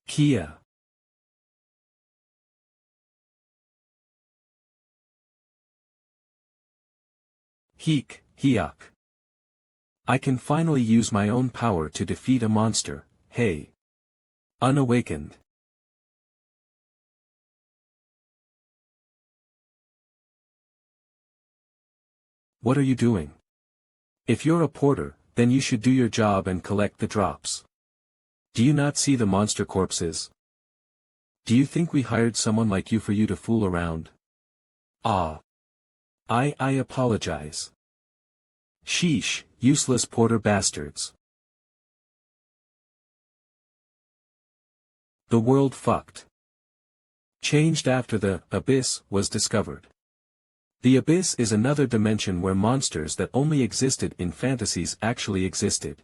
Kia. Heek, Heok. I can finally use my own power to defeat a monster, hey. Unawakened. What are you doing? If you're a porter, then you should do your job and collect the drops. Do you not see the monster corpses? Do you think we hired someone like you for you to fool around? Ah. I apologize. Sheesh, useless porter bastards. The world fucked. Changed after the abyss was discovered. The abyss is another dimension where monsters that only existed in fantasies actually existed.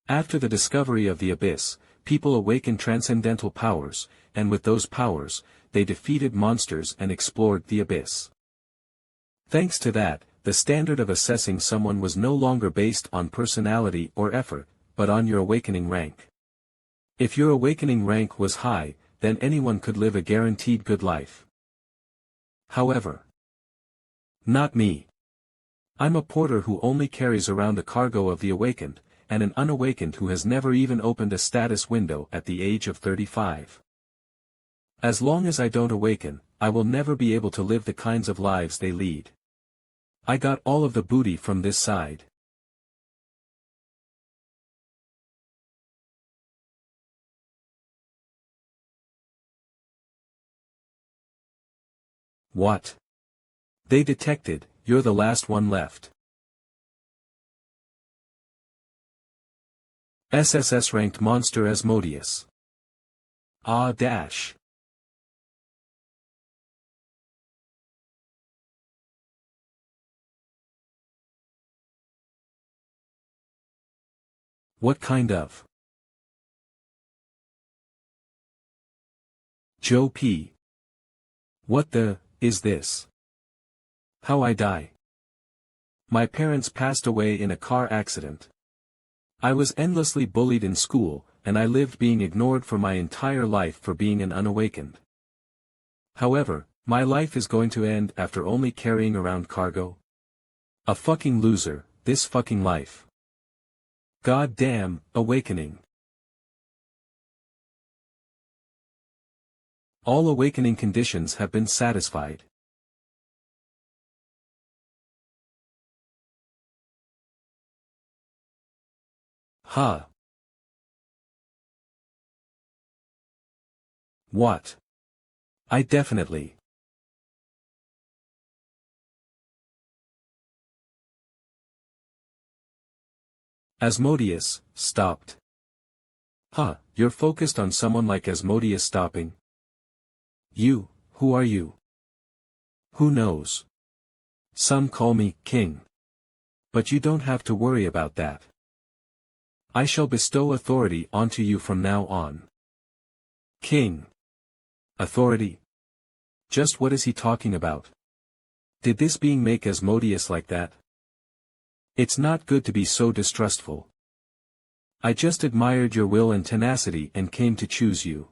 After the discovery of the abyss, people awakened transcendental powers, and with those powers, they defeated monsters and explored the abyss. Thanks to that, the standard of assessing someone was no longer based on personality or effort, but on your awakening rank. If your awakening rank was high, then anyone could live a guaranteed good life. However, not me. I'm a porter who only carries around the cargo of the awakened, and an unawakened who has never even opened a status window at the age of 35. As long as I don't awaken, I will never be able to live the kinds of lives they lead. I got all of the booty from this side. What? They detected, you're the last one left. SSS ranked monster Asmodeus. Ah dash. What kind of? Joe P. What the, is this? How I die? My parents passed away in a car accident. I was endlessly bullied in school, and I lived being ignored for my entire life for being an unawakened. However, my life is going to end after only carrying around cargo. A fucking loser, this fucking life. God damn, awakening. All awakening conditions have been satisfied. Huh. What? I definitely. Asmodeus, stopped. Huh, you're focused on someone like Asmodeus stopping? You, who are you? Who knows? Some call me king. But you don't have to worry about that. I shall bestow authority onto you from now on. King. Authority? Just what is he talking about? Did this being make Asmodeus like that? It's not good to be so distrustful. I just admired your will and tenacity and came to choose you.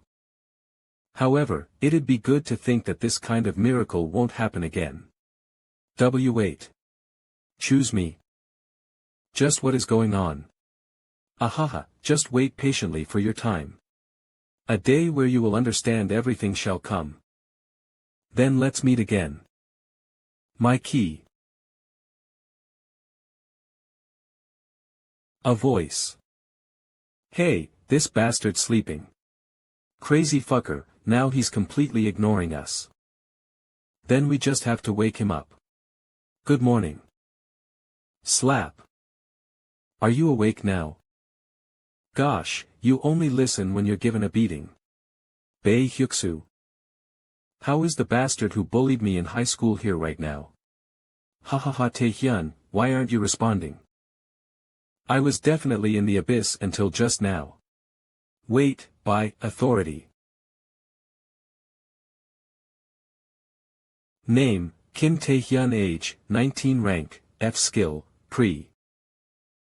However, it'd be good to think that this kind of miracle won't happen again. W8. Choose me. Just what is going on? Ahaha, just wait patiently for your time. A day where you will understand everything shall come. Then let's meet again. My key. A voice. Hey, this bastard's sleeping. Crazy fucker, now he's completely ignoring us. Then we just have to wake him up. Good morning. Slap. Are you awake now? Gosh, you only listen when you're given a beating. Bae Hyuksu. How is the bastard who bullied me in high school here right now? Hahaha Taehyun, why aren't you responding? I was definitely in the abyss until just now. Wait, by authority. Name, Kim Taehyun. Age, 19. Rank, F. Skill, Pre.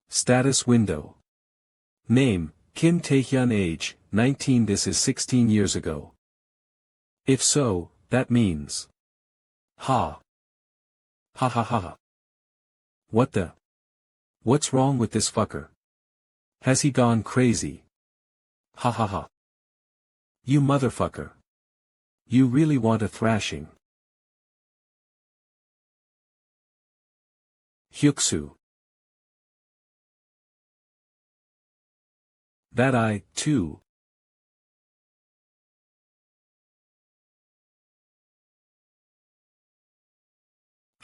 Status window. Name, Kim Taehyun. Age, 19 This is 16 years ago. If so, that means. Ha. Ha ha ha ha. What the? What's wrong with this fucker? Has he gone crazy? Ha ha ha. You motherfucker. You really want a thrashing. Hyuksu. That I, too.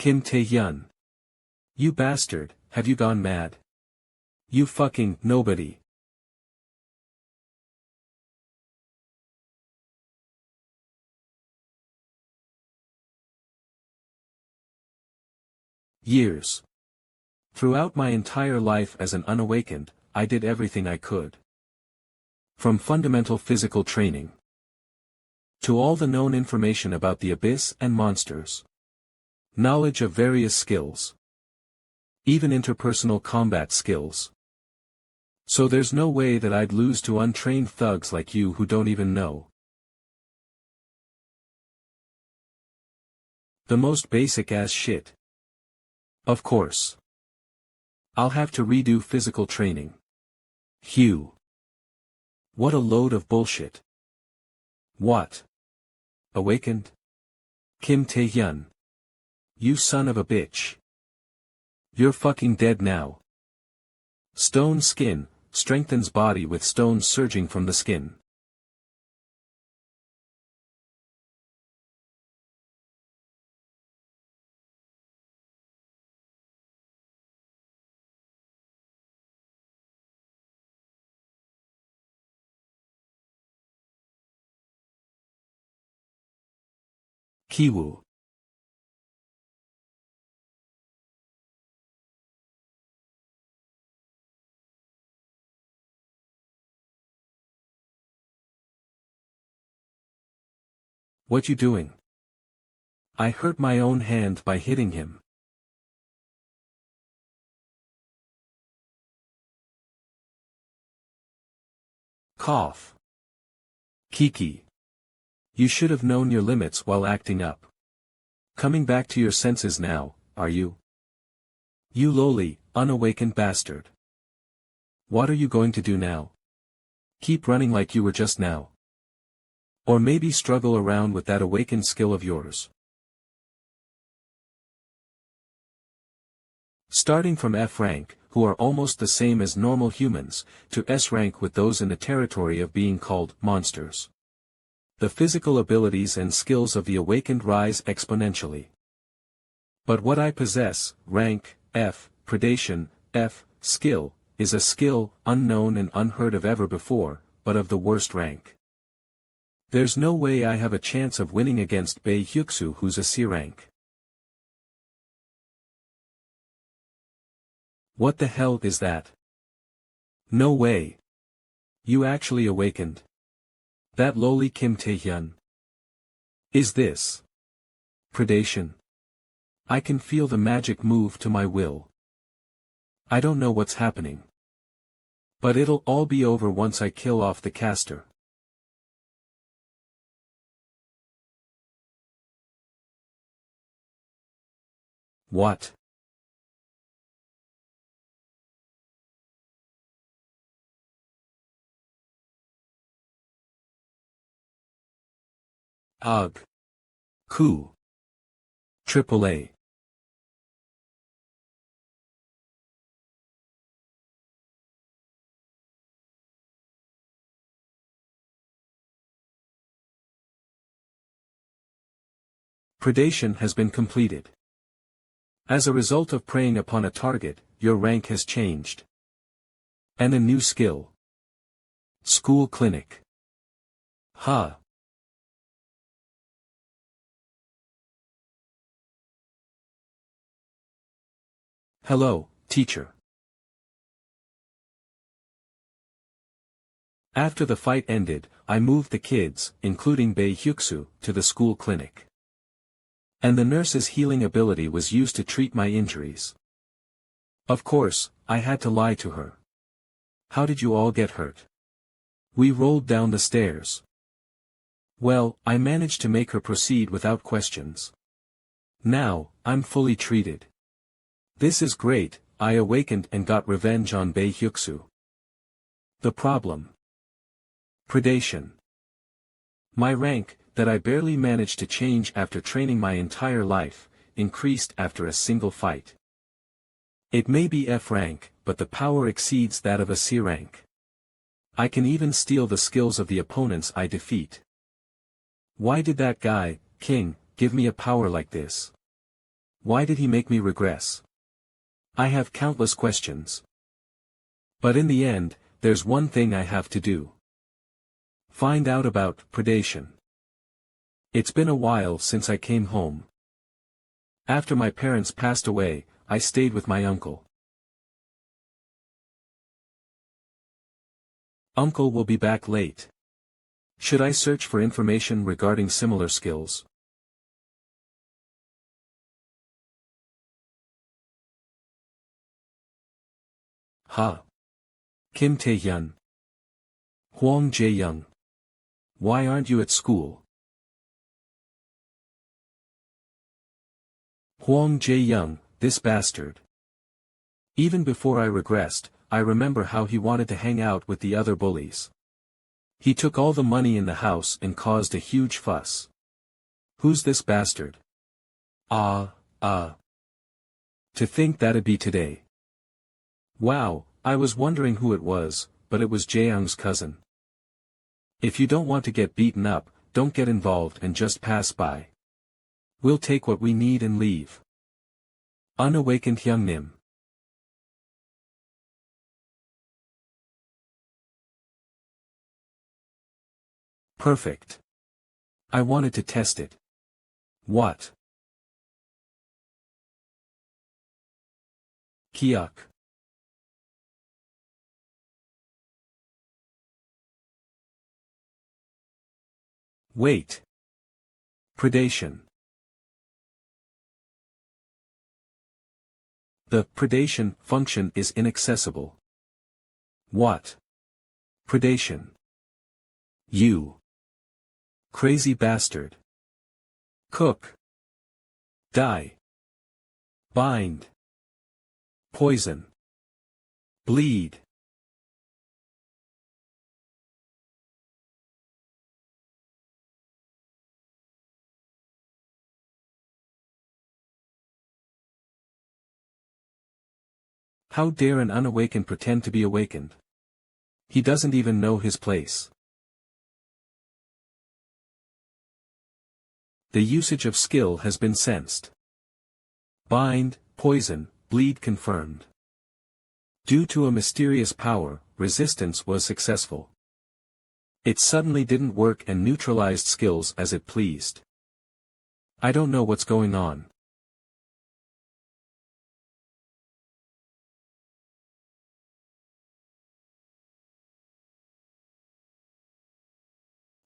Kim Tae-hyun. You bastard, have you gone mad? You fucking nobody. Years. Throughout my entire life as an unawakened, I did everything I could. From fundamental physical training to all the known information about the abyss and monsters. Knowledge of various skills. Even interpersonal combat skills. So there's no way that I'd lose to untrained thugs like you who don't even know. The most basic ass shit. Of course. I'll have to redo physical training. Hugh. What a load of bullshit. What? Awakened? Kim Tae-hyun. You son of a bitch. You're fucking dead now. Stone skin, strengthens body with stones surging from the skin. Kiwoo. What you doing? I hurt my own hand by hitting him. Cough. Kiki. You should have known your limits while acting up. Coming back to your senses now, are you? You lowly, unawakened bastard. What are you going to do now? Keep running like you were just now. Or maybe struggle around with that awakened skill of yours. Starting from F rank, who are almost the same as normal humans, to S rank with those in the territory of being called monsters. The physical abilities and skills of the awakened rise exponentially. But what I possess, rank, F, predation, F, skill, is a skill, unknown and unheard of ever before, but of the worst rank. There's no way I have a chance of winning against Bae Hyuksu who's a C rank. What the hell is that? No way. You actually awakened. That lowly Kim Tae-hyun. Is this predation? I can feel the magic move to my will. I don't know what's happening. But it'll all be over once I kill off the caster. What? Ugh. Coup. Triple A. Predation has been completed. As a result of preying upon a target, your rank has changed. And a new skill. School clinic. Ha. Hello, teacher. After the fight ended, I moved the kids, including Bae Hyuksu, to the school clinic. And the nurse's healing ability was used to treat my injuries. Of course, I had to lie to her. How did you all get hurt? We rolled down the stairs. Well, I managed to make her proceed without questions. Now, I'm fully treated. This is great. I awakened and got revenge on Bei Hyuksu. The problem. Predation. My rank, that I barely managed to change after training my entire life, increased after a single fight. It may be F rank, but the power exceeds that of a C rank. I can even steal the skills of the opponents I defeat. Why did that guy, King, give me a power like this? Why did he make me regress? I have countless questions. But in the end, there's one thing I have to do. Find out about predation. It's been a while since I came home. After my parents passed away, I stayed with my uncle. Uncle will be back late. Should I search for information regarding similar skills? Ha! Kim Tae-hyun. Hwang Jae-young. Why aren't you at school? Hwang Jae-young, this bastard. Even before I regressed, I remember how he wanted to hang out with the other bullies. He took all the money in the house and caused a huge fuss. Who's this bastard? To think that'd be today. Wow, I was wondering who it was, but it was Jae-young's cousin. If you don't want to get beaten up, don't get involved and just pass by. We'll take what we need and leave. Unawakened Hyungnim. Perfect. I wanted to test it. What? Kyuk. Wait. Predation. The predation function is inaccessible. What? Predation. You. Crazy bastard. Cook. Die. Bind. Poison. Bleed. How dare an unawakened pretend to be awakened? He doesn't even know his place. The usage of skill has been sensed. Bind, poison, bleed confirmed. Due to a mysterious power, resistance was successful. It suddenly didn't work and neutralized skills as it pleased. I don't know what's going on.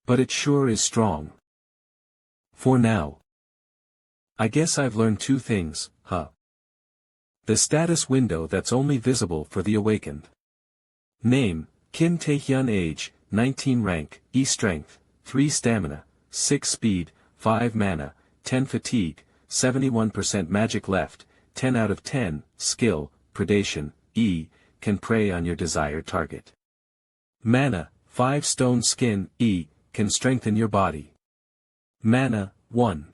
But it sure is strong. For now. I guess I've learned two things, huh? The status window that's only visible for the awakened. Name, Kim Tae-hyun. Age, 19. Rank, E strength, 3 stamina, 6 speed, 5 mana, 10 fatigue, 71% magic left, 10 out of 10, skill, predation, E, can prey on your desired target. Mana, 5 stone skin, E, can strengthen your body. Mana, 1.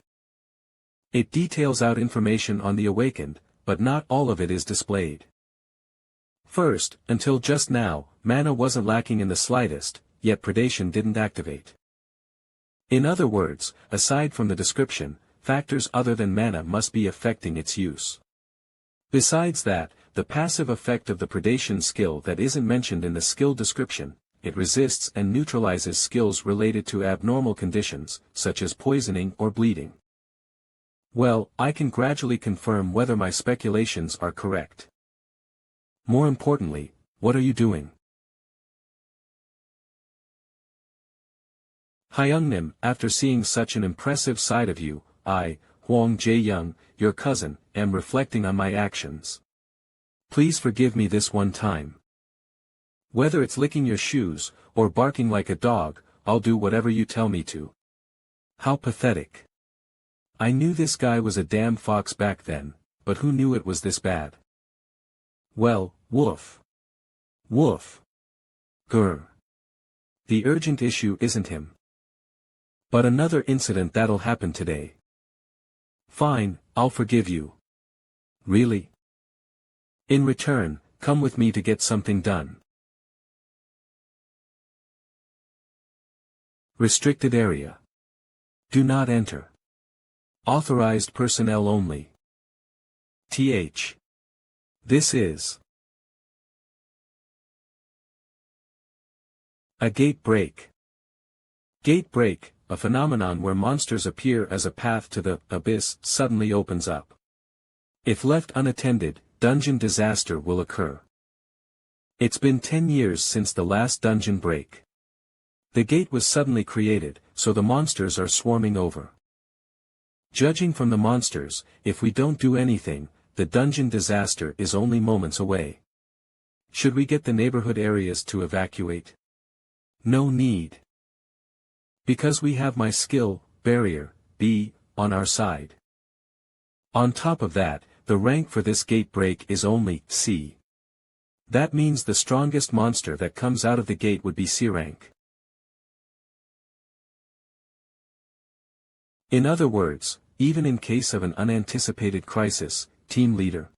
It details out information on the awakened, but not all of it is displayed. First, until just now, mana wasn't lacking in the slightest, yet predation didn't activate. In other words, aside from the description, factors other than mana must be affecting its use. Besides that, the passive effect of the predation skill that isn't mentioned in the skill description, it resists and neutralizes skills related to abnormal conditions, such as poisoning or bleeding. Well, I can gradually confirm whether my speculations are correct. More importantly, what are you doing? Hyungnim, after seeing such an impressive side of you, I, Hwang Jae-young, your cousin, am reflecting on my actions. Please forgive me this one time. Whether it's licking your shoes, or barking like a dog, I'll do whatever you tell me to. How pathetic. I knew this guy was a damn fox back then, but who knew it was this bad? Well, woof. Woof. Grr. The urgent issue isn't him. But another incident that'll happen today. Fine, I'll forgive you. Really? In return, come with me to get something done. Restricted area. Do not enter. Authorized personnel only. Th. This is a gate break. Gate break, a phenomenon where monsters appear as a path to the abyss, suddenly opens up. If left unattended, dungeon disaster will occur. It's been 10 years since the last dungeon break. The gate was suddenly created, so the monsters are swarming over. Judging from the monsters, if we don't do anything, the dungeon disaster is only moments away. Should we get the neighborhood areas to evacuate? No need. Because we have my skill, barrier, B, on our side. On top of that, the rank for this gate break is only C. That means the strongest monster that comes out of the gate would be C rank. In other words, even in case of an unanticipated crisis, team leader.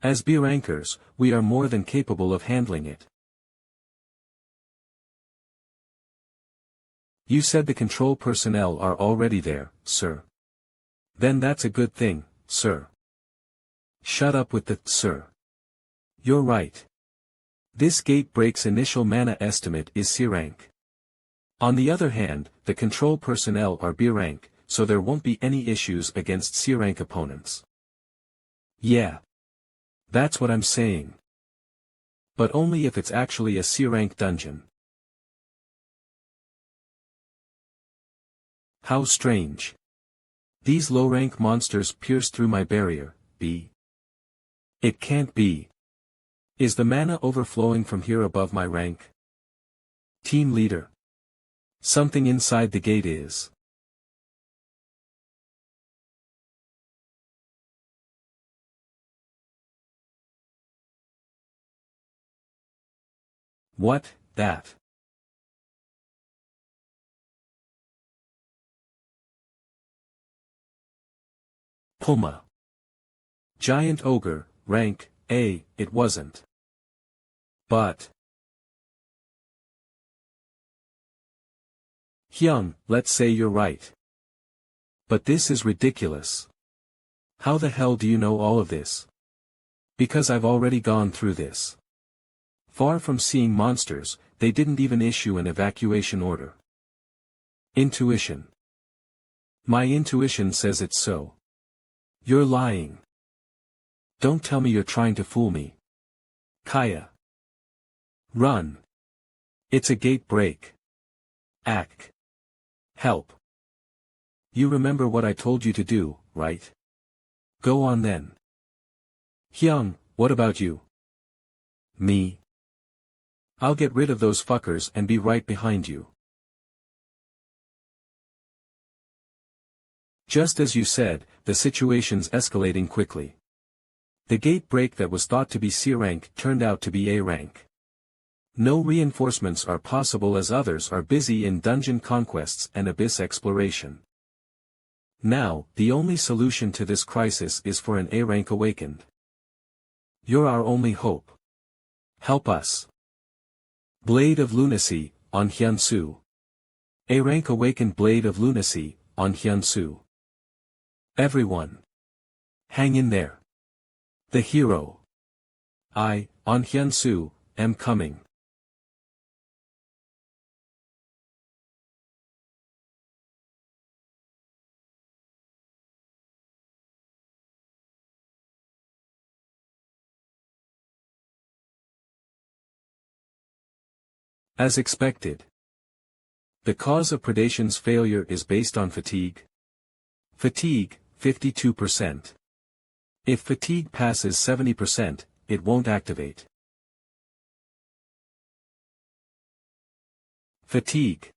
As B rankers, we are more than capable of handling it. You said the control personnel are already there, sir. Then that's a good thing, sir. Shut up with the sir. You're right. This gate break's initial mana estimate is C rank. On the other hand, the control personnel are B rank, so there won't be any issues against C rank opponents. Yeah. That's what I'm saying. But only if it's actually a C rank dungeon. How strange. These low rank monsters pierce through my barrier, B. It can't be. Is the mana overflowing from here above my rank? Team leader. Something inside the gate is. What, that? Puma. Giant ogre, rank, A, it wasn't. But. Hyung, let's say you're right. But this is ridiculous. How the hell do you know all of this? Because I've already gone through this. Far from seeing monsters, they didn't even issue an evacuation order. Intuition. My intuition says it's so. You're lying. Don't tell me you're trying to fool me. Kaya. Run. It's a gate break. Ack. Help. You remember what I told you to do, right? Go on then. Hyung, what about you? Me. I'll get rid of those fuckers and be right behind you. Just as you said, the situation's escalating quickly. The gate break that was thought to be C rank turned out to be A rank. No reinforcements are possible as others are busy in dungeon conquests and abyss exploration. Now, the only solution to this crisis is for an A rank awakened. You're our only hope. Help us. Blade of Lunacy, on Hyunsu. A rank awakened Blade of Lunacy, on Hyunsu. Everyone. Hang in there. The hero. I, on Hyunsu, am coming. As expected. The cause of predation's failure is based on fatigue. Fatigue, 52%. If fatigue passes 70%, it won't activate. Fatigue.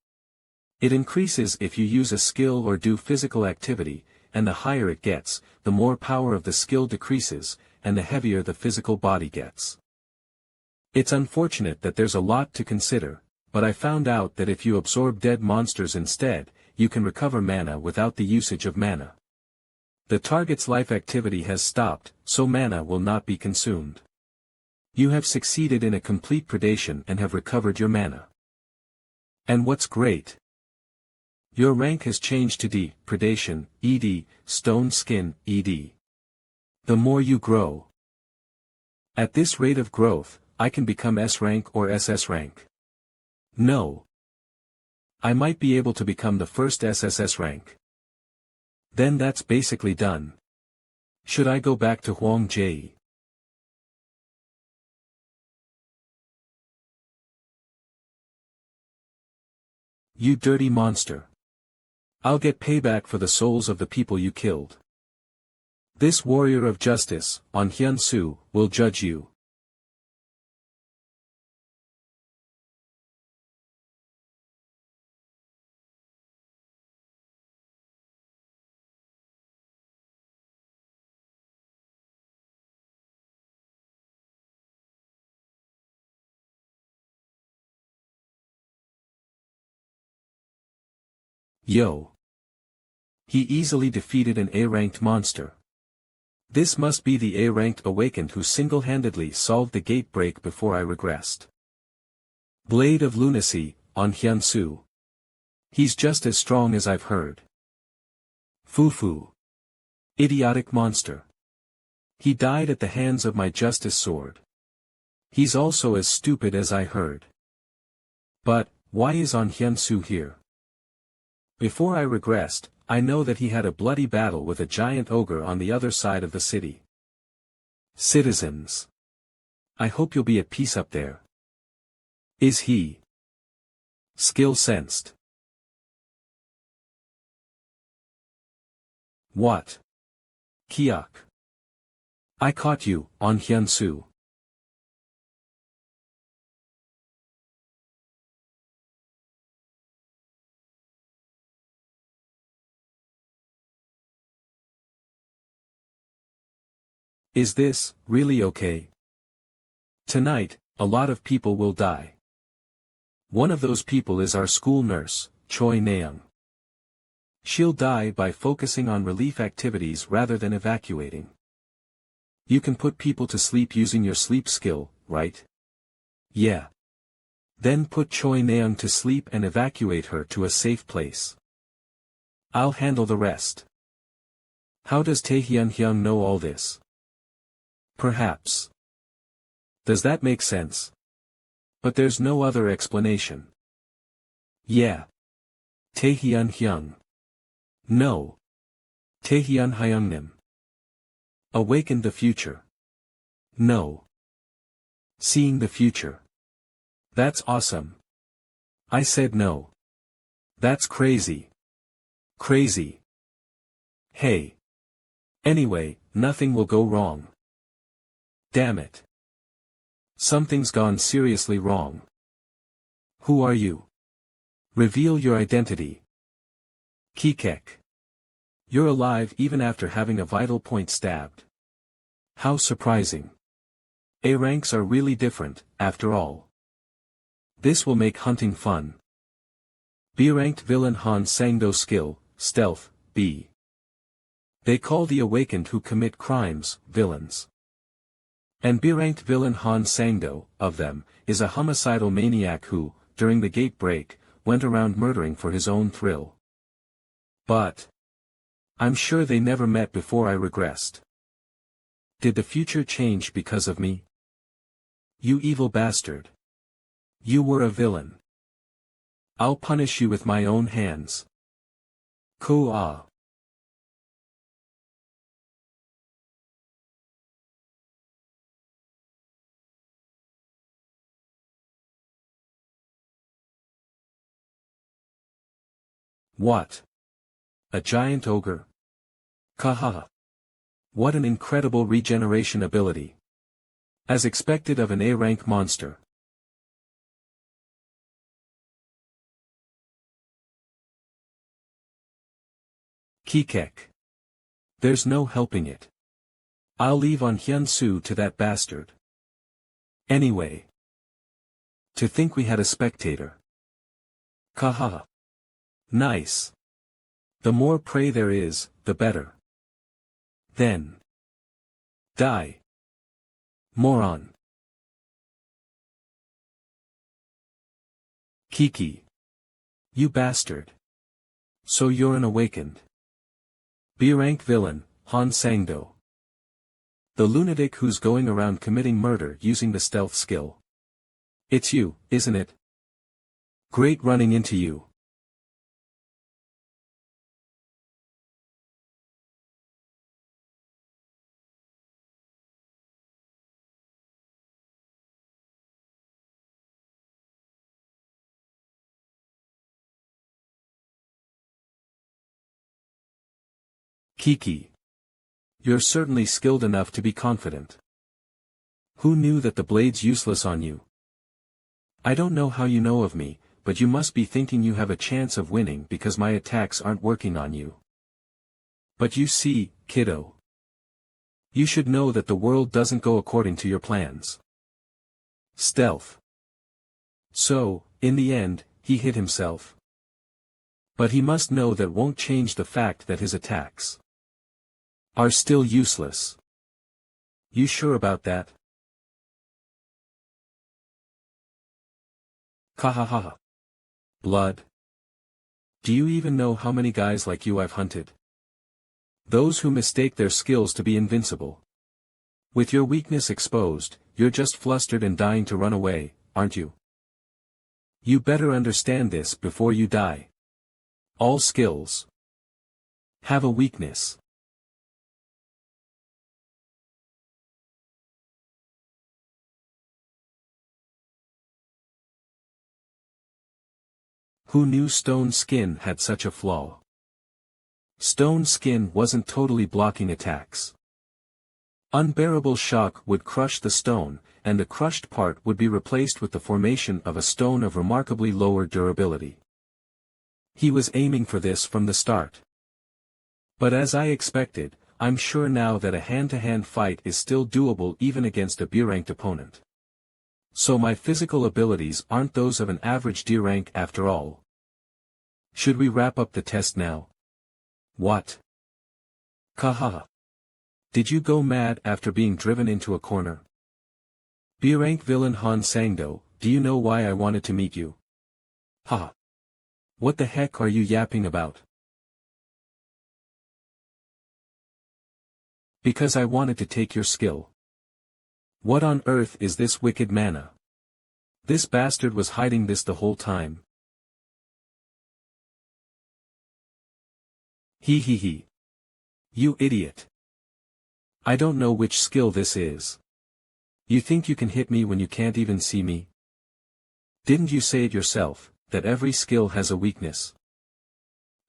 It increases if you use a skill or do physical activity, and the higher it gets, the more power of the skill decreases, and the heavier the physical body gets. It's unfortunate that there's a lot to consider, but I found out that if you absorb dead monsters instead, you can recover mana without the usage of mana. The target's life activity has stopped, so mana will not be consumed. You have succeeded in a complete predation and have recovered your mana. And what's great? Your rank has changed to D, predation, ED, stone skin, ED. The more you grow. At this rate of growth, I can become S rank or SS rank. No. I might be able to become the first SSS rank. Then that's basically done. Should I go back to Huang Jie? You dirty monster. I'll get payback for the souls of the people you killed. This warrior of justice, on Hyun-Soo, will judge you. Yo. He easily defeated an A-ranked monster. This must be the A-ranked awakened who single-handedly solved the gate break before I regressed. Blade of Lunacy, on Hyun-Soo. He's just as strong as I've heard. Fufu. Idiotic monster. He died at the hands of my justice sword. He's also as stupid as I heard. But, why is On Hyun-Soo here? Before I regressed, I know that he had a bloody battle with a giant ogre on the other side of the city. Citizens. I hope you'll be at peace up there. Is he? Skill sensed. What? Kiak. I caught you, On Hyun-Soo. Is this, really okay? Tonight, a lot of people will die. One of those people is our school nurse, Choi Naeung. She'll die by focusing on relief activities rather than evacuating. You can put people to sleep using your sleep skill, right? Yeah. Then put Choi Naeung to sleep and evacuate her to a safe place. I'll handle the rest. How does Taehyun Hyung know all this? Perhaps. Does that make sense? But there's no other explanation. Yeah. Taehyun Hyung. No. Taehyun Hyungnim. Awakened the future. No. Seeing the future. That's awesome. I said no. That's crazy. Crazy. Hey. Anyway, nothing will go wrong. Damn it. Something's gone seriously wrong. Who are you? Reveal your identity. Kikek. You're alive even after having a vital point stabbed. How surprising. A ranks are really different, after all. This will make hunting fun. B-ranked villain Han Sang-do skill, stealth, B. They call the awakened who commit crimes, villains. And B-ranked villain Han Sang-do, of them, is a homicidal maniac who, during the gate break, went around murdering for his own thrill. But I'm sure they never met before I regressed. Did the future change because of me? You evil bastard. You were a villain. I'll punish you with my own hands. Ko-ah. What? A giant ogre? Kaha. What an incredible regeneration ability. As expected of an A-rank monster. Kikek. There's no helping it. I'll leave on Hyun-soo to that bastard. Anyway. To think we had a spectator. Kaha. Nice. The more prey there is, the better. Then. Die. Moron. Kiki. You bastard. So you're an awakened B-rank villain, Han Sang-do. The lunatic who's going around committing murder using the stealth skill. It's you, isn't it? Great running into you. Kiki. You're certainly skilled enough to be confident. Who knew that the blade's useless on you? I don't know how you know of me, but you must be thinking you have a chance of winning because my attacks aren't working on you. But you see, kiddo. You should know that the world doesn't go according to your plans. Stealth. So, in the end, he hit himself. But he must know that won't change the fact that his attacks are still useless. You sure about that? Kahaha. Blood. Do you even know how many guys like you I've hunted? Those who mistake their skills to be invincible. With your weakness exposed, you're just flustered and dying to run away, aren't you? You better understand this before you die. All skills have a weakness. Who knew stone skin had such a flaw? Stone skin wasn't totally blocking attacks. Unbearable shock would crush the stone, and the crushed part would be replaced with the formation of a stone of remarkably lower durability. He was aiming for this from the start. But as I expected, I'm sure now that a hand-to-hand fight is still doable even against a B-ranked opponent. So my physical abilities aren't those of an average D rank after all. Should we wrap up the test now? What? Kaha. Did you go mad after being driven into a corner? B-rank villain Han Sang-do, do you know why I wanted to meet you? Ha. What the heck are you yapping about? Because I wanted to take your skill. What on earth is this wicked mana? This bastard was hiding this the whole time. He. You idiot. I don't know which skill this is. You think you can hit me when you can't even see me? Didn't you say it yourself, that every skill has a weakness?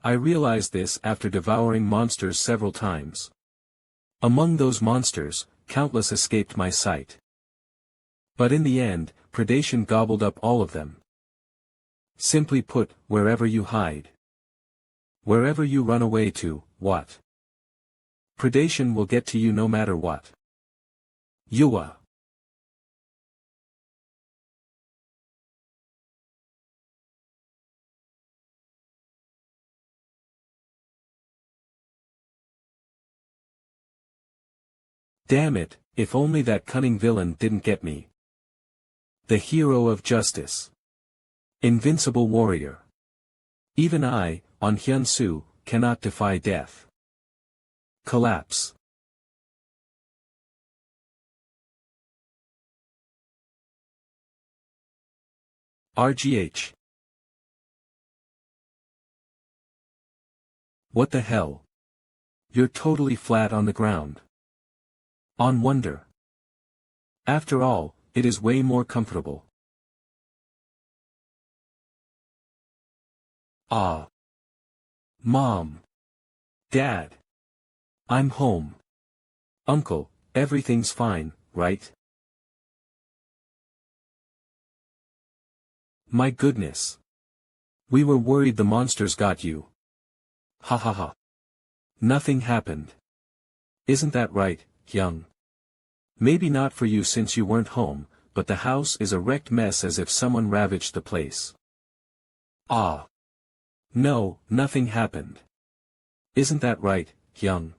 I realized this after devouring monsters several times. Among those monsters, countless escaped my sight. But in the end, predation gobbled up all of them. Simply put, wherever you hide. Wherever you run away to, what? Predation will get to you no matter what. Yua. Damn it, if only that cunning villain didn't get me. The hero of justice. Invincible warrior. Even I, on Hyun-soo, cannot defy death. Collapse. RGH. What the hell? You're totally flat on the ground. On wonder. After all, it is way more comfortable. Ah. Mom. Dad. I'm home. Uncle, everything's fine, right? My goodness. We were worried the monsters got you. Ha ha ha. Nothing happened. Isn't that right, young? Maybe not for you since you weren't home, but the house is a wrecked mess as if someone ravaged the place. Ah. No, nothing happened. Isn't that right, young?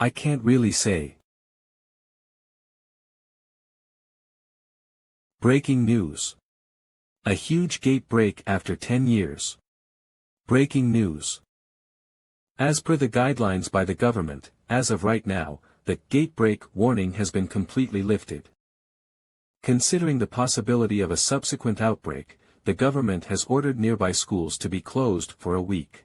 I can't really say. Breaking news. A huge gate break after 10 years. Breaking news. As per the guidelines by the government, as of right now, the gate break warning has been completely lifted. Considering the possibility of a subsequent outbreak, the government has ordered nearby schools to be closed for a week.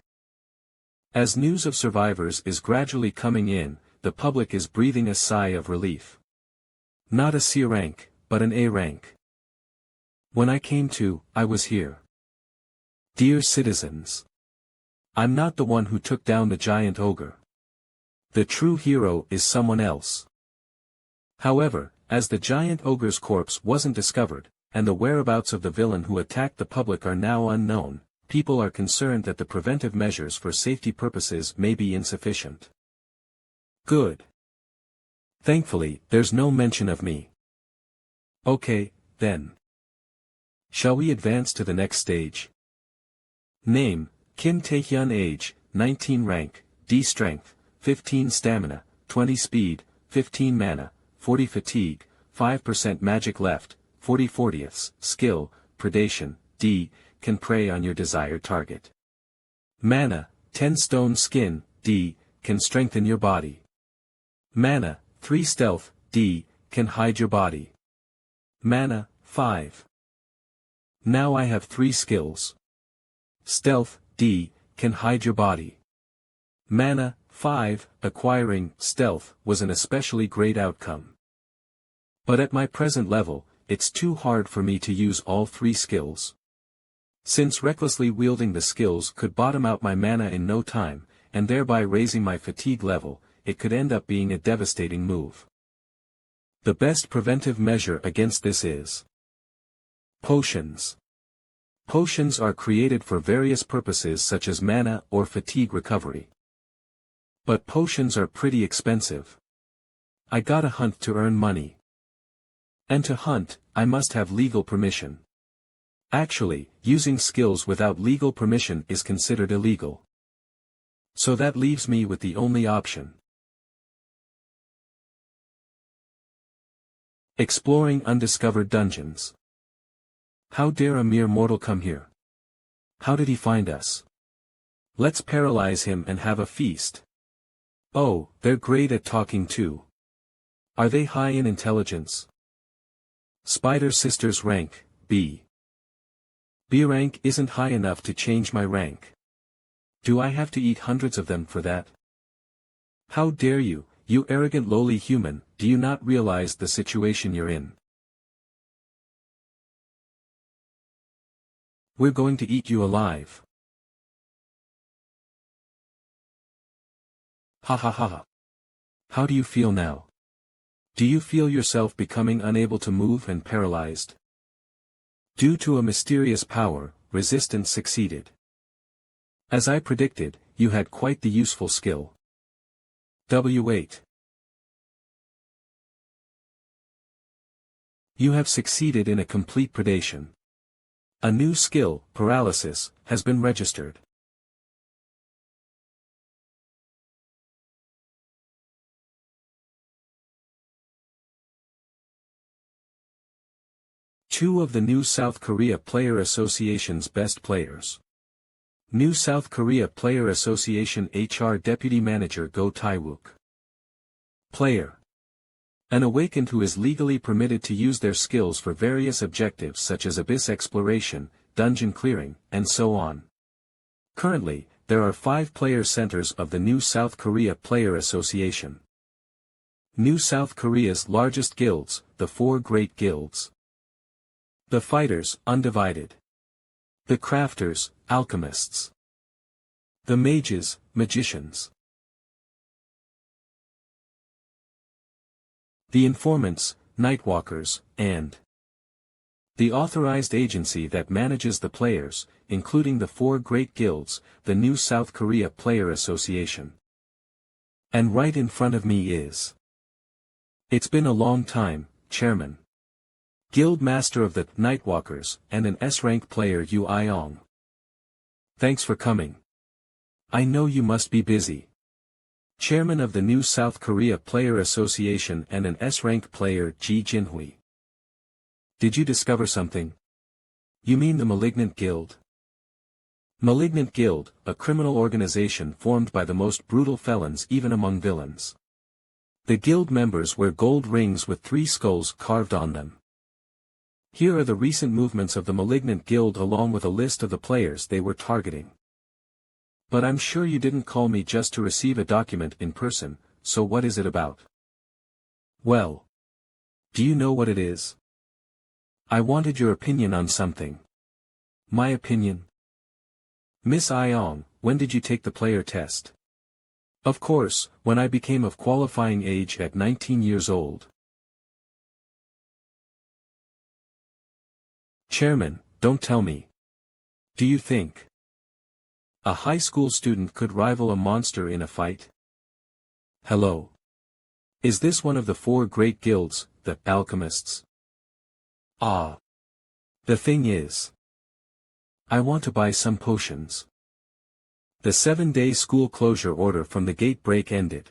As news of survivors is gradually coming in, the public is breathing a sigh of relief. Not a C rank, but an A rank. When I came to, I was here. Dear citizens. I'm not the one who took down the giant ogre. The true hero is someone else. However, as the giant ogre's corpse wasn't discovered, and the whereabouts of the villain who attacked the public are now unknown, people are concerned that the preventive measures for safety purposes may be insufficient. Good. Thankfully, there's no mention of me. Okay, then. Shall we advance to the next stage? Name, Kim Taehyun. Age, 19 rank, D strength, 15 stamina, 20 speed, 15 mana, 40 fatigue, 5% magic left, 40 40ths, skill, predation, D, can prey on your desired target. Mana, 10 stone skin, D, can strengthen your body. Mana, 3 stealth, D, can hide your body. Mana, 5. Now I have 3 skills. Stealth, D, can hide your body. Mana, 5, acquiring stealth was an especially great outcome. But at my present level, it's too hard for me to use all 3 skills. Since recklessly wielding the skills could bottom out my mana in no time, and thereby raising my fatigue level, it could end up being a devastating move. The best preventive measure against this is potions. Potions are created for various purposes such as mana or fatigue recovery. But potions are pretty expensive. I gotta hunt to earn money. And to hunt, I must have legal permission. Actually, using skills without legal permission is considered illegal. So that leaves me with the only option. Exploring undiscovered dungeons. How dare a mere mortal come here? How did he find us? Let's paralyze him and have a feast. Oh, they're great at talking too. Are they high in intelligence? Spider Sisters rank, B. B rank isn't high enough to change my rank. Do I have to eat hundreds of them for that? How dare you, you arrogant lowly human, do you not realize the situation you're in? We're going to eat you alive. Ha ha ha ha. How do you feel now? Do you feel yourself becoming unable to move and paralyzed? Due to a mysterious power, resistance succeeded. As I predicted, you had quite the useful skill. W8. You have succeeded in a complete predation. A new skill, paralysis, has been registered. Two of the New South Korea Player Association's best players. New South Korea Player Association HR Deputy Manager Go Tae-wook. Player. An awakened who is legally permitted to use their skills for various objectives such as abyss exploration, dungeon clearing, and so on. Currently, there are 5 player centers of the New South Korea Player Association. New South Korea's largest guilds, the 4 Great Guilds. The Fighters, Undivided. The Crafters, Alchemists. The mages, magicians. The informants, nightwalkers, and the authorized agency that manages the players, including the 4 great guilds, the New South Korea Player Association. And right in front of me is. It's been a long time, Chairman. Guild Master of the Nightwalkers, and an S-rank player Yu Iong. Thanks for coming. I know you must be busy. Chairman of the New South Korea Player Association and an S-rank player Ji Jinhui. Did you discover something? You mean the Malignant Guild? Malignant Guild, a criminal organization formed by the most brutal felons even among villains. The guild members wear gold rings with 3 skulls carved on them. Here are the recent movements of the Malignant Guild along with a list of the players they were targeting. But I'm sure you didn't call me just to receive a document in person, so what is it about? Well. Do you know what it is? I wanted your opinion on something. My opinion? Miss Iong, when did you take the player test? Of course, when I became of qualifying age at 19 years old. Chairman, don't tell me. Do you think a high school student could rival a monster in a fight? Hello. Is this one of the 4 great guilds, the alchemists? Ah. The thing is, I want to buy some potions. The 7-day school closure order from the gate break ended.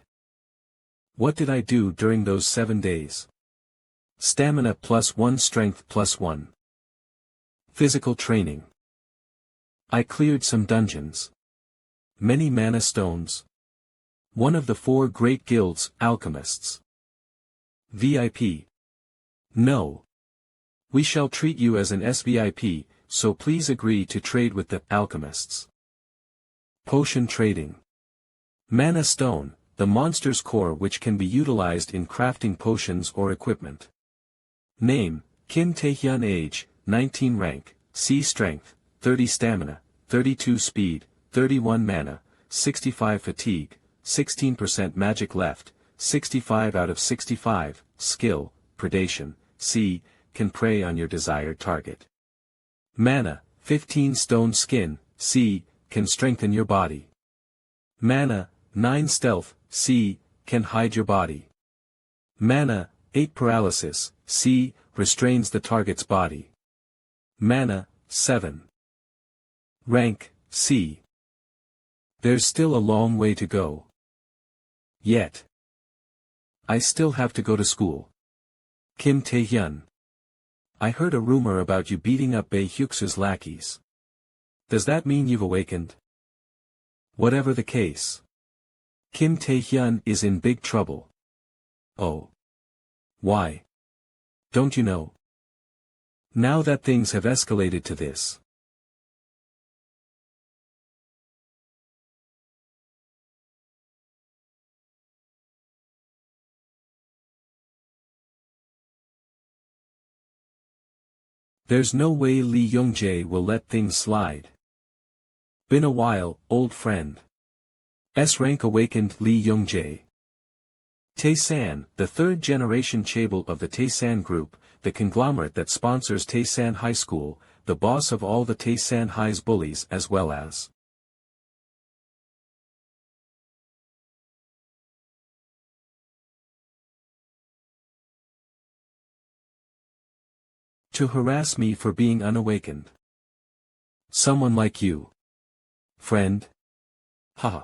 What did I do during those 7 days? Stamina +1, strength +1. Physical training. I cleared some dungeons. Many mana stones. One of the 4 great guilds, alchemists. VIP. No. We shall treat you as an SVIP, so please agree to trade with the alchemists. Potion trading. Mana stone, the monster's core which can be utilized in crafting potions or equipment. Name, Kim Taehyun. Age, 19 rank, C strength, 30 stamina, 32 speed, 31 mana, 65 fatigue, 16% magic left, 65 out of 65, skill, predation, C, can prey on your desired target. Mana, 15 stone skin, C, can strengthen your body. Mana, 9 stealth, C, can hide your body. Mana, 8 paralysis, C, restrains the target's body. Mana, 7. Rank, C. There's still a long way to go. Yet. I still have to go to school. Kim Taehyun. I heard a rumor about you beating up Bae Hyuksu's lackeys. Does that mean you've awakened? Whatever the case. Kim Taehyun is in big trouble. Oh. Why? Don't you know? Now that things have escalated to this. There's no way Lee Youngjae will let things slide. Been a while, old friend. S-rank awakened Lee Youngjae. Taesan, the 3rd generation chaebol of the Taesan Group, the conglomerate that sponsors Taesan High School, the boss of all the Taesan High's bullies as well as to harass me for being unawakened. Someone like you. Friend? Haha.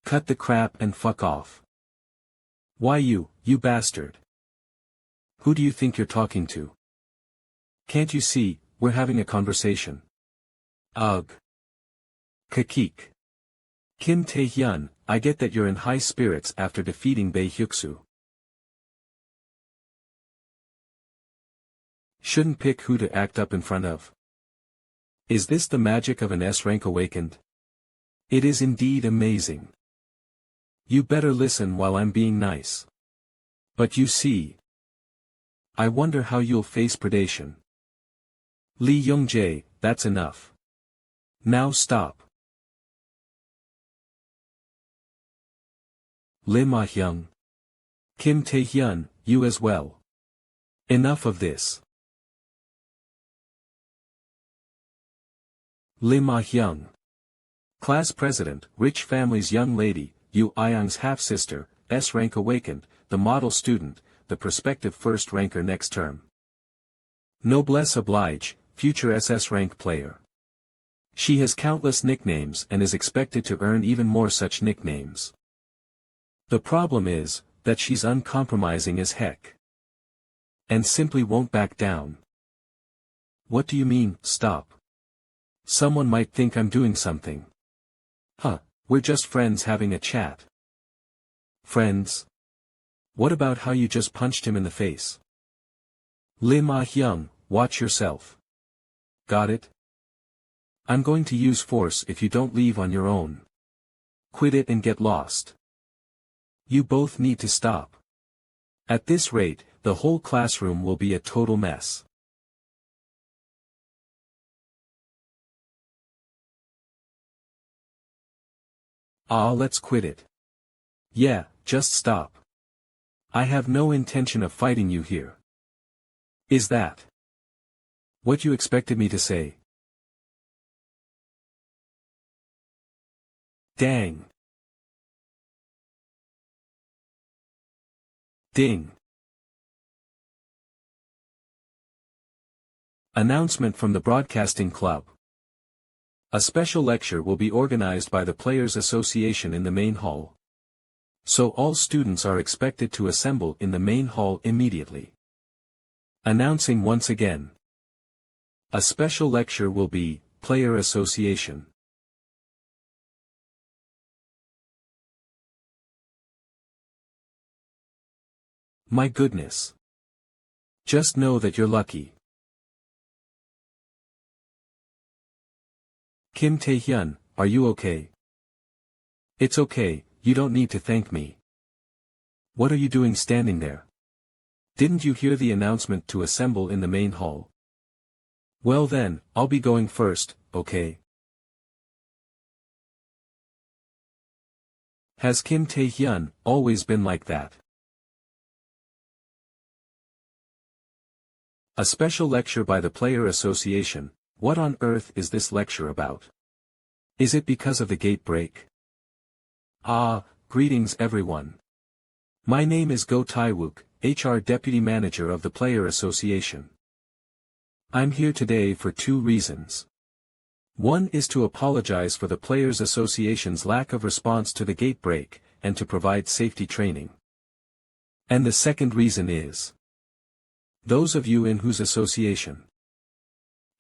Cut the crap and fuck off. Why you bastard? Who do you think you're talking to? Can't you see, we're having a conversation? Ugh. Kakik. Kim Taehyun, I get that you're in high spirits after defeating Bae Hyuksu. Shouldn't pick who to act up in front of. Is this the magic of an S-rank awakened? It is indeed amazing. You better listen while I'm being nice. But you see. I wonder how you'll face predation. Lee Youngjae, that's enough. Now stop. Lim Ah-hyung. Kim Tae-hyun, you as well. Enough of this. Lim Ah-hyung. Class President, rich family's young lady, Yu Ayang's half-sister, S-rank awakened, the model student, the prospective first ranker next term. Noblesse oblige, future SS rank player. She has countless nicknames and is expected to earn even more such nicknames. The problem is, that she's uncompromising as heck. And simply won't back down. What do you mean, stop? Someone might think I'm doing something. Huh, we're just friends having a chat. Friends? What about how you just punched him in the face? Lim Ah-hyung, watch yourself. Got it? I'm going to use force if you don't leave on your own. Quit it and get lost. You both need to stop. At this rate, the whole classroom will be a total mess. Let's quit it. Yeah, just stop. I have no intention of fighting you here. Is that what you expected me to say? Dang. Ding. Announcement from the Broadcasting Club. A special lecture will be organized by the Players Association in the main hall. So all students are expected to assemble in the main hall immediately. Announcing once again. A special lecture will be, Player Association. My goodness. Just know that you're lucky. Kim Tae-hyun, are you okay? It's okay, you don't need to thank me. What are you doing standing there? Didn't you hear the announcement to assemble in the main hall? Well then, I'll be going first, okay? Has Kim Tae-hyun always been like that? A special lecture by the Player Association. What on earth is this lecture about? Is it because of the gate break? Greetings everyone. My name is Go Tae-wook, HR Deputy Manager of the Player Association. I'm here today for two reasons. One is to apologize for the Players Association's lack of response to the gate break, and to provide safety training. And the second reason is those of you in whose association.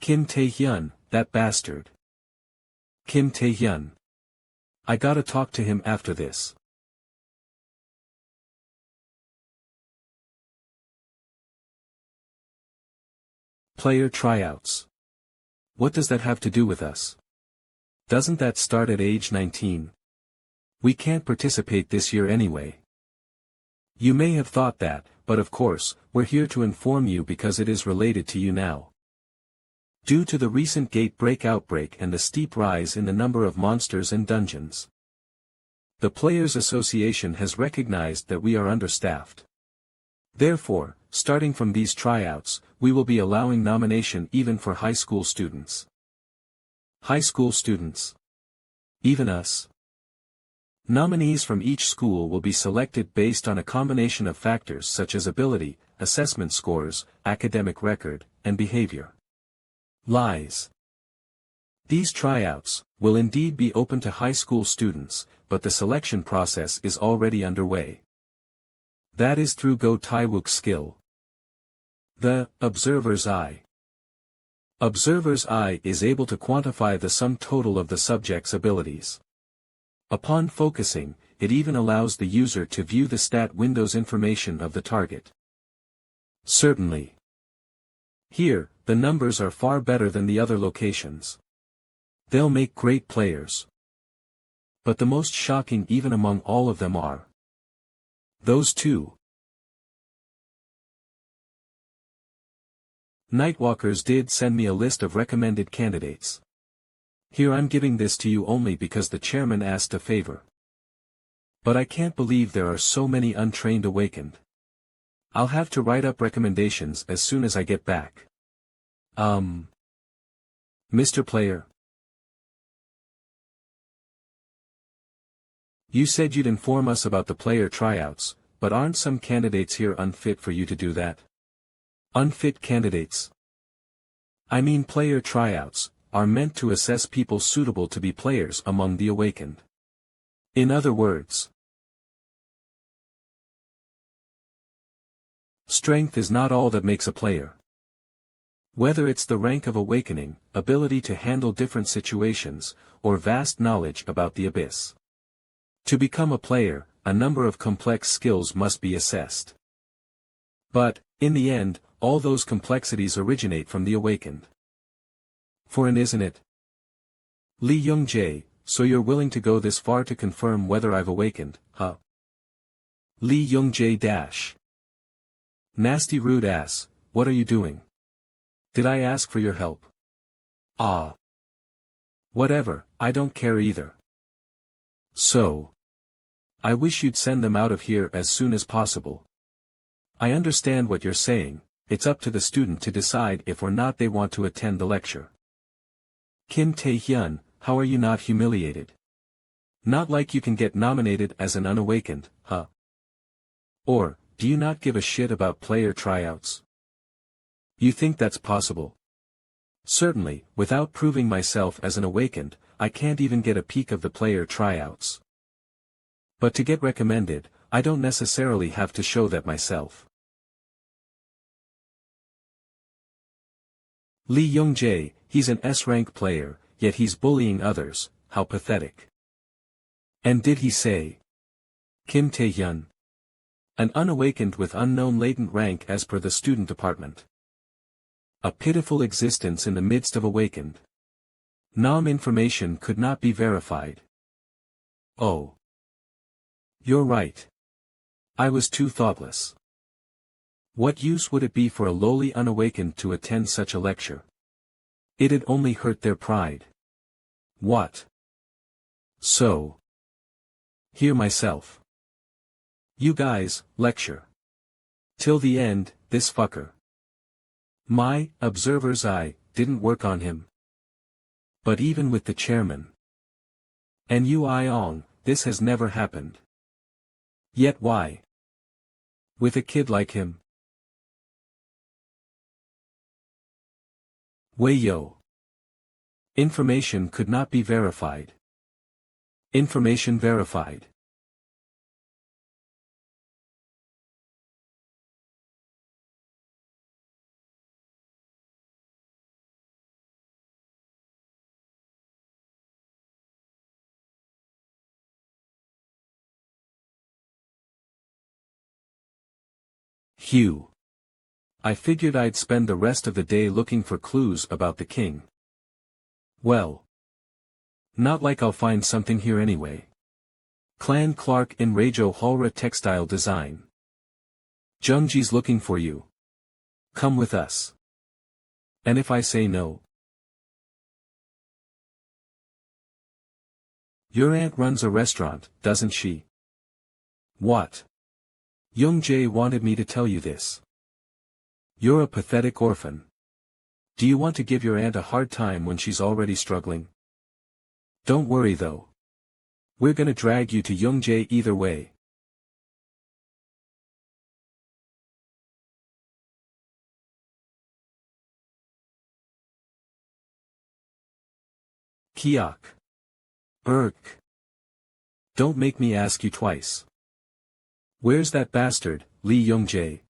Kim Tae-hyun, that bastard. Kim Tae-hyun. I gotta talk to him after this. Player tryouts. What does that have to do with us? Doesn't that start at age 19? We can't participate this year anyway. You may have thought that, but of course, we're here to inform you because it is related to you now. Due to the recent gate break outbreak and the steep rise in the number of monsters and dungeons, the Players Association has recognized that we are understaffed. Therefore, starting from these tryouts, we will be allowing nomination even for high school students. High school students? Even us? Nominees from each school will be selected based on a combination of factors such as ability, assessment scores, academic record, and behavior. Lies. These tryouts will indeed be open to high school students, but the selection process is already underway. That is through Go Tae-wook's skill. The Observer's Eye. Observer's Eye is able to quantify the sum total of the subject's abilities. Upon focusing, it even allows the user to view the stat window's information of the target. Certainly. Here, the numbers are far better than the other locations. They'll make great players. But the most shocking even among all of them are those two. Nightwalkers did send me a list of recommended candidates. Here I'm giving this to you only because the chairman asked a favor. But I can't believe there are so many untrained awakened. I'll have to write up recommendations as soon as I get back. Mr. Player. You said you'd inform us about the player tryouts, but aren't some candidates here unfit for you to do that? Unfit candidates? I mean player tryouts, are meant to assess people suitable to be players among the awakened. In other words, strength is not all that makes a player. Whether it's the rank of awakening, ability to handle different situations, or vast knowledge about the abyss. To become a player, a number of complex skills must be assessed. But, in the end, all those complexities originate from the awakened. Isn't it? Lee Young-jae, so you're willing to go this far to confirm whether I've awakened, huh? Lee Young-jae dash. Nasty rude ass, what are you doing? Did I ask for your help? Ah. Whatever, I don't care either. So. I wish you'd send them out of here as soon as possible. I understand what you're saying, it's up to the student to decide if or not they want to attend the lecture. Kim Tae-hyun, how are you not humiliated? Not like you can get nominated as an unawakened, huh? Or, do you not give a shit about player tryouts? You think that's possible? Certainly, without proving myself as an awakened, I can't even get a peek of the player tryouts. But to get recommended, I don't necessarily have to show that myself. Lee Young-jae, he's an S-rank player, yet he's bullying others, how pathetic. And did he say? Kim Tae-hyun. An unawakened with unknown latent rank as per the student department. A pitiful existence in the midst of awakened. Information could not be verified. Oh. You're right. I was too thoughtless. What use would it be for a lowly unawakened to attend such a lecture? It'd only hurt their pride. What? So. Hear myself. You guys, lecture. Till the end, this fucker. My observer's eye didn't work on him. But even with the chairman. And you Iong, this has never happened. Yet why? With a kid like him? Wayo. Information could not be verified. Information verified. Hugh. I figured I'd spend the rest of the day looking for clues about the king. Well. Not like I'll find something here anyway. Clan Clark in Rajo Hulra Textile Design. Jungji's looking for you. Come with us. And if I say no? Your aunt runs a restaurant, doesn't she? What? Young-jae wanted me to tell you this. You're a pathetic orphan. Do you want to give your aunt a hard time when she's already struggling? Don't worry though. We're gonna drag you to Young-jae either way. Kiok. Urk. Don't make me ask you twice. Where's that bastard, Lee Young-jae?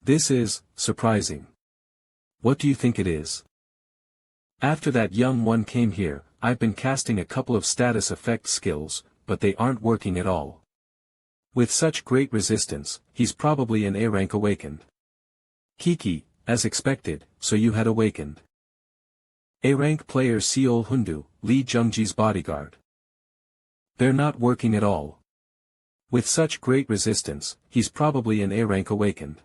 This is surprising. What do you think it is? After that young one came here, I've been casting a couple of status effect skills, but they aren't working at all. With such great resistance, he's probably an A-rank awakened. Kiki, as expected, so you had awakened. A-rank player Seol Hundu, Lee Jungji's bodyguard. They're not working at all. With such great resistance, he's probably an A-rank awakened.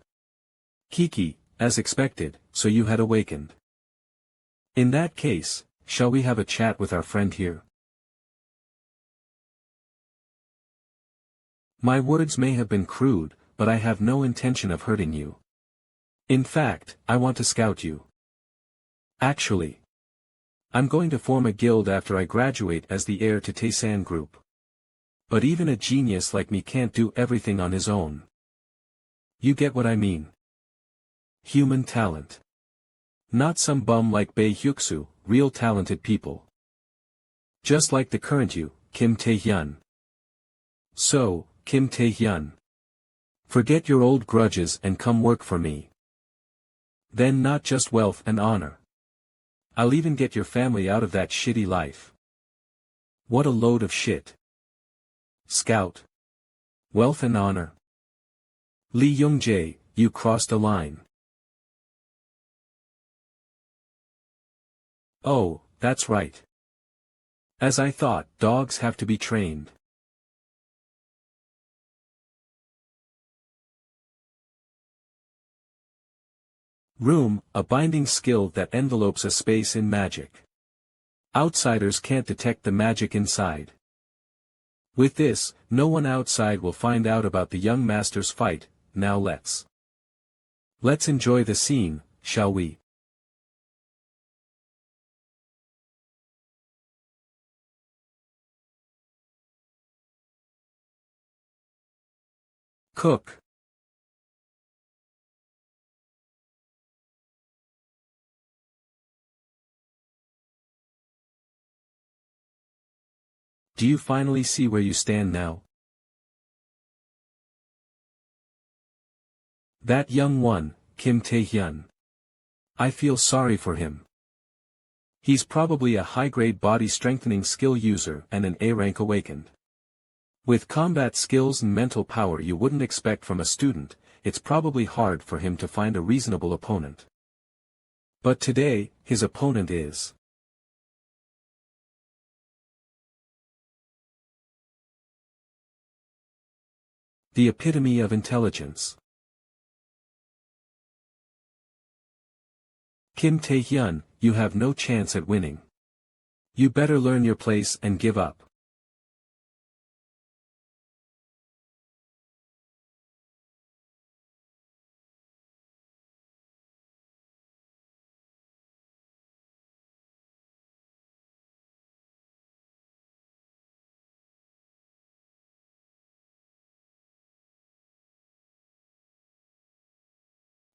Kiki, as expected, so you had awakened. In that case, shall we have a chat with our friend here? My words may have been crude, but I have no intention of hurting you. In fact, I want to scout you. Actually, I'm going to form a guild after I graduate as the heir to Taysan Group. But even a genius like me can't do everything on his own. You get what I mean? Human talent. Not some bum like Bae Hyuksu, real talented people. Just like the current you, Kim Tae-hyun. So, Kim Tae-hyun, forget your old grudges and come work for me. Then not just wealth and honor. I'll even get your family out of that shitty life. What a load of shit. Scout. Wealth and honor. Lee Young-jae, you crossed a line. Oh, that's right. As I thought, dogs have to be trained. Room, a binding skill that envelopes a space in magic. Outsiders can't detect the magic inside. With this, no one outside will find out about the young master's fight. Now let's enjoy the scene, shall we? Cook. Do you finally see where you stand now? That young one, Kim Tae-hyun. I feel sorry for him. He's probably a high-grade body-strengthening skill user and an A-rank awakened. With combat skills and mental power you wouldn't expect from a student, it's probably hard for him to find a reasonable opponent. But today, his opponent is the epitome of intelligence. Kim Tae-hyun, you have no chance at winning. You better learn your place and give up.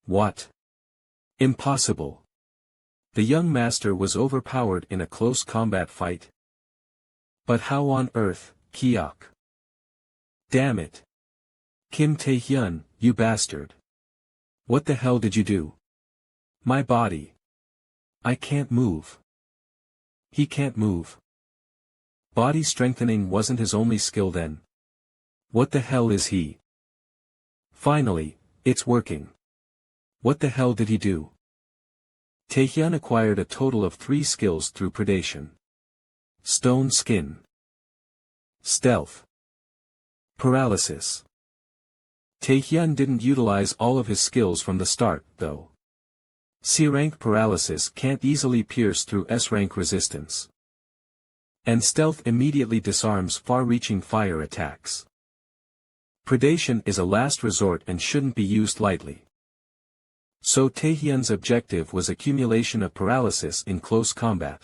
What? Impossible. The young master was overpowered in a close combat fight. But how on earth, Kyok? Damn it. Kim Tae-hyun, you bastard. What the hell did you do? My body. I can't move. He can't move. Body strengthening wasn't his only skill then. What the hell is he? Finally, it's working. What the hell did he do? Tae-hyun acquired a total of 3 skills through predation. Stone Skin. Stealth. Paralysis. Tae-hyun didn't utilize all of his skills from the start, though. C-rank paralysis can't easily pierce through S-rank resistance. And stealth immediately disarms far-reaching fire attacks. Predation is a last resort and shouldn't be used lightly. So Tae-hyun's objective was accumulation of paralysis in close combat.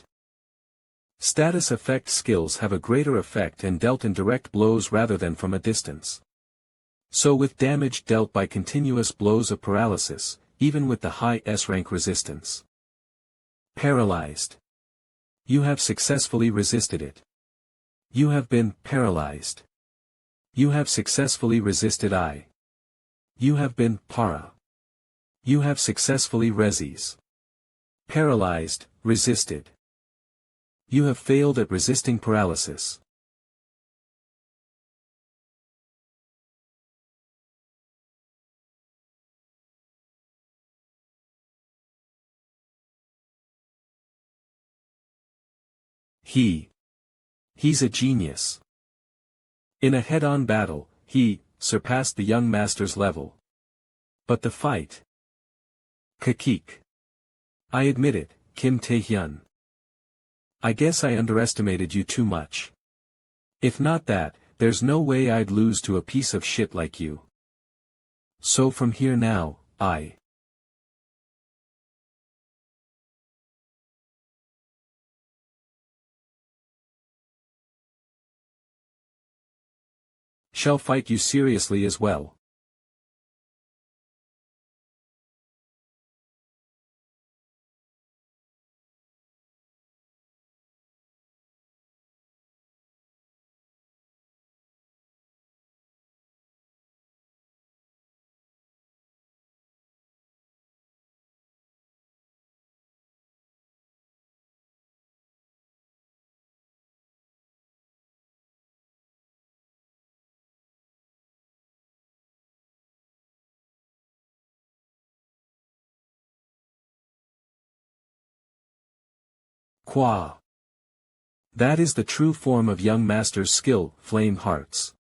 Status effect skills have a greater effect and dealt in direct blows rather than from a distance. So with damage dealt by continuous blows of paralysis, even with the high S-rank resistance. Paralyzed. You have successfully resisted it. You have been paralyzed. You have successfully resisted I. You have been para. You have successfully resis. Paralyzed, resisted. You have failed at resisting paralysis. He's a genius. In a head-on battle, he surpassed the young master's level. But the fight. Kakik. I admit it, Kim Tae-hyun. I guess I underestimated you too much. If not that, there's no way I'd lose to a piece of shit like you. So from here now, I shall fight you seriously as well. Qua. That is the true form of young master's skill, flame hearts.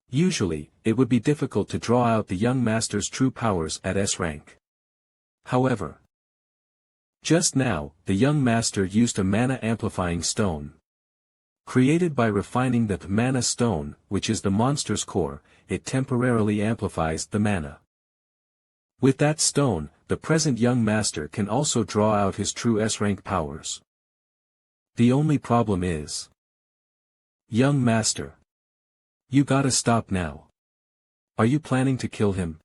Usually, it would be difficult to draw out the young master's true powers at S rank. However, just now, the young master used a mana amplifying stone. Created by refining the mana stone, which is the monster's core, it temporarily amplifies the mana. With that stone, the present young master can also draw out his true S-rank powers. The only problem is, young master, you gotta stop now. Are you planning to kill him?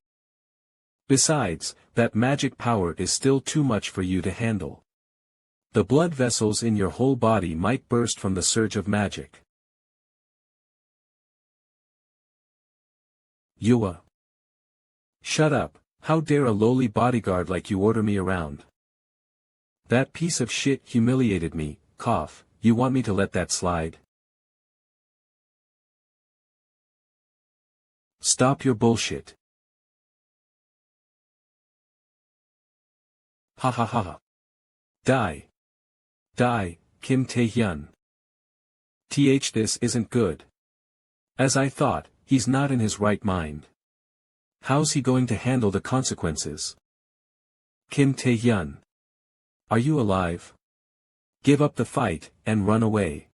Besides, that magic power is still too much for you to handle. The blood vessels in your whole body might burst from the surge of magic. Yua. Shut up, how dare a lowly bodyguard like you order me around? That piece of shit humiliated me, cough, you want me to let that slide? Stop your bullshit. Ha ha ha ha. Die. Die, Kim Tae-hyun. This isn't good. As I thought, he's not in his right mind. How's he going to handle the consequences? Kim Tae-hyun. Are you alive? Give up the fight, and run away.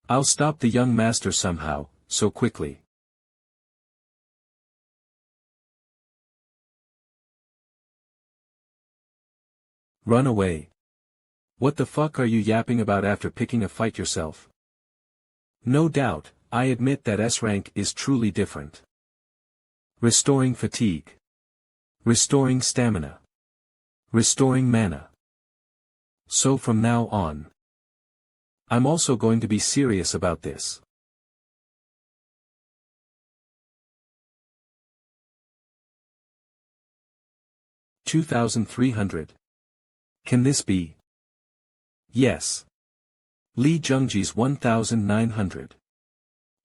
I'll stop the young master somehow, so quickly. Run away. What the fuck are you yapping about after picking a fight yourself? No doubt, I admit that S-rank is truly different. Restoring fatigue. Restoring stamina. Restoring mana. So from now on, I'm also going to be serious about this. $2,300. Can this be? Yes. Lee Jungji's 1,900.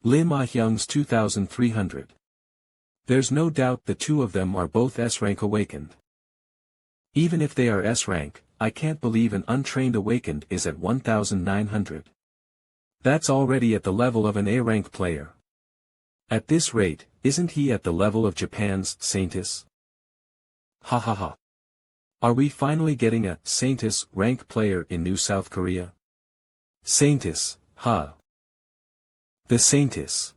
Lim Ah-hyung's 2,300. There's no doubt the two of them are both S-rank awakened. Even if they are S-rank, I can't believe an untrained awakened is at 1,900. That's already at the level of an A-rank player. At this rate, isn't he at the level of Japan's Saintis? Ha ha ha. Are we finally getting a Saintis rank player in New South Korea? Saintis, huh? The Saintis.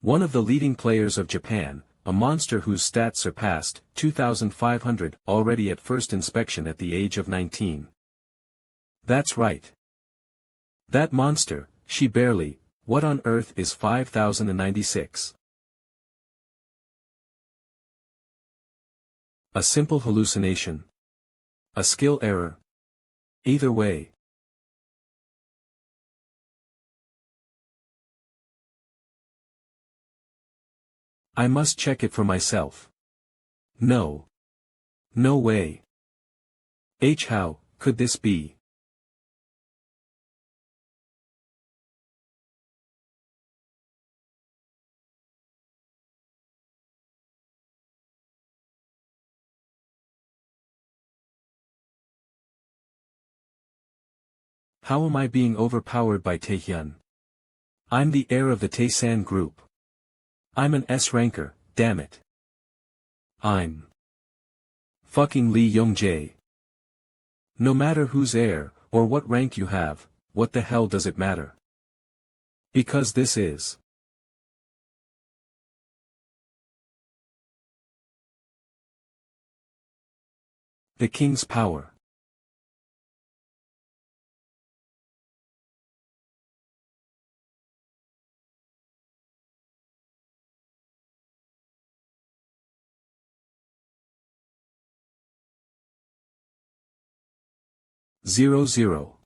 One of the leading players of Japan, a monster whose stats surpassed 2,500 already at first inspection at the age of 19. That's right. That monster, she barely, what on earth is 5,096? A simple hallucination. A skill error. Either way. I must check it for myself. No. No way. How could this be? How am I being overpowered by Taehyun? I'm the heir of the Taesan group. I'm an S-ranker, damn it. I'm Fucking Lee Young-jae. No matter who's heir, or what rank you have, what the hell does it matter? Because this is the king's power. Zero zero.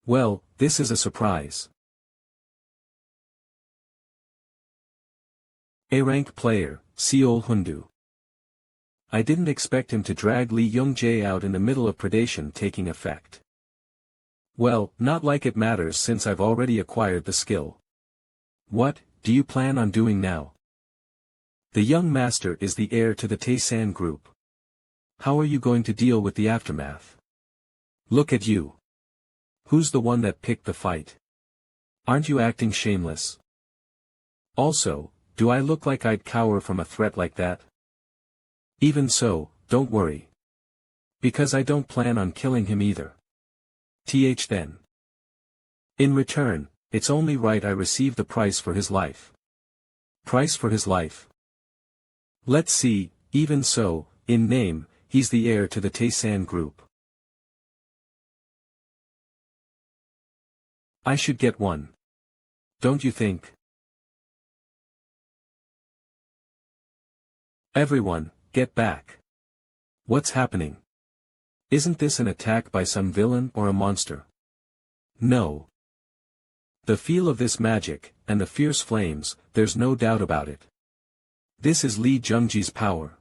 Well, this is a surprise. A-rank player, Seol Hundu. I didn't expect him to drag Lee Young-jae out in the middle of predation taking effect. Well, not like it matters since I've already acquired the skill. What do you plan on doing now? The young master is the heir to the Taesan group. How are you going to deal with the aftermath? Look at you. Who's the one that picked the fight? Aren't you acting shameless? Also, do I look like I'd cower from a threat like that? Even so, don't worry. Because I don't plan on killing him either. Then. In return, it's only right I receive the price for his life. Price for his life? Let's see, even so, in name, he's the heir to the Taesan group. I should get one. Don't you think? Everyone, get back. What's happening? Isn't this an attack by some villain or a monster? No. The feel of this magic, and the fierce flames, there's no doubt about it. This is Lee Jung-jae's power.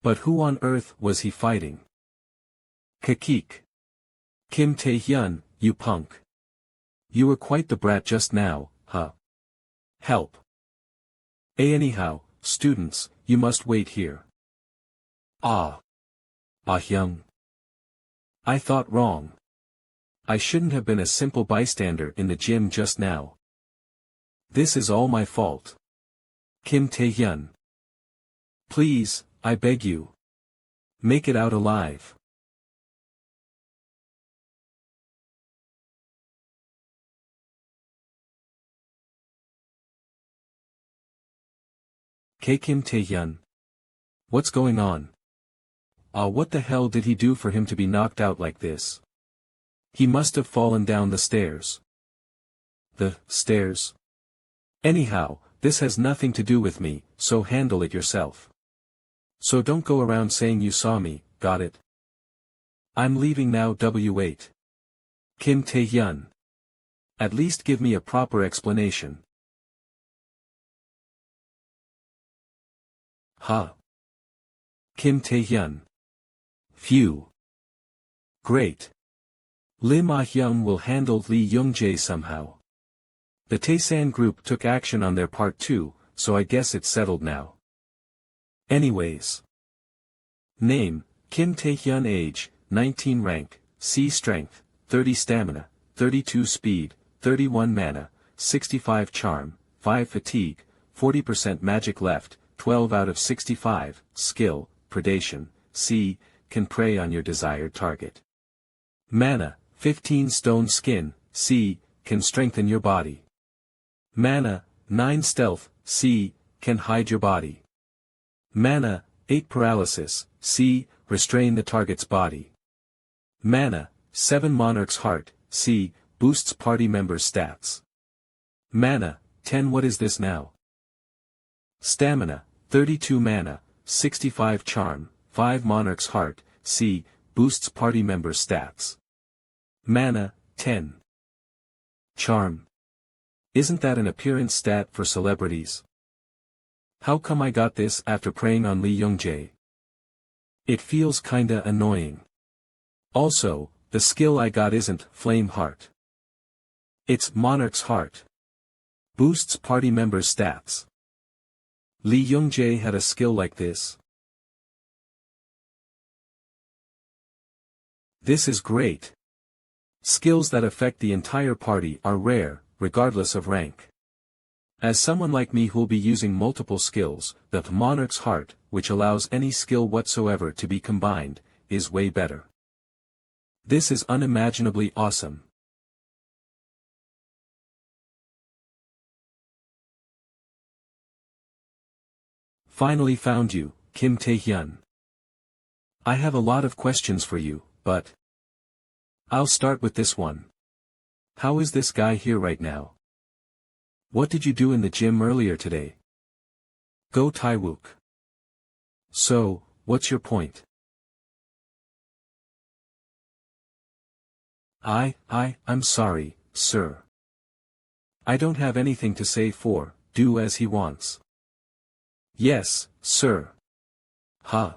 But who on earth was he fighting? Kakik. Kim Tae-hyun, you punk. You were quite the brat just now, huh? Help. Anyhow, students, you must wait here. Hyung. I thought wrong. I shouldn't have been a simple bystander in the gym just now. This is all my fault. Kim Tae-hyun. Please, I beg you. Make it out alive. Kim Tae-hyun. What's going on? What the hell did he do for him to be knocked out like this? He must have fallen down the stairs. The stairs? Anyhow, this has nothing to do with me, so handle it yourself. So don't go around saying you saw me, got it? I'm leaving now. W8. Kim Tae-hyun. At least give me a proper explanation. Kim Tae-hyun. Phew. Great. Lim Ah-hyung will handle Lee Young-jae somehow. The Taesan group took action on their part too, so I guess it's settled now. Anyways. Name, Kim Tae-hyun. Age, 19. Rank, C. Strength, 30 Stamina, 32 Speed, 31 Mana, 65 Charm, 5 Fatigue, 40% Magic left, 12 out of 65, Skill, Predation, C. Can prey on your desired target. Mana, 15 Stone Skin, C. Can strengthen your body. Mana, 9 Stealth, C. Can hide your body. Mana, 8 Paralysis, C. Restrain the target's body. Mana, 7 Monarch's Heart, C. Boosts party members' stats. Mana, 10 What is this now? Stamina, 32 Mana, 65 Charm, 5 Monarch's Heart, C. Boosts party members' stats. Mana, 10. Charm. Isn't that an appearance stat for celebrities? How come I got this after preying on Lee Young-jae? It feels kinda annoying. Also, the skill I got isn't Flame Heart. It's Monarch's Heart. Boosts party members' stats. Lee Young-jae had a skill like this. This is great. Skills that affect the entire party are rare, regardless of rank. As someone like me who'll be using multiple skills, the monarch's heart, which allows any skill whatsoever to be combined, is way better. This is unimaginably awesome. Finally found you, Kim Tae-hyun. I have a lot of questions for you, but I'll start with this one. How is this guy here right now? What did you do in the gym earlier today? Go Tae-wook. So, what's your point? I'm sorry, sir. I don't have anything to say do as he wants. Yes, sir. Huh.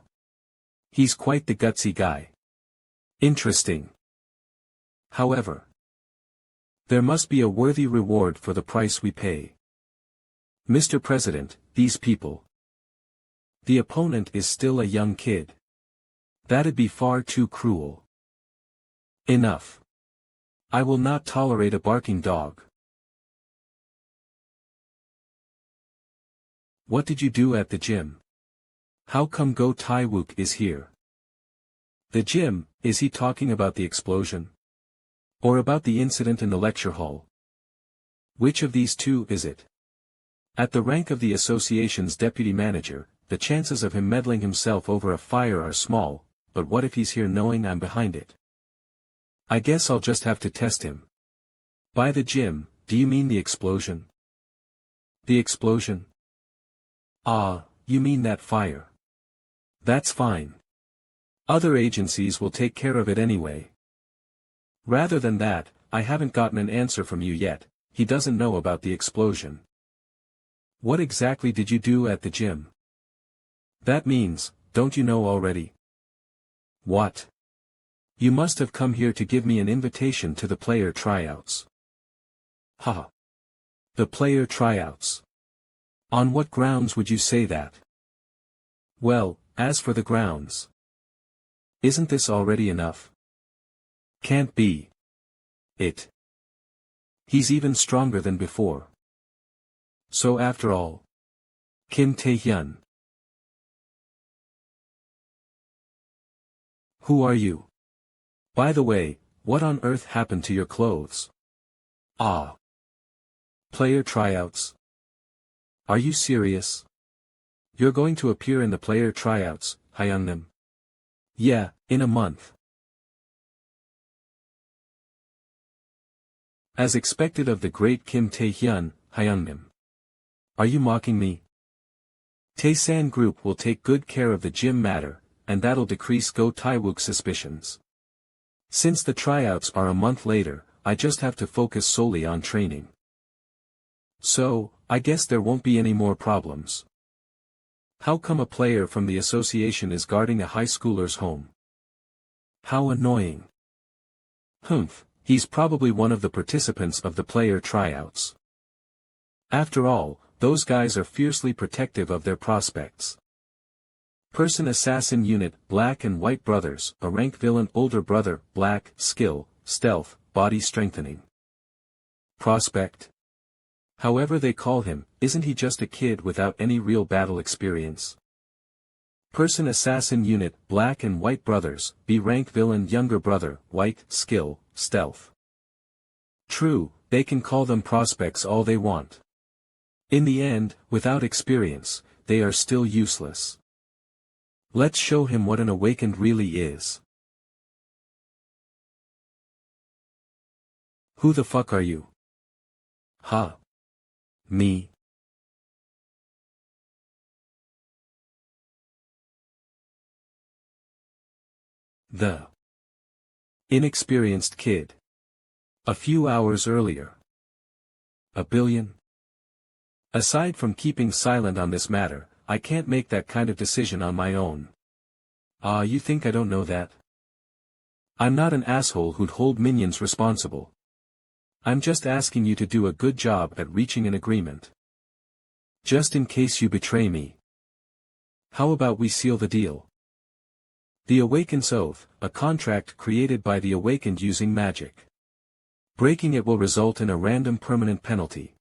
He's quite the gutsy guy. Interesting. However, there must be a worthy reward for the price we pay. Mr. President, these people. The opponent is still a young kid. That'd be far too cruel. Enough. I will not tolerate a barking dog. What did you do at the gym? How come Go Tae-wook is here? The gym, is he talking about the explosion? Or about the incident in the lecture hall? Which of these two is it? At the rank of the association's deputy manager, the chances of him meddling himself over a fire are small, but what if he's here knowing I'm behind it? I guess I'll just have to test him. By the gym, do you mean the explosion? The explosion? Ah, you mean that fire. That's fine. Other agencies will take care of it anyway. Rather than that, I haven't gotten an answer from you yet. He doesn't know about the explosion. What exactly did you do at the gym? That means, don't you know already? What? You must have come here to give me an invitation to the player tryouts. Haha. The player tryouts. On what grounds would you say that? Well, as for the grounds. Isn't this already enough? Can't be. He's even stronger than before. So after all. Kim Tae-hyun. Who are you? By the way, what on earth happened to your clothes? Ah. Player tryouts. Are you serious? You're going to appear in the player tryouts, Hyungnam? Yeah, in a month. As expected of the great Kim Tae-hyun, Hyungnam. Are you mocking me? Taesan Group will take good care of the gym matter, and that'll decrease Go Tae-wook's suspicions. Since the tryouts are a month later, I just have to focus solely on training. So, I guess there won't be any more problems. How come a player from the association is guarding a high schooler's home? How annoying. Humph, he's probably one of the participants of the player tryouts. After all, those guys are fiercely protective of their prospects. Person Assassin Unit, Black and White Brothers, a rank villain older brother, Black, skill, stealth, body strengthening. Prospect. However they call him, isn't he just a kid without any real battle experience? Person Assassin Unit, Black and White Brothers, B rank villain younger brother, White, skill, stealth. True, they can call them prospects all they want. In the end, without experience, they are still useless. Let's show him what an awakened really is. Who the fuck are you? Huh? Me? The inexperienced kid. A few hours earlier. A billion? Aside from keeping silent on this matter, I can't make that kind of decision on my own. Ah, you think I don't know that? I'm not an asshole who'd hold minions responsible. I'm just asking you to do a good job at reaching an agreement. Just in case you betray me. How about we seal the deal? The Awakened's Oath, a contract created by the Awakened using magic. Breaking it will result in a random permanent penalty.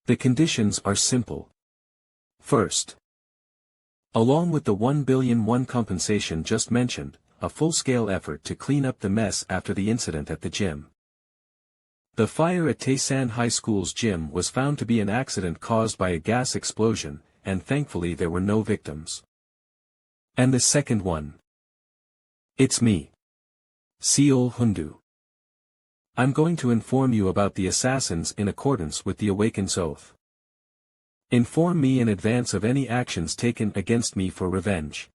The conditions are simple. First, along with the 1,000,000,001 compensation just mentioned, a full-scale effort to clean up the mess after the incident at the gym. The fire at Taysan High School's gym was found to be an accident caused by a gas explosion, and thankfully there were no victims. And the second one. It's me. Seol Hundu. I'm going to inform you about the assassins in accordance with the Awaken's oath. Inform me in advance of any actions taken against me for revenge.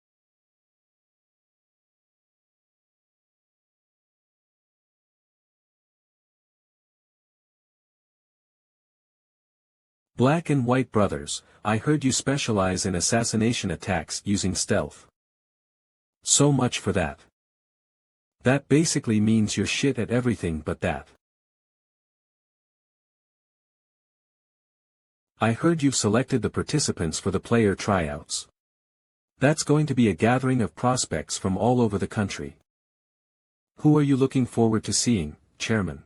Black and White Brothers, I heard you specialize in assassination attacks using stealth. So much for that. That basically means you're shit at everything but that. I heard you've selected the participants for the player tryouts. That's going to be a gathering of prospects from all over the country. Who are you looking forward to seeing, Chairman?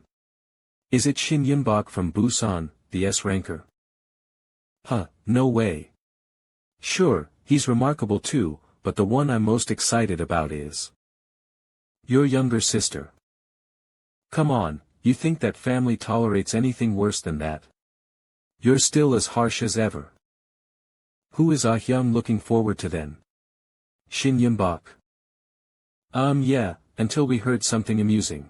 Is it Shin Yunbok from Busan, the S-ranker? Huh, no way. Sure, he's remarkable too, but the one I'm most excited about is your younger sister. Come on, you think that family tolerates anything worse than that? You're still as harsh as ever. Who is Ah Hyung looking forward to then? Shin Yunbok. Yeah, until we heard something amusing.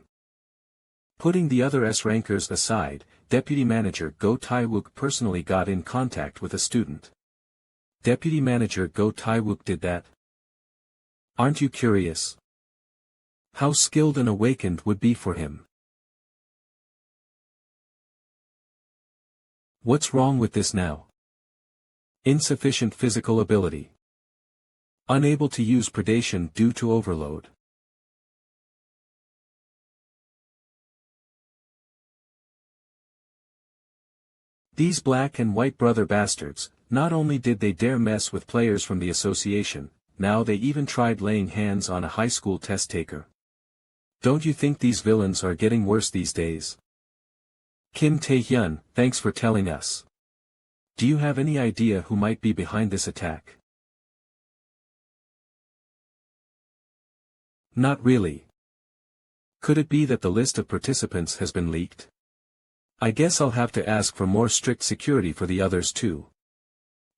Putting the other S-rankers aside, Deputy Manager Go Tae-wook personally got in contact with a student. Deputy Manager Go Tae-wook did that? Aren't you curious? How skilled an awakened would be for him. What's wrong with this now? Insufficient physical ability. Unable to use predation due to overload. These Black and White Brother bastards, not only did they dare mess with players from the association, now they even tried laying hands on a high school test taker. Don't you think these villains are getting worse these days? Kim Tae-hyun, thanks for telling us. Do you have any idea who might be behind this attack? Not really. Could it be that the list of participants has been leaked? I guess I'll have to ask for more strict security for the others too.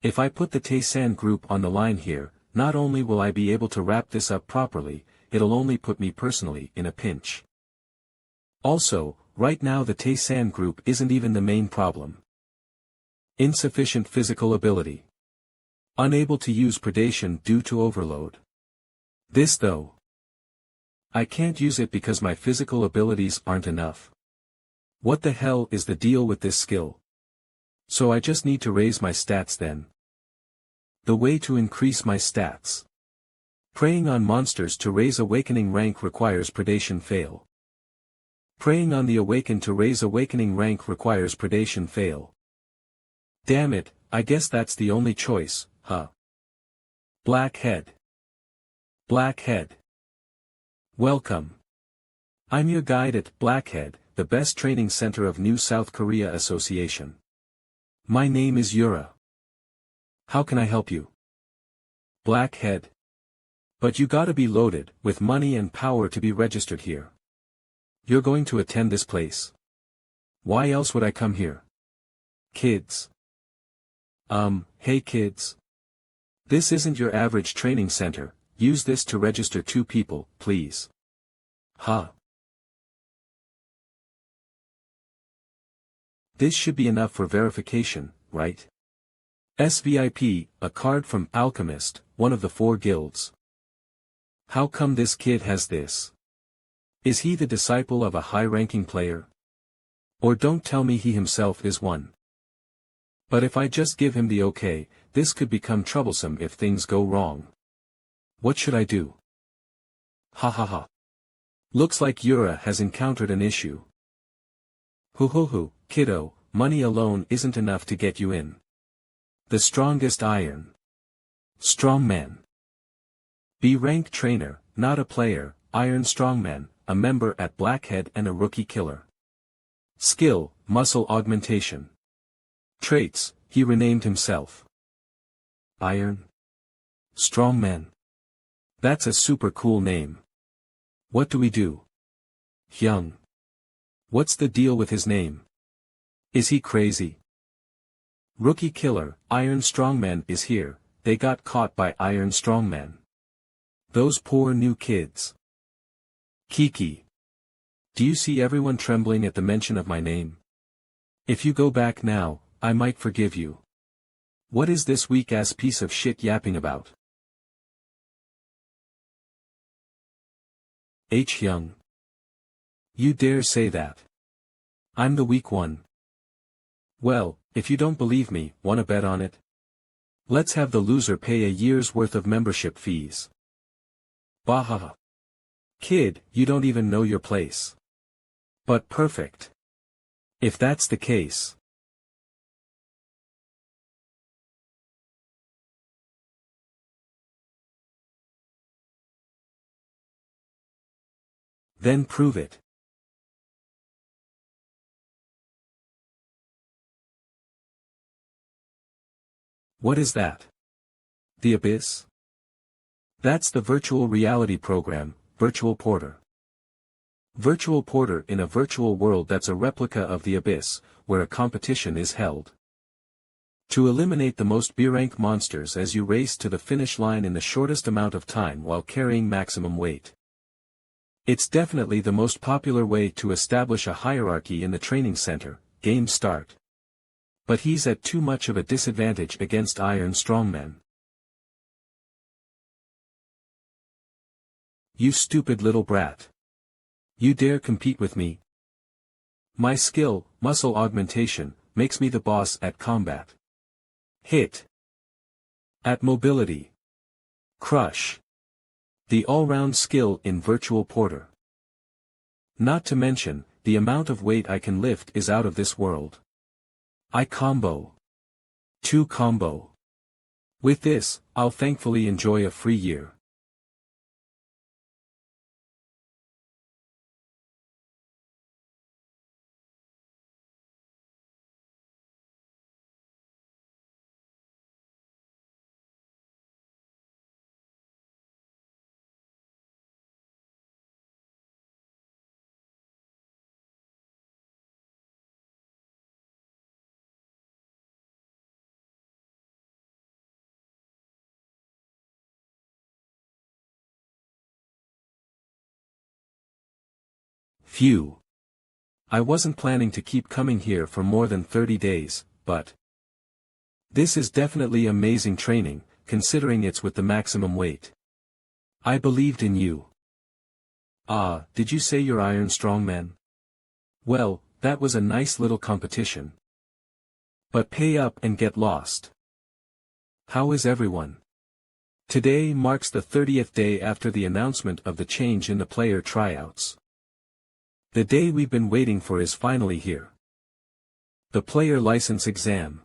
If I put the Taesan group on the line here, not only will I be able to wrap this up properly, it'll only put me personally in a pinch. Also, right now the Taesan group isn't even the main problem. Insufficient physical ability. Unable to use predation due to overload. This though. I can't use it because my physical abilities aren't enough. What the hell is the deal with this skill? So I just need to raise my stats then. The way to increase my stats. Preying on monsters to raise awakening rank requires predation fail. Preying on the awakened to raise awakening rank requires predation fail. Damn it, I guess that's the only choice, huh? Blackhead. Blackhead. Welcome. I'm your guide at Blackhead, the best training center of New South Korea Association. My name is Yura. How can I help you? Blackhead. But you gotta be loaded with money and power to be registered here. You're going to attend this place. Why else would I come here? Kids. Hey kids. This isn't your average training center, use this to register 2 people, please. Huh. This should be enough for verification, right? SVIP, a card from Alchemist, one of the 4 guilds. How come this kid has this? Is he the disciple of a high-ranking player? Or don't tell me he himself is one. But if I just give him the okay, this could become troublesome if things go wrong. What should I do? Ha ha ha. Looks like Yura has encountered an issue. Hoo, kiddo, money alone isn't enough to get you in. The strongest iron. Strongman. B-rank trainer, not a player, iron strongman, a member at Blackhead and a rookie killer. Skill, muscle augmentation. Traits, he renamed himself. Iron Strongman. That's a super cool name. What do we do? Hyung. What's the deal with his name? Is he crazy? Rookie killer, Iron Strongman is here. They got caught by Iron Strongman. Those poor new kids. Kiki. Do you see everyone trembling at the mention of my name? If you go back now, I might forgive you. What is this weak-ass piece of shit yapping about? H. Hyung. You dare say that? I'm the weak one. Well, if you don't believe me, wanna bet on it? Let's have the loser pay a year's worth of membership fees. Bahaha. Kid, you don't even know your place. But perfect. If that's the case. Then prove it. What is that? The Abyss? That's the virtual reality program, Virtual Porter. Virtual Porter in a virtual world that's a replica of the Abyss, where a competition is held. To eliminate the most B-rank monsters as you race to the finish line in the shortest amount of time while carrying maximum weight. It's definitely the most popular way to establish a hierarchy in the training center, game start. But he's at too much of a disadvantage against Iron Strongman. You stupid little brat. You dare compete with me? My skill, muscle augmentation, makes me the boss at combat. Hit. At mobility. Crush. The all-round skill in Virtual Porter. Not to mention, the amount of weight I can lift is out of this world. I combo. 2 combo. With this, I'll thankfully enjoy a free year. Phew. I wasn't planning to keep coming here for more than 30 days, but this is definitely amazing training, considering it's with the maximum weight. I believed in you. Ah, did you say you're Iron Strongman? Well, that was a nice little competition. But pay up and get lost. How is everyone? Today marks the 30th day after the announcement of the change in the player tryouts. The day we've been waiting for is finally here. The player license exam.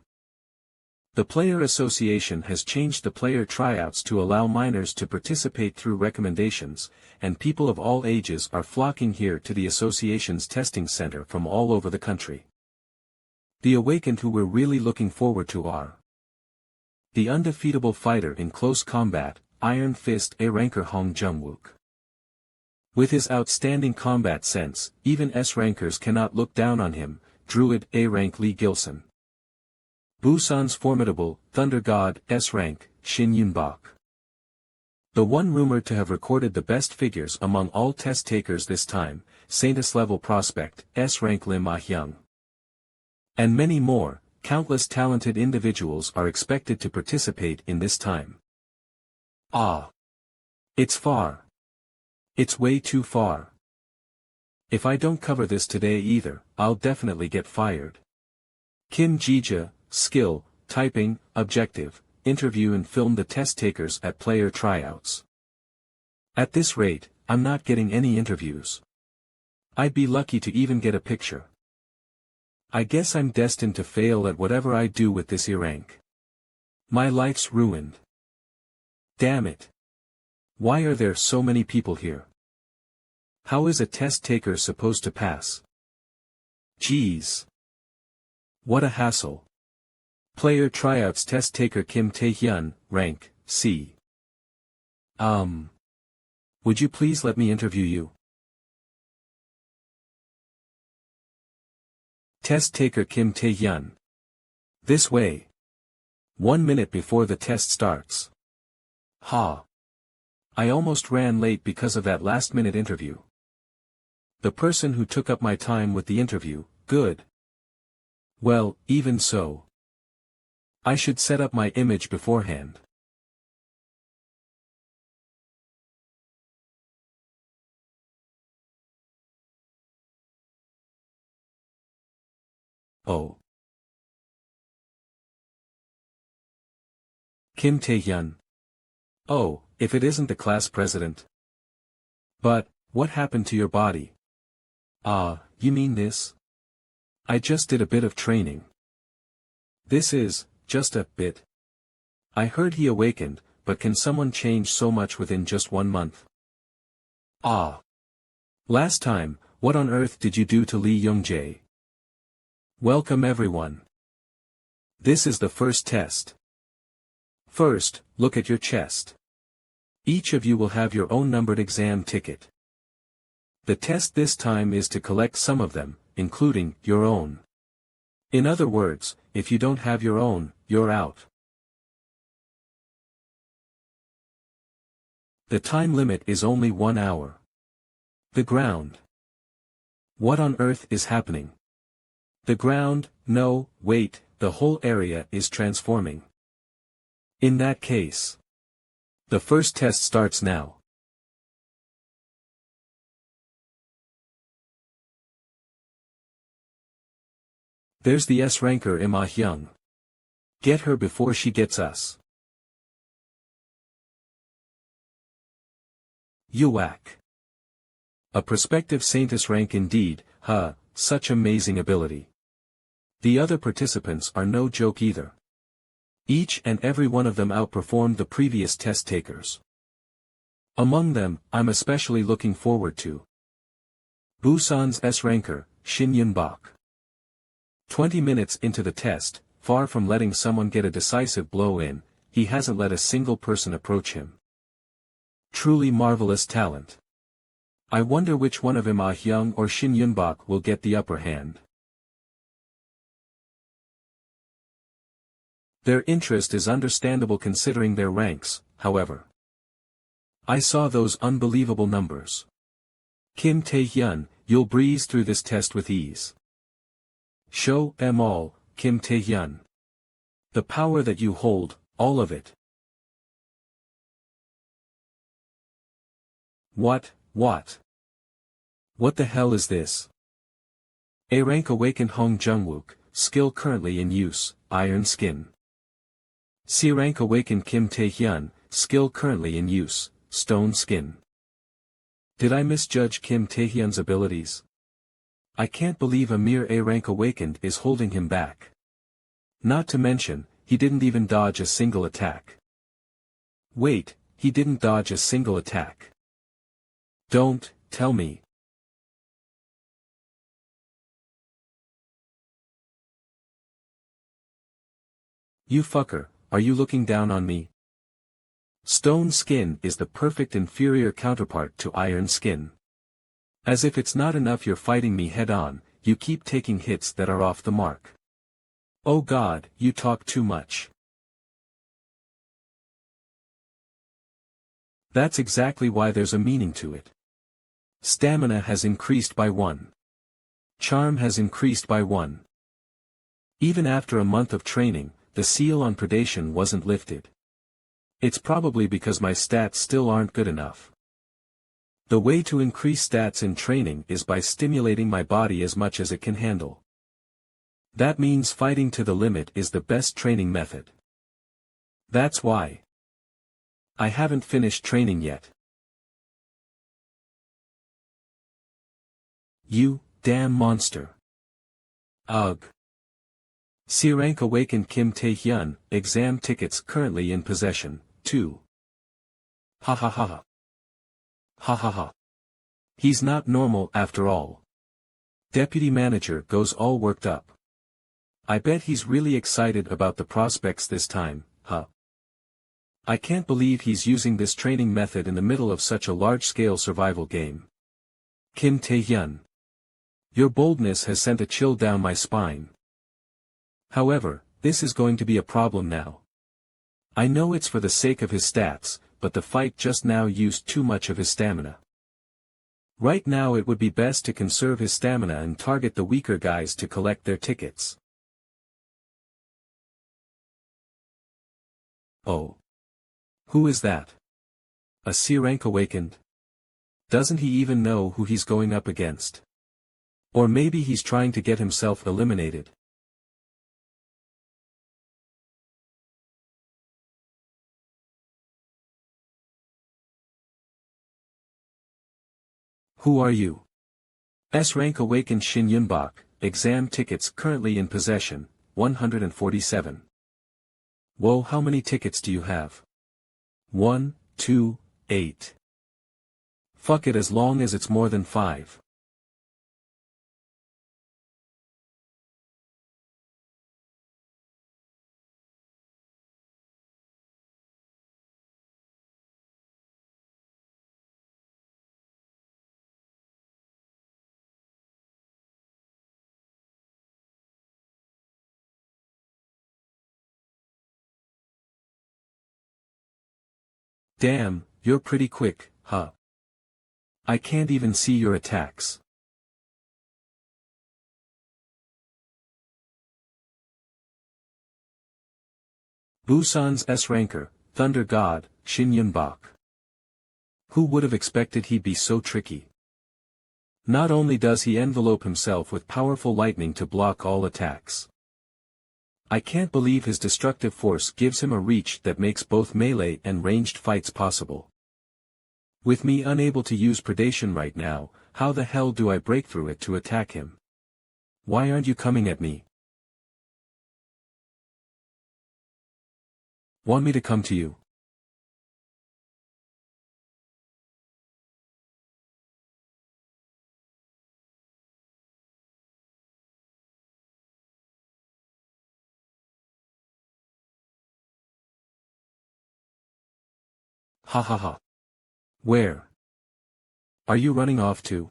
The Player Association has changed the player tryouts to allow minors to participate through recommendations, and people of all ages are flocking here to the association's testing center from all over the country. The awakened who we're really looking forward to are the undefeatable fighter in close combat, Iron Fist A-ranker Hong Jung-wook. With his outstanding combat sense, even S-rankers cannot look down on him, Druid A-rank Lee Gilson. Busan's formidable, Thunder God S-rank, Shin Yun-bok. The one rumored to have recorded the best figures among all test takers this time, Saintus-level prospect, S-rank Lim Ah-hyung. And many more, countless talented individuals are expected to participate in this time. Ah! It's far. It's way too far. If I don't cover this today either, I'll definitely get fired. Kim Ji-ja, skill, typing, objective, interview and film the test takers at player tryouts. At this rate, I'm not getting any interviews. I'd be lucky to even get a picture. I guess I'm destined to fail at whatever I do with this E-rank. My life's ruined. Damn it. Why are there so many people here? How is a test taker supposed to pass? Jeez. What a hassle. Player tryouts test taker Kim Tae-hyun, rank, C. Would you please let me interview you? Test taker Kim Tae-hyun. This way. 1 minute before the test starts. Ha. I almost ran late because of that last-minute interview. The person who took up my time with the interview, good. Well, even so. I should set up my image beforehand. Oh. Kim Tae-hyun. Oh, if it isn't the class president. But, what happened to your body? Ah, you mean this? I just did a bit of training. This is, just a bit. I heard he awakened, but can someone change so much within just 1 month? Ah. Last time, what on earth did you do to Lee Young-jae? Welcome everyone. This is the first test. First, look at your chest. Each of you will have your own numbered exam ticket. The test this time is to collect some of them, including your own. In other words, if you don't have your own, you're out. The time limit is only 1 hour. The ground. What on earth is happening? The ground, no, wait, the whole area is transforming. In that case. The first test starts now. There's the S-ranker MANHWA. Get her before she gets us. Uwak. A prospective Saintess rank indeed, huh, such amazing ability. The other participants are no joke either. Each and every one of them outperformed the previous test takers. Among them, I'm especially looking forward to Busan's S-ranker, Shin Yun-bak. 20 minutes into the test, far from letting someone get a decisive blow in, he hasn't let a single person approach him. Truly marvelous talent. I wonder which one of him Ah-hyung or Shin Yun-bak will get the upper hand. Their interest is understandable considering their ranks, however. I saw those unbelievable numbers. Kim Tae-hyun, you'll breeze through this test with ease. Show them all, Kim Tae-hyun. The power that you hold, all of it. What the hell is this? A rank awakened Hong Jung-wook, skill currently in use, Iron Skin. C rank awakened Kim Tae-hyun, skill currently in use, Stone Skin. Did I misjudge Kim Tae-hyun's abilities? I can't believe a mere A rank awakened is holding him back. Not to mention, he didn't even dodge a single attack. Wait, he didn't dodge a single attack. Don't tell me. You fucker, are you looking down on me? Stone Skin is the perfect inferior counterpart to Iron Skin. As if it's not enough you're fighting me head-on, you keep taking hits that are off the mark. Oh God, you talk too much. That's exactly why there's a meaning to it. Stamina has increased by 1. Charm has increased by 1. Even after a month of training, the seal on predation wasn't lifted. It's probably because my stats still aren't good enough. The way to increase stats in training is by stimulating my body as much as it can handle. That means fighting to the limit is the best training method. That's why I haven't finished training yet. You damn monster. Ugh. C rank awakened Kim Tae-hyun, exam tickets currently in possession, 2. Ha ha ha ha. Ha ha ha. He's not normal after all. Deputy manager goes all worked up. I bet he's really excited about the prospects this time, huh? I can't believe he's using this training method in the middle of such a large-scale survival game. Kim Tae-hyun. Your boldness has sent a chill down my spine. However, this is going to be a problem now. I know it's for the sake of his stats, but the fight just now used too much of his stamina. Right now it would be best to conserve his stamina and target the weaker guys to collect their tickets. Oh. Who is that? A C-rank awakened? Doesn't he even know who he's going up against? Or maybe he's trying to get himself eliminated. Who are you? S-rank awakened Shin Yunbok, exam tickets currently in possession, 147. Whoa, how many tickets do you have? 1, 2, 8. Fuck it as long as it's more than 5. Damn, you're pretty quick, huh? I can't even see your attacks. Busan's S-ranker, Thunder God, Shin Yunbok. Who would have expected he'd be so tricky? Not only does he envelope himself with powerful lightning to block all attacks. I can't believe his destructive force gives him a reach that makes both melee and ranged fights possible. With me unable to use predation right now, how the hell do I break through it to attack him? Why aren't you coming at me? Want me to come to you? Ha ha ha. Where? Are you running off to?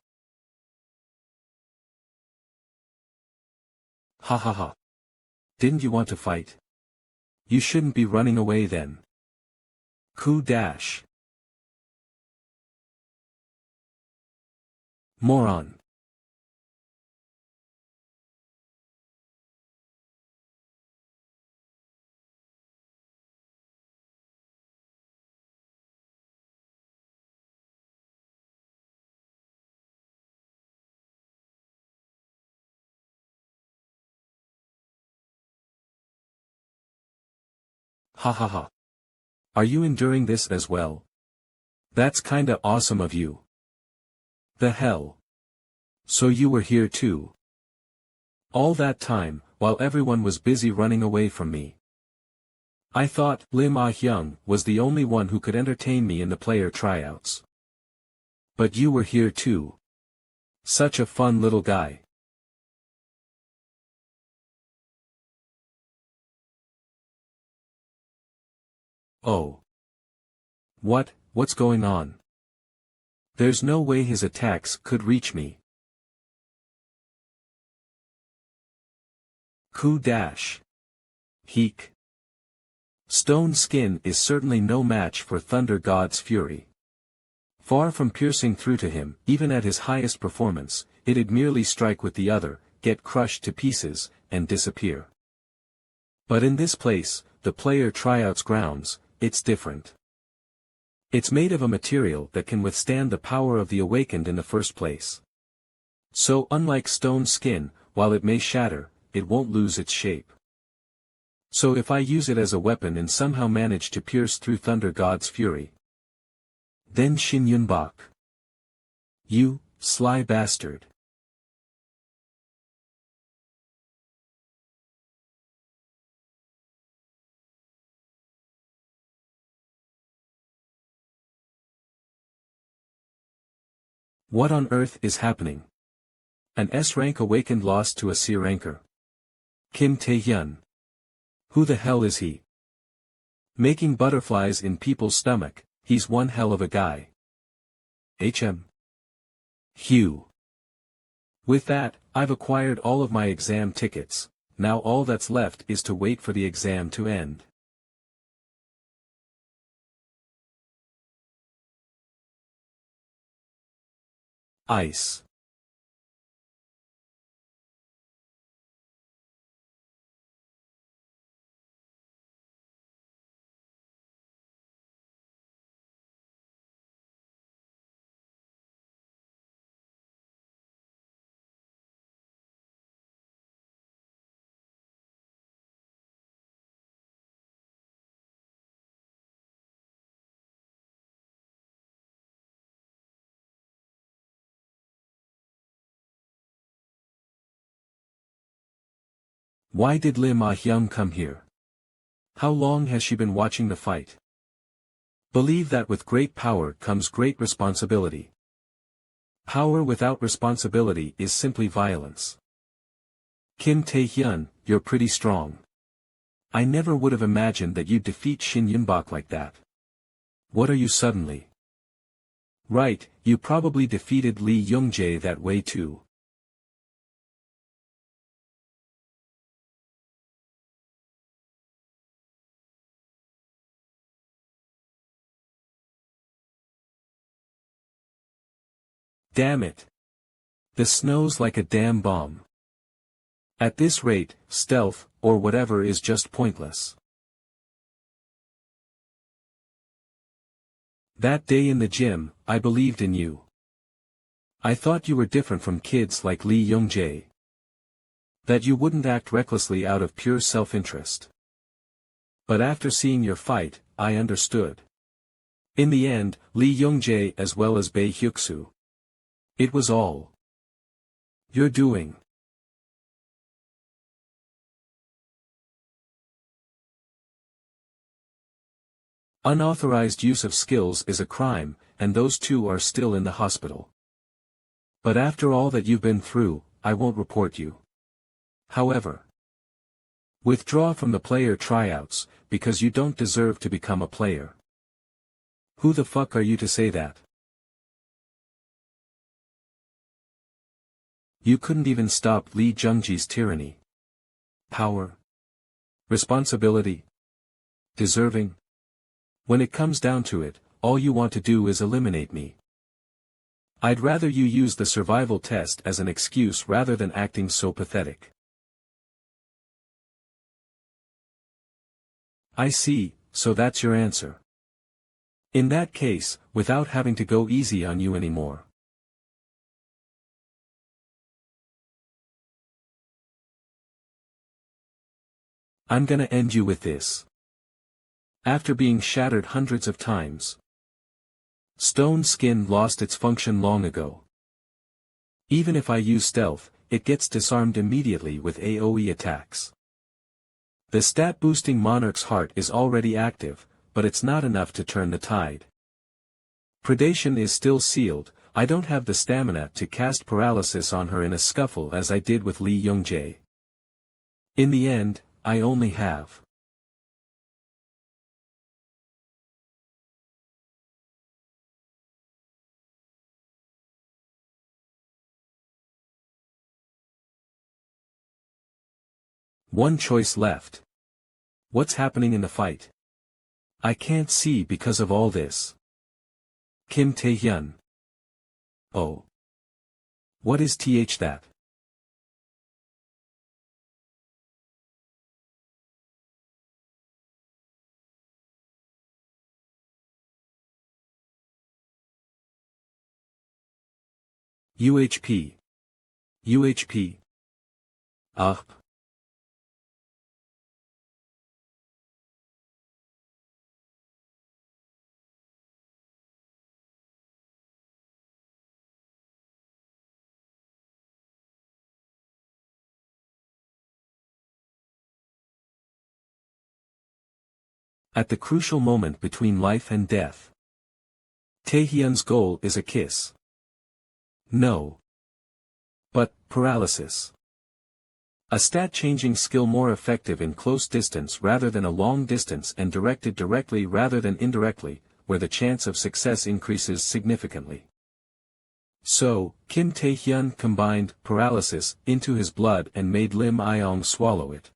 Ha ha ha. Didn't you want to fight? You shouldn't be running away then. Coup dash. Moron. Ha ha ha. Are you enduring this as well? That's kinda awesome of you. The hell? So you were here too? All that time, while everyone was busy running away from me. I thought Lim Ah-hyung was the only one who could entertain me in the player tryouts. But you were here too. Such a fun little guy. Oh. What's going on? There's no way his attacks could reach me. Coup dash. Heek. Stone skin is certainly no match for Thunder God's fury. Far from piercing through to him, even at his highest performance, it'd merely strike with the other, get crushed to pieces, and disappear. But in this place, the player tryouts grounds, it's different. It's made of a material that can withstand the power of the awakened in the first place. So unlike stone skin, while it may shatter, it won't lose its shape. So if I use it as a weapon and somehow manage to pierce through Thunder God's fury, then Shin Yunbok. You, sly bastard. What on earth is happening? An S-rank awakened lost to a C-ranker. Kim Tae-hyun. Who the hell is he? Making butterflies in people's stomach, he's one hell of a guy. Hugh. With that, I've acquired all of my exam tickets, now all that's left is to wait for the exam to end. Ice. Why did Lee Ma-hyun come here? How long has she been watching the fight? Believe that with great power comes great responsibility. Power without responsibility is simply violence. Kim Tae-hyun, you're pretty strong. I never would have imagined that you'd defeat Shin Yun-bak like that. What are you suddenly? Right, you probably defeated Lee Young-jae that way too. Damn it. The snow's like a damn bomb. At this rate, stealth, or whatever is just pointless. That day in the gym, I believed in you. I thought you were different from kids like Lee Young-jae. That you wouldn't act recklessly out of pure self-interest. But after seeing your fight, I understood. In the end, Lee Young-jae as well as Bae Hyuk-soo. It was all you're doing. Unauthorized use of skills is a crime, and those two are still in the hospital. But after all that you've been through, I won't report you. However, withdraw from the player tryouts, because you don't deserve to become a player. Who the fuck are you to say that? You couldn't even stop Lee Jung-ji's tyranny. Power. Responsibility. Deserving. When it comes down to it, all you want to do is eliminate me. I'd rather you use the survival test as an excuse rather than acting so pathetic. I see, so that's your answer. In that case, without having to go easy on you anymore. I'm gonna end you with this. After being shattered hundreds of times, stone skin lost its function long ago. Even if I use stealth, it gets disarmed immediately with AoE attacks. The stat-boosting Monarch's heart is already active, but it's not enough to turn the tide. Predation is still sealed, I don't have the stamina to cast paralysis on her in a scuffle as I did with Lee Young-jae. In the end, I only have one choice left. What's happening in the fight? I can't see because of all this. Kim Tae-hyun. Oh. What is that? UHP. UHP. Up. At the crucial moment between life and death. Taehyun's goal is a kiss. No. But, paralysis. A stat-changing skill more effective in close distance rather than a long distance and directed directly rather than indirectly, where the chance of success increases significantly. So, Kim Tae-hyun combined paralysis into his blood and made Lim Iong swallow it.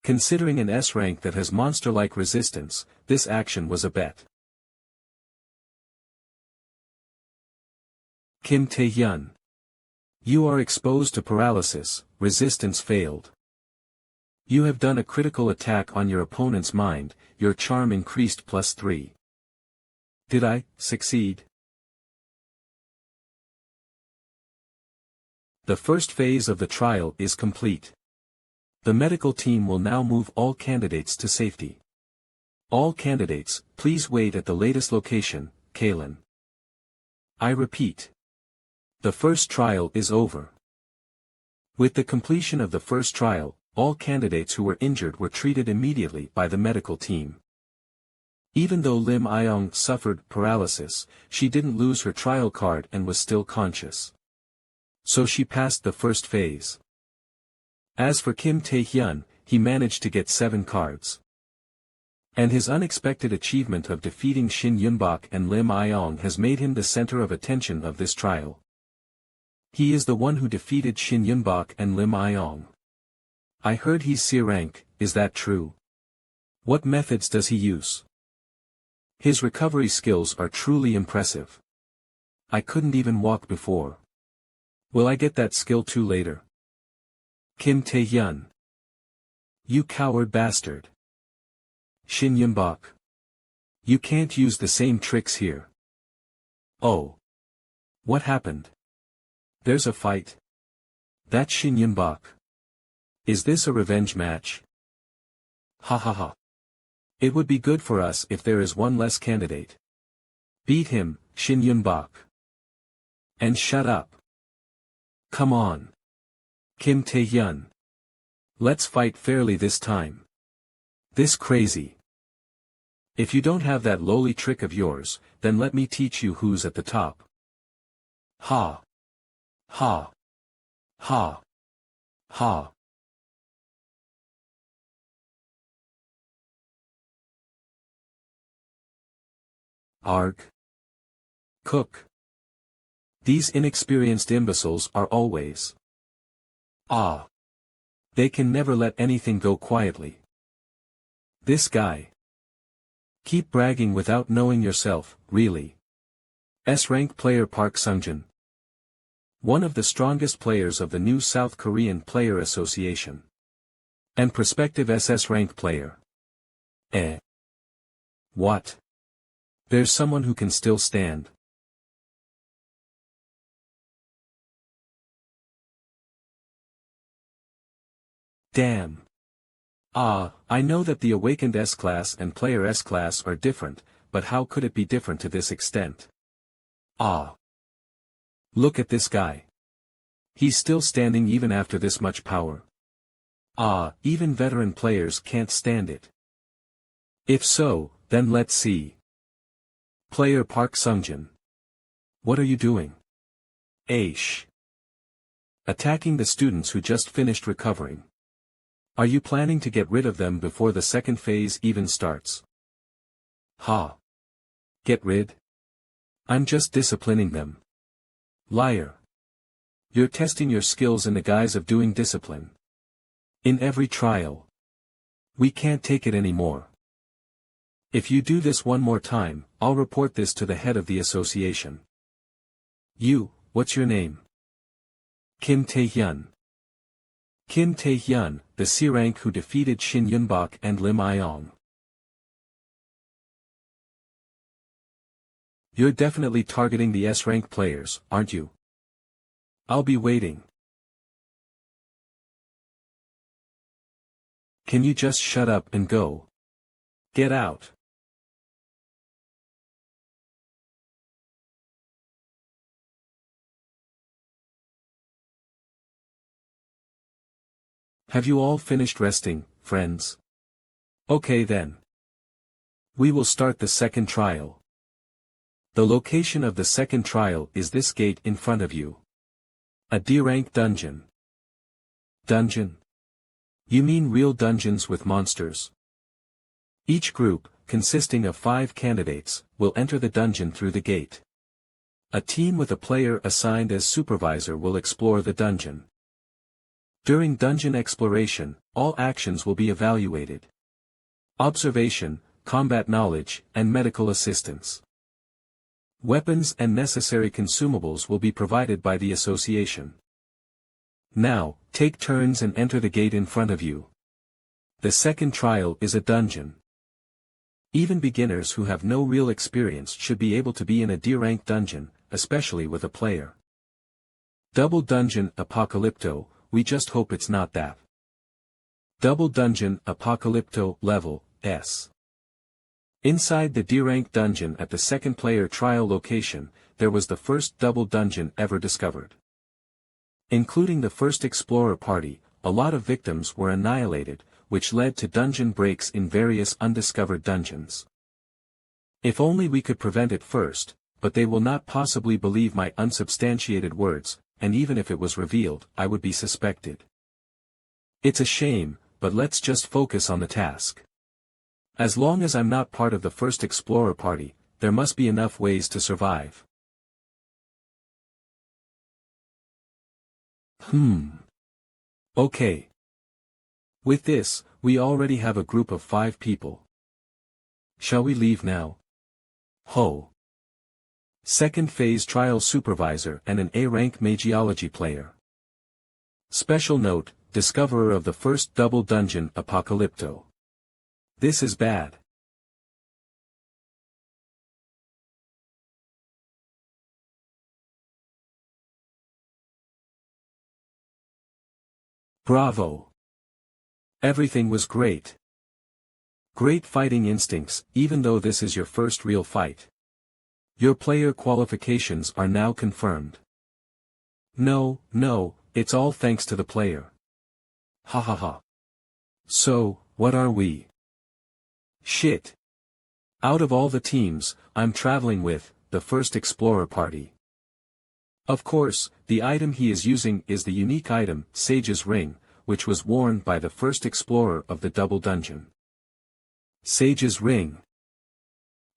Considering an S rank that has monster-like resistance, this action was a bet. Kim Tae-hyun. You are exposed to paralysis, resistance failed. You have done a critical attack on your opponent's mind, your charm increased +3. Did I succeed? The first phase of the trial is complete. The medical team will now move all candidates to safety. All candidates, please wait at the latest location, Kalen. I repeat. The first trial is over. With the completion of the first trial, all candidates who were injured were treated immediately by the medical team. Even though Lim Iong suffered paralysis, she didn't lose her trial card and was still conscious. So she passed the first phase. As for Kim Tae-hyun, he managed to get 7 cards. And his unexpected achievement of defeating Shin Yunbok and Lim Iong has made him the center of attention of this trial. He is the one who defeated Shin Yunbok and Lim Iong. I heard he's C rank, is that true? What methods does he use? His recovery skills are truly impressive. I couldn't even walk before. Will I get that skill too later? Kim Tae-hyun. You coward bastard. Shin Yunbok. You can't use the same tricks here. Oh. What happened? There's a fight. That's Shin Yunbok. Is this a revenge match? Ha ha ha. It would be good for us if there is one less candidate. Beat him, Shin Yunbok. And shut up. Come on. Kim Tae-hyun. Let's fight fairly this time. This crazy. If you don't have that lowly trick of yours, then let me teach you who's at the top. Ha. Ha. Ha. Ha. Arg. Cook. These inexperienced imbeciles are always. Ah. They can never let anything go quietly. This guy. Keep bragging without knowing yourself, really. S-rank player Park Sungjin. One of the strongest players of the new South Korean Player Association. And prospective SS-rank player. What? There's someone who can still stand. Damn. I know that the awakened S-class and player S-class are different, but how could it be different to this extent? Look at this guy. He's still standing even after this much power. Even veteran players can't stand it. If so, then let's see. Player Park Sungjin. What are you doing? Aish. Attacking the students who just finished recovering. Are you planning to get rid of them before the second phase even starts? Ha. Get rid? I'm just disciplining them. Liar. You're testing your skills in the guise of doing discipline. In every trial. We can't take it anymore. If you do this one more time, I'll report this to the head of the association. You, what's your name? Kim Tae-hyun. Kim Tae-hyun, the C-rank who defeated Shin Yunbok and Lim Iong. You're definitely targeting the S-rank players, aren't you? I'll be waiting. Can you just shut up and go? Get out. Have you all finished resting, friends? Okay then. We will start the second trial. The location of the second trial is this gate in front of you. A D-rank dungeon. Dungeon? You mean real dungeons with monsters? Each group, consisting of 5 candidates, will enter the dungeon through the gate. A team with a player assigned as supervisor will explore the dungeon. During dungeon exploration, all actions will be evaluated. Observation, combat knowledge, and medical assistance. Weapons and necessary consumables will be provided by the association. Now, take turns and enter the gate in front of you. The second trial is a dungeon. Even beginners who have no real experience should be able to be in a D-rank dungeon, especially with a player. Double Dungeon Apocalypto, we just hope it's not that. Double Dungeon Apocalypto Level S. Inside the D-rank dungeon at the second player trial location, there was the first double dungeon ever discovered. Including the first explorer party, a lot of victims were annihilated, which led to dungeon breaks in various undiscovered dungeons. If only we could prevent it first, but they will not possibly believe my unsubstantiated words, and even if it was revealed, I would be suspected. It's a shame, but let's just focus on the task. As long as I'm not part of the first explorer party, there must be enough ways to survive. Okay. With this, we already have a group of 5 people. Shall we leave now? Ho. Second phase trial supervisor and an A-rank magiology player. Special note, discoverer of the first double dungeon Apocalypto. This is bad. Bravo. Everything was great. Great fighting instincts, even though this is your first real fight. Your player qualifications are now confirmed. No, it's all thanks to the player. Ha ha ha. So, what are we? Shit. Out of all the teams, I'm traveling with, the first explorer party. Of course, the item he is using is the unique item, Sage's Ring, which was worn by the first explorer of the double dungeon. Sage's Ring.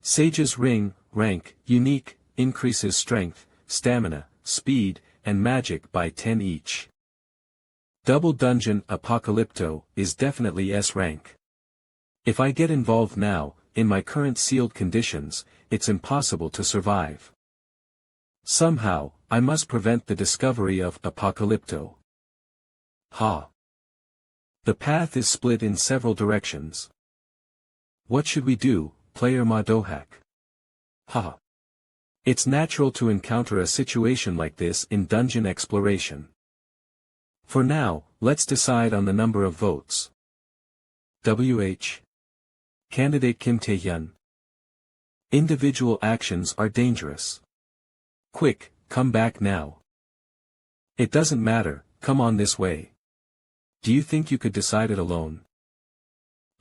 Sage's Ring, rank, unique, increases strength, stamina, speed, and magic by 10 each. Double Dungeon Apocalypto is definitely S rank. If I get involved now, in my current sealed conditions, it's impossible to survive. Somehow, I must prevent the discovery of Apocalypto. Ha. The path is split in several directions. What should we do, player Madohak? Ha. It's natural to encounter a situation like this in dungeon exploration. For now, let's decide on the number of votes. WH. Candidate Kim Tae-hyun. Individual actions are dangerous. Quick, come back now. It doesn't matter, come on this way. Do you think you could decide it alone?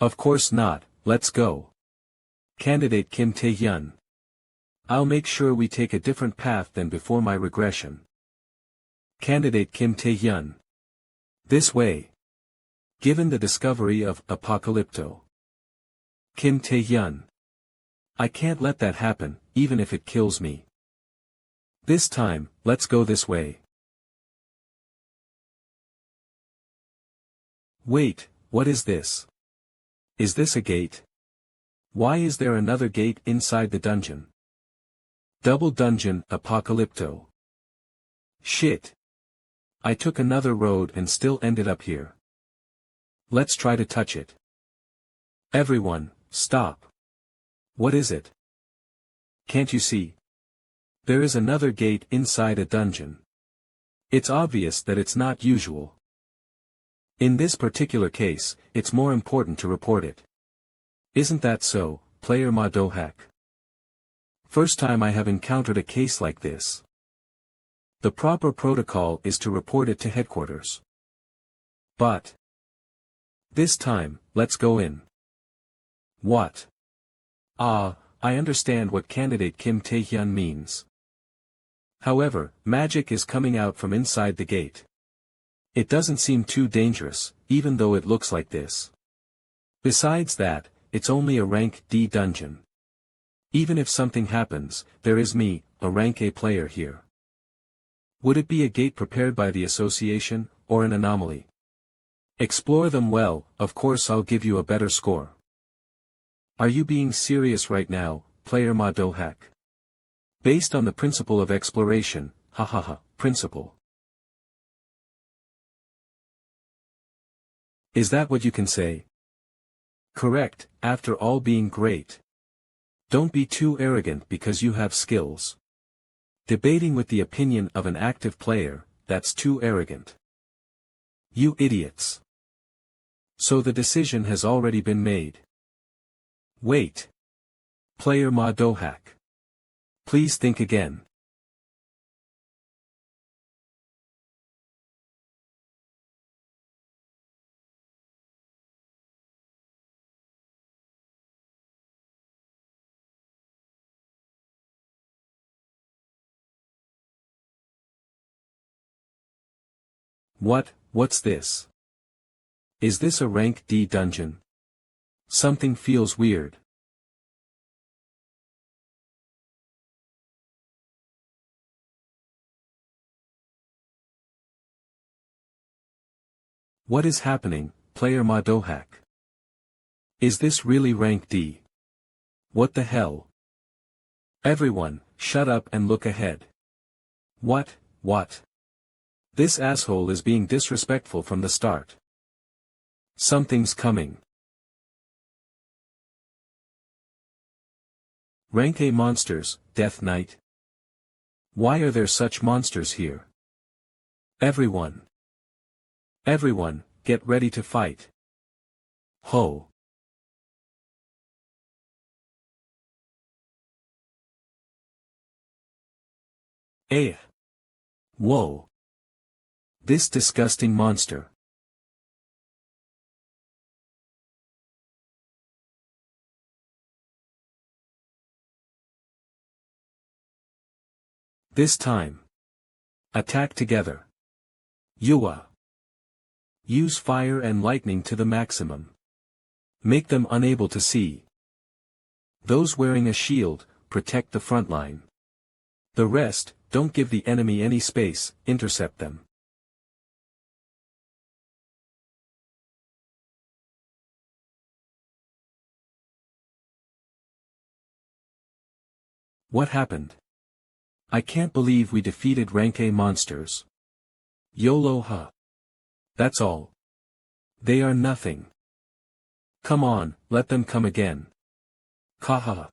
Of course not, let's go. Candidate Kim Tae-hyun. I'll make sure we take a different path than before my regression. Candidate Kim Tae-hyun. This way. Given the discovery of Apocalypto. Kim Tae-hyun. I can't let that happen, even if it kills me. This time, let's go this way. Wait, what is this? Is this a gate? Why is there another gate inside the dungeon? Double Dungeon Apocalypto. Shit. I took another road and still ended up here. Let's try to touch it. Everyone, stop. What is it? Can't you see? There is another gate inside a dungeon. It's obvious that it's not usual. In this particular case, it's more important to report it. Isn't that so, player Madohak? First time I have encountered a case like this. The proper protocol is to report it to headquarters. But this time, let's go in. What? I understand what candidate Kim Tae-hyun means. However, magic is coming out from inside the gate. It doesn't seem too dangerous, even though it looks like this. Besides that, it's only a rank D dungeon. Even if something happens, there is me, a rank A player here. Would it be a gate prepared by the association, or an anomaly? Explore them well, of course I'll give you a better score. Are you being serious right now, player MANHWA? Based on the principle of exploration, hahaha, principle. Is that what you can say? Correct, after all being great. Don't be too arrogant because you have skills. Debating with the opinion of an active player, that's too arrogant. You idiots. So the decision has already been made. Wait. Player MANHWA. Please think again. What's this? Is this a rank D dungeon? Something feels weird. What is happening, player MANHWA? Is this really rank D? What the hell? Everyone, shut up and look ahead. What? This asshole is being disrespectful from the start. Something's coming. Rank A monsters, Death Knight. Why are there such monsters here? Everyone, get ready to fight. Ho! Eh! Whoa! This disgusting monster. This time. Attack together. Yua. Use fire and lightning to the maximum. Make them unable to see. Those wearing a shield, protect the front line. The rest, don't give the enemy any space, intercept them. What happened? I can't believe we defeated rank A monsters. YOLO huh. That's all. They are nothing. Come on, let them come again. Kaha.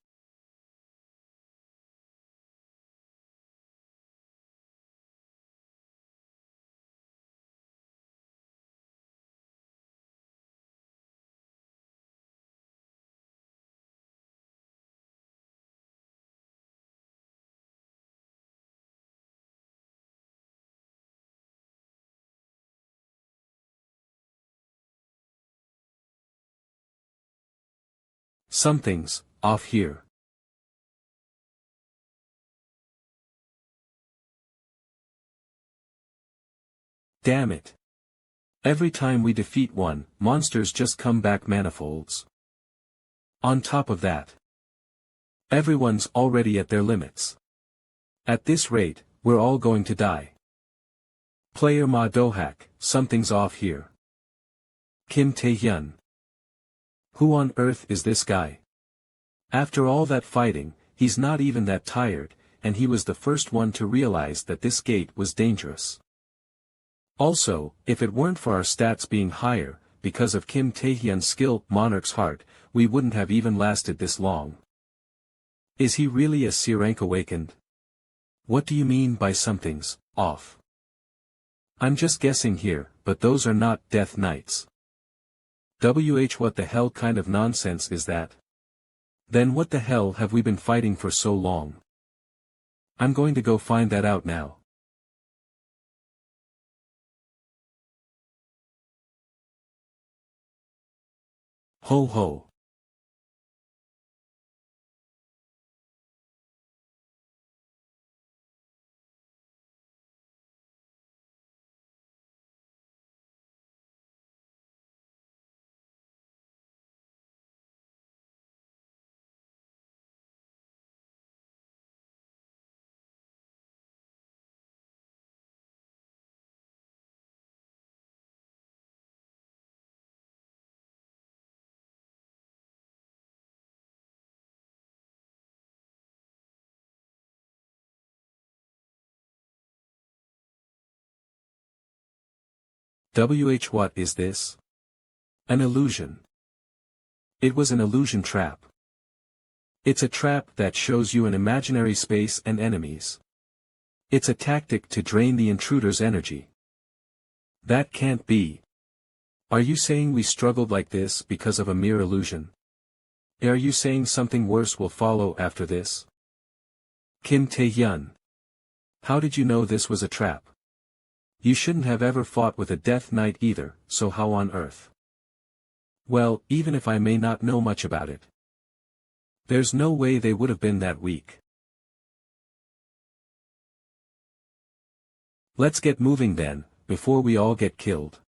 Something's off here. Damn it. Every time we defeat one, monsters just come back manifolds. On top of that, everyone's already at their limits. At this rate, we're all going to die. Player MANHWA, something's off here. Kim Tae-hyun. Who on earth is this guy? After all that fighting, he's not even that tired, and he was the first one to realize that this gate was dangerous. Also, if it weren't for our stats being higher, because of Kim Tae-hyun's skill, Monarch's Heart, we wouldn't have even lasted this long. Is he really a C rank awakened? What do you mean by something's off? I'm just guessing here, but those are not Death Knights. What the hell kind of nonsense is that? Then what the hell have we been fighting for so long? I'm going to go find that out now. Ho ho. What is this? An illusion. It was an illusion trap. It's a trap that shows you an imaginary space and enemies. It's a tactic to drain the intruder's energy. That can't be. Are you saying we struggled like this because of a mere illusion? Are you saying something worse will follow after this? Kim Tae-hyun. How did you know this was a trap? You shouldn't have ever fought with a Death Knight either, so how on earth? Well, even if I may not know much about it. There's no way they would have been that weak. Let's get moving then, before we all get killed.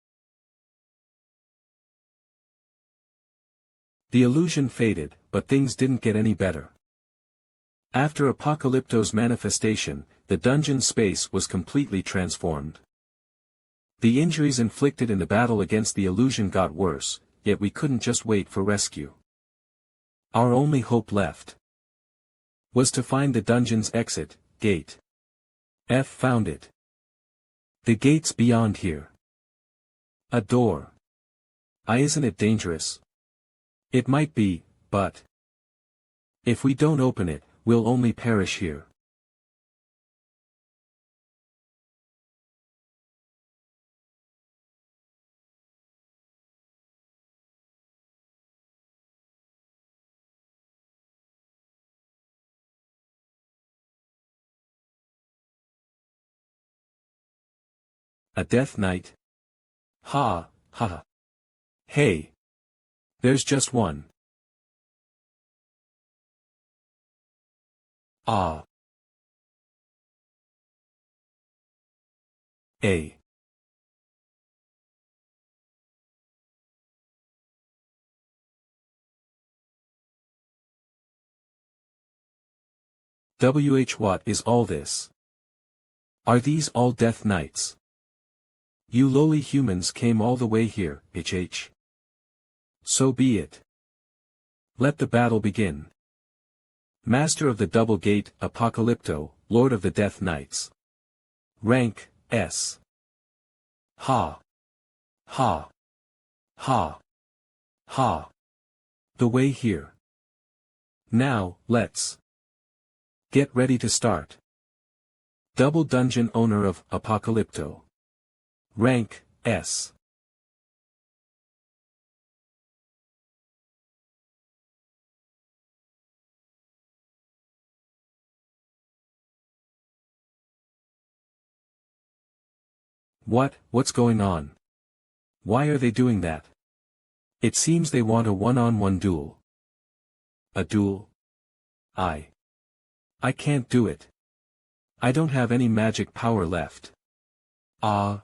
The illusion faded, but things didn't get any better. After Apocalypto's manifestation, the dungeon space was completely transformed. The injuries inflicted in the battle against the illusion got worse, yet we couldn't just wait for rescue. Our only hope left was to find the dungeon's exit gate. F found it. The gate's beyond here. A door. Isn't it dangerous? It might be, but if we don't open it, we'll only perish here. A Death Knight? Ha, ha. Hey. There's just one. Ah. A. What is all this? Are these all Death Knights? You lowly humans came all the way here, HH. So be it. Let the battle begin. Master of the Double Gate, Apocalypto, Lord of the Death Knights. Rank, S. Ha. Ha. Ha. Ha. The way here. Now, let's get ready to start. Double Dungeon Owner of Apocalypto. Rank, S. What's going on? Why are they doing that? It seems they want a one-on-one duel. A duel? I can't do it. I don't have any magic power left. Ah.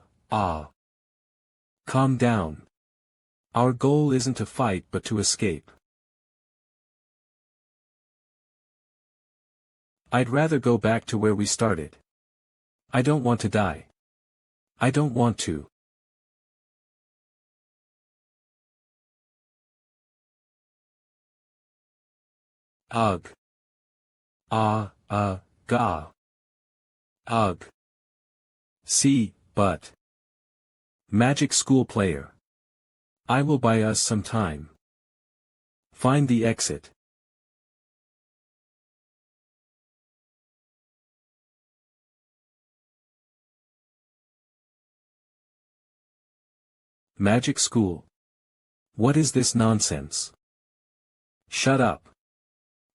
Calm down. Our goal isn't to fight but to escape. I'd rather go back to where we started. I don't want to die. I don't want to. Ugh. Gah. Ugh. See, but. Magic school player. I will buy us some time. Find the exit. Magic school. What is this nonsense? Shut up.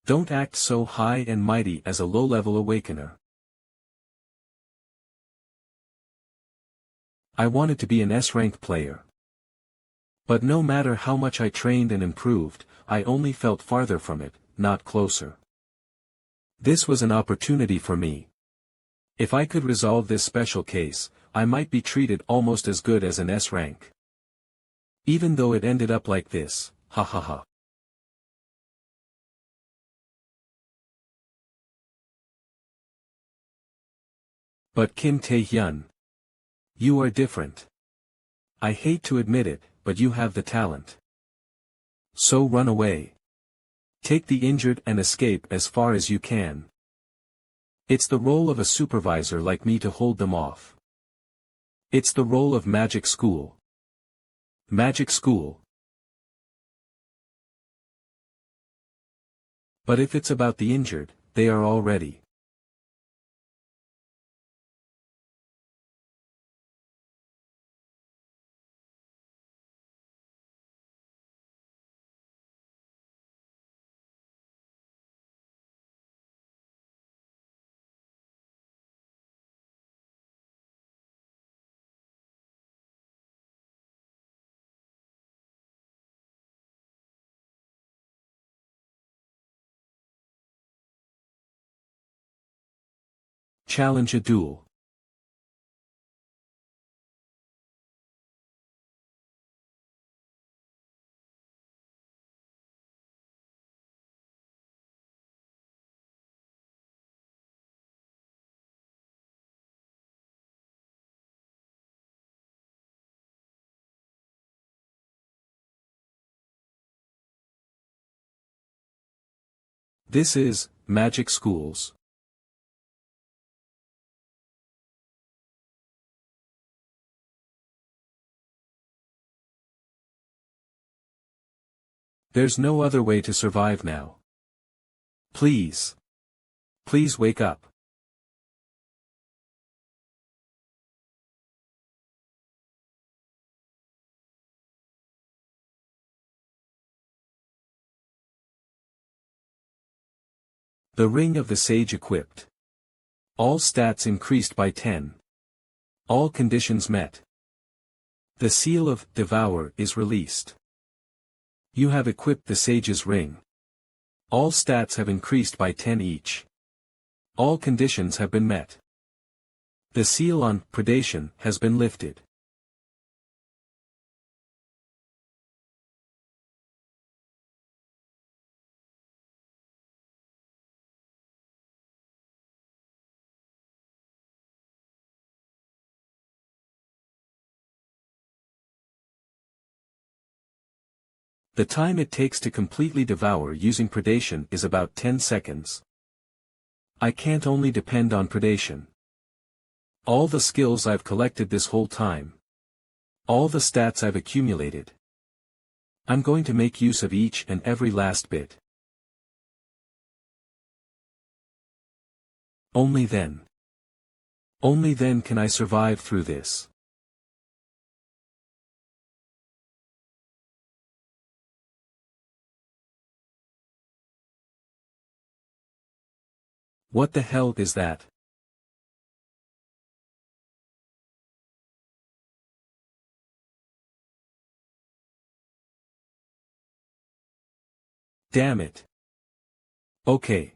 Don't act so high and mighty as a low-level awakener. I wanted to be an S-rank player. But no matter how much I trained and improved, I only felt farther from it, not closer. This was an opportunity for me. If I could resolve this special case, I might be treated almost as good as an S-rank. Even though it ended up like this, ha ha ha. But Kim Tae-hyun. You are different. I hate to admit it, but you have the talent. So run away. Take the injured and escape as far as you can. It's the role of a supervisor like me to hold them off. It's the role of magic school. Magic school. But if it's about the injured, they are all ready. Challenge a duel. This is Magic Schools. There's no other way to survive now. Please. Please wake up. The Ring of the Sage equipped. All stats increased by 10. All conditions met. The Seal of Devour is released. You have equipped the Sage's Ring. All stats have increased by 10 each. All conditions have been met. The seal on Predation has been lifted. The time it takes to completely devour using predation is about 10 seconds. I can't only depend on predation. All the skills I've collected this whole time. All the stats I've accumulated. I'm going to make use of each and every last bit. Only then can I survive through this. What the hell is that? Damn it. Okay.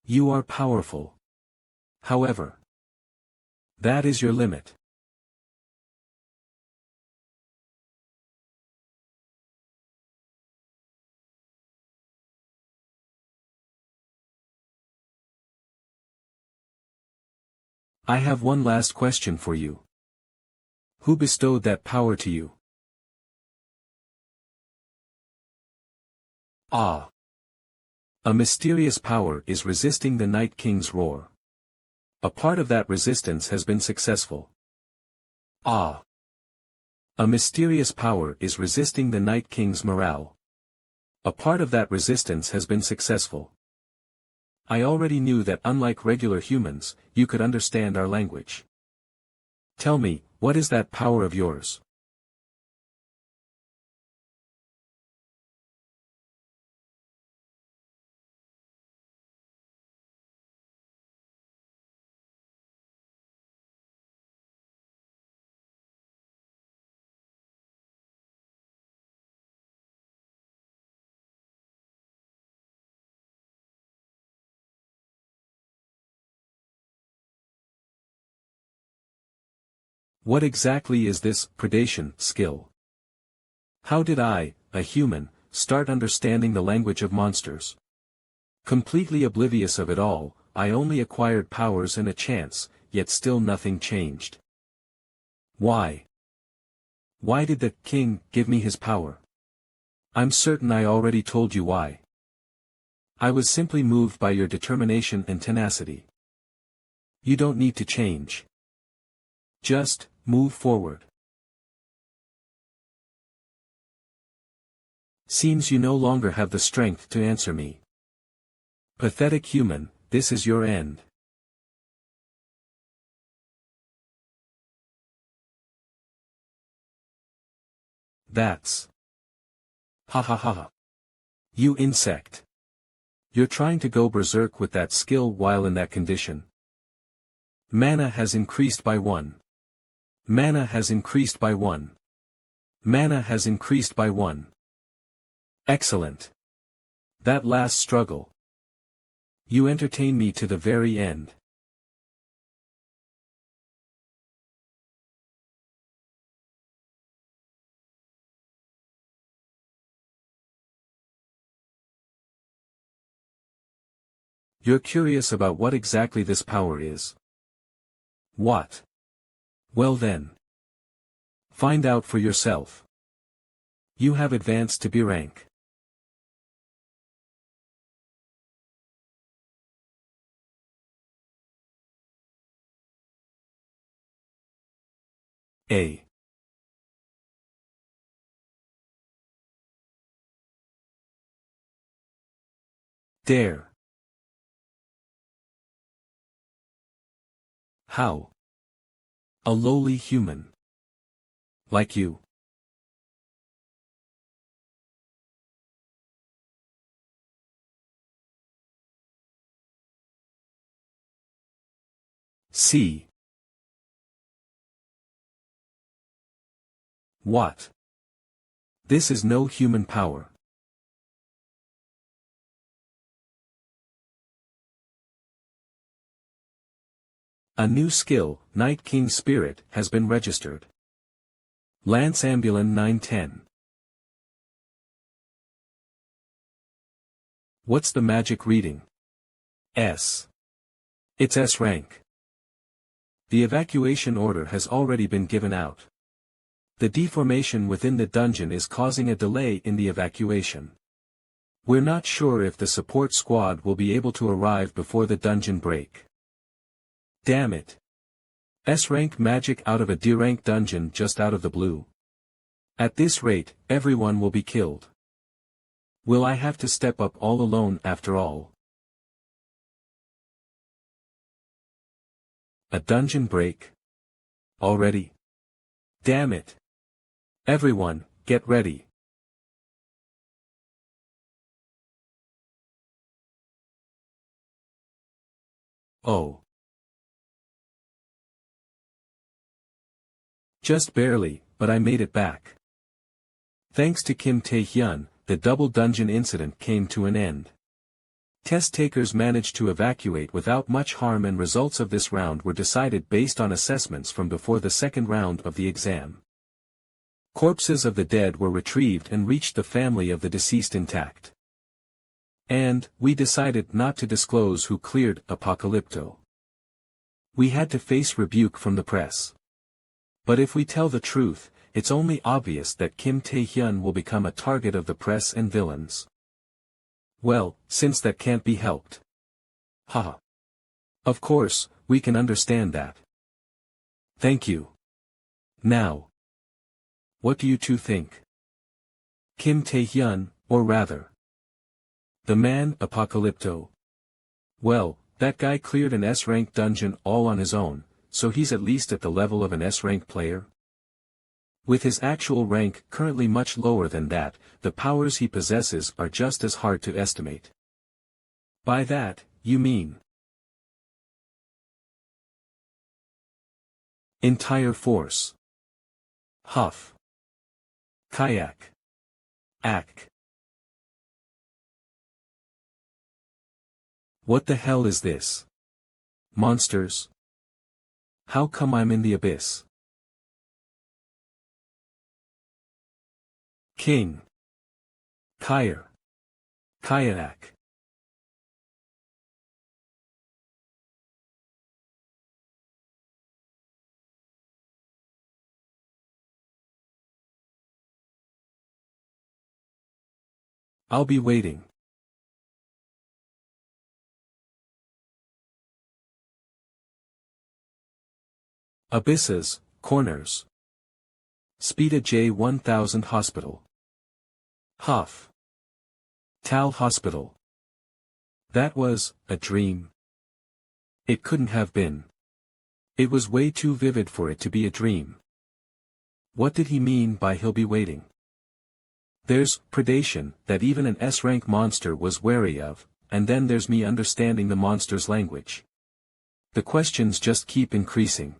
You are powerful. However, that is your limit. I have one last question for you. Who bestowed that power to you? Ah. A mysterious power is resisting the Night King's roar. A part of that resistance has been successful. Ah. A mysterious power is resisting the Night King's morale. A part of that resistance has been successful. I already knew that unlike regular humans, you could understand our language. Tell me, what is that power of yours? What exactly is this predation skill? How did I, a human, start understanding the language of monsters. Completely oblivious of it all, I only acquired powers and a chance, yet still nothing changed. Why? Why did the king give me his power? I'm certain I already told you why. I was simply moved by your determination and tenacity. You don't need to change. Just, move forward. Seems you no longer have the strength to answer me. Pathetic human, this is your end. That's. Ha ha ha ha. You insect. You're trying to go berserk with that skill while in that condition. Mana has increased by 1. Mana has increased by 1. Mana has increased by 1. Excellent. That last struggle. You entertain me to the very end. You're curious about what exactly this power is. What? Well then. Find out for yourself. You have advanced to B rank. A. Dare. How? A lowly human. Like you. C. What? This is no human power. A new skill, Night King Spirit, has been registered. Lance Ambulin 910. What's the magic reading? S. It's S rank. The evacuation order has already been given out. The deformation within the dungeon is causing a delay in the evacuation. We're not sure if the support squad will be able to arrive before the dungeon break. Damn it. S-rank magic out of a D-rank dungeon just out of the blue. At this rate, everyone will be killed. Will I have to step up all alone after all? A dungeon break? Already? Damn it. Everyone, get ready. Oh. Just barely, but I made it back. Thanks to Kim Tae-hyun, the double dungeon incident came to an end. Test takers managed to evacuate without much harm, and results of this round were decided based on assessments from before the second round of the exam. Corpses of the dead were retrieved and reached the family of the deceased intact. And, we decided not to disclose who cleared Apocalypto. We had to face rebuke from the press. But if we tell the truth, it's only obvious that Kim Tae-hyun will become a target of the press and villains. Well, since that can't be helped. Haha. Of course, we can understand that. Thank you. Now. What do you two think? Kim Tae-hyun, or rather, the man Apocalypto? Well, that guy cleared an S-rank dungeon all on his own, so he's at least at the level of an S-rank player. With his actual rank currently much lower than that, the powers he possesses are just as hard to estimate. By that, you mean entire force. Huff. Kayak. Ack. What the hell is this? Monsters? How come I'm in the abyss? King. Kyer. Kayak. I'll be waiting. Abysses, corners. Spida J1000 Hospital. Huff. Tal Hospital. That was a dream. It couldn't have been. It was way too vivid for it to be a dream. What did he mean by he'll be waiting? There's predation that even an S-rank monster was wary of, and then there's me understanding the monster's language. The questions just keep increasing.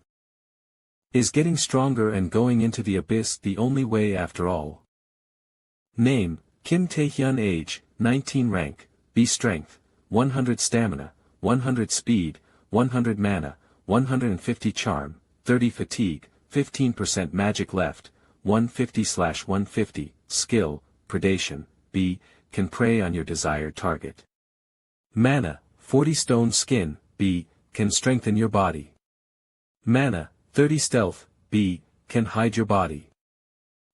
Is getting stronger and going into the abyss the only way after all? Name, Kim Tae-hyun. Age, 19. Rank, B Strength, 100 Stamina, 100 Speed, 100 Mana, 150 Charm, 30 Fatigue, 15% Magic left, 150/150, Skill, Predation, B, can prey on your desired target. Mana, 40 Stone Skin, B, can strengthen your body. Mana, 30 Stealth, B, can hide your body.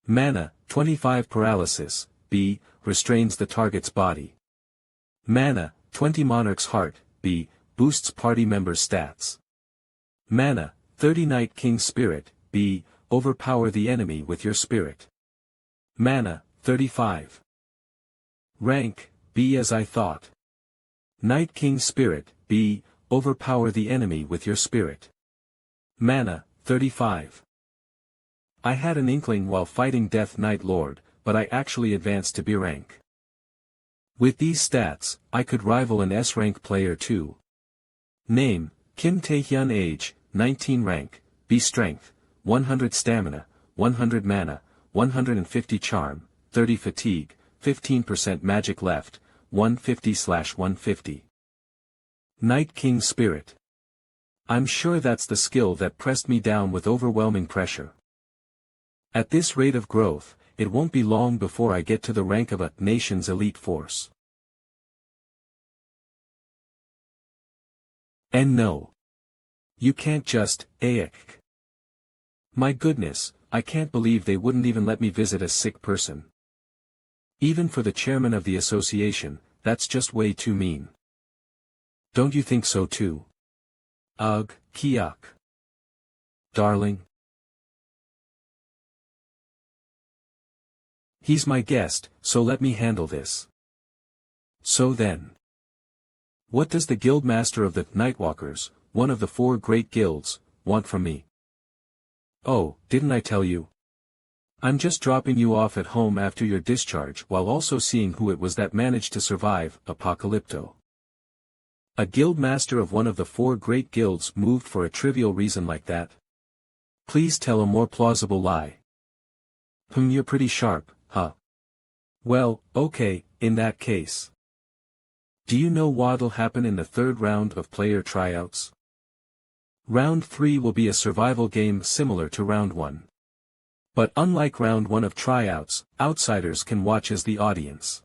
Mana, 25 Paralysis, B, restrains the target's body. Mana, 20 Monarch's Heart, B, boosts party members' stats. Mana, 30 Night King's Spirit, B, overpower the enemy with your spirit. Mana, 35. Rank, B as I thought. Night King's Spirit, B, overpower the enemy with your spirit. Mana, 35. I had an inkling while fighting Death Knight Lord, but I actually advanced to B rank. With these stats, I could rival an S-rank player too. Name, Kim Tae-hyun. Age, 19. Rank, B Strength, 100 Stamina, 100 Mana, 150 Charm, 30 Fatigue, 15% Magic left, 150/150. Night King's Spirit. I'm sure that's the skill that pressed me down with overwhelming pressure. At this rate of growth, it won't be long before I get to the rank of a nation's elite force. And no. You can't just, aik. My goodness, I can't believe they wouldn't even let me visit a sick person. Even for the chairman of the association, that's just way too mean. Don't you think so too? Ugh, Kiak. Darling. He's my guest, so let me handle this. So then. What does the guildmaster of the Nightwalkers, one of the 4 great guilds, want from me? Oh, didn't I tell you? I'm just dropping you off at home after your discharge while also seeing who it was that managed to survive, Apocalypto. A guildmaster of one of the 4 great guilds moved for a trivial reason like that? Please tell a more plausible lie. You're pretty sharp, huh? Well, okay, in that case. Do you know what'll happen in the 3rd round of player tryouts? Round 3 will be a survival game similar to round 1. But unlike round 1 of tryouts, outsiders can watch as the audience.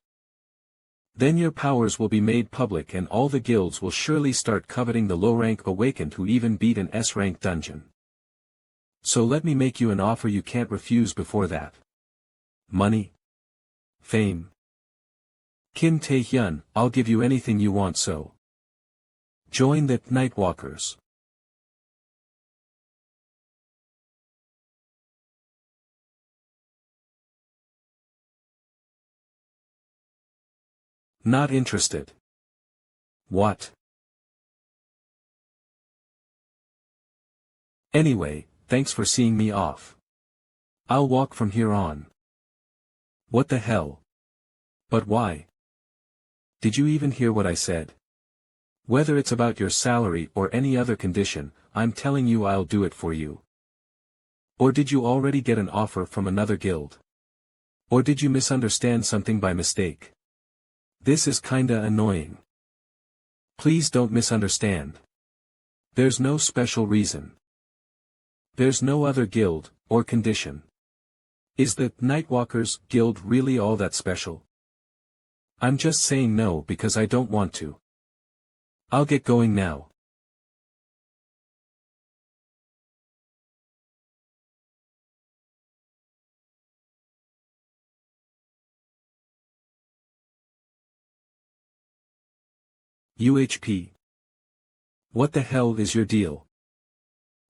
Then your powers will be made public and all the guilds will surely start coveting the low-rank awakened who even beat an S-rank dungeon. So let me make you an offer you can't refuse before that. Money? Fame? Kim Tae-hyun, I'll give you anything you want, so join the Nightwalkers. Not interested. What? Anyway, thanks for seeing me off. I'll walk from here on. What the hell? But why? Did you even hear what I said? Whether it's about your salary or any other condition, I'm telling you I'll do it for you. Or did you already get an offer from another guild? Or did you misunderstand something by mistake? This is kinda annoying. Please don't misunderstand. There's no special reason. There's no other guild, or condition. Is the Nightwalkers Guild really all that special? I'm just saying no because I don't want to. I'll get going now. UHP. What the hell is your deal?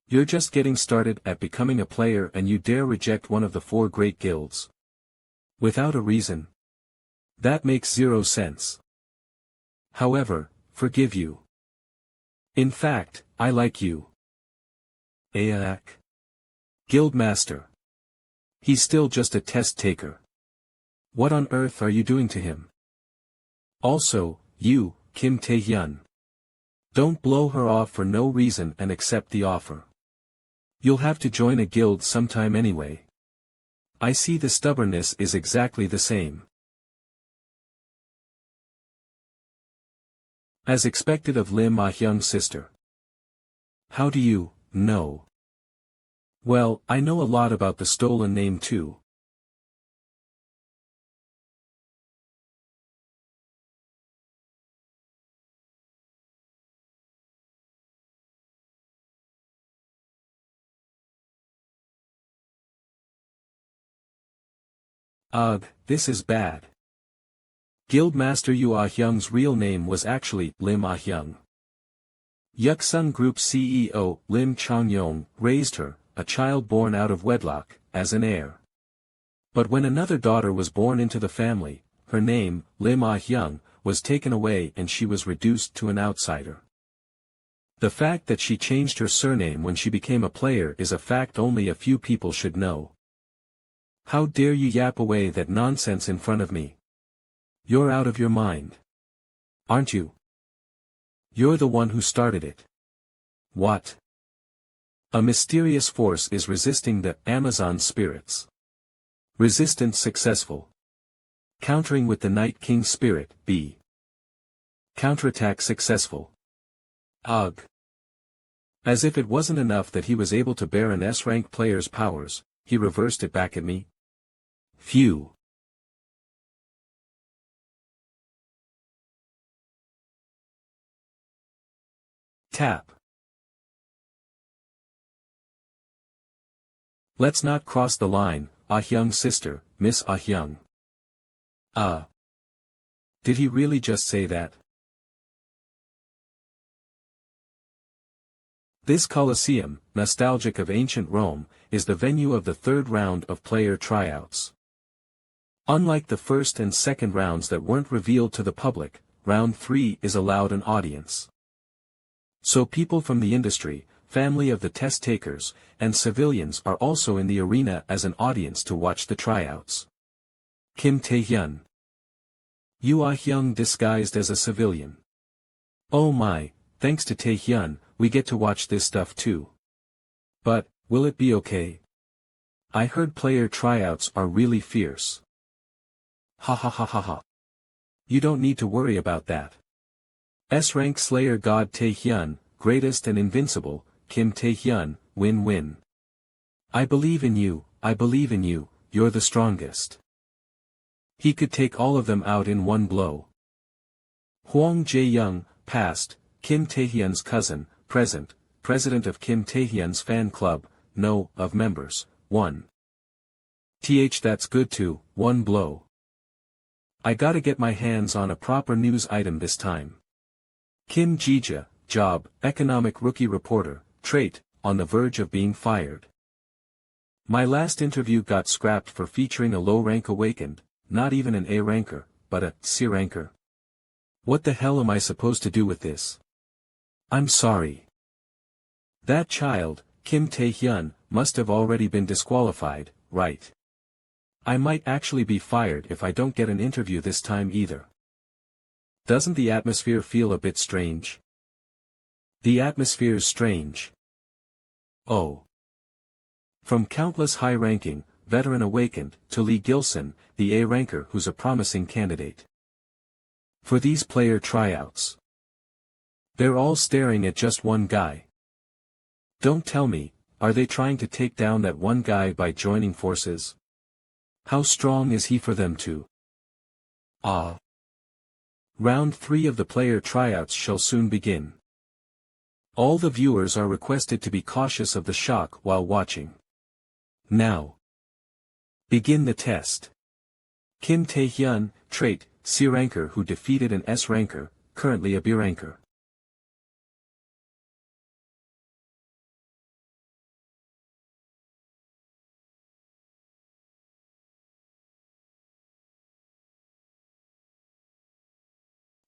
You're just getting started at becoming a player and you dare reject one of the 4 great guilds. Without a reason. That makes zero sense. However, forgive you. In fact, I like you. Aak. Guildmaster. He's still just a test taker. What on earth are you doing to him? Also, you, Kim Tae-hyun. Don't blow her off for no reason and accept the offer. You'll have to join a guild sometime anyway. I see the stubbornness is exactly the same. As expected of Lim Ah-hyung's sister. How do you know? Well, I know a lot about the stolen name too. Ugh, this is bad. Guildmaster Yu Ah-hyung's real name was actually Lim Ah-hyung. Yuksung Group CEO Lim Chong-yong raised her, a child born out of wedlock, as an heir. But when another daughter was born into the family, her name, Lim Ah-hyung, was taken away and she was reduced to an outsider. The fact that she changed her surname when she became a player is a fact only a few people should know. How dare you yap away that nonsense in front of me? You're out of your mind. Aren't you? You're the one who started it. What? A mysterious force is resisting the Amazon spirits. Resistance successful. Countering with the Night King spirit, B. Counterattack successful. Ugh. As if it wasn't enough that he was able to bear an S-rank player's powers, he reversed it back at me. Phew. Tap. Let's not cross the line, Ah-hyung's sister, Miss Ah-hyung. Did he really just say that? This Colosseum, nostalgic of ancient Rome, is the venue of the 3rd round of player tryouts. Unlike the first and second rounds that weren't revealed to the public, round 3 is allowed an audience. So people from the industry, family of the test takers, and civilians are also in the arena as an audience to watch the tryouts. Kim Tae-hyun. Yu Ah-hyung disguised as a civilian. Oh my, thanks to Tae-hyun, we get to watch this stuff too. But, will it be okay? I heard player tryouts are really fierce. Ha ha ha ha ha. You don't need to worry about that. S-rank Slayer God Tae-hyun, greatest and invincible, Kim Tae-hyun, win-win. I believe in you, you're the strongest. He could take all of them out in one blow. Hwang Jae-young, past, Kim Tae-hyun's cousin, present, president of Kim Tae-hyun's fan club, no, of members, 1. That's good too, one blow. I gotta get my hands on a proper news item this time. Kim Ji-ja, job, economic rookie reporter, trait, on the verge of being fired. My last interview got scrapped for featuring a low rank awakened, not even an A ranker, but a C ranker. What the hell am I supposed to do with this? I'm sorry. That child, Kim Tae-hyun, must have already been disqualified, right? I might actually be fired if I don't get an interview this time either. Doesn't the atmosphere feel a bit strange? The atmosphere's strange. Oh. From countless high-ranking, veteran awakened, to Lee Gilson, the A-ranker who's a promising candidate. For these player tryouts. They're all staring at just one guy. Don't tell me, are they trying to take down that one guy by joining forces? How strong is he for them to? Round 3 of the player tryouts shall soon begin. All the viewers are requested to be cautious of the shock while watching. Now. Begin the test. Kim Tae-hyun, trait, C ranker who defeated an S ranker, currently a B ranker.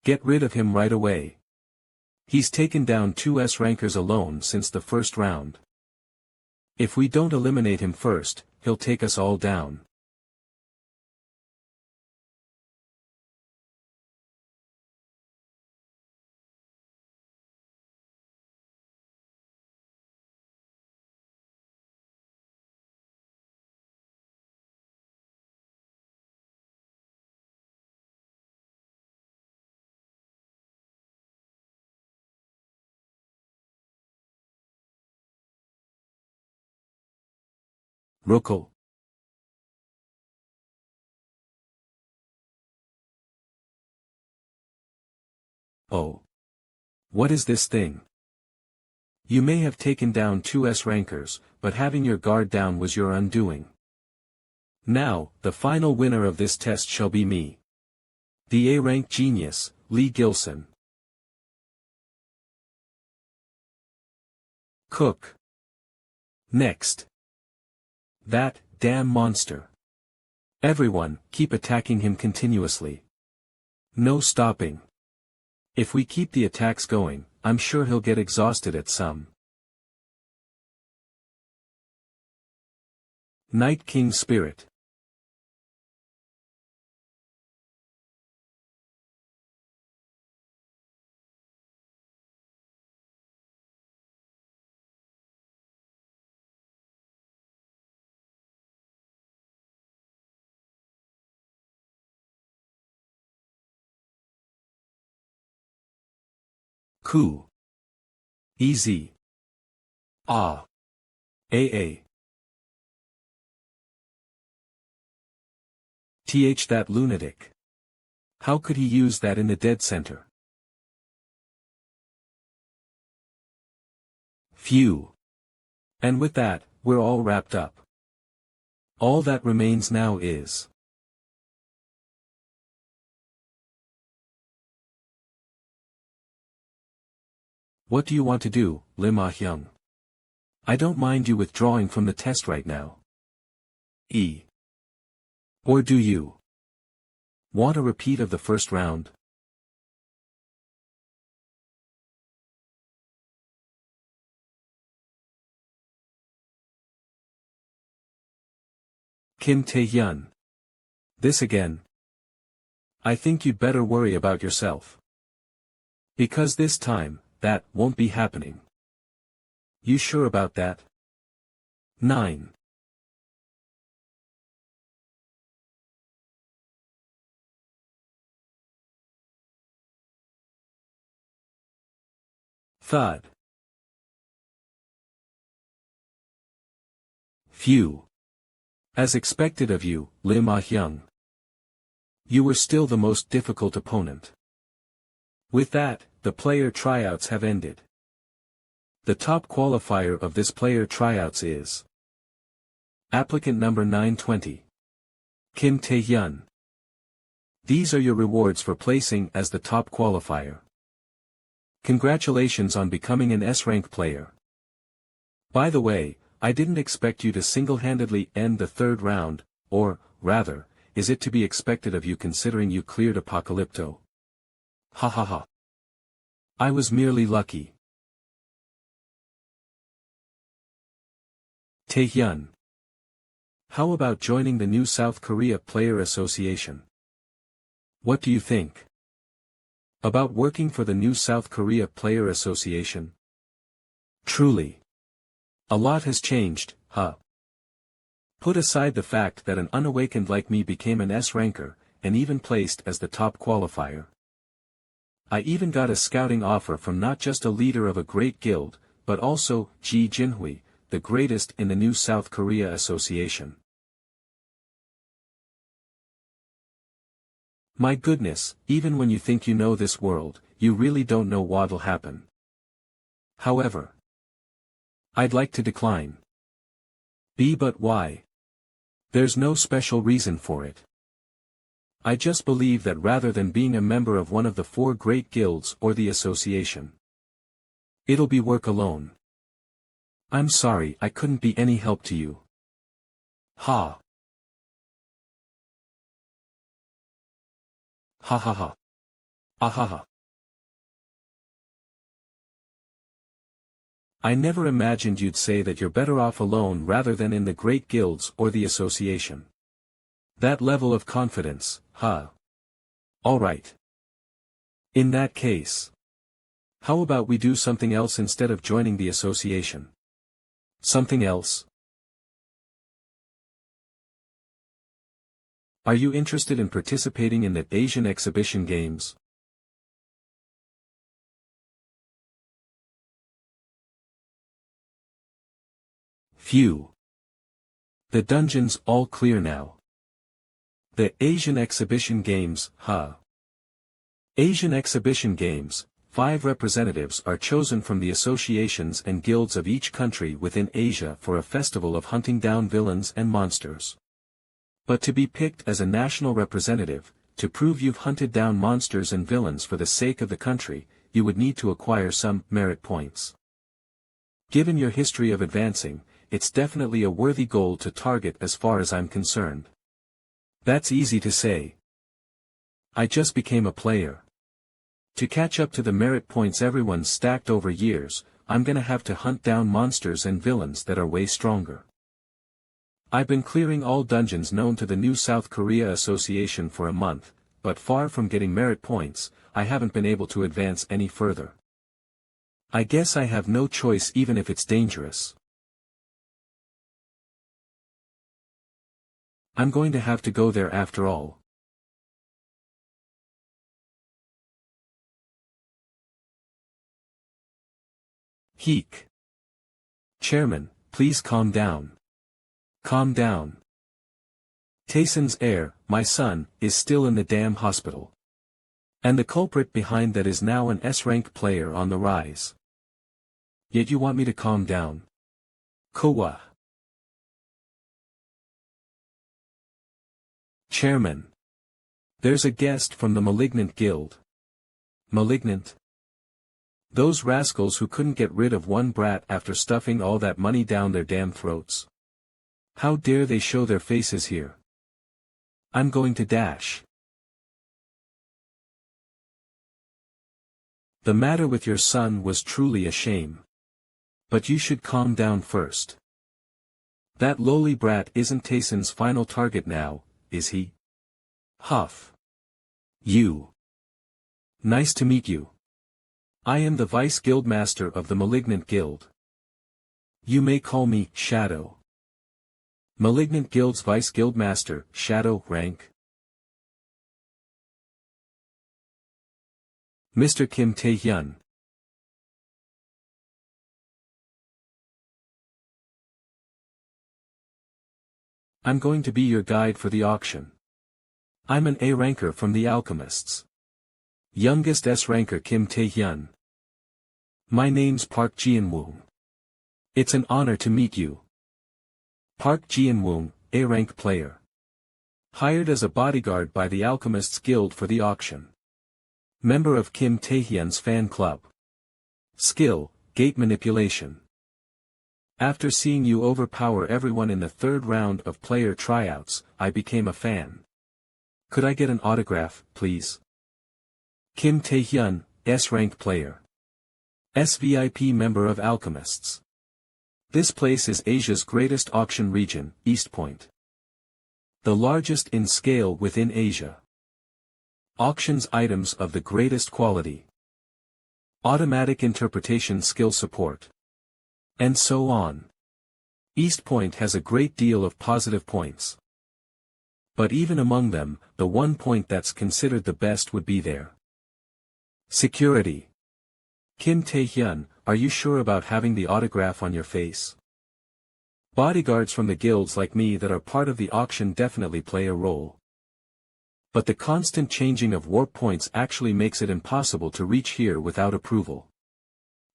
Get rid of him right away. He's taken down 2 S rankers alone since the first round. If we don't eliminate him first, he'll take us all down. Rokal. Oh. What is this thing? You may have taken down 2 S rankers, but having your guard down was your undoing. Now, the final winner of this test shall be me. The A-rank genius, Lee Gilson. Cook. Next. That damn monster. Everyone, keep attacking him continuously. No stopping. If we keep the attacks going, I'm sure he'll get exhausted at some. Night King Spirit. Ku. Easy. Ah. AA. That lunatic. How could he use that in the dead center? Phew. And with that, we're all wrapped up. All that remains now is... What do you want to do, Lim Ah-hyung? I don't mind you withdrawing from the test right now. Or do you? Want a repeat of the first round? Kim Tae-hyun. This again. I think you'd better worry about yourself. Because this time, that won't be happening. You sure about that? 9. Thud. Phew. As expected of you, Lim Ah-hyung. You were still the most difficult opponent. With that, the player tryouts have ended. The top qualifier of this player tryouts is applicant number 920. Kim Tae-hyun. These are your rewards for placing as the top qualifier. Congratulations on becoming an S-rank player. By the way, I didn't expect you to single-handedly end the third round, or, rather, is it to be expected of you considering you cleared Apocalypto? Ha ha ha. I was merely lucky. Tae-hyun. How about joining the new South Korea Player Association? What do you think? About working for the new South Korea Player Association? Truly. A lot has changed, huh? Put aside the fact that an unawakened like me became an S-ranker, and even placed as the top qualifier. I even got a scouting offer from not just a leader of a great guild, but also Ji Jinhui, the greatest in the new South Korea Association. My goodness, even when you think you know this world, you really don't know what'll happen. However, I'd like to decline. But why? There's no special reason for it. I just believe that rather than being a member of one of the 4 great guilds or the association, it'll be work alone. I'm sorry I couldn't be any help to you. Ha. Ha ha ha. Ah ha ha. I never imagined you'd say that you're better off alone rather than in the great guilds or the association. That level of confidence, huh? Alright. In that case, how about we do something else instead of joining the association? Something else? Are you interested in participating in the Asian exhibition games? Phew. The dungeon's all clear now. The Asian exhibition games, huh? Asian exhibition games, 5 representatives are chosen from the associations and guilds of each country within Asia for a festival of hunting down villains and monsters. But to be picked as a national representative, to prove you've hunted down monsters and villains for the sake of the country, you would need to acquire some merit points. Given your history of advancing, it's definitely a worthy goal to target as far as I'm concerned. That's easy to say. I just became a player. To catch up to the merit points everyone's stacked over years, I'm gonna have to hunt down monsters and villains that are way stronger. I've been clearing all dungeons known to the New South Korea Association for a month, but far from getting merit points, I haven't been able to advance any further. I guess I have no choice even if it's dangerous. I'm going to have to go there after all. Heek. Chairman, please calm down. Calm down. Tayson's heir, my son, is still in the damn hospital. And the culprit behind that is now an S-rank player on the rise. Yet you want me to calm down? Kowa. Chairman. There's a guest from the Malignant Guild. Malignant? Those rascals who couldn't get rid of one brat after stuffing all that money down their damn throats. How dare they show their faces here? I'm going to dash. The matter with your son was truly a shame. But you should calm down first. That lowly brat isn't Tayson's final target now, is he? Huff. You. Nice to meet you. I am the Vice Guildmaster of the Malignant Guild. You may call me Shadow. Malignant Guild's Vice Guildmaster, Shadow rank. Mr. Kim Tae-hyun. I'm going to be your guide for the auction. I'm an A-ranker from the Alchemists. Youngest S-ranker Kim Tae-hyun. My name's Park Ji-in-woong. It's an honor to meet you. Park Ji-in-woong, A-rank player. Hired as a bodyguard by the Alchemists Guild for the auction. Member of Kim Tae-hyun's fan club. Skill, gate manipulation. After seeing you overpower everyone in the 3rd round of player tryouts, I became a fan. Could I get an autograph, please? Kim Tae-hyun, S-rank player. SVIP member of Alchemists. This place is Asia's greatest auction region, East Point. The largest in scale within Asia. Auctions items of the greatest quality. Automatic interpretation skill support. And so on. East Point has a great deal of positive points. But even among them, the one point that's considered the best would be their security. Kim Tae-hyun, are you sure about having the autograph on your face? Bodyguards from the guilds like me that are part of the auction definitely play a role. But the constant changing of warp points actually makes it impossible to reach here without approval.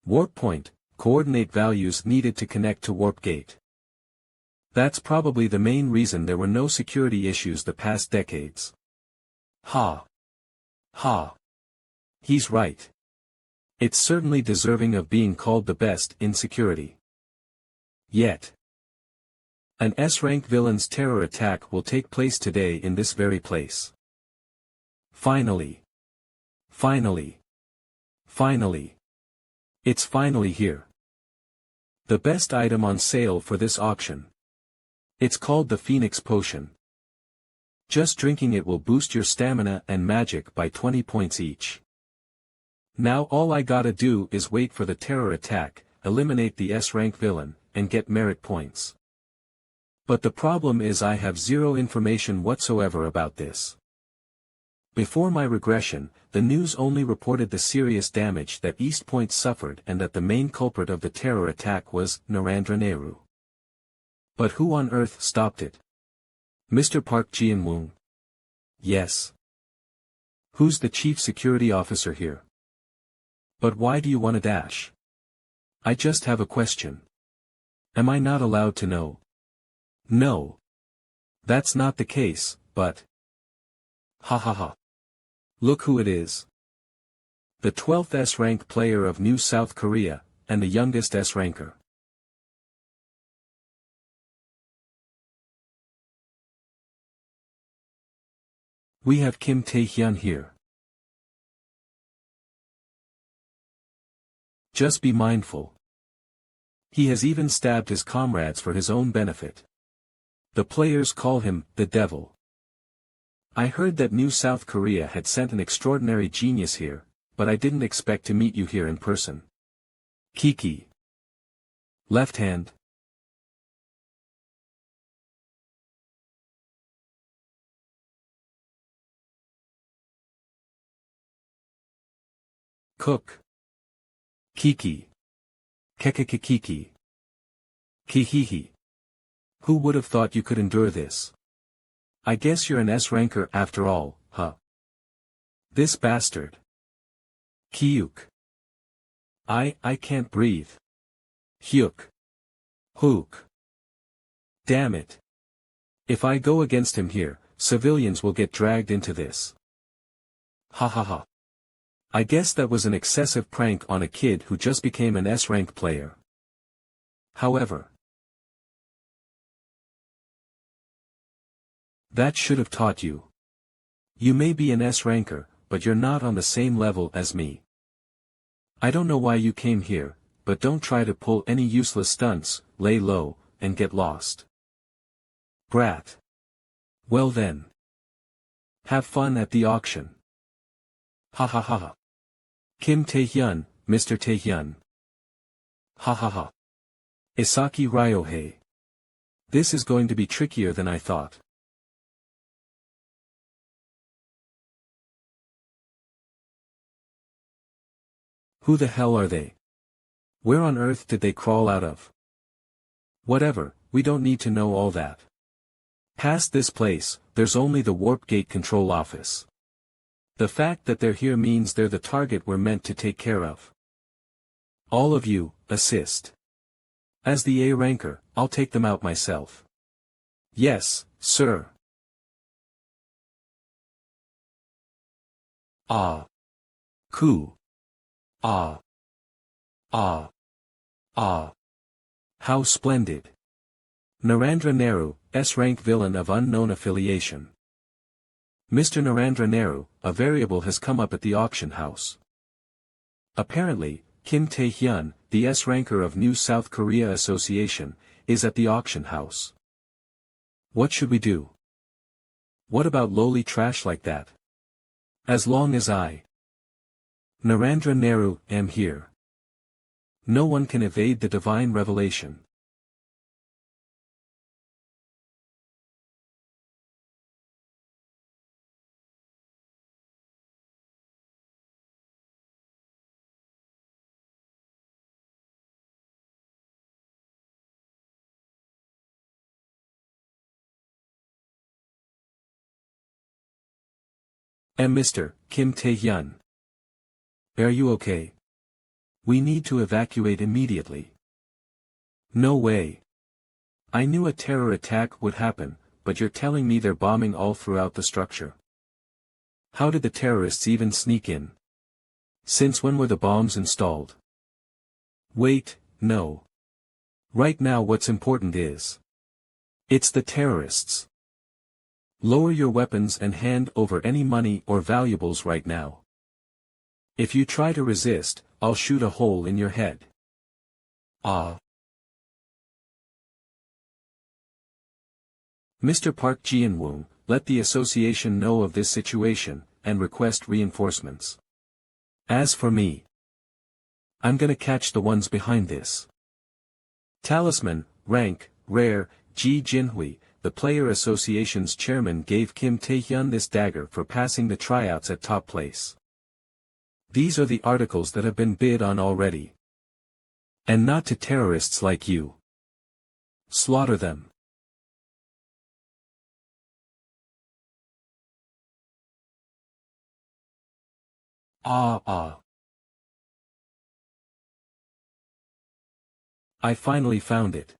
Warp point, coordinate values needed to connect to warp gate. That's probably the main reason there were no security issues the past decades. Ha. Ha. He's right. It's certainly deserving of being called the best in security. Yet. An S-rank villain's terror attack will take place today in this very place. Finally. Finally. Finally. It's finally here. The best item on sale for this auction. It's called the Phoenix Potion. Just drinking it will boost your stamina and magic by 20 points each. Now all I gotta do is wait for the terror attack, eliminate the S-rank villain, and get merit points. But the problem is I have zero information whatsoever about this. Before my regression, the news only reported the serious damage that East Point suffered and that the main culprit of the terror attack was Narendra Nehru. But who on earth stopped it? Mr. Park Ji-in-woong? Yes. Who's the chief security officer here? But why do you want to dash? I just have a question. Am I not allowed to know? No. That's not the case, but... Ha ha ha. Look who it is. The 12th S-rank player of New South Korea, and the youngest S-ranker. We have Kim Tae-hyun here. Just be mindful. He has even stabbed his comrades for his own benefit. The players call him the Devil. I heard that New South Korea had sent an extraordinary genius here, but I didn't expect to meet you here in person. Kiki. Left hand. Cook. Kiki. Kekekekiki. Kihihi. Who would have thought you could endure this? I guess you're an S-ranker after all, huh? This bastard. Kyuk. I can't breathe. Hyuk. Hook. Damn it. If I go against him here, civilians will get dragged into this. Ha ha ha. I guess that was an excessive prank on a kid who just became an S-rank player. However, that should have taught you. You may be an S-ranker, but you're not on the same level as me. I don't know why you came here, but don't try to pull any useless stunts, lay low, and get lost. Brat. Well then. Have fun at the auction. Ha ha ha ha. Kim Tae-hyun, Mr. Tae-hyun. Ha ha ha. Isaki Ryohei. This is going to be trickier than I thought. Who the hell are they? Where on earth did they crawl out of? Whatever, we don't need to know all that. Past this place, there's only the warp gate control office. The fact that they're here means they're the target we're meant to take care of. All of you, assist. As the A-ranker, I'll take them out myself. Yes, sir. Ah. Ku. Ah. Ah. Ah. How splendid. Narendra Nehru, S-rank villain of unknown affiliation. Mr. Narendra Nehru, a variable has come up at the auction house. Apparently, Kim Tae-hyun, the S-ranker of New South Korea Association, is at the auction house. What should we do? What about lowly trash like that? As long as I, Narendra Nehru, am here. No one can evade the divine revelation. Mr. Kim Tae-hyun. Are you okay? We need to evacuate immediately. No way. I knew a terror attack would happen, but you're telling me they're bombing all throughout the structure. How did the terrorists even sneak in? Since when were the bombs installed? Wait, no. Right now what's important is. It's the terrorists. Lower your weapons and hand over any money or valuables right now. If you try to resist, I'll shoot a hole in your head. Ah. Mr. Park Ji-woong, let the association know of this situation, and request reinforcements. As for me, I'm gonna catch the ones behind this. Talisman, rank, rare, Ji Jinhui, the Player Association's chairman gave Kim Tae-hyun this dagger for passing the tryouts at top place. These are the articles that have been bid on already. And not to terrorists like you. Slaughter them. Ah. I finally found it.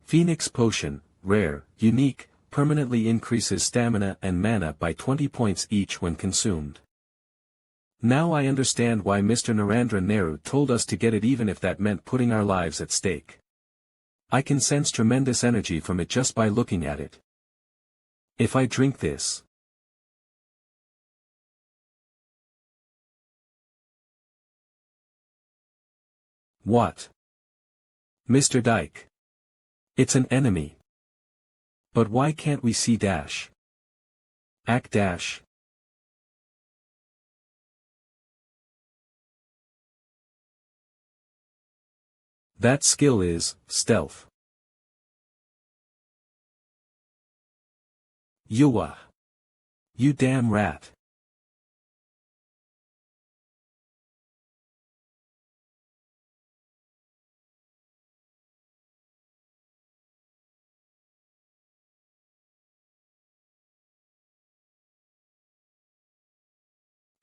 Phoenix Potion, rare, unique, permanently increases stamina and mana by 20 points each when consumed. Now I understand why Mr. Narendra Nehru told us to get it even if that meant putting our lives at stake. I can sense tremendous energy from it just by looking at it. If I drink this. What? Mr. Dyke. It's an enemy. But why can't we see dash? Act dash. That skill is, stealth. Yuwa. You damn rat.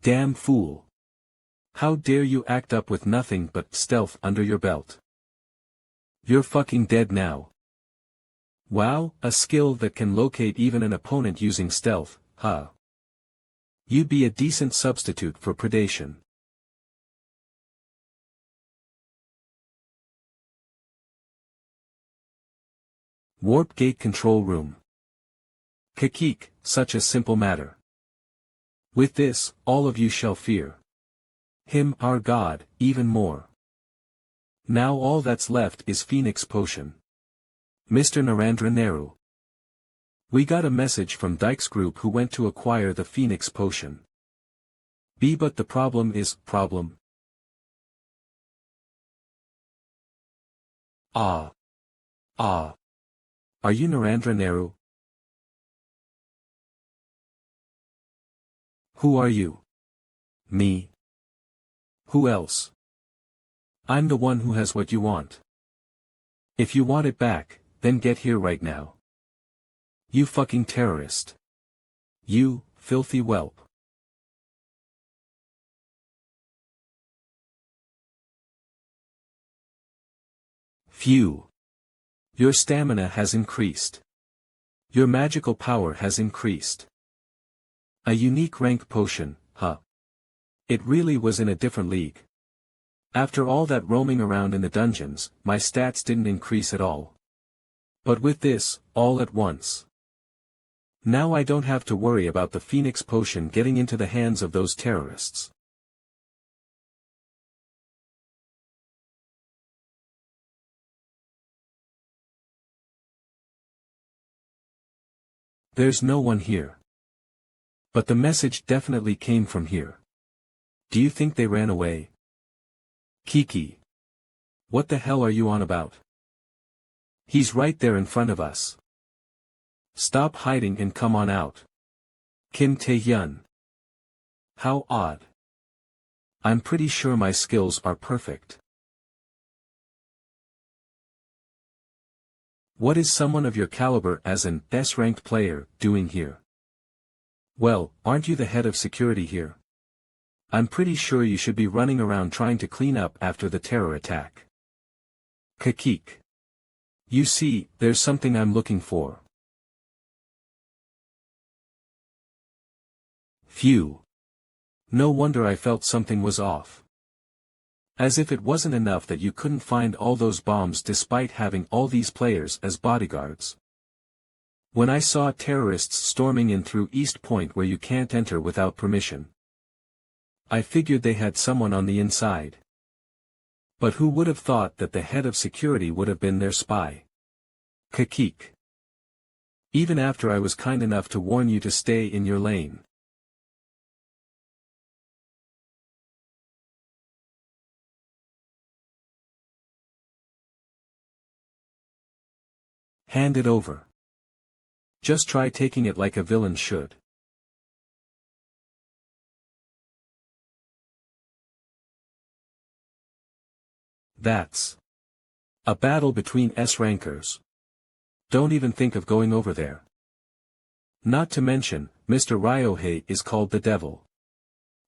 Damn fool. How dare you act up with nothing but stealth under your belt? You're fucking dead now. Wow, a skill that can locate even an opponent using stealth, huh? You'd be a decent substitute for predation. Warp Gate Control Room. Kakik, such a simple matter. With this, all of you shall fear him, our God, even more. Now all that's left is Phoenix Potion. Mr. Narendra Nehru. We got a message from Dyke's group who went to acquire the Phoenix Potion. But the problem is, problem. Ah. Are you Narendra Nehru? Who are you? Me. Who else? I'm the one who has what you want. If you want it back, then get here right now. You fucking terrorist. You, filthy whelp. Phew. Your stamina has increased. Your magical power has increased. A unique rank potion, huh? It really was in a different league. After all that roaming around in the dungeons, my stats didn't increase at all. But with this, all at once. Now I don't have to worry about the Phoenix Potion getting into the hands of those terrorists. There's no one here. But the message definitely came from here. Do you think they ran away? Kiki. What the hell are you on about? He's right there in front of us. Stop hiding and come on out. Kim Tae-hyun. How odd. I'm pretty sure my skills are perfect. What is someone of your caliber as an S-ranked player doing here? Well, aren't you the head of security here? I'm pretty sure you should be running around trying to clean up after the terror attack. Kakik. You see, there's something I'm looking for. Phew. No wonder I felt something was off. As if it wasn't enough that you couldn't find all those bombs despite having all these players as bodyguards. When I saw terrorists storming in through East Point where you can't enter without permission, I figured they had someone on the inside. But who would have thought that the head of security would have been their spy? Kakik. Even after I was kind enough to warn you to stay in your lane. Hand it over. Just try taking it like a villain should. That's a battle between S-rankers. Don't even think of going over there. Not to mention, Mr. Ryohei is called the devil.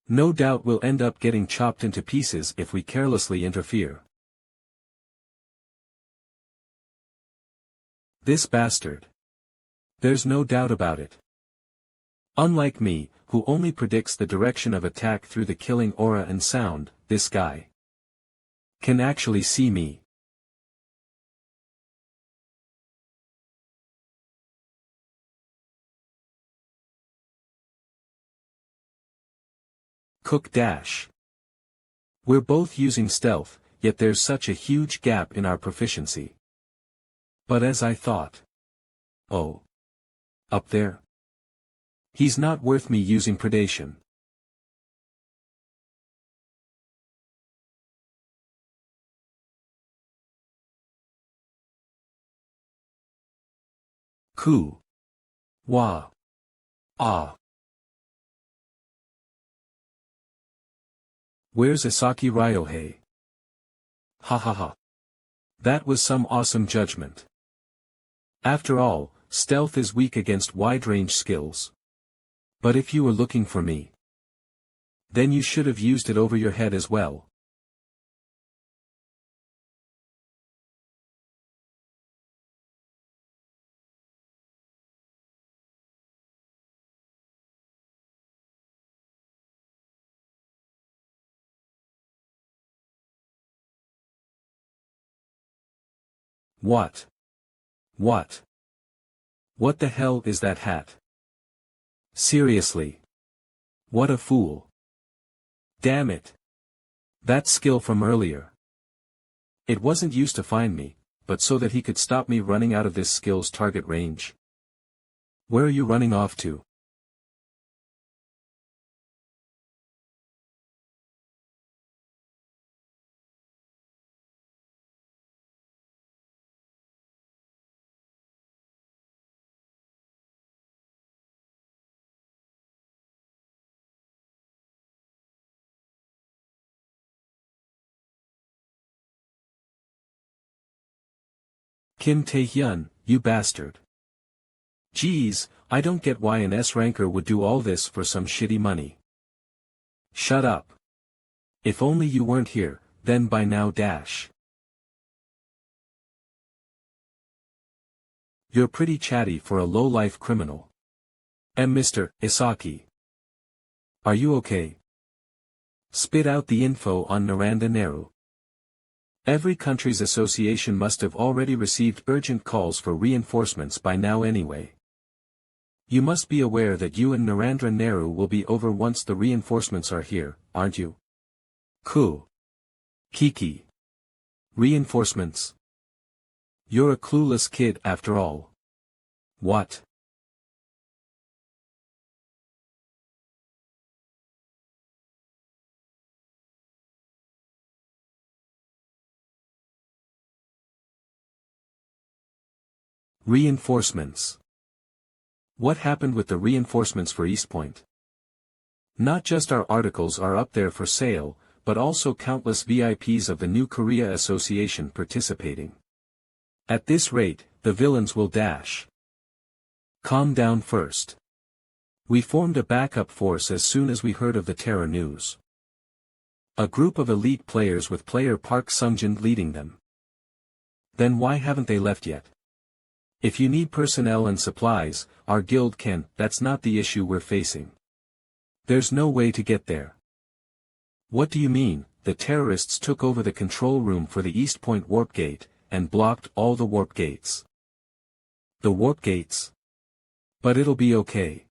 No doubt we'll end up getting chopped into pieces if we carelessly interfere. This bastard. There's no doubt about it. Unlike me, who only predicts the direction of attack through the killing aura and sound, this guy can actually see me. Cook dash. We're both using stealth, yet there's such a huge gap in our proficiency. But as I thought. Oh. Up there? He's not worth me using predation. Ku. Wa. Ah. Where's Isaki Ryohei? Ha ha ha. That was some awesome judgment. After all, stealth is weak against wide-range skills. But if you were looking for me, then you should have used it over your head as well. What? What? What the hell is that hat? Seriously. What a fool. Damn it. That skill from earlier. It wasn't used to find me, but so that he could stop me running out of this skill's target range. Where are you running off to? Kim Tae-hyun, you bastard. Geez, I don't get why an S-ranker would do all this for some shitty money. Shut up. If only you weren't here, then by now dash. You're pretty chatty for a low-life criminal. Mr. Isaki. Are you okay? Spit out the info on Naranda Neru. Every country's association must have already received urgent calls for reinforcements by now anyway. You must be aware that you and Narendra Nehru will be over once the reinforcements are here, aren't you? Cool. Kiki. Reinforcements. You're a clueless kid after all. What? Reinforcements. What happened with the reinforcements for East Point? Not just our articles are up there for sale, but also countless VIPs of the New Korea Association participating. At this rate, the villains will dash. Calm down first. We formed a backup force as soon as we heard of the terror news. A group of elite players with player Park Sungjin leading them. Then why haven't they left yet? If you need personnel and supplies, our guild can. That's not the issue we're facing. There's no way to get there. What do you mean? The terrorists took over the control room for the East Point warp gate, and blocked all the warp gates. The warp gates? But it'll be okay.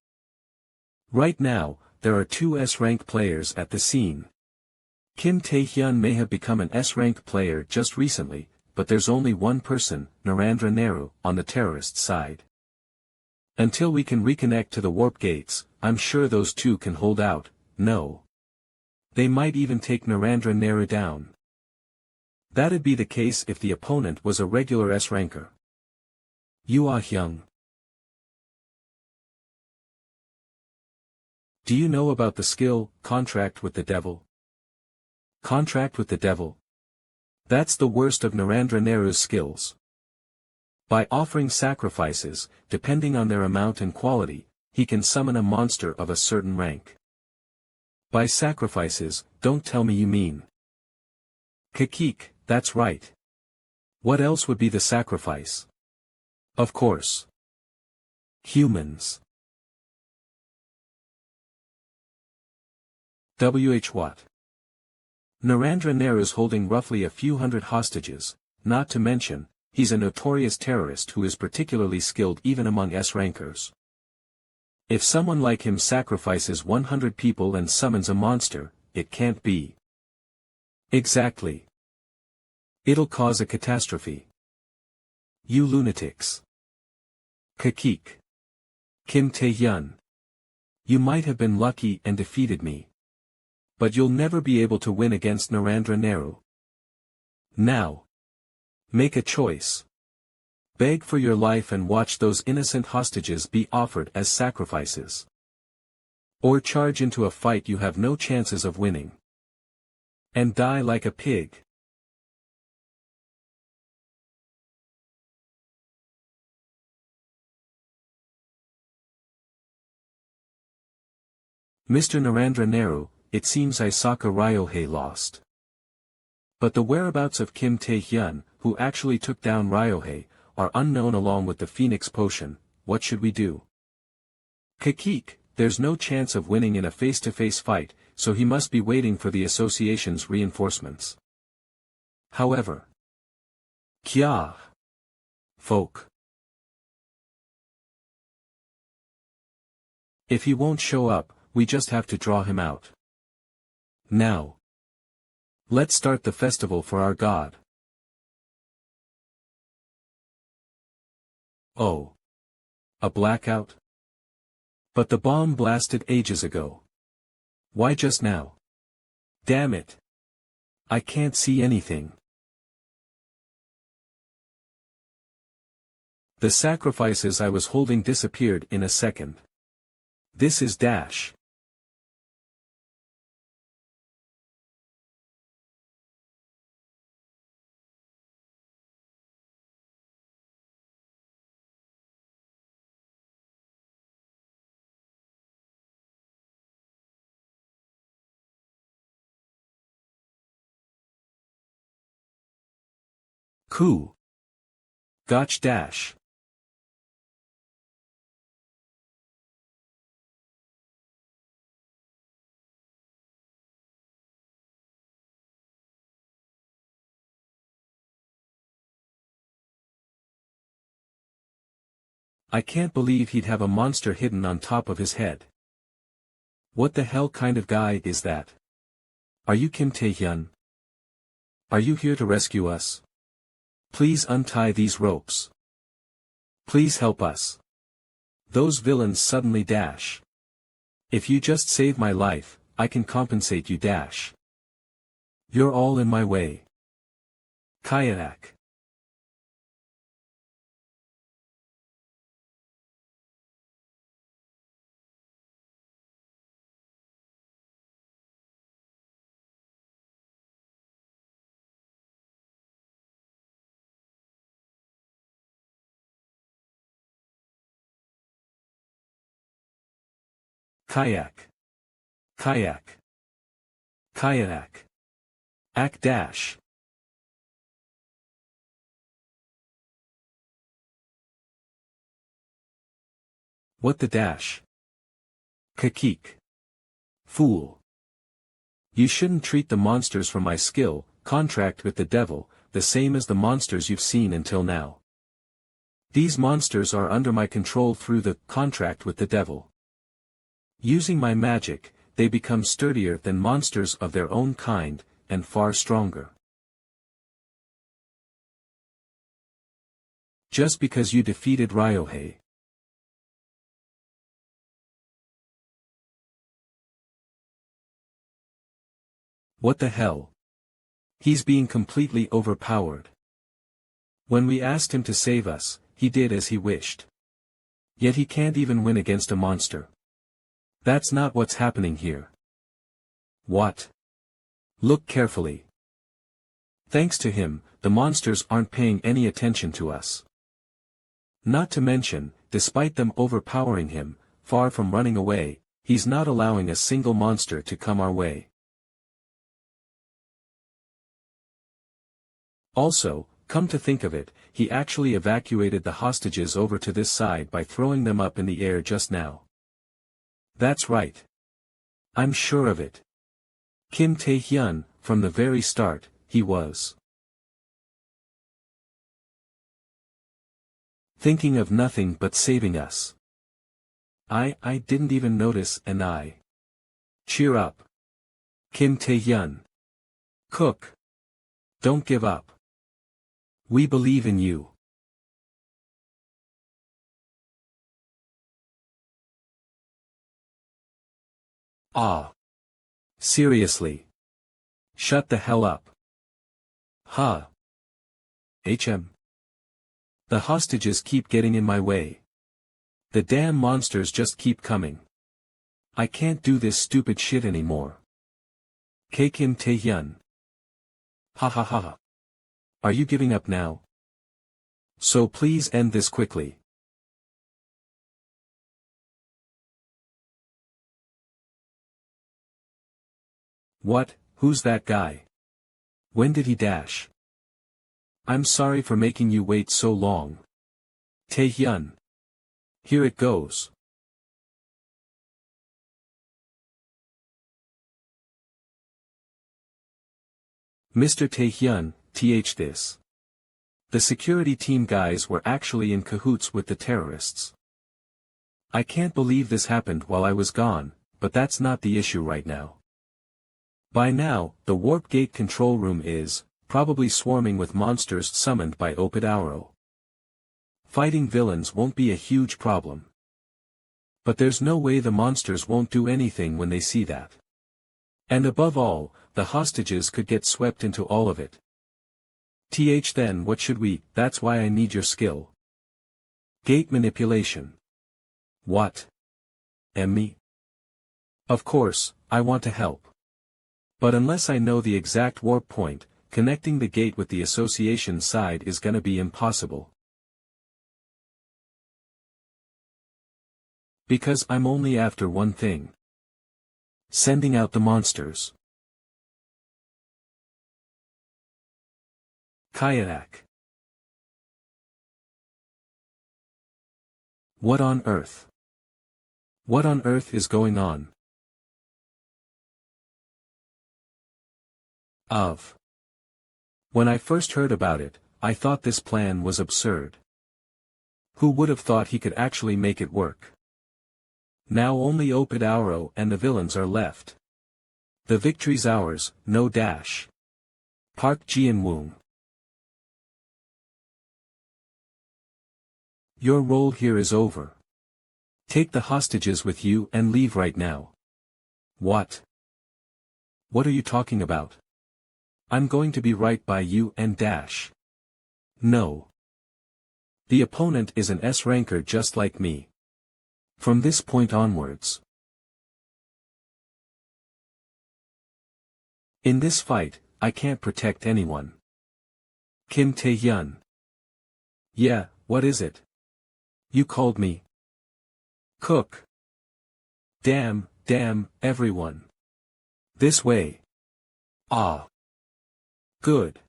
Right now, there are 2 S-rank players at the scene. Kim Tae-hyun may have become an S-ranked player just recently, but there's only one person, Narendra Nehru, on the terrorist side. Until we can reconnect to the warp gates, I'm sure those 2 can hold out. No. They might even take Narendra Nehru down. That'd be the case if the opponent was a regular S-ranker. Yoo Ah-hyung. Do you know about the skill, Contract with the Devil? Contract with the Devil? That's the worst of Narendra Nehru's skills. By offering sacrifices, depending on their amount and quality, he can summon a monster of a certain rank. By sacrifices, don't tell me you mean. Kakik, that's right. What else would be the sacrifice? Of course. Humans. What? Narendra Nehru's holding roughly a few hundred hostages, not to mention, he's a notorious terrorist who is particularly skilled even among S-rankers. If someone like him sacrifices 100 people and summons a monster, it can't be. Exactly. It'll cause a catastrophe. You lunatics. Kakik. Kim Tae-hyun. You might have been lucky and defeated me. But you'll never be able to win against Narendra Nehru. Now. Make a choice. Beg for your life and watch those innocent hostages be offered as sacrifices. Or charge into a fight you have no chances of winning. And die like a pig. Mr. Narendra Nehru, it seems Isaka Ryohei lost. But the whereabouts of Kim Tae-hyun, who actually took down Ryohei, are unknown along with the Phoenix Potion. What should we do? Kakik, there's no chance of winning in a face-to-face fight, so he must be waiting for the association's reinforcements. However. Kya. Folk. If he won't show up, we just have to draw him out. Now. Let's start the festival for our god. Oh. A blackout? But the bomb blasted ages ago. Why just now? Damn it. I can't see anything. The sacrifices I was holding disappeared in a second. This is dash. Coup. Gotch dash. I can't believe he'd have a monster hidden on top of his head. What the hell kind of guy is that? Are you Kim Tae-hyun? Are you here to rescue us? Please untie these ropes. Please help us. Those villains suddenly dash. If you just save my life, I can compensate you dash. You're all in my way. Kayak. Kayak. Kayak. Kayak. Ak dash. What the dash? Kakik. Fool. You shouldn't treat the monsters from my skill, contract with the devil, the same as the monsters you've seen until now. These monsters are under my control through the contract with the devil. Using my magic, they become sturdier than monsters of their own kind, and far stronger. Just because you defeated Ryohei. What the hell? He's being completely overpowered. When we asked him to save us, he did as he wished. Yet he can't even win against a monster. That's not what's happening here. What? Look carefully. Thanks to him, the monsters aren't paying any attention to us. Not to mention, despite them overpowering him, far from running away, he's not allowing a single monster to come our way. Also, come to think of it, he actually evacuated the hostages over to this side by throwing them up in the air just now. That's right. I'm sure of it. Kim Tae-hyun, from the very start, he was thinking of nothing but saving us. I didn't even notice, and I. Cheer up. Kim Tae-hyun. Cook. Don't give up. We believe in you. Ah. Seriously. Shut the hell up. Huh. HM. The hostages keep getting in my way. The damn monsters just keep coming. I can't do this stupid shit anymore. Kim Tae-hyun. Ha ha ha ha. Are you giving up now? So please end this quickly. What, who's that guy? When did he dash? I'm sorry for making you wait so long. Tae-hyun. Here it goes. Mr. Tae-hyun, this. The security team guys were actually in cahoots with the terrorists. I can't believe this happened while I was gone, but that's not the issue right now. By now, the warp gate control room is, probably swarming with monsters summoned by Opid Auro. Fighting villains won't be a huge problem. But there's no way the monsters won't do anything when they see that. And above all, the hostages could get swept into all of it. Then what should we? That's why I need your skill. Gate manipulation. What? Me? Of course, I want to help. But unless I know the exact warp point, connecting the gate with the association side is gonna be impossible. Because I'm only after one thing. Sending out the monsters. Kayak. What on earth? What on earth is going on? When I first heard about it, I thought this plan was absurd. Who would have thought he could actually make it work? Now only Opid Auro and the villains are left. The victory's ours, no dash. Park Jian-woong. Your role here is over. Take the hostages with you and leave right now. What? What are you talking about? I'm going to be right by you and dash. No. The opponent is an S-ranker just like me. From this point onwards. In this fight, I can't protect anyone. Kim Tae-hyun. Yeah, what is it? You called me. Cook. Damn, everyone. This way. Ah. Good.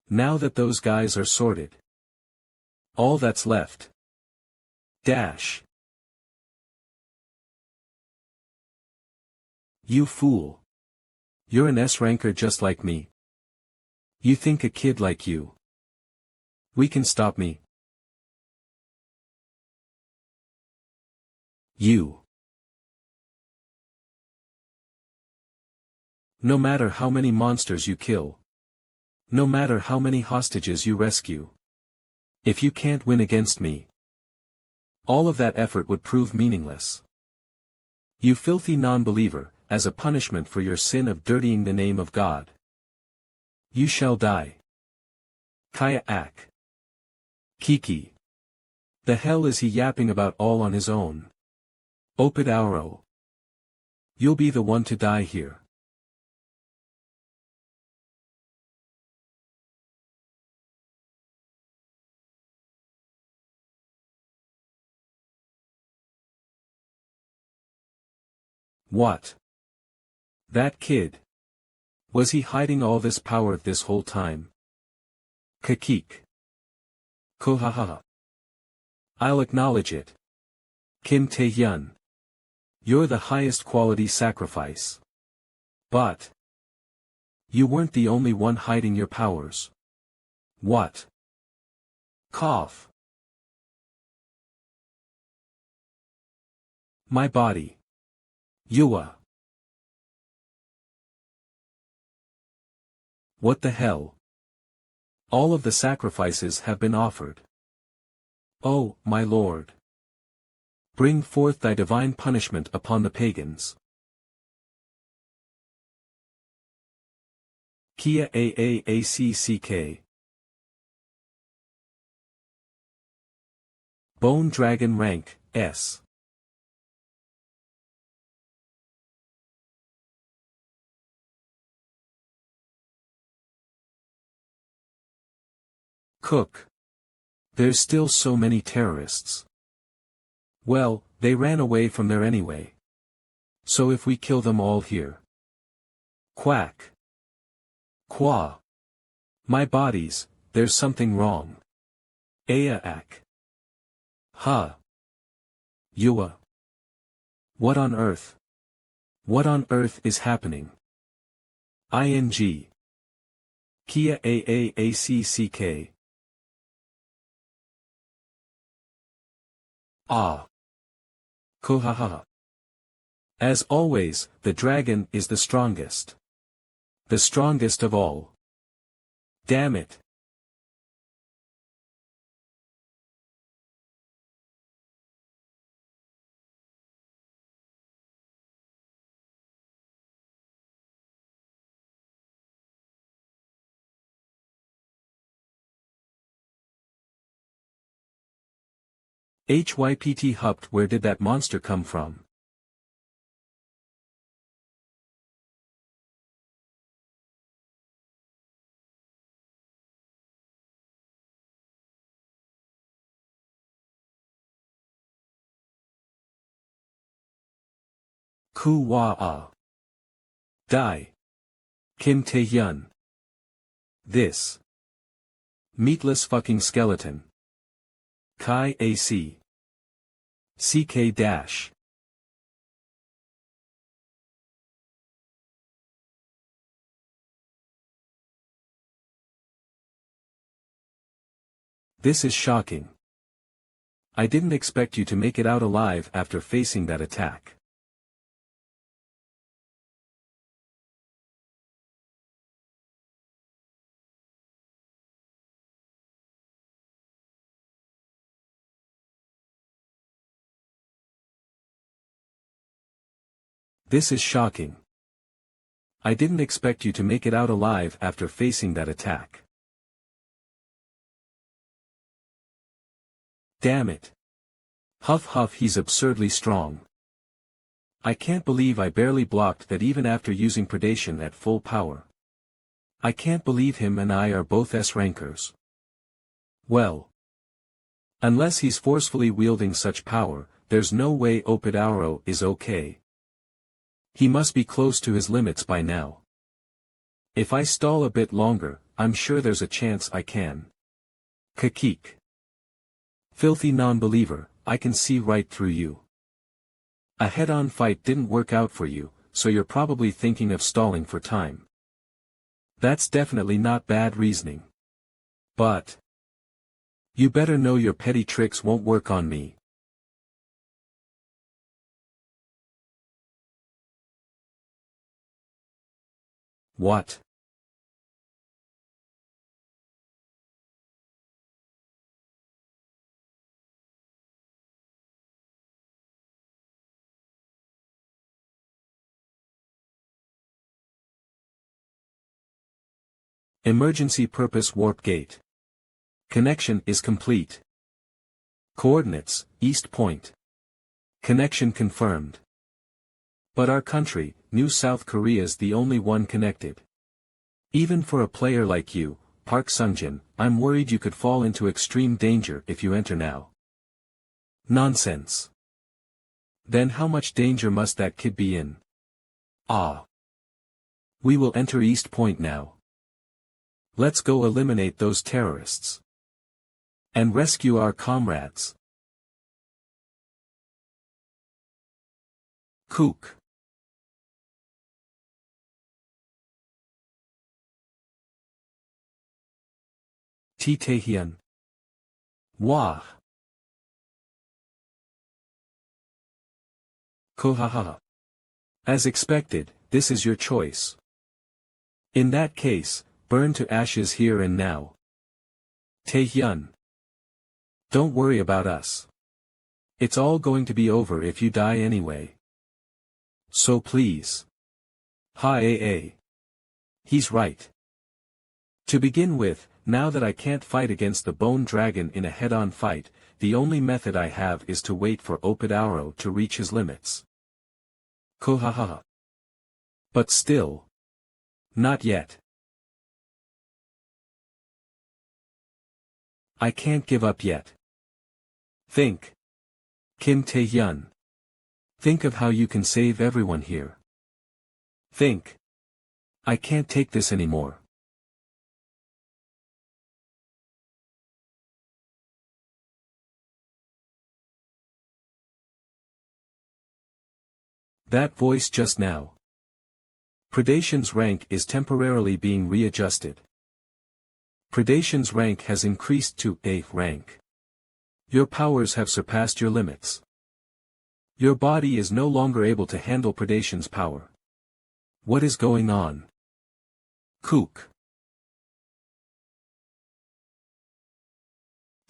Now that those guys are sorted. All that's left. Dash. You fool. You're an S-ranker just like me. You think a kid like you we can stop me? You. No matter how many monsters you kill. No matter how many hostages you rescue. If you can't win against me, all of that effort would prove meaningless. You filthy non-believer, as a punishment for your sin of dirtying the name of God. You shall die. Kaya Ak. Kiki. The hell is he yapping about all on his own? Opid Auro. You'll be the one to die here. What? That kid. Was he hiding all this power this whole time? Kakik. Kohaha. I'll acknowledge it. Kim Tae-hyun. You're the highest quality sacrifice. But you weren't the only one hiding your powers. What? Cough. My body. Yua. What the hell? All of the sacrifices have been offered. Oh, my lord. Bring forth thy divine punishment upon the pagans. Kia Aacck. Bone Dragon Rank, S. Cook. There's still so many terrorists. Well, they ran away from there anyway. So if we kill them all here. Quack. Qua. My bodies, there's something wrong. Aaak. Ha. Yua. What on earth? What on earth is happening? Ing. Kia Aacck. Ah. Kohaha. As always, the dragon is the strongest. The strongest of all. Damn it. Hypt hupt, where did that monster come from? Ku wa ah. Die. Kim Tae-hyun. This meatless fucking skeleton. Kai AC. CK dash. This is shocking. I didn't expect you to make it out alive after facing that attack. This is shocking. I didn't expect you to make it out alive after facing that attack. Damn it. Huff huff, he's absurdly strong. I can't believe I barely blocked that even after using predation at full power. I can't believe him and I are both S-rankers. Well. Unless he's forcefully wielding such power, there's no way Opadauro is okay. He must be close to his limits by now. If I stall a bit longer, I'm sure there's a chance I can. Kakik. Filthy non-believer, I can see right through you. A head-on fight didn't work out for you, so you're probably thinking of stalling for time. That's definitely not bad reasoning. But you better know your petty tricks won't work on me. What? Emergency purpose warp gate. Connection is complete. Coordinates, East Point. Connection confirmed. But our country, New South Korea's the only one connected. Even for a player like you, Park Sungjin, I'm worried you could fall into extreme danger if you enter now. Nonsense. Then how much danger must that kid be in? Ah. We will enter East Point now. Let's go eliminate those terrorists. And rescue our comrades. Kook. Taehyun. Wah. Kohaha. As expected, this is your choice. In that case, burn to ashes here and now. Taehyun. Don't worry about us. It's all going to be over if you die anyway. So please. Ha. He's right. To begin with, now that I can't fight against the Bone Dragon in a head-on fight, the only method I have is to wait for Opadauro to reach his limits. Kohaha. But still. Not yet. I can't give up yet. Think. Kim Taehyun. Think of how you can save everyone here. Think. I can't take this anymore. That voice just now. Predation's rank is temporarily being readjusted. Predation's rank has increased to A rank. Your powers have surpassed your limits. Your body is no longer able to handle Predation's power. What is going on? Kook.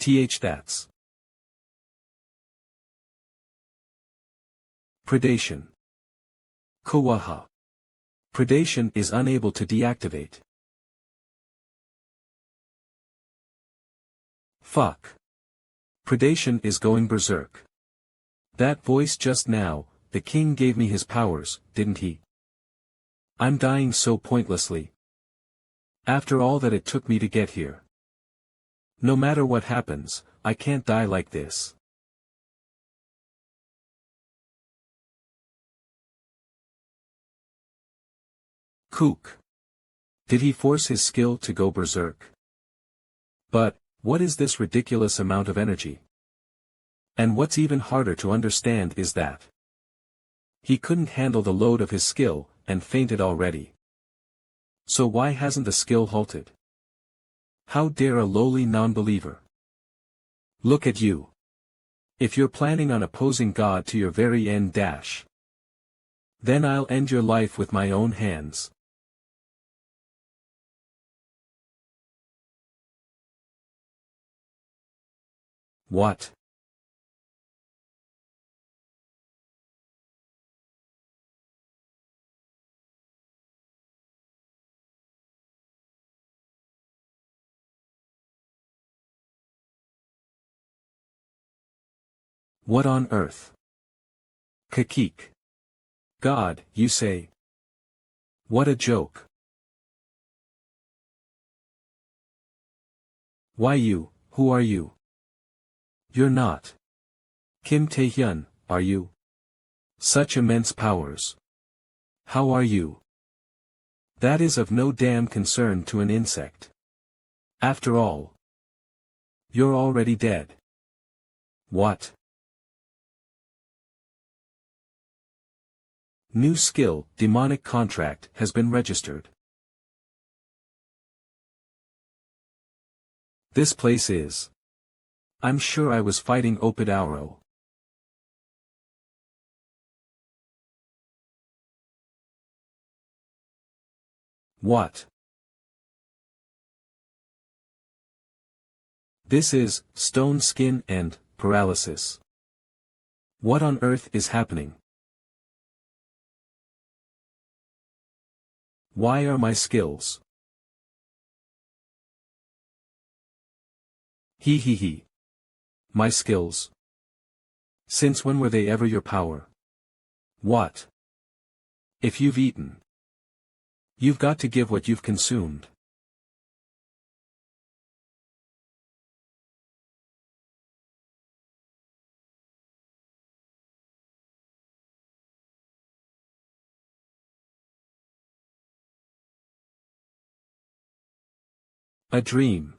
That's. Predation. Kawaha. Predation is unable to deactivate. Fuck. Predation is going berserk. That voice just now, the king gave me his powers, didn't he? I'm dying so pointlessly. After all that it took me to get here. No matter what happens, I can't die like this. Kook. Did he force his skill to go berserk? But, what is this ridiculous amount of energy? And what's even harder to understand is that he couldn't handle the load of his skill, and fainted already. So why hasn't the skill halted? How dare a lowly non-believer? Look at you. If you're planning on opposing God to your very end dash, then I'll end your life with my own hands. What? What on earth? Kakik. God, you say? What a joke. Why you, who are you? You're not. Kim Taehyun, are you? Such immense powers. How are you? That is of no damn concern to an insect. After all, you're already dead. What? New skill, demonic contract, has been registered. This place is. I'm sure I was fighting Opid Auro. What? This is, stone skin and, paralysis. What on earth is happening? Why are my skills? He. My skills? Since when were they ever your power? What? If you've eaten, you've got to give what you've consumed. A dream.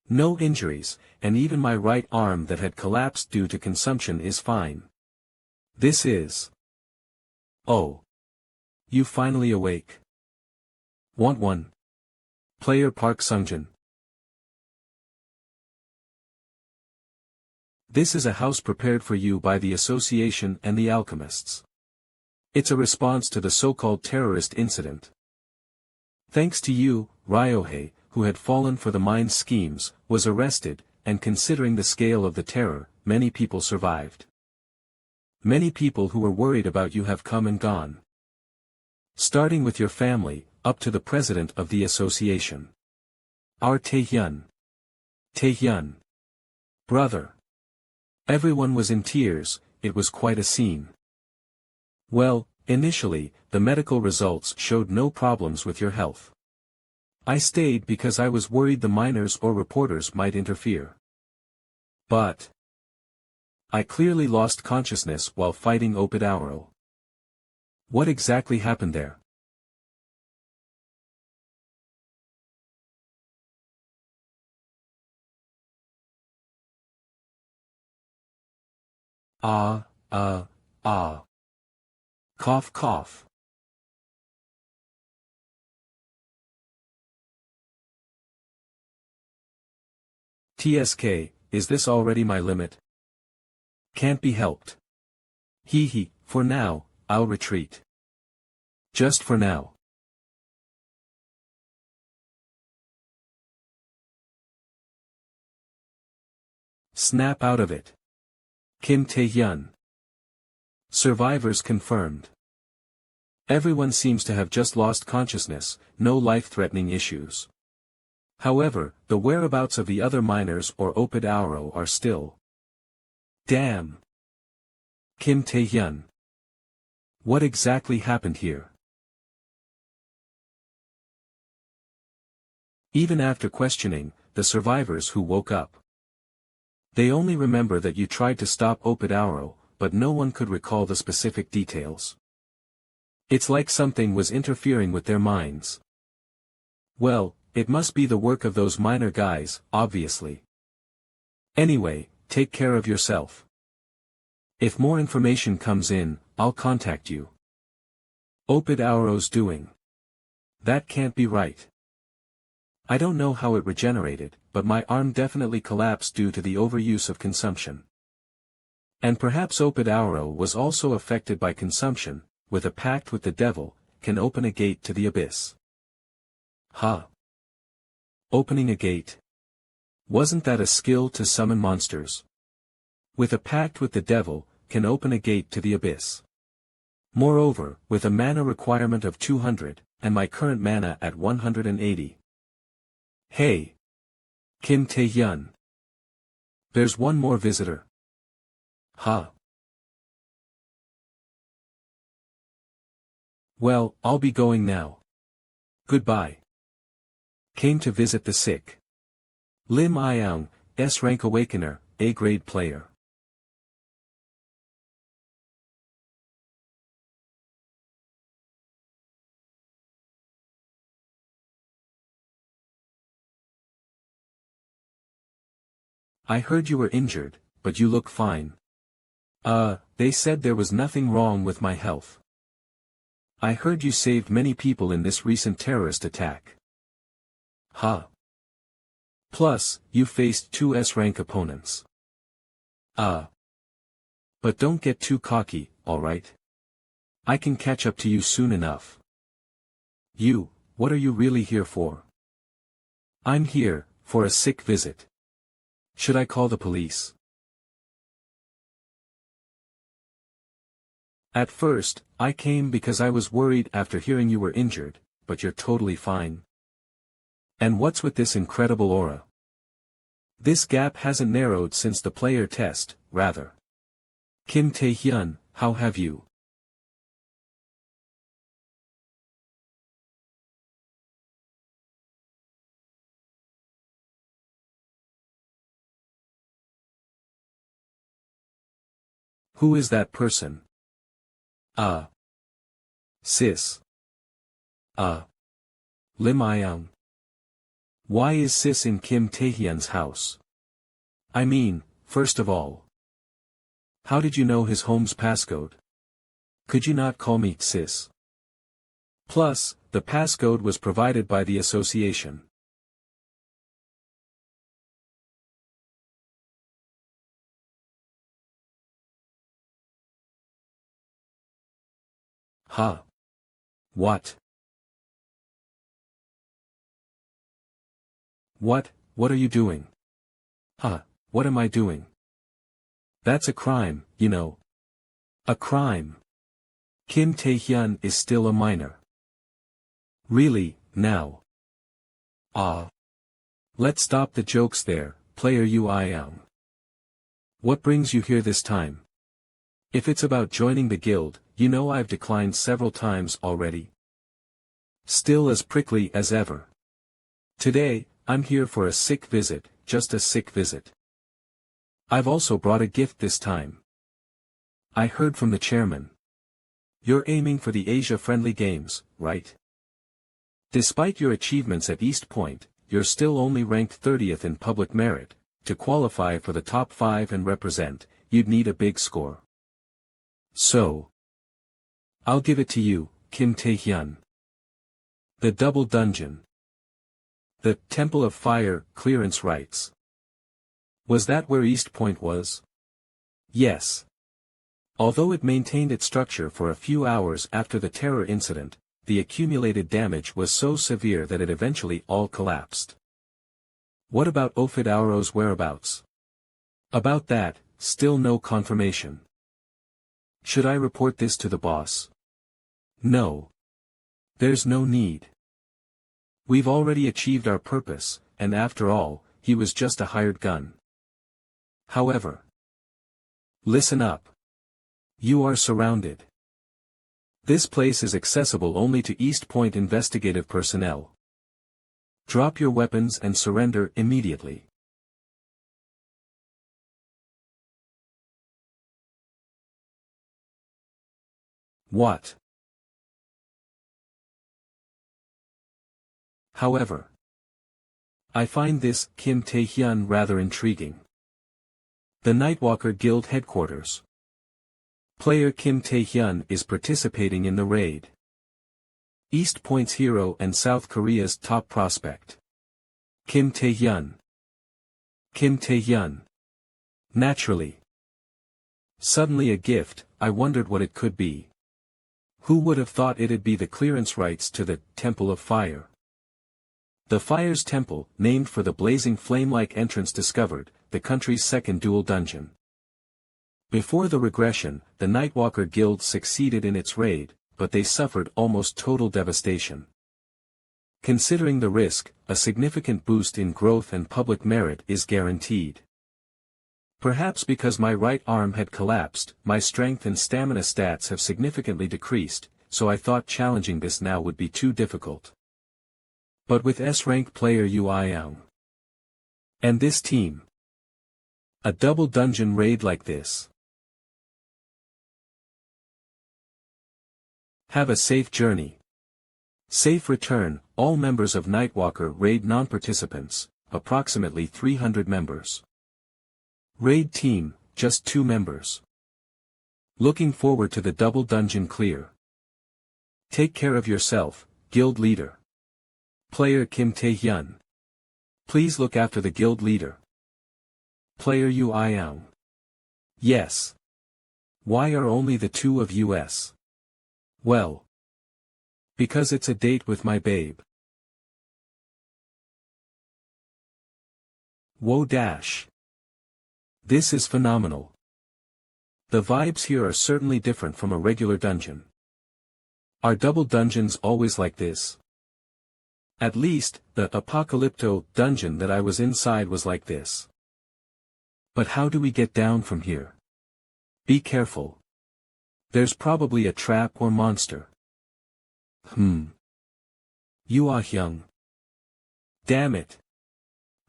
No injuries, and even my right arm that had collapsed due to consumption is fine. This is. Oh. You finally awake. Want one? Player Park Sungjin. This is a house prepared for you by the Association and the Alchemists. It's a response to the so-called terrorist incident. Thanks to you, Ryohei, who had fallen for the mind's schemes, was arrested, and considering the scale of the terror, many people survived. Many people who were worried about you have come and gone. Starting with your family, up to the president of the association. Our Taehyun. Taehyun. Brother. Everyone was in tears, it was quite a scene. Well, initially, the medical results showed no problems with your health. I stayed because I was worried the miners or reporters might interfere. But I clearly lost consciousness while fighting Opid Auro. What exactly happened there? Cough cough. TSK, is this already my limit? Can't be helped. He, for now, I'll retreat. Just for now. Snap out of it. Kim Taehyun. Survivors confirmed. Everyone seems to have just lost consciousness, no life-threatening issues. However, the whereabouts of the other miners or Opid Auro are still. Damn. Kim Taehyun. What exactly happened here? Even after questioning, the survivors who woke up. They only remember that you tried to stop Opid Auro, but no one could recall the specific details. It's like something was interfering with their minds. Well, it must be the work of those miner guys, obviously. Anyway, take care of yourself. If more information comes in, I'll contact you. Opid Auro's doing. That can't be right. I don't know how it regenerated, but my arm definitely collapsed due to the overuse of consumption. And perhaps Opid Auro was also affected by consumption, with a pact with the devil, can open a gate to the abyss. Huh. Opening a gate. Wasn't that a skill to summon monsters? With a pact with the devil, can open a gate to the abyss. Moreover, with a mana requirement of 200, and my current mana at 180. Hey! Kim Taehyun. There's one more visitor. Huh. Well, I'll be going now. Goodbye. Came to visit the sick. Lim Iang, S-rank awakener, A-grade player. I heard you were injured, but you look fine. They said there was nothing wrong with my health. I heard you saved many people in this recent terrorist attack. Huh. Plus, you faced two S-rank opponents. But don't get too cocky, alright? I can catch up to you soon enough. What are you really here for? I'm here, for a sick visit. Should I call the police? At first, I came because I was worried after hearing you were injured, but you're totally fine. And what's with this incredible aura? This gap hasn't narrowed since the player test, rather. Kim Tae-hyun, how have you? Who is that person? Sis. Lim Ion. Why is Sis in Kim Tae-hyun's house? I mean, first of all, how did you know his home's passcode? Could you not call me Sis? Plus, the passcode was provided by the association. Huh? What? What are you doing? What am I doing? That's a crime, you know. A crime. Kim Tae-hyun is still a minor. Really, now? Let's stop the jokes there, player Uiang. What brings you here this time? If it's about joining the guild, you know I've declined several times already. Still as prickly as ever. Today, I'm here for a sick visit, just a sick visit. I've also brought a gift this time. I heard from the chairman. You're aiming for the Asia-friendly games, right? Despite your achievements at East Point, you're still only ranked 30th in public merit. To qualify for the top 5 and represent, you'd need a big score. So, I'll give it to you, Kim Tae-hyun. The Double Dungeon. The Temple of Fire clearance rights. Was that where East Point was? Yes. Although it maintained its structure for a few hours after the terror incident, the accumulated damage was so severe that it eventually all collapsed. What about Ophid Auro's whereabouts? About that, still no confirmation. Should I report this to the boss? No. There's no need. We've already achieved our purpose, and after all, he was just a hired gun. However, listen up. You are surrounded. This place is accessible only to East Point investigative personnel. Drop your weapons and surrender immediately. What? However, I find this Kim Tae-hyun rather intriguing. The Nightwalker Guild headquarters. Player Kim Tae-hyun is participating in the raid. East Point's hero and South Korea's top prospect. Kim Tae-hyun. Kim Tae-hyun. Naturally. Suddenly a gift, I wondered what it could be. Who would have thought it'd be the clearance rights to the Temple of Fire? The Fire's Temple, named for the blazing flame-like entrance discovered, the country's second dual dungeon. Before the regression, the Nightwalker Guild succeeded in its raid, but they suffered almost total devastation. Considering the risk, a significant boost in growth and public merit is guaranteed. Perhaps because my right arm had collapsed, my strength and stamina stats have significantly decreased, so I thought challenging this now would be too difficult. But with S-rank player Uiang and this team, a double dungeon raid like this. Have a safe journey. Safe return, all members of Nightwalker raid non-participants, approximately 300 members. Raid team, just 2 members. Looking forward to the double dungeon clear. Take care of yourself, guild leader. Player Kim Tae-hyun. Please look after the guild leader. Player Yu Iang. Yes. Why are only the 2 of us? Well. Because it's a date with my babe. Whoa dash. This is phenomenal. The vibes here are certainly different from a regular dungeon. Are double dungeons always like this? At least, the Apocalypto dungeon that I was inside was like this. But how do we get down from here? Be careful. There's probably a trap or monster. You are young. Damn it.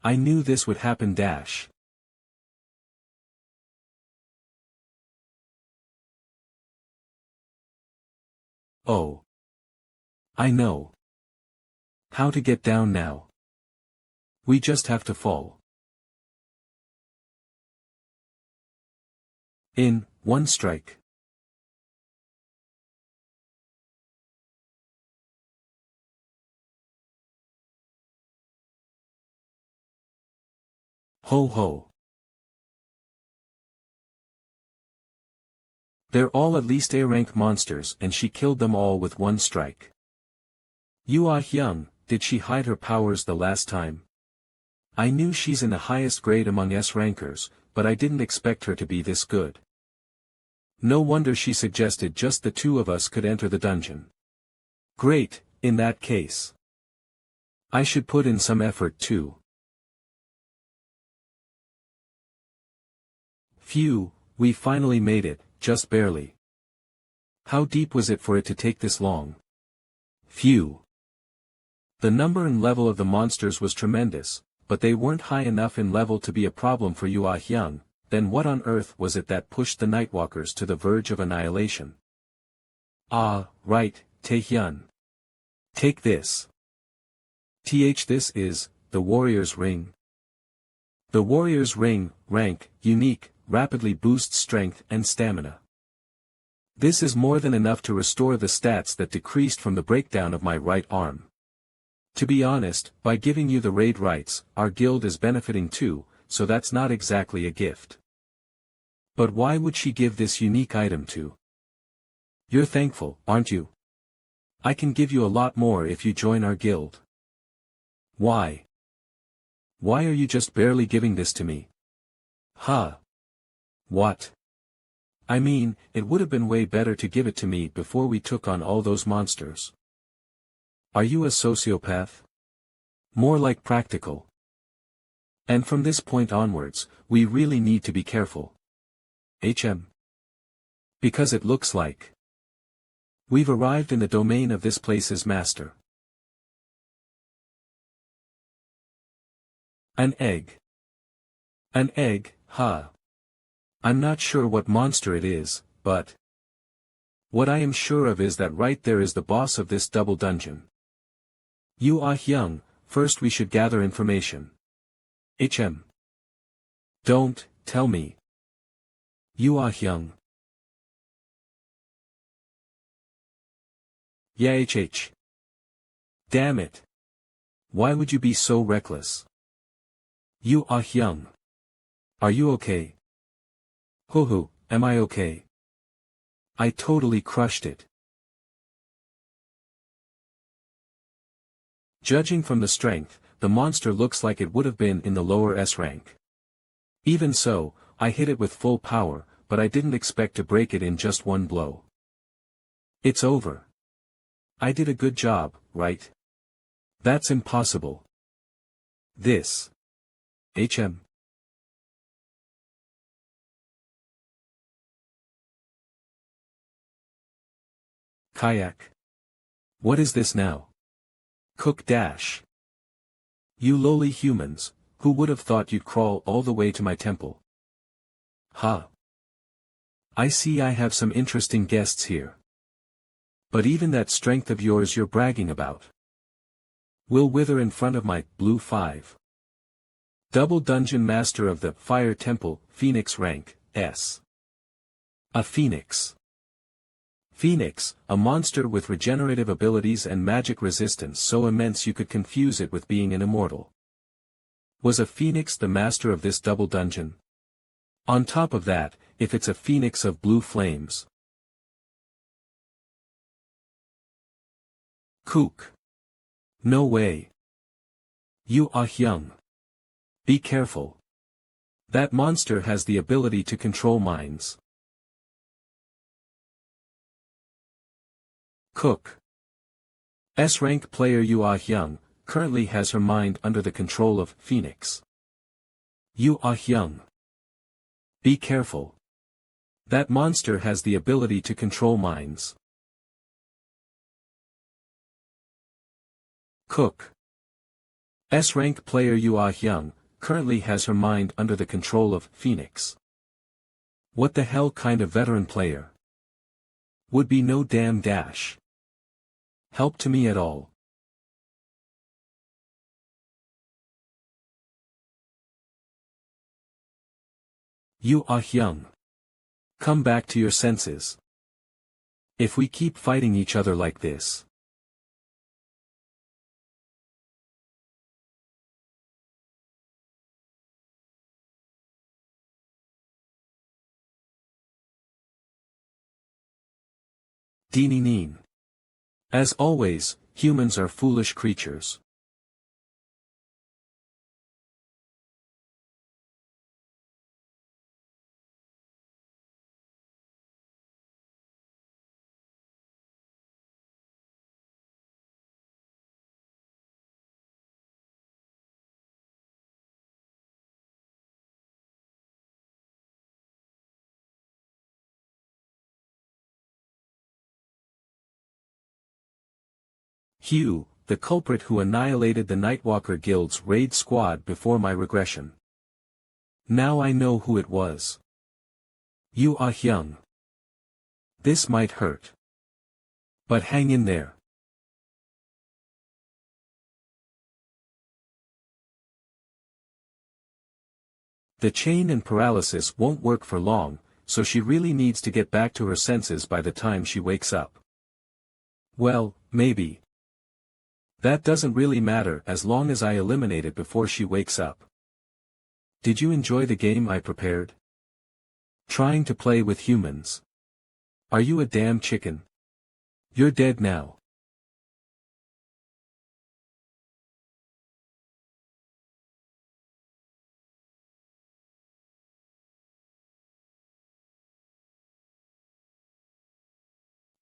I knew this would happen dash. Oh. I know. How to get down now. We just have to fall. In, 1 strike. Ho ho. They're all at least A-rank monsters and she killed them all with 1 strike. Yu Ah-hyung, did she hide her powers the last time? I knew she's in the highest grade among S-rankers, but I didn't expect her to be this good. No wonder she suggested just the 2 of us could enter the dungeon. Great, in that case. I should put in some effort too. Phew, we finally made it, just barely. How deep was it for it to take this long? Phew. The number and level of the monsters was tremendous, but they weren't high enough in level to be a problem for Yu Ah-hyung. Then what on earth was it that pushed the Nightwalkers to the verge of annihilation? Ah, right, Tae-hyun. Take this. This is, the Warrior's Ring. The Warrior's Ring, rank, unique, rapidly boosts strength and stamina. This is more than enough to restore the stats that decreased from the breakdown of my right arm. To be honest, by giving you the raid rights, our guild is benefiting too, so that's not exactly a gift. But why would she give this unique item to? You're thankful, aren't you? I can give you a lot more if you join our guild. Why? Why are you just barely giving this to me? Huh? What? I mean, it would have been way better to give it to me before we took on all those monsters. Are you a sociopath? More like practical. And from this point onwards, we really need to be careful. Because it looks like we've arrived in the domain of this place's master. An egg. An egg, huh? I'm not sure what monster it is, but what I am sure of is that right there is the boss of this double dungeon. Yu Ah-hyung, first we should gather information. Don't, tell me. Yu Ah-hyung. Yeah. Damn it. Why would you be so reckless? Yu Ah-hyung. Are you okay? Hoo, am I okay? I totally crushed it. Judging from the strength, the monster looks like it would have been in the lower S rank. Even so, I hit it with full power, but I didn't expect to break it in just 1 blow. It's over. I did a good job, right? That's impossible. This. Kayak. What is this now? Cook dash. You lowly humans, who would have thought you'd crawl all the way to my temple? Huh. I see I have some interesting guests here. But even that strength of yours you're bragging about will wither in front of my blue 5. Double Dungeon Master of the Fire Temple, Phoenix rank, S. A Phoenix. Phoenix, a monster with regenerative abilities and magic resistance so immense you could confuse it with being an immortal. Was a Phoenix the master of this double dungeon? On top of that, if it's a Phoenix of blue flames. Kook. No way. You are young. Be careful. That monster has the ability to control minds. Cook. S-rank player Yu Ah Hyung, currently has her mind under the control of Phoenix. Yu Ah Hyung. Be careful. That monster has the ability to control minds. Cook. S-rank player Yu Ah Hyung, currently has her mind under the control of Phoenix. What the hell kind of veteran player? Would be no damn dash. Help to me at all. Yu Ah Hyung. Come back to your senses. If we keep fighting each other like this. Deeneen. As always, humans are foolish creatures. Hugh, the culprit who annihilated the Nightwalker Guild's raid squad before my regression. Now I know who it was. Yu Ah Hyung. This might hurt. But hang in there. The chain and paralysis won't work for long, so she really needs to get back to her senses by the time she wakes up. Well, maybe. That doesn't really matter as long as I eliminate it before she wakes up. Did you enjoy the game I prepared? Trying to play with humans. Are you a damn chicken? You're dead now.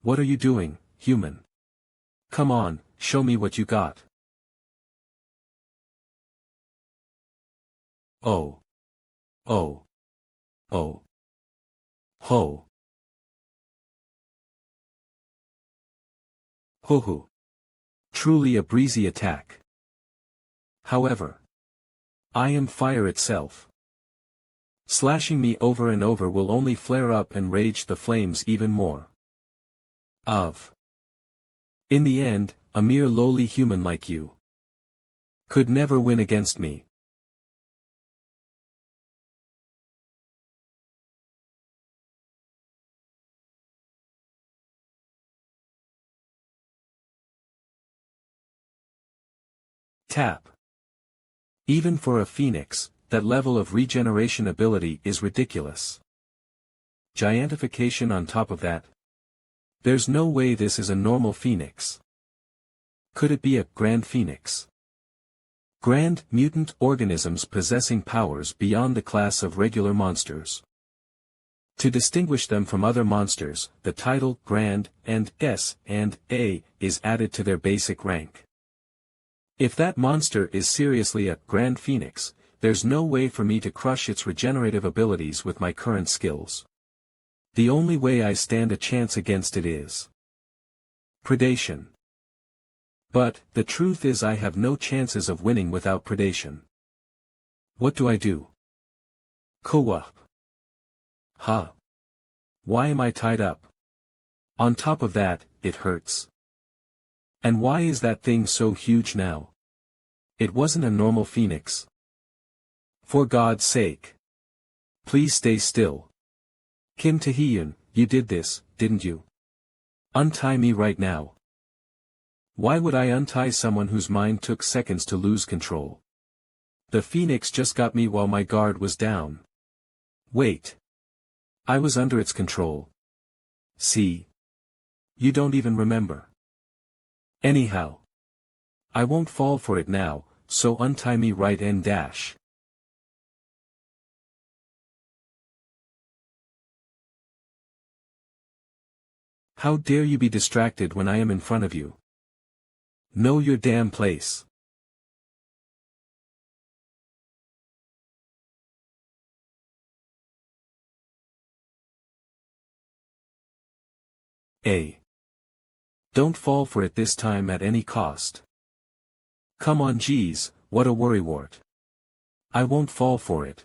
What are you doing, human? Come on, show me what you got. Oh. Oh. Oh. Ho. Ho ho. Truly a breezy attack. However, I am fire itself. Slashing me over and over will only flare up and rage the flames even more. In the end, a mere lowly human like you could never win against me. Tap. Even for a phoenix, that level of regeneration ability is ridiculous. Giantification on top of that. There's no way this is a normal phoenix. Could it be a grand phoenix? Grand, mutant organisms possessing powers beyond the class of regular monsters. To distinguish them from other monsters, the title Grand, and S, and A, is added to their basic rank. If that monster is seriously a Grand Phoenix, there's no way for me to crush its regenerative abilities with my current skills. The only way I stand a chance against it is predation. But, the truth is I have no chances of winning without predation. What do I do? Co-op. Huh. Why am I tied up? On top of that, it hurts. And why is that thing so huge now? It wasn't a normal phoenix. For God's sake. Please stay still. Kim Tae-hyun, you did this, didn't you? Untie me right now. Why would I untie someone whose mind took seconds to lose control? The phoenix just got me while my guard was down. Wait. I was under its control. See? You don't even remember. Anyhow. I won't fall for it now, so untie me right and dash. How dare you be distracted when I am in front of you? Know your damn place. Don't fall for it this time at any cost. Come on geez, what a worrywart. I won't fall for it.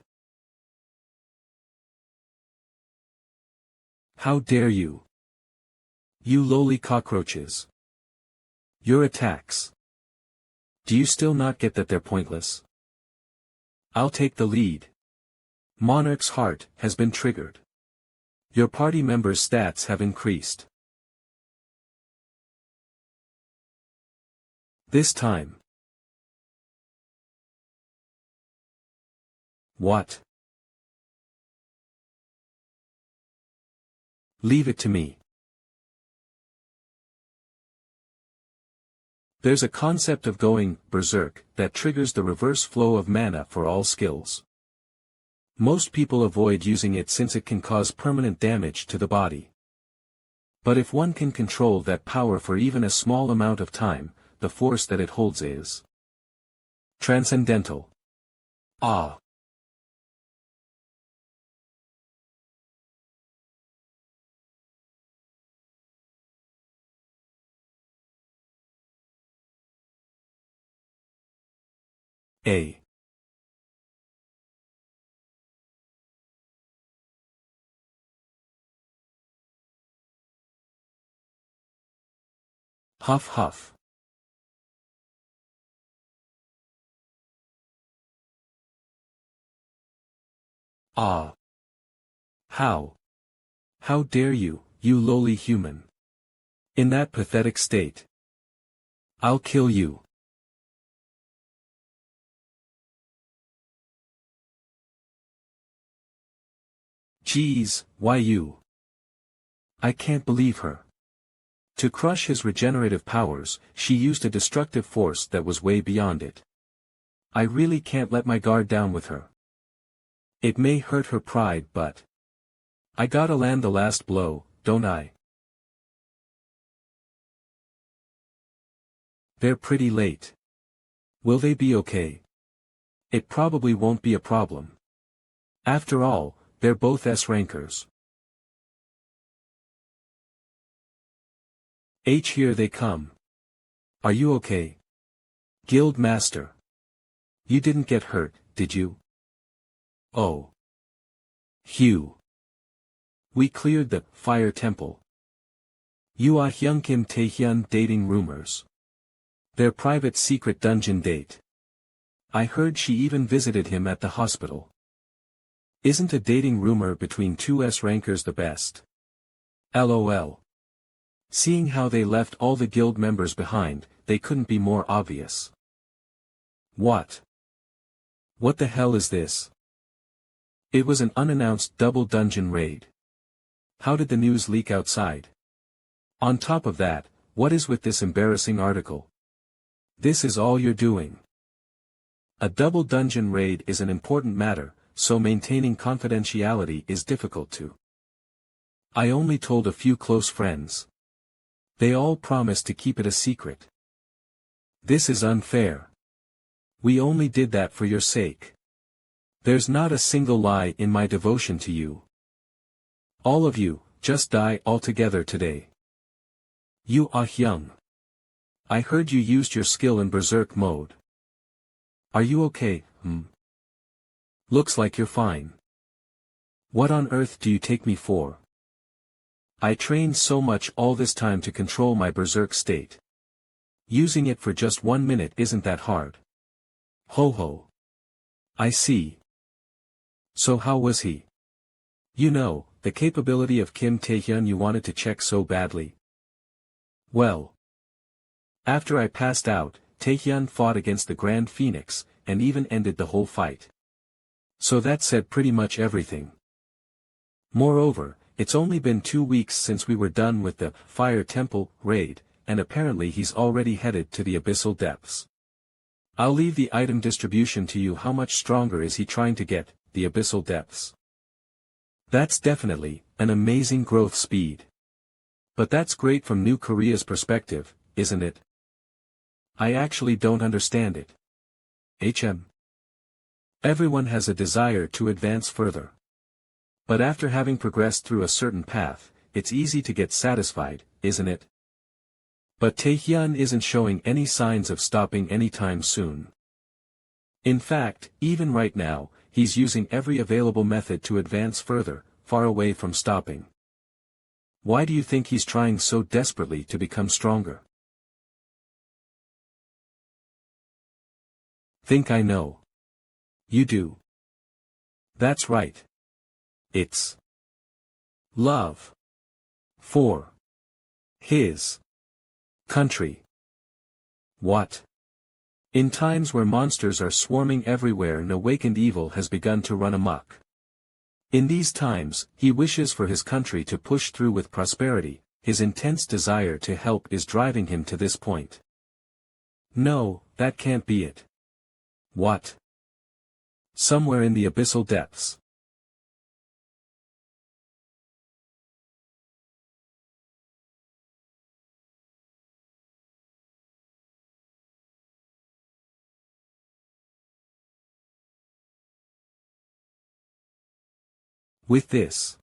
How dare you? You lowly cockroaches. Your attacks. Do you still not get that they're pointless? I'll take the lead. Monarch's heart has been triggered. Your party members' stats have increased. This time. What? Leave it to me. There's a concept of going berserk that triggers the reverse flow of mana for all skills. Most people avoid using it since it can cause permanent damage to the body. But if one can control that power for even a small amount of time, the force that it holds is transcendental. Ah. Huff huff. Ah. How? How dare you, you lowly human? In that pathetic state. I'll kill you. Geez, why you? I can't believe her. To crush his regenerative powers, she used a destructive force that was way beyond it. I really can't let my guard down with her. It may hurt her pride but I gotta land the last blow, don't I? They're pretty late. Will they be okay? It probably won't be a problem. After all, they're both S-rankers. Here they come. Are you okay? Guild Master. You didn't get hurt, did you? Oh. Hugh. We cleared the Fire Temple. You are Hyung Kim Tae-hyun dating rumors. Their private secret dungeon date. I heard she even visited him at the hospital. Isn't a dating rumor between two S-rankers the best? LOL. Seeing how they left all the guild members behind, they couldn't be more obvious. What? What the hell is this? It was an unannounced double dungeon raid. How did the news leak outside? On top of that, what is with this embarrassing article? This is all you're doing. A double dungeon raid is an important matter, so maintaining confidentiality is difficult too. I only told a few close friends. They all promised to keep it a secret. This is unfair. We only did that for your sake. There's not a single lie in my devotion to you. All of you, just die altogether today. You Ah Hyung. I heard you used your skill in berserk mode. Are you okay? Looks like you're fine. What on earth do you take me for? I trained so much all this time to control my berserk state. Using it for just 1 minute isn't that hard. Ho ho. I see. So how was he? You know, the capability of Kim Tae-hyun you wanted to check so badly. Well. After I passed out, Tae-hyun fought against the Grand Phoenix, and even ended the whole fight. So that said pretty much everything. Moreover, it's only been 2 weeks since we were done with the Fire Temple raid, and apparently he's already headed to the abyssal depths. I'll leave the item distribution to you. How much stronger is he trying to get, the abyssal depths? That's definitely an amazing growth speed. But that's great from New Korea's perspective, isn't it? I actually don't understand it. Everyone has a desire to advance further. But after having progressed through a certain path, it's easy to get satisfied, isn't it? But Tae-hyun isn't showing any signs of stopping anytime soon. In fact, even right now, he's using every available method to advance further, far away from stopping. Why do you think he's trying so desperately to become stronger? Think I know. You do. That's right. It's love for his country. What? In times where monsters are swarming everywhere and awakened evil has begun to run amok. In these times, he wishes for his country to push through with prosperity. His intense desire to help is driving him to this point. No, that can't be it. What? Somewhere in the abyssal depths. With this,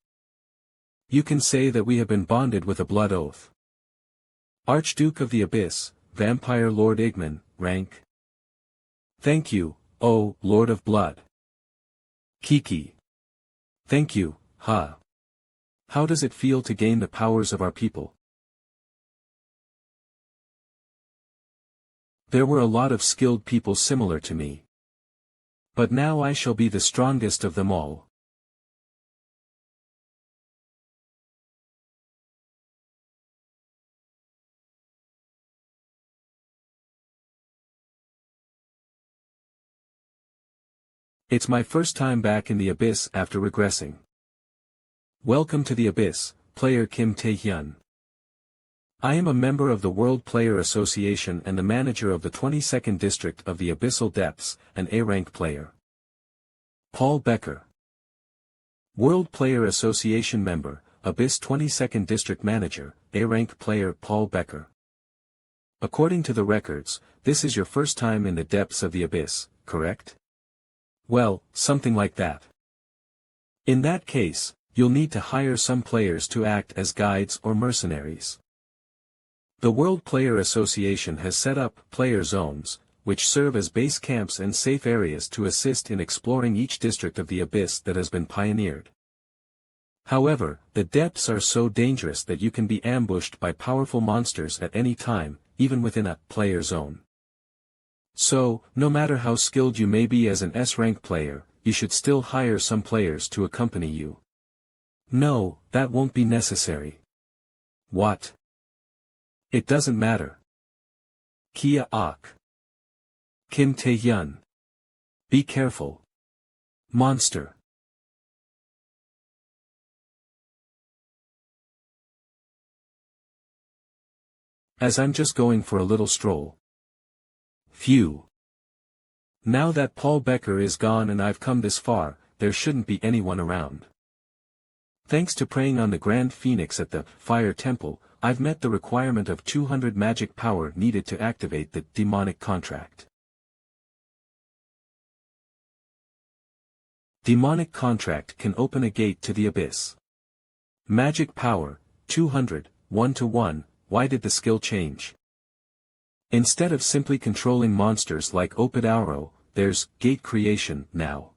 you can say that we have been bonded with a blood oath. Archduke of the Abyss, Vampire Lord Igman, rank. Thank you, oh, Lord of Blood. Kiki. Thank you, Ha. How does it feel to gain the powers of our people? There were a lot of skilled people similar to me. But now I shall be the strongest of them all. It's my first time back in the Abyss after regressing. Welcome to the Abyss, player Kim Tae-hyun. I am a member of the World Player Association and the manager of the 22nd District of the Abyssal Depths, an A-rank player. Paul Becker. World Player Association member, Abyss 22nd District manager, A-rank player Paul Becker. According to the records, this is your first time in the depths of the Abyss, correct? Well, something like that. In that case, you'll need to hire some players to act as guides or mercenaries. The World Player Association has set up player zones, which serve as base camps and safe areas to assist in exploring each district of the Abyss that has been pioneered. However, the depths are so dangerous that you can be ambushed by powerful monsters at any time, even within a player zone. So, no matter how skilled you may be as an S-rank player, you should still hire some players to accompany you. No, that won't be necessary. What? It doesn't matter. Kia Ok. Kim Tae-hyun. Be careful. Monster. As I'm just going for a little stroll. Phew. Now that Paul Becker is gone and I've come this far, there shouldn't be anyone around. Thanks to preying on the Grand Phoenix at the Fire Temple, I've met the requirement of 200 magic power needed to activate the demonic contract. Demonic contract can open a gate to the Abyss. Magic power, 200, 1-to-1, why did the skill change? Instead of simply controlling monsters like Opid-Auro, there's gate creation now.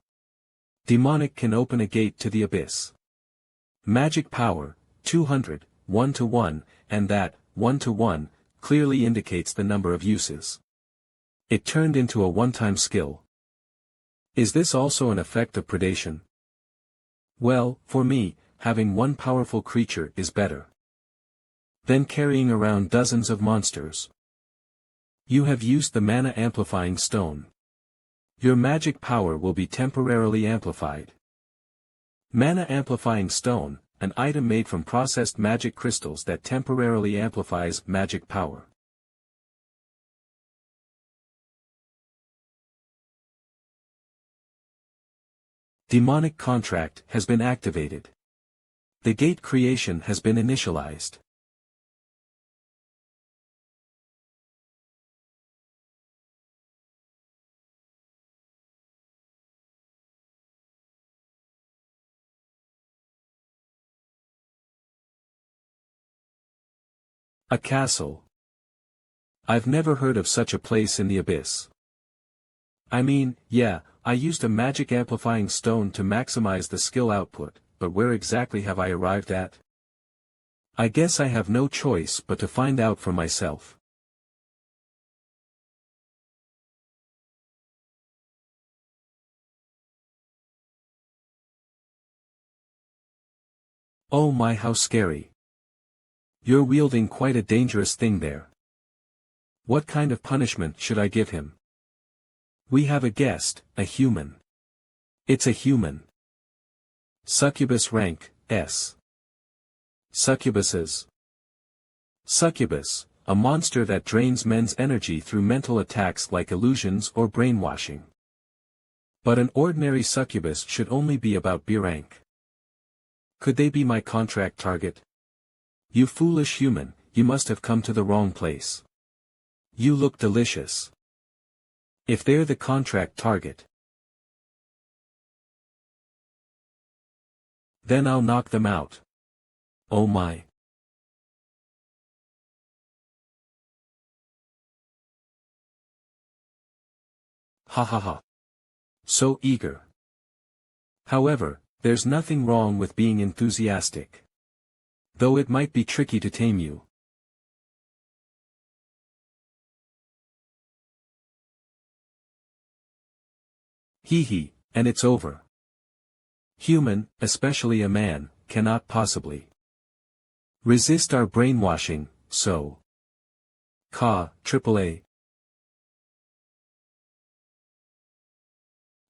Demonic can open a gate to the Abyss. Magic power, 200, 1-to-1, and that, 1-to-1, clearly indicates the number of uses. It turned into a one-time skill. Is this also an effect of predation? Well, for me, having one powerful creature is better than carrying around dozens of monsters. You have used the mana amplifying stone. Your magic power will be temporarily amplified. Mana amplifying stone, an item made from processed magic crystals that temporarily amplifies magic power. Demonic contract has been activated. The gate creation has been initialized. A castle. I've never heard of such a place in the abyss. I mean, yeah, I used a magic amplifying stone to maximize the skill output, but where exactly have I arrived at? I guess I have no choice but to find out for myself. Oh my, how scary. You're wielding quite a dangerous thing there. What kind of punishment should I give him? We have a guest, a human. It's a human. Succubus rank, S. Succubuses. Succubus, a monster that drains men's energy through mental attacks like illusions or brainwashing. But an ordinary succubus should only be about B rank. Could they be my contract target? You foolish human, you must have come to the wrong place. You look delicious. If they're the contract target, then I'll knock them out. Oh my. Ha ha ha. So eager. However, there's nothing wrong with being enthusiastic. Though it might be tricky to tame you. Hee hee, and it's over. Human, especially a man, cannot possibly resist our brainwashing, so. Ka, AAA.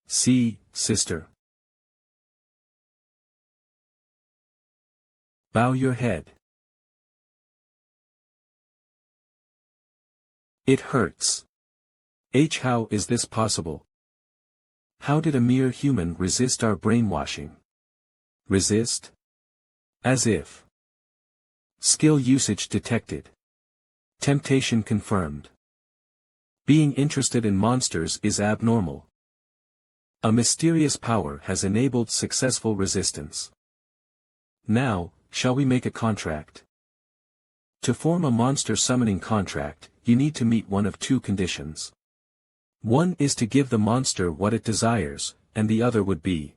See, sister. Bow your head. It hurts. How is this possible? How did a mere human resist our brainwashing? Resist? As if. Skill usage detected. Temptation confirmed. Being interested in monsters is abnormal. A mysterious power has enabled successful resistance. Now, shall we make a contract? To form a monster summoning contract, you need to meet one of two conditions. One is to give the monster what it desires, and the other would be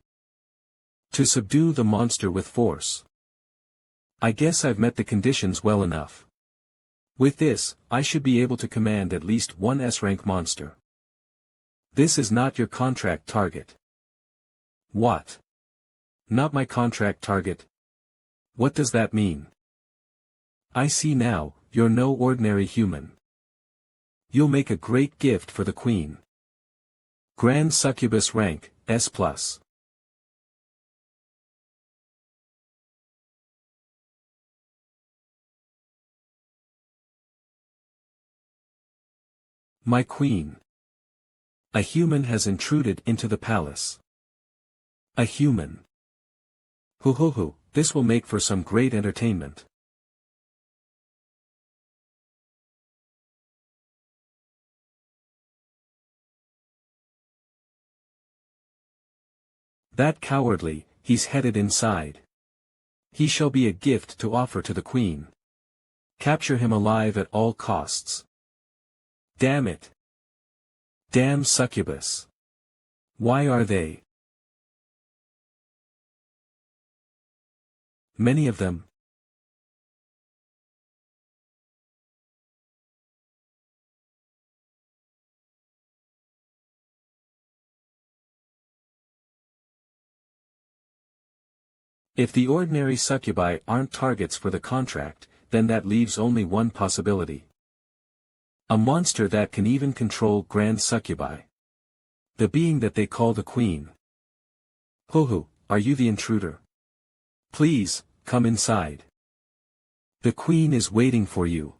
to subdue the monster with force. I guess I've met the conditions well enough. With this, I should be able to command at least one S-rank monster. This is not your contract target. What? Not my contract target? What does that mean? I see now, you're no ordinary human. You'll make a great gift for the queen. Grand Succubus rank, S+. My queen. A human has intruded into the palace. A human. Hoo hoo hoo, this will make for some great entertainment. That cowardly, he's headed inside. He shall be a gift to offer to the queen. Capture him alive at all costs. Damn it. Damn succubus. Why are they? Many of them. If the ordinary succubi aren't targets for the contract, then that leaves only one possibility. A monster that can even control grand succubi. The being that they call the queen. Ho, are you the intruder? Please, come inside. The queen is waiting for you.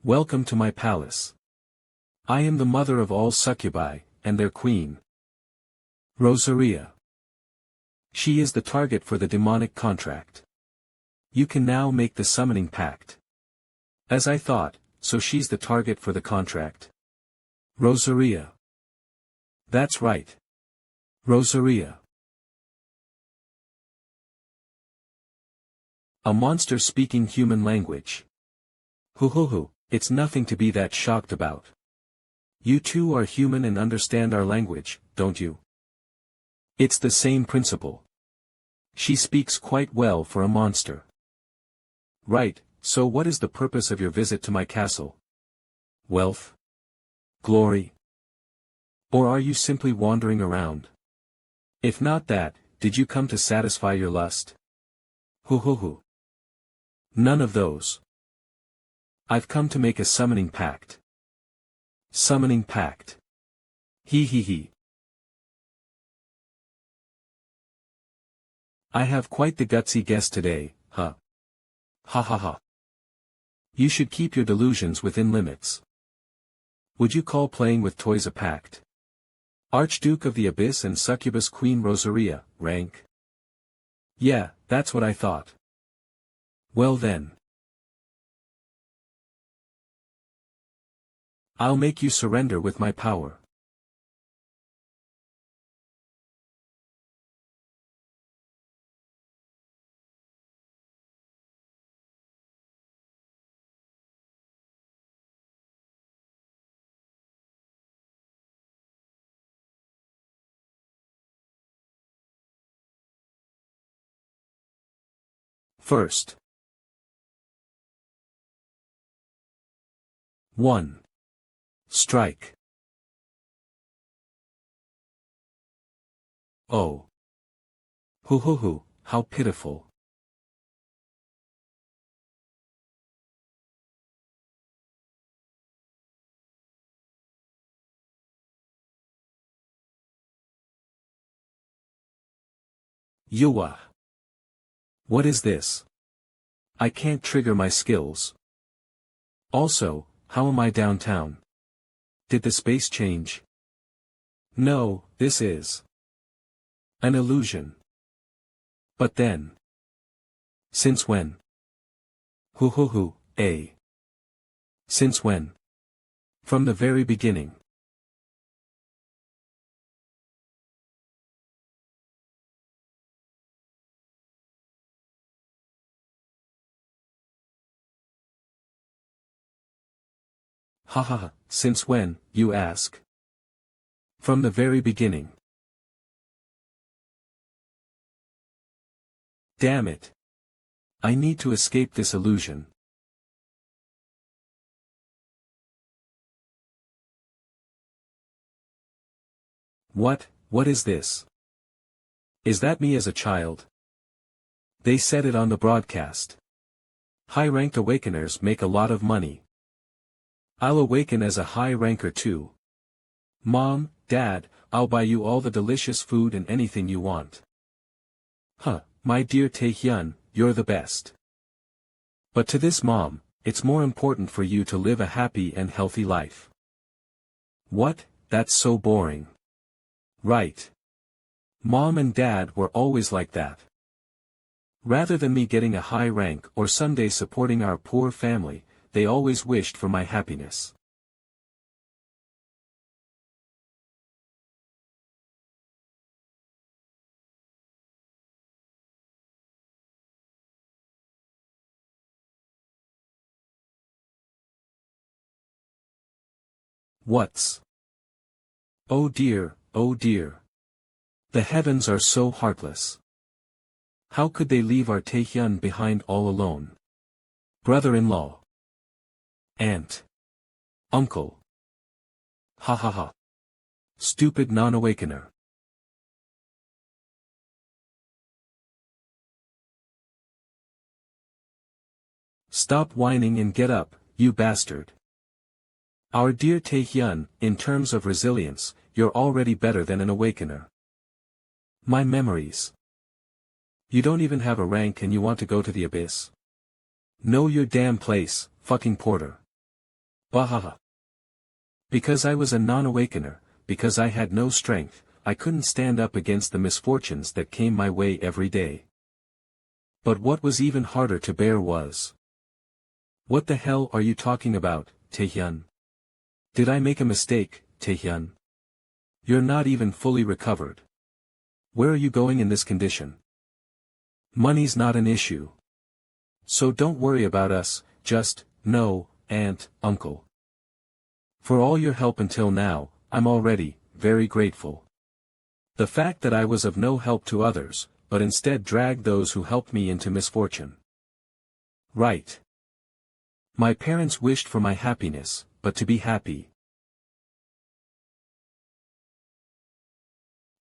Welcome to my palace. I am the mother of all succubi, and their queen. Rosaria. She is the target for the demonic contract. You can now make the summoning pact. As I thought, so she's the target for the contract. Rosaria. That's right. Rosaria. A monster speaking human language. Hoo, it's nothing to be that shocked about. You too are human and understand our language, don't you? It's the same principle. She speaks quite well for a monster. Right, so what is the purpose of your visit to my castle? Wealth? Glory? Or are you simply wandering around? If not that, did you come to satisfy your lust? Hoo. None of those. I've come to make a summoning pact. Summoning pact. He. I have quite the gutsy guest today, huh? Ha. You should keep your delusions within limits. Would you call playing with toys a pact? Archduke of the Abyss and Succubus Queen Rosaria, rank? Yeah, that's what I thought. Well then. I'll make you surrender with my power. First. 1. Strike. Oh. Hoo, how pitiful. Yuwa. What is this? I can't trigger my skills. Also, how am I downtown? Did the space change? No, this is an illusion. But then. Since when? Hoo, Since when? From the very beginning. Ha, since when, you ask? From the very beginning. Damn it. I need to escape this illusion. What is this? Is that me as a child? They said it on the broadcast. High-ranked awakeners make a lot of money. I'll awaken as a high ranker too. Mom, Dad, I'll buy you all the delicious food and anything you want. My dear Taehyun, you're the best. But to this mom, it's more important for you to live a happy and healthy life. What? That's so boring. Right. Mom and Dad were always like that. Rather than me getting a high rank or someday supporting our poor family, they always wished for my happiness. What's? Oh dear, oh dear. The heavens are so heartless. How could they leave our Taehyun behind all alone? Brother-in-law. Aunt. Uncle. Ha ha ha. Stupid non-awakener. Stop whining and get up, you bastard. Our dear Taehyun, in terms of resilience, you're already better than an awakener. My memories. You don't even have a rank and you want to go to the abyss. Know your damn place, fucking porter. Bahaha. Because I was a non-awakener, because I had no strength, I couldn't stand up against the misfortunes that came my way every day. But what was even harder to bear was... What the hell are you talking about, Taehyun? Did I make a mistake, Taehyun? You're not even fully recovered. Where are you going in this condition? Money's not an issue. So don't worry about us, just, no, aunt, uncle. For all your help until now, I'm already, very grateful. The fact that I was of no help to others, but instead dragged those who helped me into misfortune. Right. My parents wished for my happiness, but to be happy.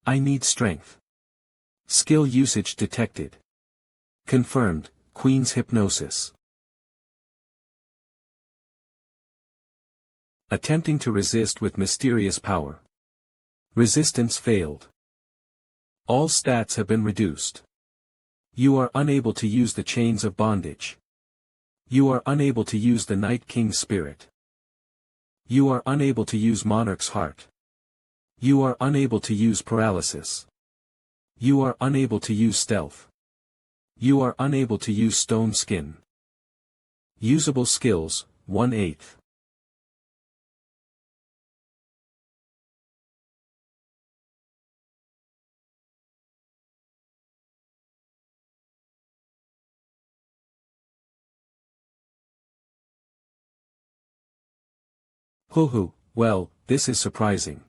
I need strength. Skill usage detected. Confirmed, Queen's hypnosis. Attempting to resist with mysterious power. Resistance failed. All stats have been reduced. You are unable to use the chains of bondage. You are unable to use the Night King's spirit. You are unable to use Monarch's heart. You are unable to use paralysis. You are unable to use stealth. You are unable to use stone skin. Usable skills, 1/8. Hoo-hoo, well, this is surprising.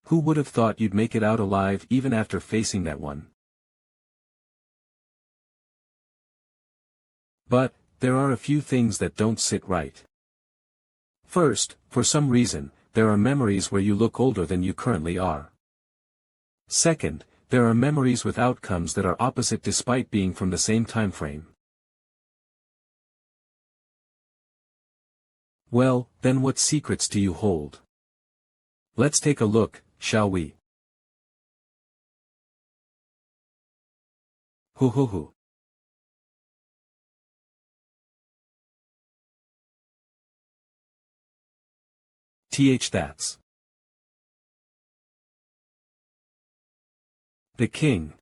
Who would have thought you'd make it out alive even after facing that one? But, there are a few things that don't sit right. First, for some reason, there are memories where you look older than you currently are. Second, there are memories with outcomes that are opposite despite being from the same time frame. Well, then what secrets do you hold? Let's take a look, shall we? Hoo hoo hoo. That's. The king.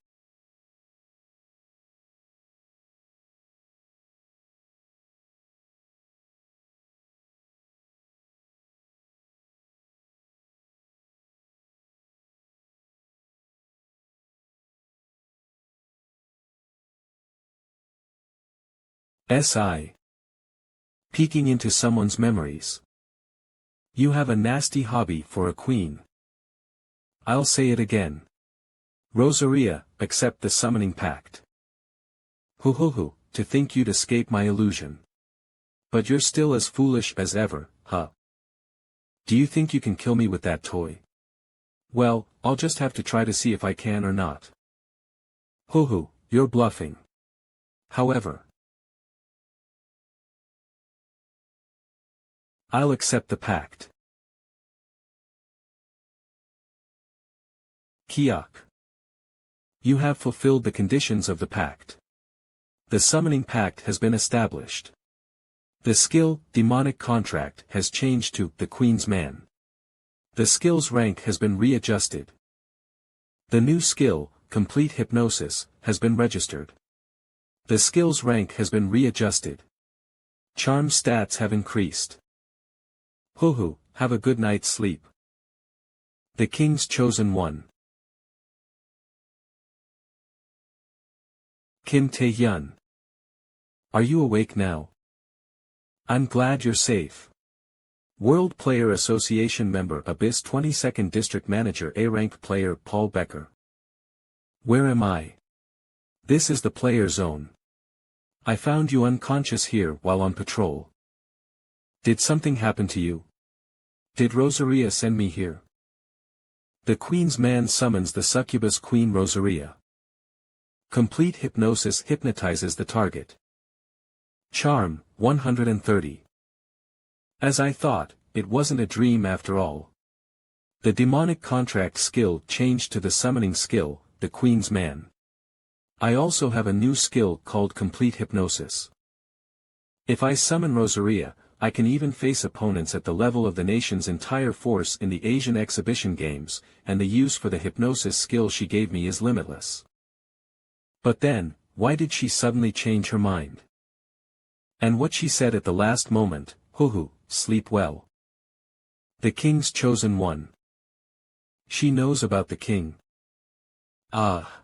Peeking into someone's memories. You have a nasty hobby for a queen. I'll say it again. Rosaria, accept the summoning pact. Hoo hoo hoo, to think you'd escape my illusion. But you're still as foolish as ever, huh? Do you think you can kill me with that toy? Well, I'll just have to try to see if I can or not. Hoo hoo, you're bluffing. However, I'll accept the pact. Kiak. You have fulfilled the conditions of the pact. The summoning pact has been established. The skill, demonic contract, has changed to the Queen's Man. The skill's rank has been readjusted. The new skill, complete hypnosis, has been registered. The skill's rank has been readjusted. Charm stats have increased. Hoo hoo, have a good night's sleep. The King's Chosen One. Kim Tae-hyun. Are you awake now? I'm glad you're safe. World Player Association member Abyss 22nd District Manager A-Rank player Paul Becker. Where am I? This is the player zone. I found you unconscious here while on patrol. Did something happen to you? Did Rosaria send me here? The Queen's man summons the succubus Queen Rosaria. Complete hypnosis hypnotizes the target. Charm, 130. As I thought, it wasn't a dream after all. The demonic contract skill changed to the summoning skill, the Queen's man. I also have a new skill called complete hypnosis. If I summon Rosaria, I can even face opponents at the level of the nation's entire force in the Asian exhibition games, and the use for the hypnosis skill she gave me is limitless. But then, why did she suddenly change her mind? And what she said at the last moment, hoo, sleep well. The king's chosen one. She knows about the king. Ah.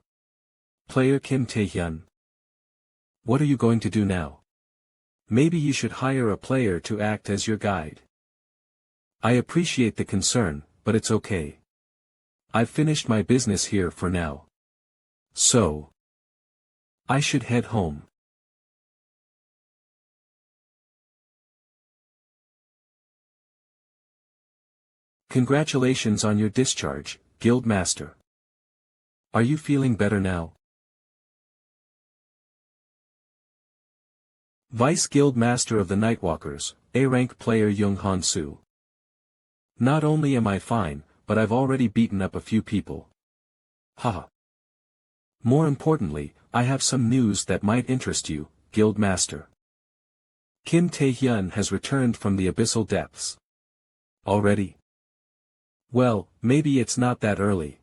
Player Kim Tae-hyun. What are you going to do now? Maybe you should hire a player to act as your guide. I appreciate the concern, but it's okay. I've finished my business here for now. So, I should head home. Congratulations on your discharge, Guild Master. Are you feeling better now? Vice Guild Master of the Nightwalkers, A-rank player Young Han Soo. Not only am I fine, but I've already beaten up a few people. Haha. More importantly, I have some news that might interest you, Guild Master. Kim Tae-hyun has returned from the abyssal depths. Already? Well, maybe it's not that early.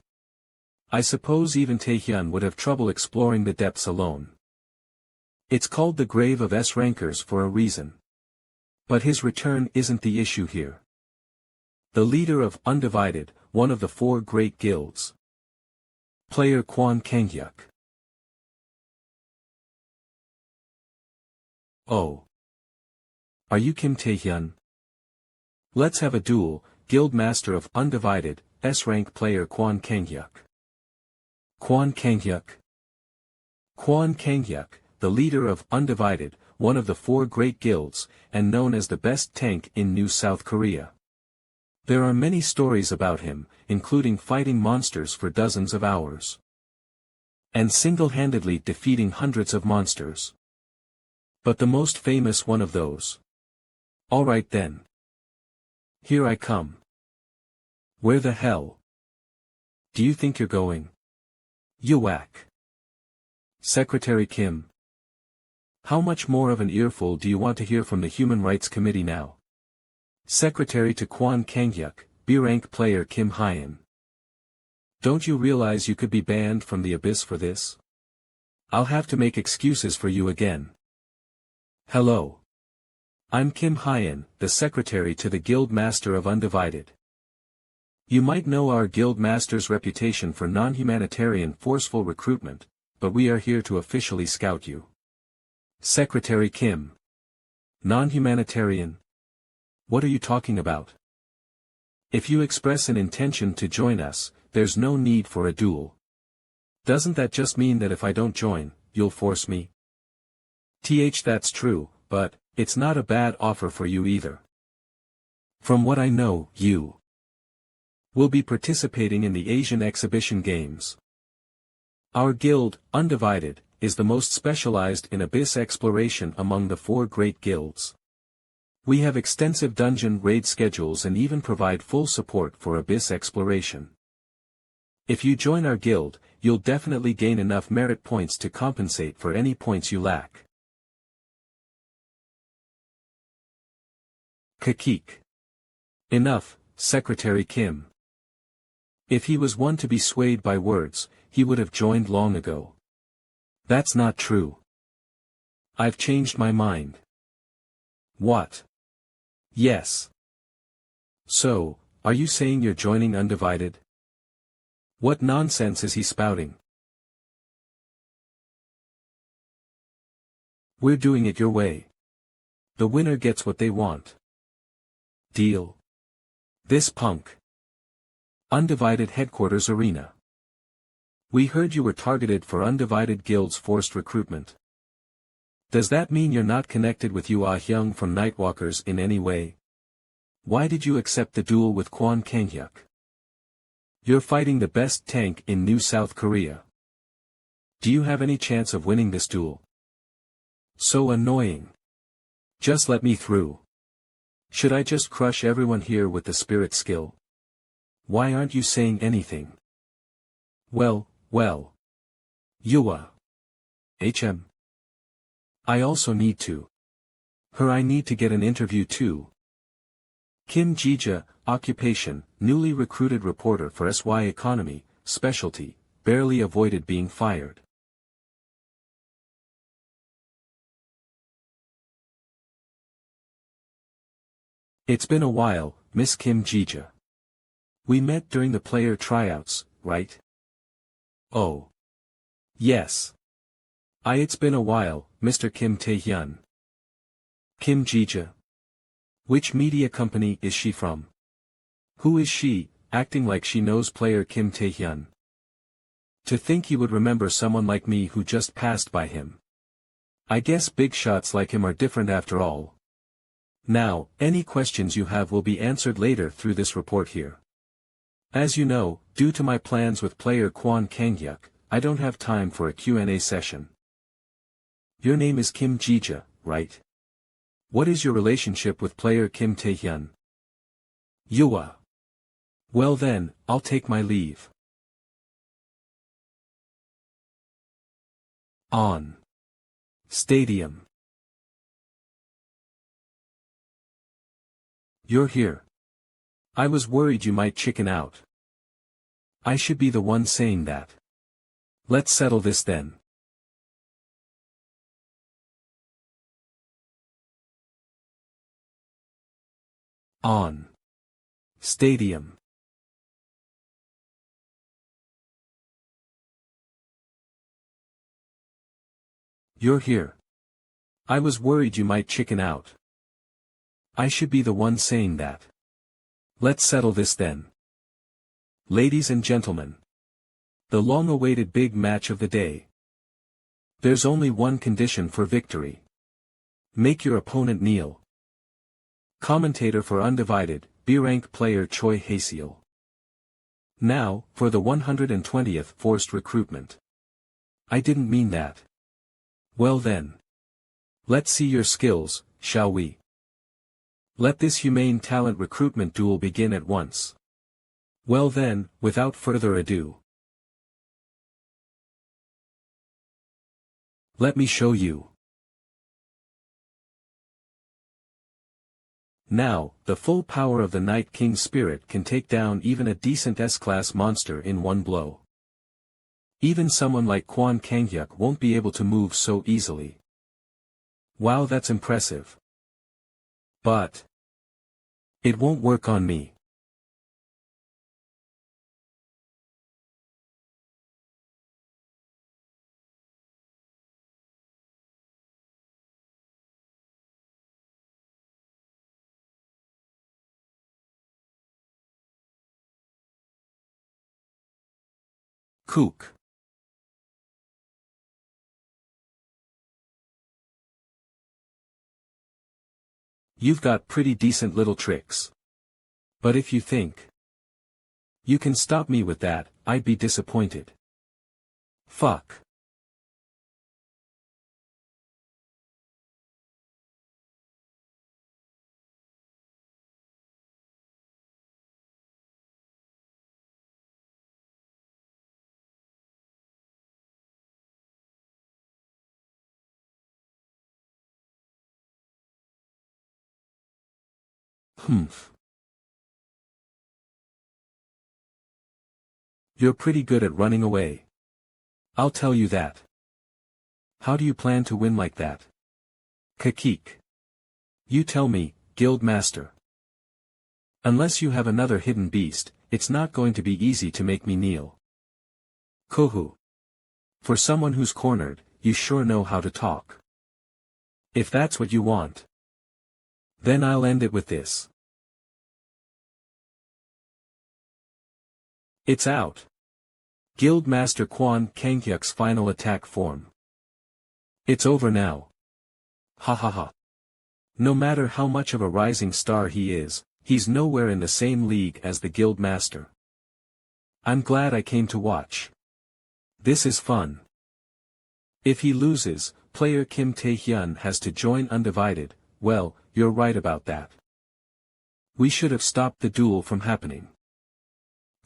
I suppose even Tae-hyun would have trouble exploring the depths alone. It's called the grave of S-rankers for a reason. But his return isn't the issue here. The leader of Undivided, one of the 4 great guilds. Player Kwon Kang-hyuk. Oh. Are you Kim Tae-hyun? Let's have a duel, Guild Master of Undivided, S-rank player Kwon Kang-hyuk. Kwon Kang-hyuk. Kwon Kang-hyuk, the leader of Undivided, one of the 4 great guilds, and known as the best tank in New South Korea. There are many stories about him, including fighting monsters for dozens of hours. And single-handedly defeating hundreds of monsters. But the most famous one of those. Alright then. Here I come. Where the hell? Do you think you're going? You whack. Secretary Kim. How much more of an earful do you want to hear from the Human Rights Committee now? Secretary to Kwon Kang-hyuk, B-rank player Kim Hyun. Don't you realize you could be banned from the abyss for this? I'll have to make excuses for you again. Hello. I'm Kim Hyun, the secretary to the Guild Master of Undivided. You might know our Guild Master's reputation for non-humanitarian forceful recruitment, but we are here to officially scout you. Secretary Kim. Non-humanitarian? What are you talking about? If you express an intention to join us, there's no need for a duel. Doesn't that just mean that if I don't join, you'll force me? That's true, but it's not a bad offer for you either. From what I know, you will be participating in the Asian exhibition games. Our guild, Undivided, is the most specialized in abyss exploration among the 4 great guilds. We have extensive dungeon raid schedules and even provide full support for abyss exploration. If you join our guild, you'll definitely gain enough merit points to compensate for any points you lack. Kakik. Enough, Secretary Kim. If he was one to be swayed by words, he would have joined long ago. That's not true. I've changed my mind. What? Yes. So, are you saying you're joining Undivided? What nonsense is he spouting? We're doing it your way. The winner gets what they want. Deal. This punk. Undivided Headquarters Arena. We heard you were targeted for Undivided Guild's forced recruitment. Does that mean you're not connected with Yu Ah Hyung from Nightwalkers in any way? Why did you accept the duel with Kwon Kang-hyuk? You're fighting the best tank in New South Korea. Do you have any chance of winning this duel? So annoying. Just let me through. Should I just crush everyone here with the spirit skill? Why aren't you saying anything? Well. Yua. HM. I also need to. I need to get an interview too. Kim Ji-ja, occupation, newly recruited reporter for SY Economy, specialty, barely avoided being fired. It's been a while, Miss Kim Ji-ja. We met during the player tryouts, right? Oh. Yes. It's been a while, Mr. Kim Tae-hyun. Kim Ji-ja. Which media company is she from? Who is she, acting like she knows player Kim Tae-hyun? To think he would remember someone like me who just passed by him. I guess big shots like him are different after all. Now, any questions you have will be answered later through this report here. As you know, due to my plans with player Kwon Kang-hyuk, I don't have time for a Q&A session. Your name is Kim Ji-ja, right? What is your relationship with player Kim Tae-hyun? Yua. Well then, I'll take my leave. On. Stadium. You're here. I was worried you might chicken out. I should be the one saying that. Let's settle this then. On. Stadium. You're here. I was worried you might chicken out. I should be the one saying that. Let's settle this then. Ladies and gentlemen. The long-awaited big match of the day. There's only one condition for victory. Make your opponent kneel. Commentator for Undivided, B-rank player Choi Hae-seol. Now, for the 120th forced recruitment. I didn't mean that. Well then. Let's see your skills, shall we? Let this humane talent recruitment duel begin at once. Well then, without further ado. Let me show you. Now, the full power of the Night King spirit can take down even a decent S-class monster in one blow. Even someone like Kwon Kang-hyuk won't be able to move so easily. Wow, that's impressive. But it won't work on me. Kook. You've got pretty decent little tricks. But if you think you can stop me with that, I'd be disappointed. Fuck. Humph. You're pretty good at running away. I'll tell you that. How do you plan to win like that? Kakik. You tell me, Guild Master. Unless you have another hidden beast, it's not going to be easy to make me kneel. Kohu. For someone who's cornered, you sure know how to talk. If that's what you want, then I'll end it with this. It's out. Guild Master Kwon Kang-hyuk's final attack form. It's over now. Ha ha ha. No matter how much of a rising star he is, he's nowhere in the same league as the guild master. I'm glad I came to watch. This is fun. If he loses, player Kim Tae-hyun has to join Undivided. Well, you're right about that. We should have stopped the duel from happening.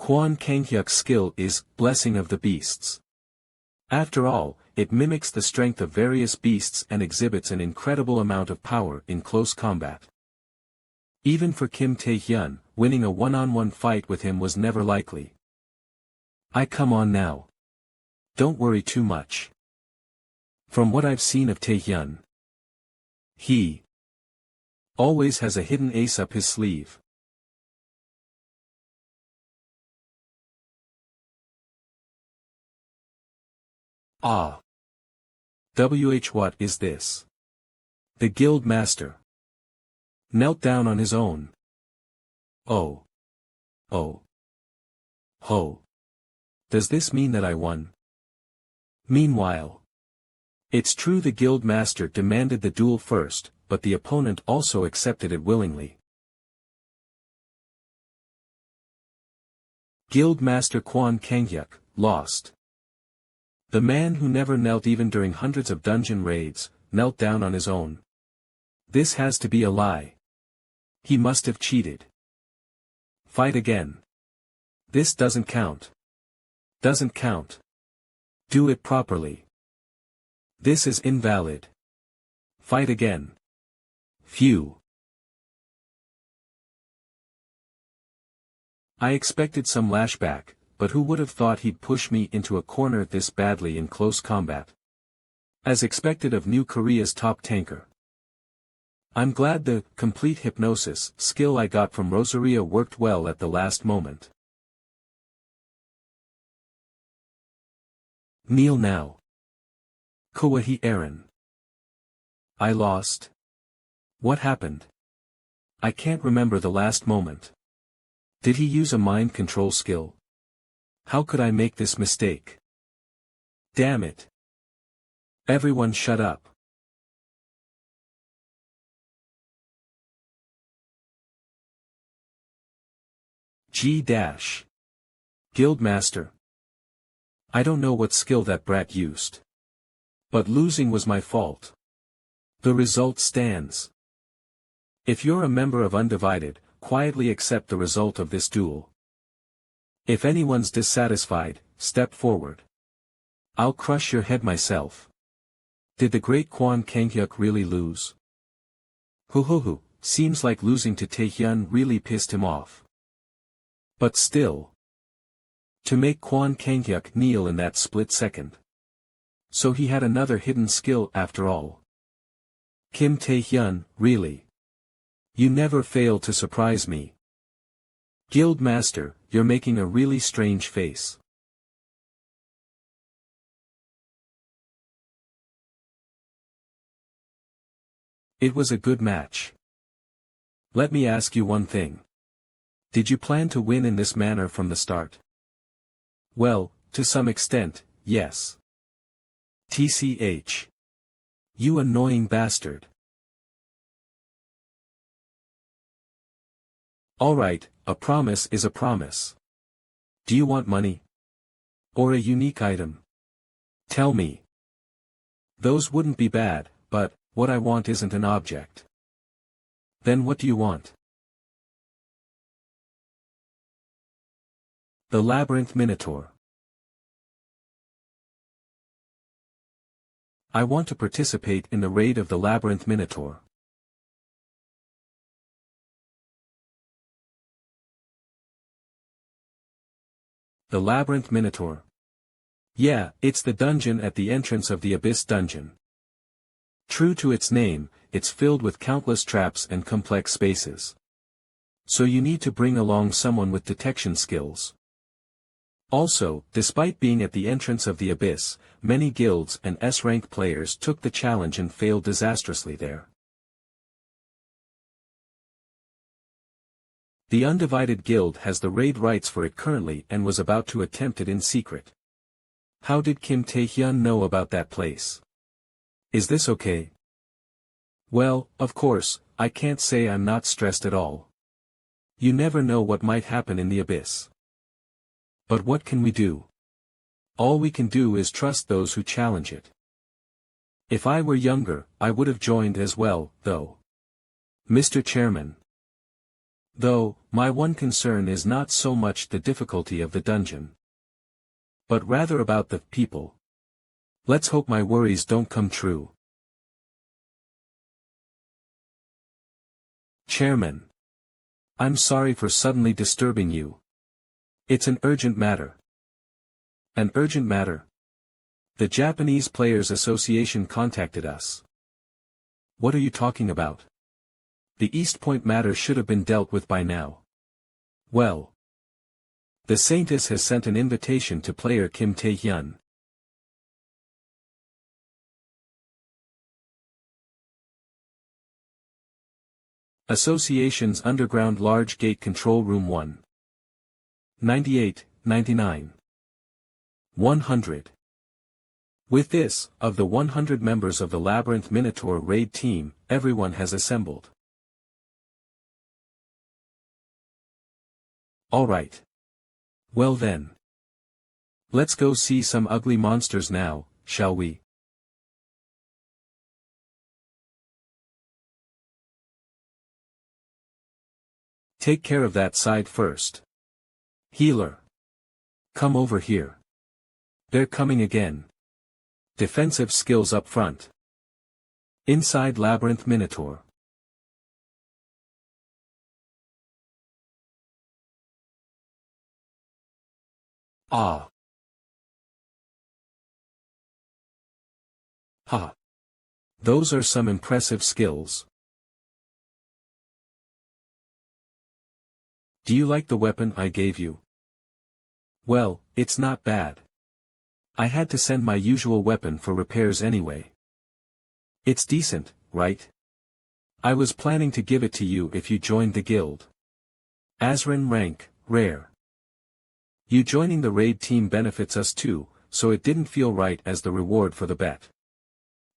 Kwon Kang-hyuk's skill is Blessing of the Beasts. After all, it mimics the strength of various beasts and exhibits an incredible amount of power in close combat. Even for Kim Tae-hyun, winning a one-on-one fight with him was never likely. Come on now. Don't worry too much. From what I've seen of Tae-hyun, he always has a hidden ace up his sleeve. Ah. What is this? The guild master knelt down on his own. Oh. Oh. Ho. Does this mean that I won? Meanwhile, it's true the guild master demanded the duel first, but the opponent also accepted it willingly. Guild master Kwon Kang-hyuk lost. The man who never knelt even during hundreds of dungeon raids, knelt down on his own. This has to be a lie. He must have cheated. Fight again. This doesn't count. Doesn't count. Do it properly. This is invalid. Fight again. Phew. I expected some lashback, but who would have thought he'd push me into a corner this badly in close combat? As expected of New Korea's top tanker. I'm glad the complete hypnosis skill I got from Rosaria worked well at the last moment. Kneel now. Kawahi Aaron. I lost. What happened? I can't remember the last moment. Did he use a mind control skill? How could I make this mistake? Damn it. Everyone shut up. Guildmaster. I don't know what skill that brat used. But losing was my fault. The result stands. If you're a member of Undivided, quietly accept the result of this duel. If anyone's dissatisfied, step forward. I'll crush your head myself. Did the great Kwon Kang-hyuk really lose? Hoo, seems like losing to Tae-hyun really pissed him off. But still. To make Kwon Kang-hyuk kneel in that split second. So he had another hidden skill after all. Kim Tae-hyun, really. You never fail to surprise me. Guild Master, you're making a really strange face. It was a good match. Let me ask you one thing. Did you plan to win in this manner from the start? Well, to some extent, yes. TCH. You annoying bastard. Alright, a promise is a promise. Do you want money? Or a unique item? Tell me. Those wouldn't be bad, but what I want isn't an object. Then what do you want? The Labyrinth Minotaur. I want to participate in the raid of the Labyrinth Minotaur. The Labyrinth Minotaur. Yeah, it's the dungeon at the entrance of the Abyss dungeon. True to its name, it's filled with countless traps and complex spaces. So you need to bring along someone with detection skills. Also, despite being at the entrance of the Abyss, many guilds and S-rank players took the challenge and failed disastrously there. The Undivided Guild has the raid rights for it currently and was about to attempt it in secret. How did Kim Tae-hyun know about that place? Is this okay? Well, of course, I can't say I'm not stressed at all. You never know what might happen in the abyss. But what can we do? All we can do is trust those who challenge it. If I were younger, I would have joined as well, though. Mr. Chairman. Though, my one concern is not so much the difficulty of the dungeon, but rather about the people. Let's hope my worries don't come true. Chairman. I'm sorry for suddenly disturbing you. It's an urgent matter. An urgent matter? The Japanese Players Association contacted us. What are you talking about? The East Point matter should have been dealt with by now. Well. The Saintess has sent an invitation to player Kim Tae-hyun. Association's Underground Large Gate Control Room 1. 98, 99. 100. With this, of the 100 members of the Labyrinth Minotaur raid team, everyone has assembled. Alright. Well then. Let's go see some ugly monsters now, shall we? Take care of that side first. Healer. Come over here. They're coming again. Defensive skills up front. Inside Labyrinth Minotaur. Ah. Ha. Those are some impressive skills. Do you like the weapon I gave you? Well, it's not bad. I had to send my usual weapon for repairs anyway. It's decent, right? I was planning to give it to you if you joined the guild. Azran rank, rare. You joining the raid team benefits us too, so it didn't feel right as the reward for the bet.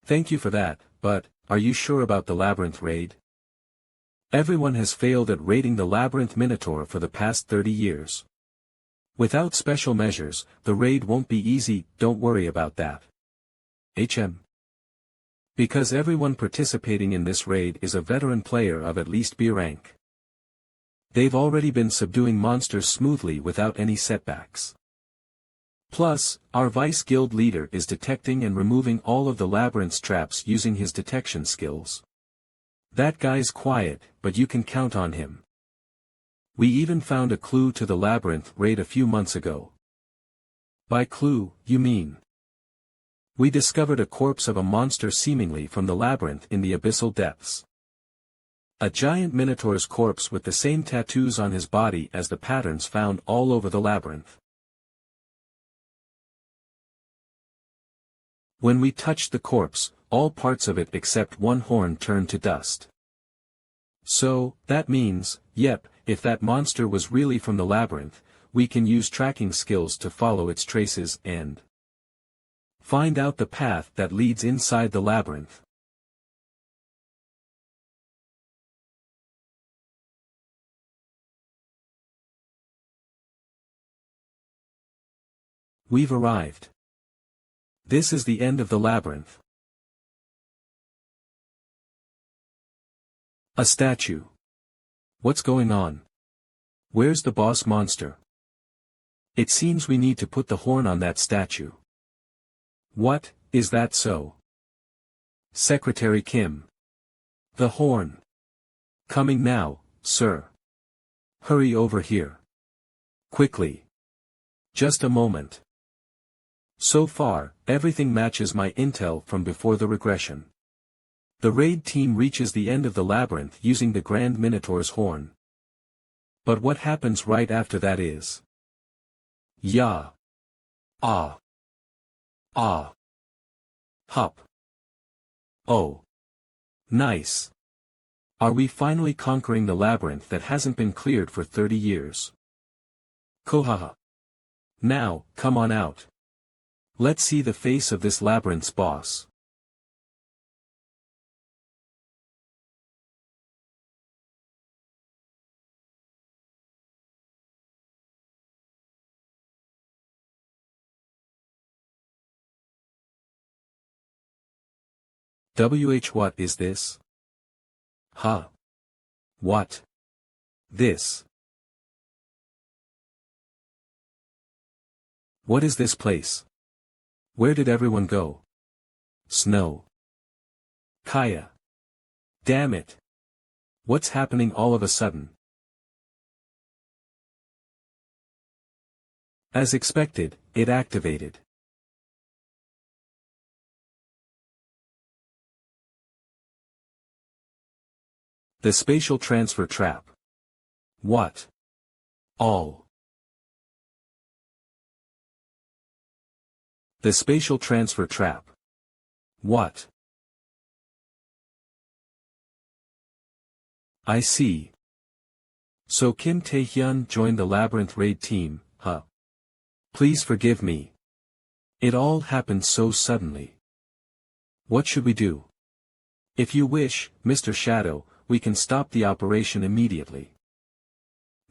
Thank you for that, but, are you sure about the Labyrinth raid? Everyone has failed at raiding the Labyrinth Minotaur for the past 30 years. Without special measures, the raid won't be easy, don't worry about that. Because everyone participating in this raid is a veteran player of at least B rank. They've already been subduing monsters smoothly without any setbacks. Plus, our vice guild leader is detecting and removing all of the labyrinth's traps using his detection skills. That guy's quiet, but you can count on him. We even found a clue to the labyrinth raid a few months ago. By clue, you mean? We discovered a corpse of a monster seemingly from the labyrinth in the abyssal depths. A giant minotaur's corpse with the same tattoos on his body as the patterns found all over the labyrinth. When we touched the corpse, all parts of it except one horn turned to dust. So, that means, yep, if that monster was really from the labyrinth, we can use tracking skills to follow its traces and find out the path that leads inside the labyrinth. We've arrived. This is the end of the labyrinth. A statue. What's going on? Where's the boss monster? It seems we need to put the horn on that statue. What, is that so? Secretary Kim. The horn. Coming now, sir. Hurry over here. Quickly. Just a moment. So far, everything matches my intel from before the regression. The raid team reaches the end of the labyrinth using the Grand Minotaur's horn. But what happens right after that is... Ya. Ah. Ah. Hop. Oh. Nice. Are we finally conquering the labyrinth that hasn't been cleared for 30 years? Kohaha. Now, come on out. Let's see the face of this labyrinth's boss. What is this? Huh? What? This? What is this place? Where did everyone go? Snow. Kaya. Damn it. What's happening all of a sudden? As expected, it activated. The spatial transfer trap. What? All. The spatial transfer trap. What? I see. So Kim Tae-hyun joined the Labyrinth raid team, huh? Please forgive me. It all happened so suddenly. What should we do? If you wish, Mr. Shadow, we can stop the operation immediately.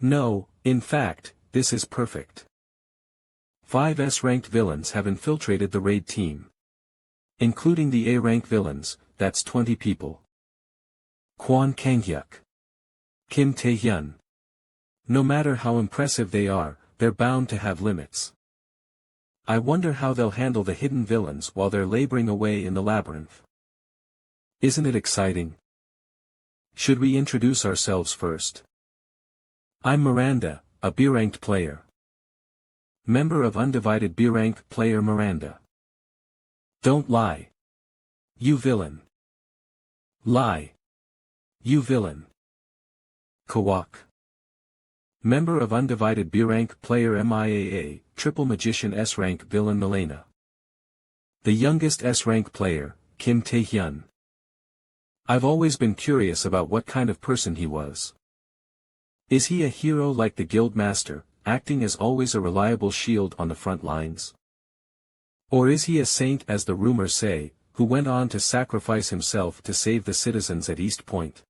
No, in fact, this is perfect. 5 S-ranked villains have infiltrated the raid team. Including the A-rank villains, that's 20 people. Kwon Kang-hyuk. Kim Tae-hyun. No matter how impressive they are, they're bound to have limits. I wonder how they'll handle the hidden villains while they're laboring away in the labyrinth. Isn't it exciting? Should we introduce ourselves first? I'm Miranda, a B-ranked player. Member of Undivided B-rank player Miranda. Don't lie. You villain. Lie. You villain. Kawak. Member of Undivided B-rank player MIAA, Triple Magician S-rank villain Milena. The youngest S-rank player, Kim Tae-hyun. I've always been curious about what kind of person he was. Is he a hero like the Guildmaster, acting as always a reliable shield on the front lines? Or is he a saint as the rumors say, who went on to sacrifice himself to save the citizens at East Point?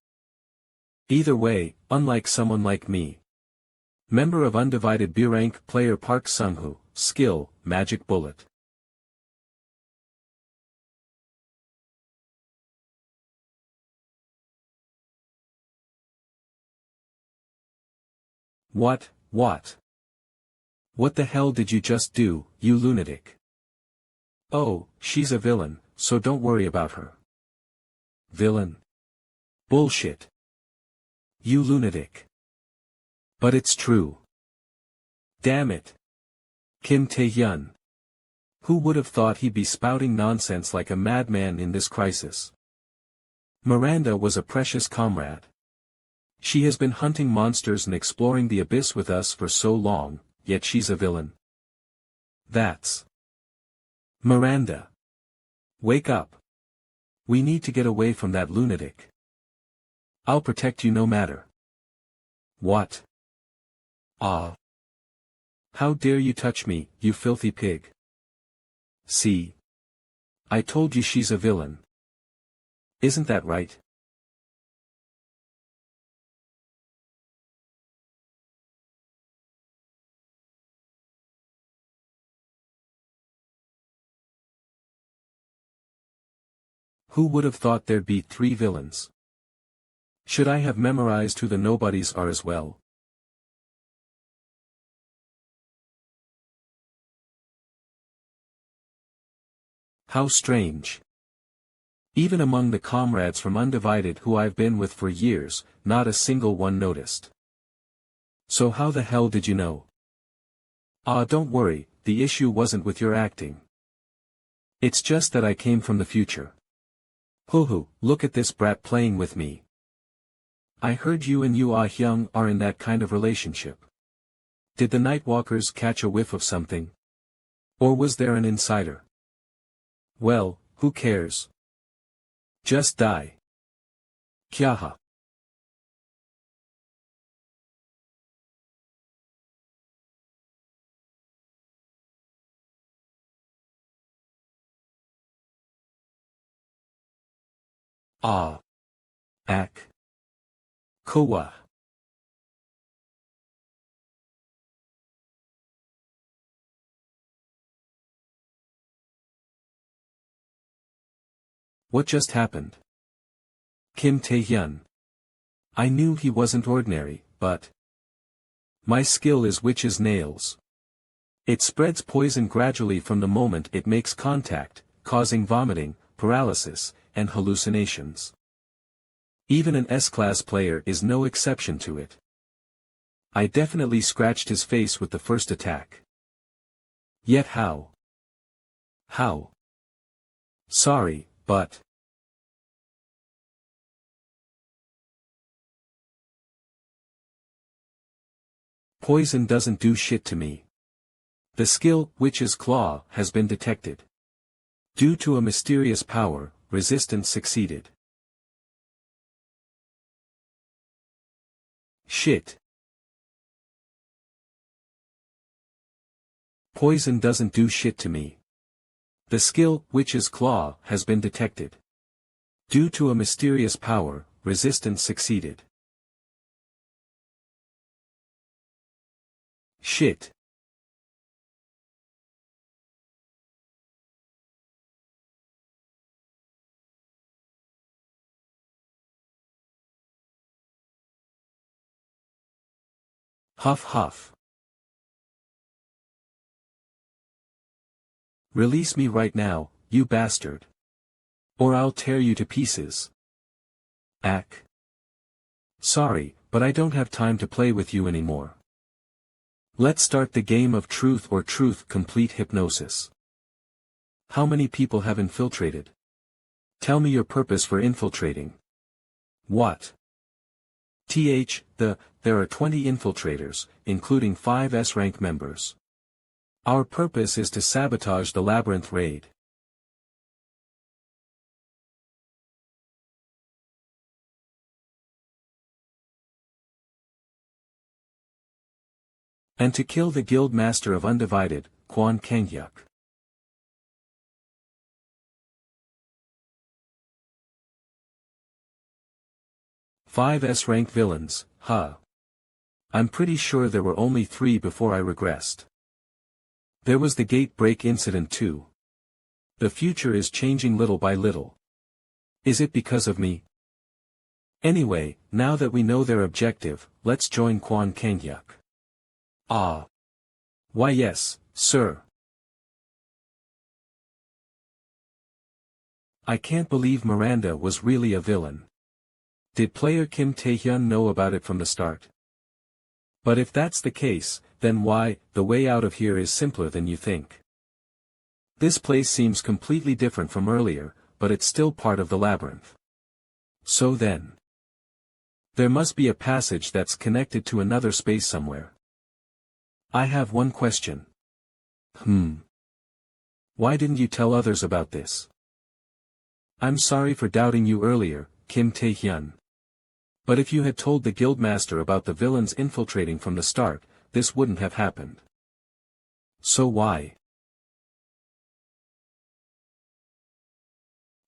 Either way, unlike someone like me. Member of Undivided B-rank player Park Sung-hoo, skill, magic bullet. What? What the hell did you just do, you lunatic? Oh, she's a villain, so don't worry about her. Villain? Bullshit. You lunatic. But it's true. Damn it. Kim Tae-hyun. Who would have thought he'd be spouting nonsense like a madman in this crisis? Miranda was a precious comrade. She has been hunting monsters and exploring the abyss with us for so long, yet she's a villain. That's... Miranda. Wake up. We need to get away from that lunatic. I'll protect you no matter. What? Ah. How dare you touch me, you filthy pig. See? I told you she's a villain. Isn't that right? Who would have thought there'd be 3 villains? Should I have memorized who the nobodies are as well? How strange. Even among the comrades from Undivided who I've been with for years, not a single one noticed. So how the hell did you know? Ah, don't worry, the issue wasn't with your acting. It's just that I came from the future. Hoo-hoo, look at this brat playing with me. I heard you and Yu Ah-hyung are in that kind of relationship. Did the Nightwalkers catch a whiff of something? Or was there an insider? Well, who cares? Just die. Kyaha. Ah. Ak. Kowa. What just happened? Kim Tae-hyun. I knew he wasn't ordinary, but... My skill is witch's nails. It spreads poison gradually from the moment it makes contact, causing vomiting, paralysis, and hallucinations. Even an S-class player is no exception to it. I definitely scratched his face with the first attack. Yet how? How? Sorry, but... Poison doesn't do shit to me. The skill, Witch's Claw, has been detected. Due to a mysterious power, resistance succeeded. Shit. Poison doesn't do shit to me. The skill, Witch's Claw, has been detected. Due to a mysterious power, resistance succeeded. Shit. Huff huff. Release me right now, you bastard. Or I'll tear you to pieces. Ack. Sorry, but I don't have time to play with you anymore. Let's start the game of truth or truth complete hypnosis. How many people have infiltrated? Tell me your purpose for infiltrating. What? There are 20 infiltrators, including 5 S-rank members. Our purpose is to sabotage the labyrinth raid. And to kill the guild master of Undivided, Kwon Kang-hyuk. Five S-rank villains, huh? I'm pretty sure there were only 3 before I regressed. There was the gate break incident too. The future is changing little by little. Is it because of me? Anyway, now that we know their objective, let's join Kwon Kang-hyuk. Ah. Why yes, sir. I can't believe Miranda was really a villain. Did player Kim Tae-hyun know about it from the start? But if that's the case, then why, the way out of here is simpler than you think. This place seems completely different from earlier, but it's still part of the labyrinth. So then. There must be a passage that's connected to another space somewhere. I have one question. Why didn't you tell others about this? I'm sorry for doubting you earlier, Kim Tae-hyun. But if you had told the guildmaster about the villains infiltrating from the start, this wouldn't have happened. So why?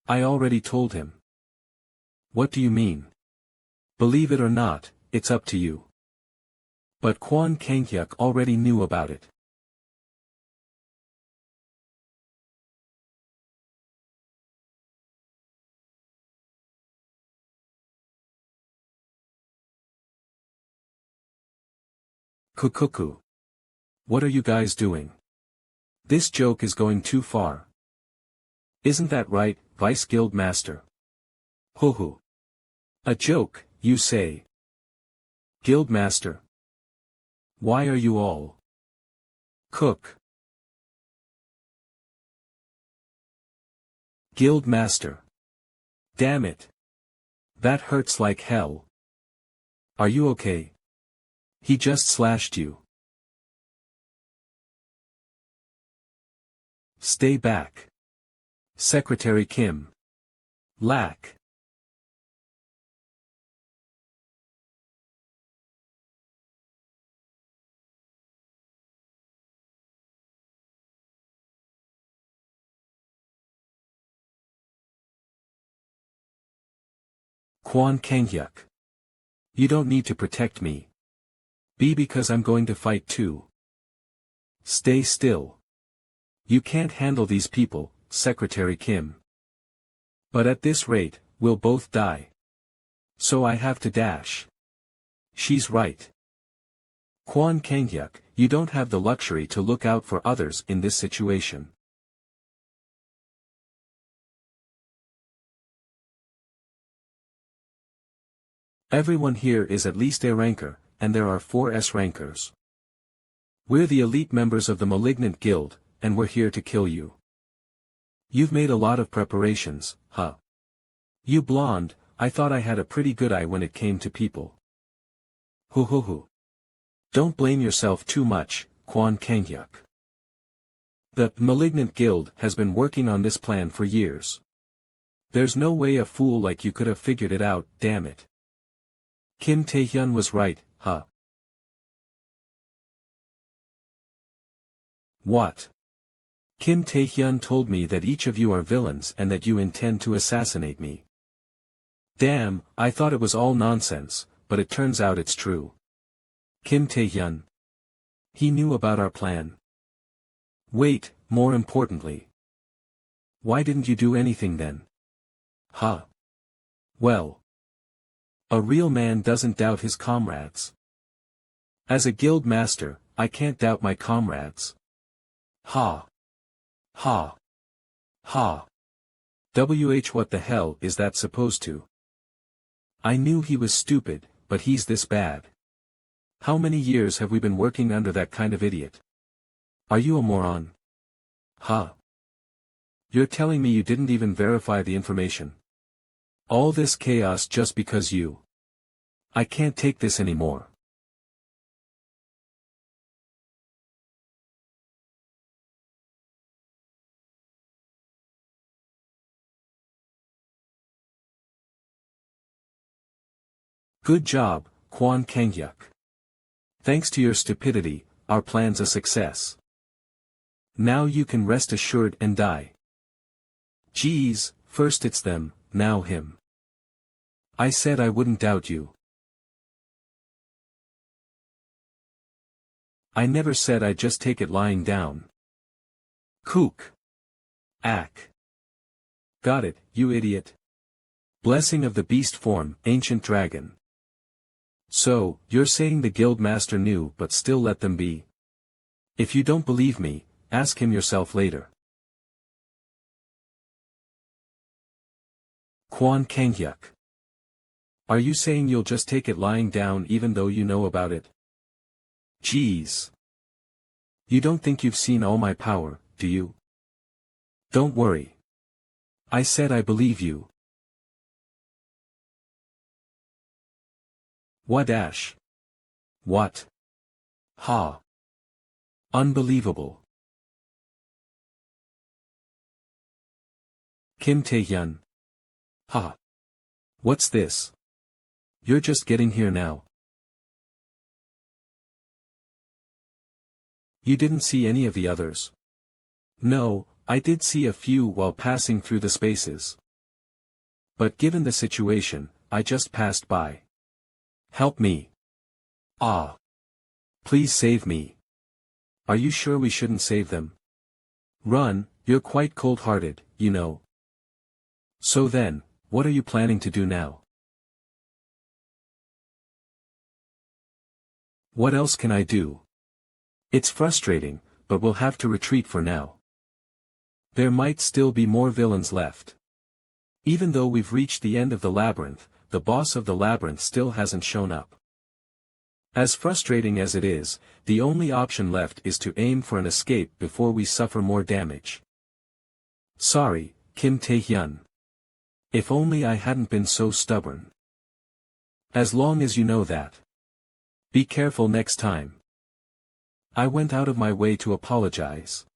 I already told him. What do you mean? Believe it or not, it's up to you. But Kwon Kang-hyuk already knew about it. Kukuku. What are you guys doing? This joke is going too far. Isn't that right, Vice Guild Master? Hoo. A joke, you say? Guild Master. Why are you all? Cook. Guild Master. Damn it. That hurts like hell. Are you okay? He just slashed you. Stay back. Secretary Kim. Lack. Kwon Kang-hyuk. You don't need to protect me. Because I'm going to fight too. Stay still. You can't handle these people, Secretary Kim. But at this rate, we'll both die. So I have to dash. She's right. Quan Kanghyuk, you don't have the luxury to look out for others in this situation. Everyone here is at least A ranker, and there are 4 S rankers. We're the elite members of the Malignant Guild, and we're here to kill you. You've made a lot of preparations, huh? You blonde, I thought I had a pretty good eye when it came to people. Hoo hoo hoo. Don't blame yourself too much, Quan Kanghyuk. The Malignant Guild has been working on this plan for years. There's no way a fool like you could have figured it out, damn it. Kim Taehyun was right, huh? What? Kim Taehyun told me that each of you are villains and that you intend to assassinate me. Damn, I thought it was all nonsense, but it turns out it's true. Kim Taehyun. He knew about our plan. Wait, more importantly. Why didn't you do anything then? Huh? Well. A real man doesn't doubt his comrades. As a guild master, I can't doubt my comrades. Ha. Ha. Ha. What the hell is that supposed to? I knew he was stupid, but he's this bad. How many years have we been working under that kind of idiot? Are you a moron? Huh? You're telling me you didn't even verify the information? All this chaos just because you... I can't take this anymore. Good job, Quan Kanghyuk. Thanks to your stupidity, our plan's a success. Now you can rest assured and die. Geez, first it's them, now him. I said I wouldn't doubt you. I never said I'd just take it lying down. Kook. Ack. Got it, you idiot. Blessing of the beast form, ancient dragon. So, you're saying the guild master knew but still let them be? If you don't believe me, ask him yourself later. Quan Kanghyuk. Are you saying you'll just take it lying down even though you know about it? Jeez. You don't think you've seen all my power, do you? Don't worry. I said I believe you. What Ash? What? Ha. Unbelievable. Kim Taehyun. Ha. What's this? You're just getting here now. You didn't see any of the others? No, I did see a few while passing through the spaces. But given the situation, I just passed by. Help me. Ah. Please save me. Are you sure we shouldn't save them? Run, you're quite cold-hearted, you know. So then, what are you planning to do now? What else can I do? It's frustrating, but we'll have to retreat for now. There might still be more villains left. Even though we've reached the end of the labyrinth, the boss of the labyrinth still hasn't shown up. As frustrating as it is, the only option left is to aim for an escape before we suffer more damage. Sorry, Kim Taehyun. If only I hadn't been so stubborn. As long as you know that. Be careful next time. I went out of my way to apologize.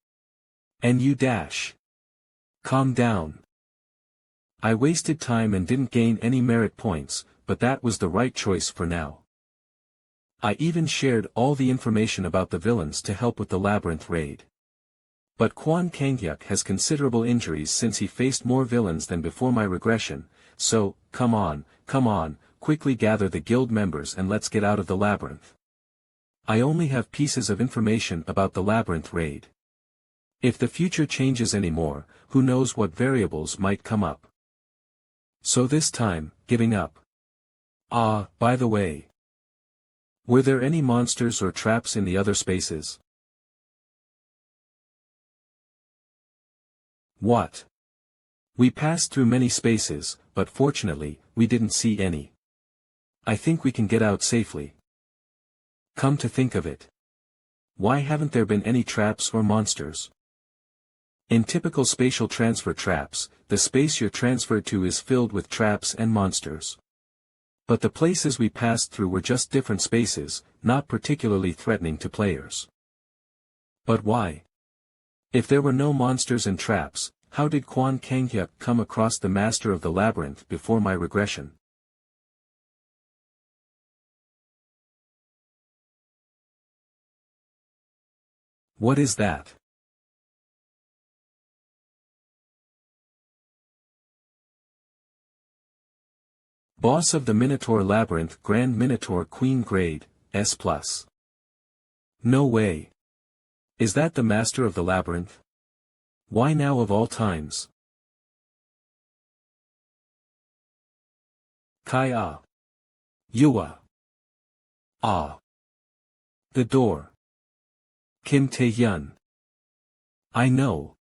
And you dash. Calm down. I wasted time and didn't gain any merit points, but that was the right choice for now. I even shared all the information about the villains to help with the labyrinth raid. But Quan Kanghyuk has considerable injuries since he faced more villains than before my regression, so, come on, quickly gather the guild members and let's get out of the labyrinth. I only have pieces of information about the labyrinth raid. If the future changes anymore, who knows what variables might come up. So this time, giving up. Ah, by the way. Were there any monsters or traps in the other spaces? What? We passed through many spaces, but fortunately, we didn't see any. I think we can get out safely. Come to think of it. Why haven't there been any traps or monsters? In typical spatial transfer traps, the space you're transferred to is filled with traps and monsters. But the places we passed through were just different spaces, not particularly threatening to players. But why? If there were no monsters and traps, how did Quan Kanghyuk come across the master of the labyrinth before my regression? What is that? Boss of the Minotaur Labyrinth, Grand Minotaur Queen Grade, S+. No way. Is that the master of the labyrinth? Why now of all times? Kai Ah. Yua. Ah. The door. Kim Tae-hyun. I know.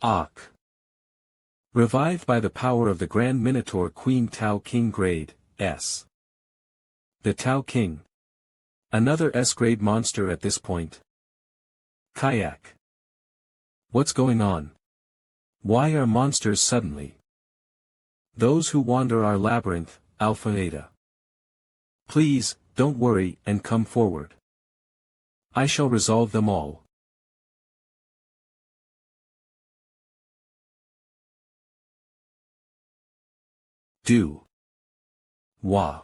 Ak. Revived by the power of the Grand Minotaur Queen Tao King Grade, S. The Tao King. Another S-grade monster at this point. Kayak. What's going on? Why are monsters suddenly? Those who wander our labyrinth, Alpha Eta. Please, don't worry and come forward. I shall resolve them all. Do. Wa.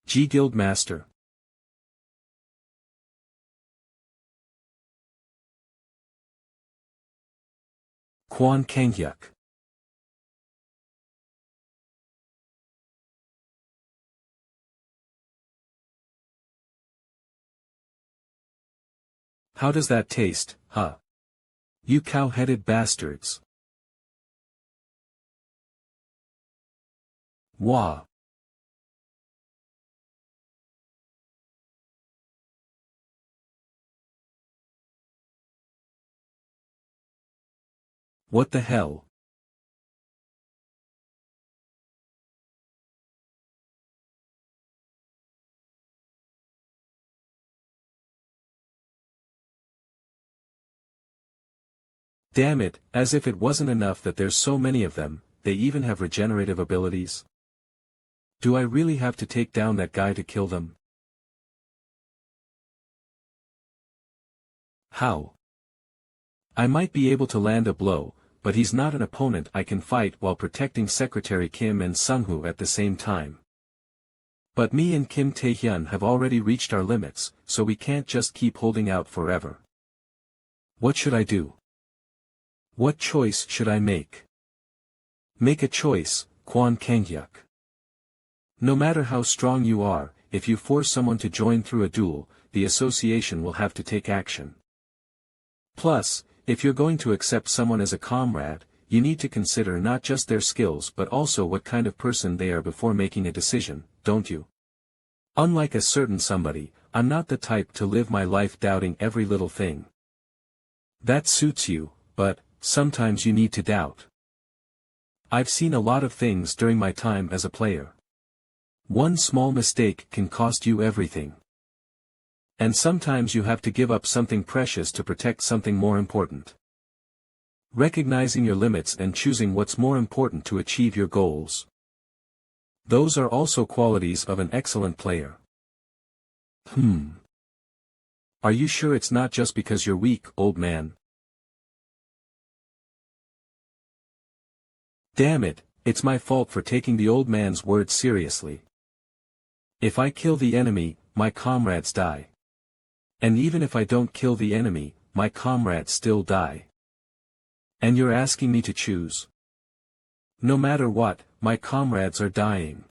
G Guild Master. Quan Kanghyuk. How does that taste, huh? You cow-headed bastards. Wah. What the hell? Damn it, as if it wasn't enough that there's so many of them, they even have regenerative abilities. Do I really have to take down that guy to kill them? How? I might be able to land a blow, but he's not an opponent I can fight while protecting Secretary Kim and Sungho at the same time. But me and Kim Tae-hyun have already reached our limits, so we can't just keep holding out forever. What should I do? What choice should I make? Make a choice, Quan Kanghyuk. No matter how strong you are, if you force someone to join through a duel, the association will have to take action. Plus, if you're going to accept someone as a comrade, you need to consider not just their skills but also what kind of person they are before making a decision, don't you? Unlike a certain somebody, I'm not the type to live my life doubting every little thing. That suits you, but sometimes you need to doubt. I've seen a lot of things during my time as a player. One small mistake can cost you everything. And sometimes you have to give up something precious to protect something more important. Recognizing your limits and choosing what's more important to achieve your goals. Those are also qualities of an excellent player. Are you sure it's not just because you're weak, old man? Damn it, it's my fault for taking the old man's words seriously. If I kill the enemy, my comrades die. And even if I don't kill the enemy, my comrades still die. And you're asking me to choose. No matter what, my comrades are dying.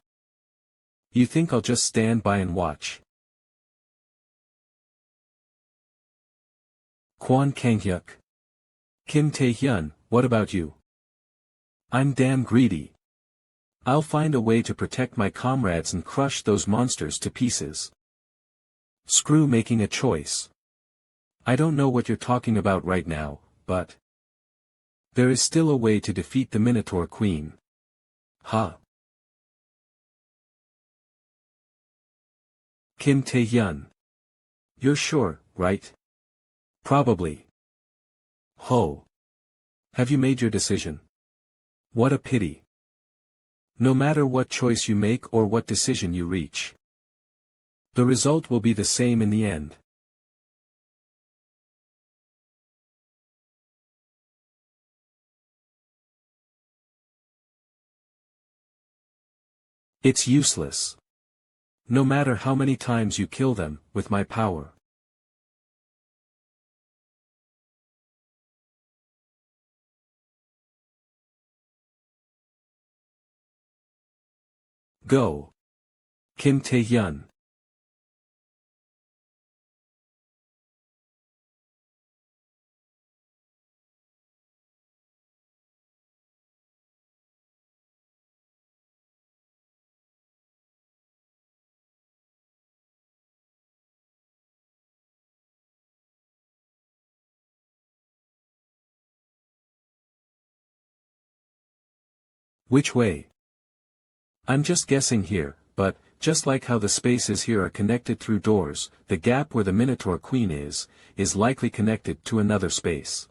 You think I'll just stand by and watch? Kwan Kanghyuk. Kim Tae-hyun, what about you? I'm damn greedy. I'll find a way to protect my comrades and crush those monsters to pieces. Screw making a choice. I don't know what you're talking about right now, but there is still a way to defeat the Minotaur Queen. Ha! Kim Tae-hyun. You're sure, right? Probably. Ho! Have you made your decision? What a pity. No matter what choice you make or what decision you reach, the result will be the same in the end. It's useless. No matter how many times you kill them, with my power. Go. Kim Tae-hyun. Which way? I'm just guessing here, but, just like how the spaces here are connected through doors, the gap where the Minotaur Queen is likely connected to another space.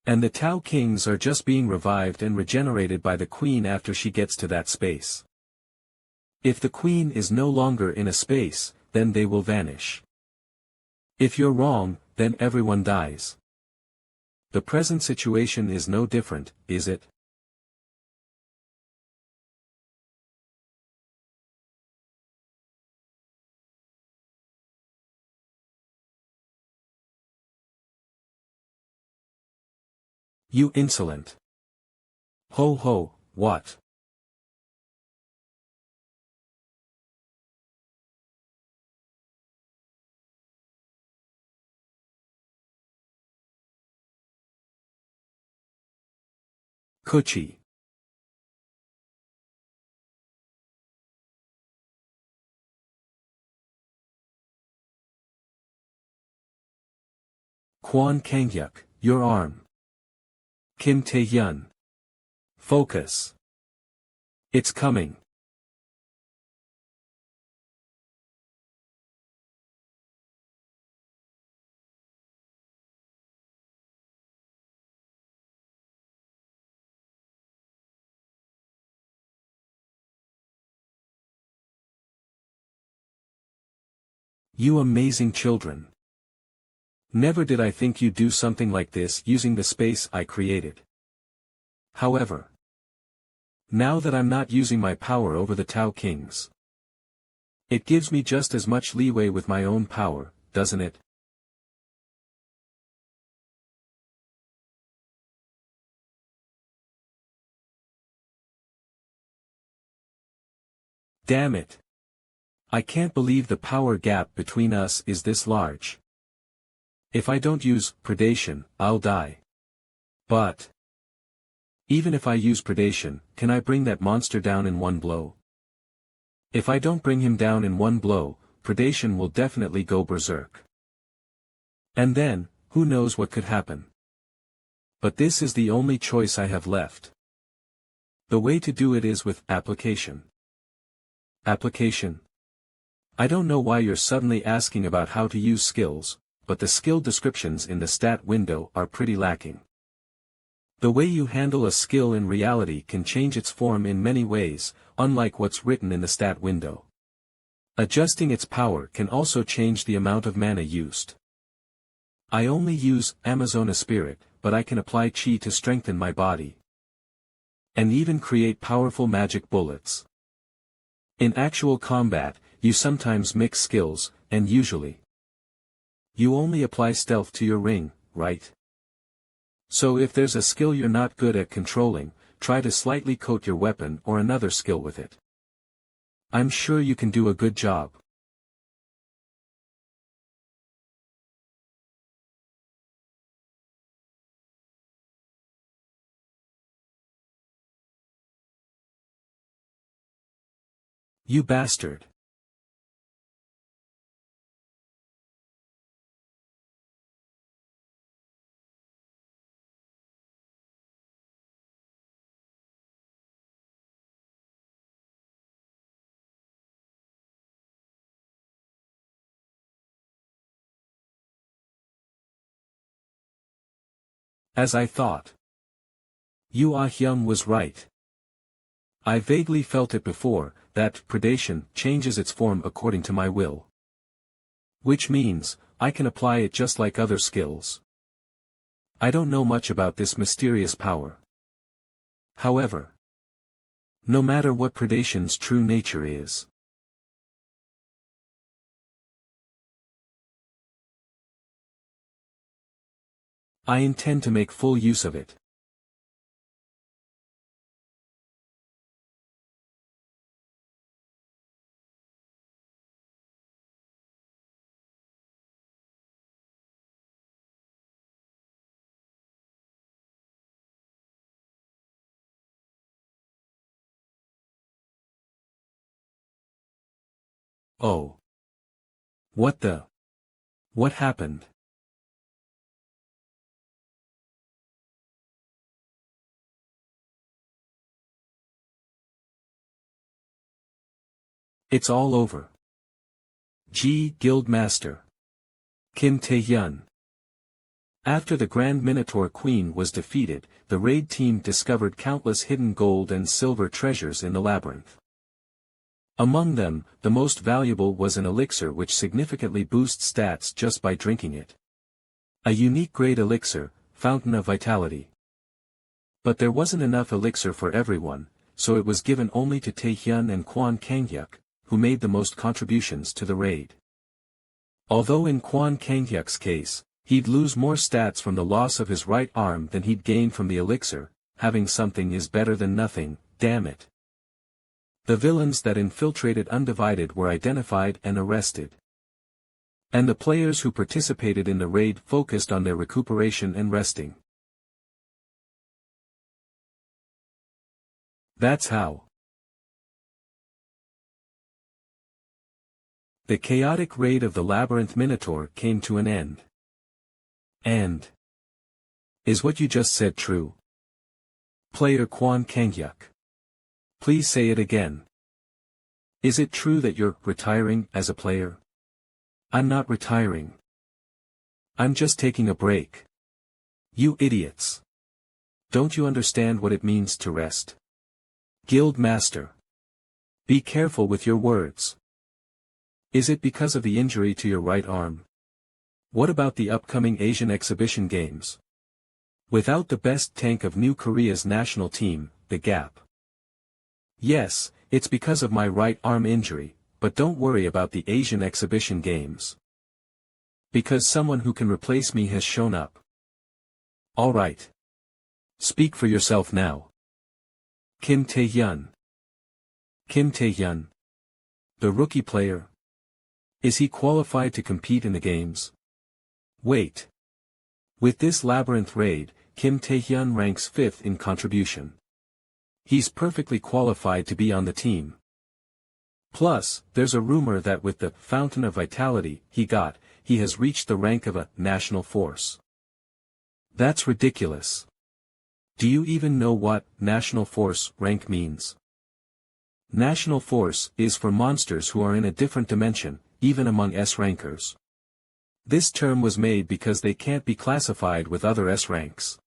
And the Tao Kings are just being revived and regenerated by the Queen after she gets to that space. If the Queen is no longer in a space, then they will vanish. If you're wrong, then everyone dies. The present situation is no different, is it? You insolent. Ho ho, what? Kuchi. Kwan Kanghyuk, your arm. Kim Tae-hyun. Focus. It's coming. You amazing children. Never did I think you'd do something like this using the space I created. However, now that I'm not using my power over the Tao Kings, it gives me just as much leeway with my own power, doesn't it? Damn it. I can't believe the power gap between us is this large. If I don't use predation, I'll die. But even if I use predation, can I bring that monster down in one blow? If I don't bring him down in one blow, predation will definitely go berserk. And then, who knows what could happen. But this is the only choice I have left. The way to do it is with application. Application. I don't know why you're suddenly asking about how to use skills, but the skill descriptions in the stat window are pretty lacking. The way you handle a skill in reality can change its form in many ways, unlike what's written in the stat window. Adjusting its power can also change the amount of mana used. I only use Amazona Spirit, but I can apply Chi to strengthen my body. And even create powerful magic bullets. In actual combat, you sometimes mix skills, and usually you only apply stealth to your ring, right? So if there's a skill you're not good at controlling, try to slightly coat your weapon or another skill with it. I'm sure you can do a good job. You bastard. As I thought. Yu Ah-hyung was right. I vaguely felt it before, that predation changes its form according to my will. Which means, I can apply it just like other skills. I don't know much about this mysterious power. However, no matter what predation's true nature is, I intend to make full use of it. Oh. What the? What happened? It's all over. Guildmaster Kim Tae-hyun. After the Grand Minotaur Queen was defeated, the raid team discovered countless hidden gold and silver treasures in the labyrinth. Among them, the most valuable was an elixir which significantly boosts stats just by drinking it. A unique grade elixir, Fountain of Vitality. But there wasn't enough elixir for everyone, so it was given only to Tae-hyun and Kwon Kang-hyuk, who made the most contributions to the raid. Although in Kwon Kang-hyuk's case, he'd lose more stats from the loss of his right arm than he'd gain from the elixir, having something is better than nothing, damn it. The villains that infiltrated Undivided were identified and arrested. And the players who participated in the raid focused on their recuperation and resting. That's how the chaotic raid of the Labyrinth Minotaur came to an end. And is what you just said true? Player Kwon Kang-hyuk. Please say it again. Is it true that you're retiring as a player? I'm not retiring. I'm just taking a break. You idiots. Don't you understand what it means to rest? Guild Master. Be careful with your words. Is it because of the injury to your right arm? What about the upcoming Asian Exhibition Games? Without the best tank of New Korea's national team, the Gap. Yes, it's because of my right arm injury, but don't worry about the Asian Exhibition Games. Because someone who can replace me has shown up. Alright. Speak for yourself now. Kim Tae-hyun. Kim Tae-hyun. The rookie player. Is he qualified to compete in the games? Wait. With this labyrinth raid, Kim Tae-hyun ranks 5th in contribution. He's perfectly qualified to be on the team. Plus, there's a rumor that with the Fountain of Vitality he has reached the rank of a national force. That's ridiculous. Do you even know what national force rank means? National force is for monsters who are in a different dimension, even among S-rankers. This term was made because they can't be classified with other S ranks.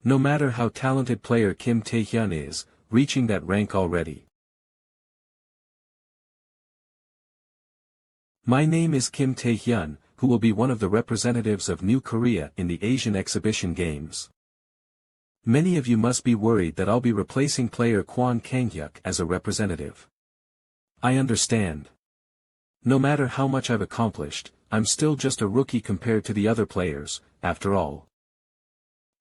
No matter how talented player Kim Tae-hyun is, reaching that rank already. My name is Kim Tae-hyun, who will be one of the representatives of New Korea in the Asian Exhibition Games. Many of you must be worried that I'll be replacing player Kwon Kang-hyuk as a representative. I understand. No matter how much I've accomplished, I'm still just a rookie compared to the other players, after all.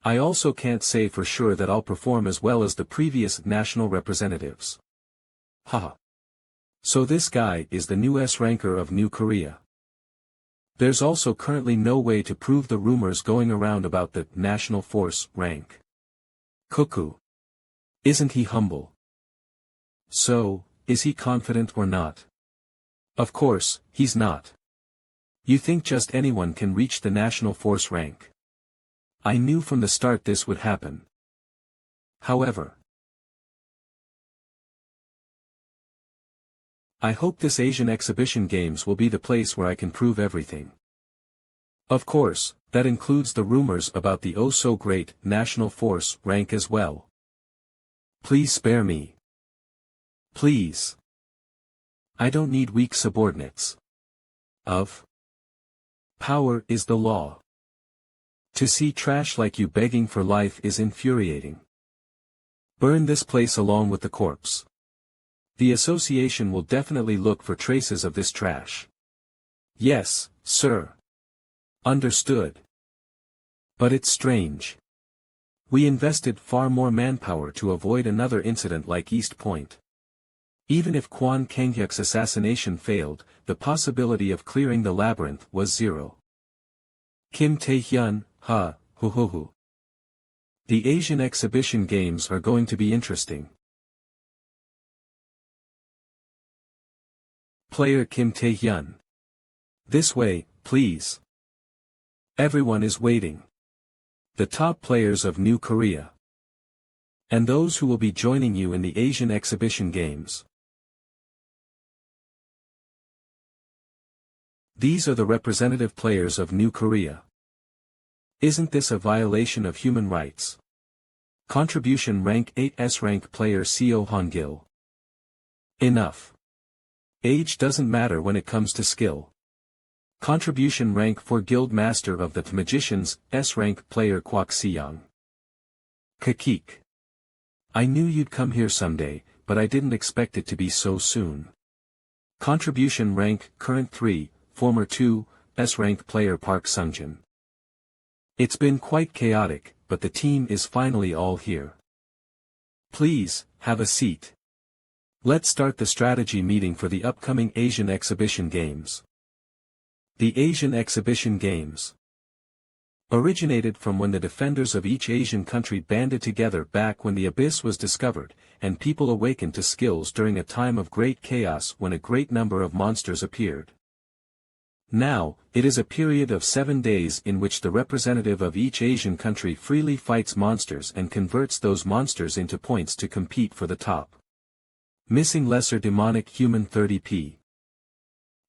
I also can't say for sure that I'll perform as well as the previous national representatives. Haha. So this guy is the new S-ranker of New Korea. There's also currently no way to prove the rumors going around about the national force rank. Cuckoo. Isn't he humble? So, is he confident or not? Of course, he's not. You think just anyone can reach the national force rank? I knew from the start this would happen. However, I hope this Asian Exhibition Games will be the place where I can prove everything. Of course, that includes the rumors about the oh-so-great national force rank as well. Please spare me. Please. I don't need weak subordinates. Power is the law. To see trash like you begging for life is infuriating. Burn this place along with the corpse. The association will definitely look for traces of this trash. Yes, sir. Understood. But it's strange. We invested far more manpower to avoid another incident like East Point. Even if Kwon Kang-hyuk's assassination failed, the possibility of clearing the labyrinth was zero. Kim Tae-hyun, hu. The Asian Exhibition Games are going to be interesting. Player Kim Tae-hyun. This way, please. Everyone is waiting. The top players of New Korea. And those who will be joining you in the Asian Exhibition Games. These are the representative players of New Korea. Isn't this a violation of human rights? Contribution rank 8 S-rank player Seo Hongil. Enough. Age doesn't matter when it comes to skill. Contribution rank 4 Guild Master of the Magicians, S-rank player Kwak Si-young. Kakik. I knew you'd come here someday, but I didn't expect it to be so soon. Contribution rank current 3, former 2, S-rank player Park Sungjin. It's been quite chaotic, but the team is finally all here. Please, have a seat. Let's start the strategy meeting for the upcoming Asian Exhibition Games. The Asian Exhibition Games originated from when the defenders of each Asian country banded together back when the abyss was discovered, and people awakened to skills during a time of great chaos when a great number of monsters appeared. Now, it is a period of 7 days in which the representative of each Asian country freely fights monsters and converts those monsters into points to compete for the top. Missing lesser demonic human 30p.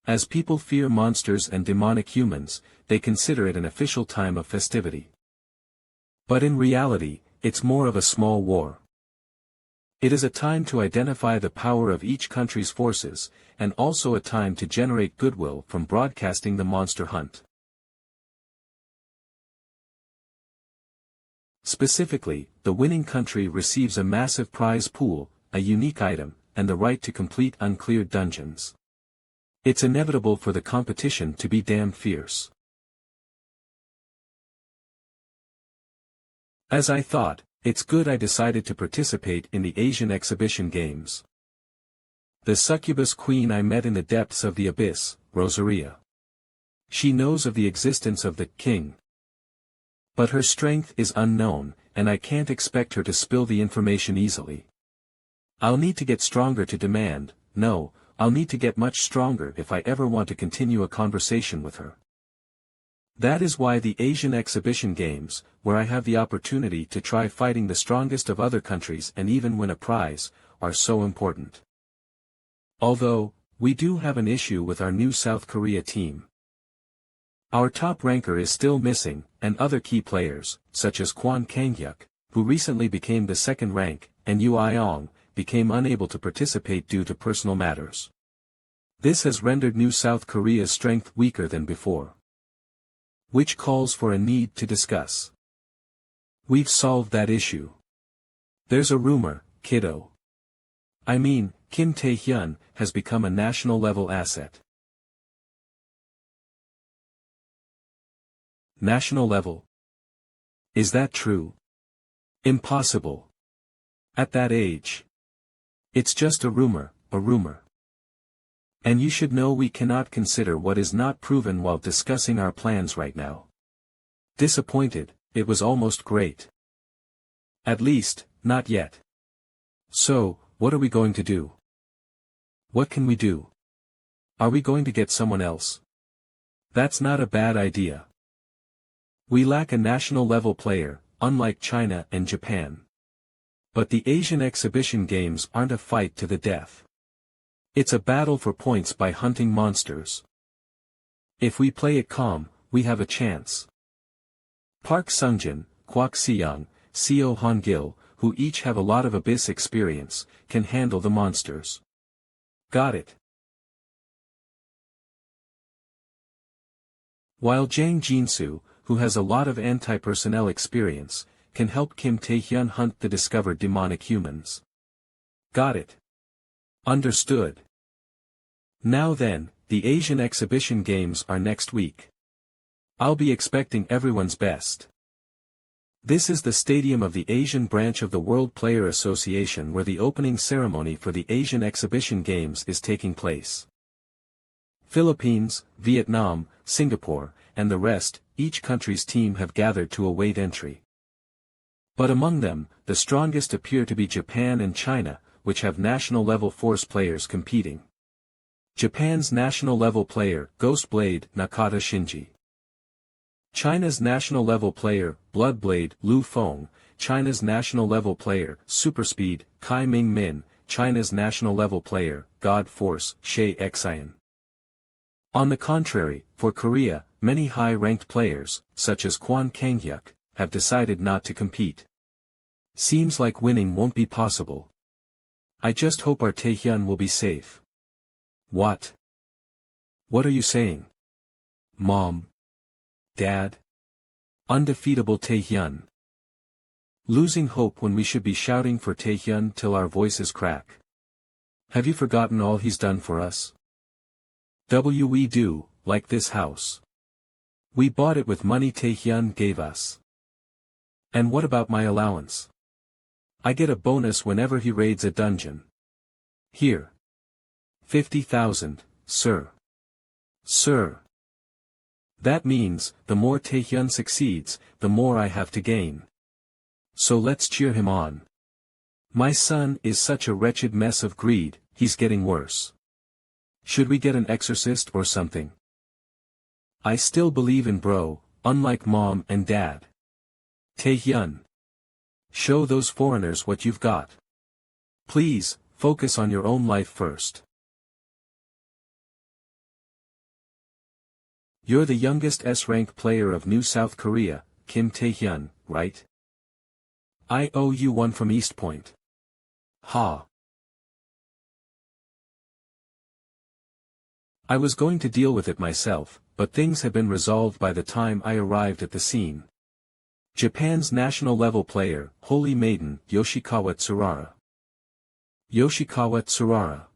As people fear monsters and demonic humans, they consider it an official time of festivity. But in reality, it's more of a small war. It is a time to identify the power of each country's forces, and also a time to generate goodwill from broadcasting the monster hunt. Specifically, the winning country receives a massive prize pool, a unique item, and the right to complete uncleared dungeons. It's inevitable for the competition to be damn fierce. As I thought, it's good I decided to participate in the Asian Exhibition Games. The succubus queen I met in the depths of the abyss, Rosaria. She knows of the existence of the king. But her strength is unknown, and I can't expect her to spill the information easily. I'll need to get stronger to demand, no, I'll need to get much stronger if I ever want to continue a conversation with her. That is why the Asian Exhibition Games, where I have the opportunity to try fighting the strongest of other countries and even win a prize, are so important. Although, we do have an issue with our new South Korea team. Our top ranker is still missing, and other key players, such as Kwon Kang-hyuk, who recently became the second rank, and Yu Iong, became unable to participate due to personal matters. This has rendered New South Korea's strength weaker than before. Which calls for a need to discuss. We've solved that issue. There's a rumor, kiddo. I mean, Kim Tae-hyun has become a national-level asset. National level? Is that true? Impossible. At that age. It's just a rumor, a rumor. And you should know we cannot consider what is not proven while discussing our plans right now. Disappointed, it was almost great. At least, not yet. So, what are we going to do? What can we do? Are we going to get someone else? That's not a bad idea. We lack a national-level player, unlike China and Japan. But the Asian exhibition games aren't a fight to the death. It's a battle for points by hunting monsters. If we play it calm, we have a chance. Park Sungjin, Kwak Siyang, Seo Han-gil, who each have a lot of abyss experience, can handle the monsters. Got it. While Jang Jinsu, who has a lot of anti-personnel experience, can help Kim Tae-hyun hunt the discovered demonic humans. Got it. Understood. Now then, the Asian exhibition games are next week. I'll be expecting everyone's best. This is the stadium of the Asian branch of the World Player Association where the opening ceremony for the Asian exhibition games is taking place. Philippines, Vietnam, Singapore, and the rest, each country's team have gathered to await entry. But among them, the strongest appear to be Japan and China, which have national-level force players competing. Japan's national-level player, Ghostblade, Nakata Shinji. China's national-level player, Bloodblade, Lu Feng, China's national-level player, Superspeed, Kai Ming-min, China's national-level player, God Force, Shea Xian. On the contrary, for Korea, many high-ranked players, such as Kwon Kang-hyuk, have decided not to compete. Seems like winning won't be possible. I just hope our Taehyun will be safe. What? What are you saying? Mom? Dad? Undefeatable Taehyun. Losing hope when we should be shouting for Taehyun till our voices crack. Have you forgotten all he's done for us? We do, like this house. We bought it with money Taehyun gave us. And what about my allowance? I get a bonus whenever he raids a dungeon. Here. 50,000, sir. Sir. That means, the more Taehyun succeeds, the more I have to gain. So let's cheer him on. My son is such a wretched mess of greed, he's getting worse. Should we get an exorcist or something? I still believe in bro, unlike mom and dad. Taehyun. Show those foreigners what you've got. Please, focus on your own life first. You're the youngest S-rank player of New South Korea, Kim Tae-hyun, right? I owe you one from East Point. Ha. I was going to deal with it myself, but things had been resolved by the time I arrived at the scene. Japan's national-level player, Holy Maiden, Yoshikawa Tsurara. Yoshikawa Tsurara.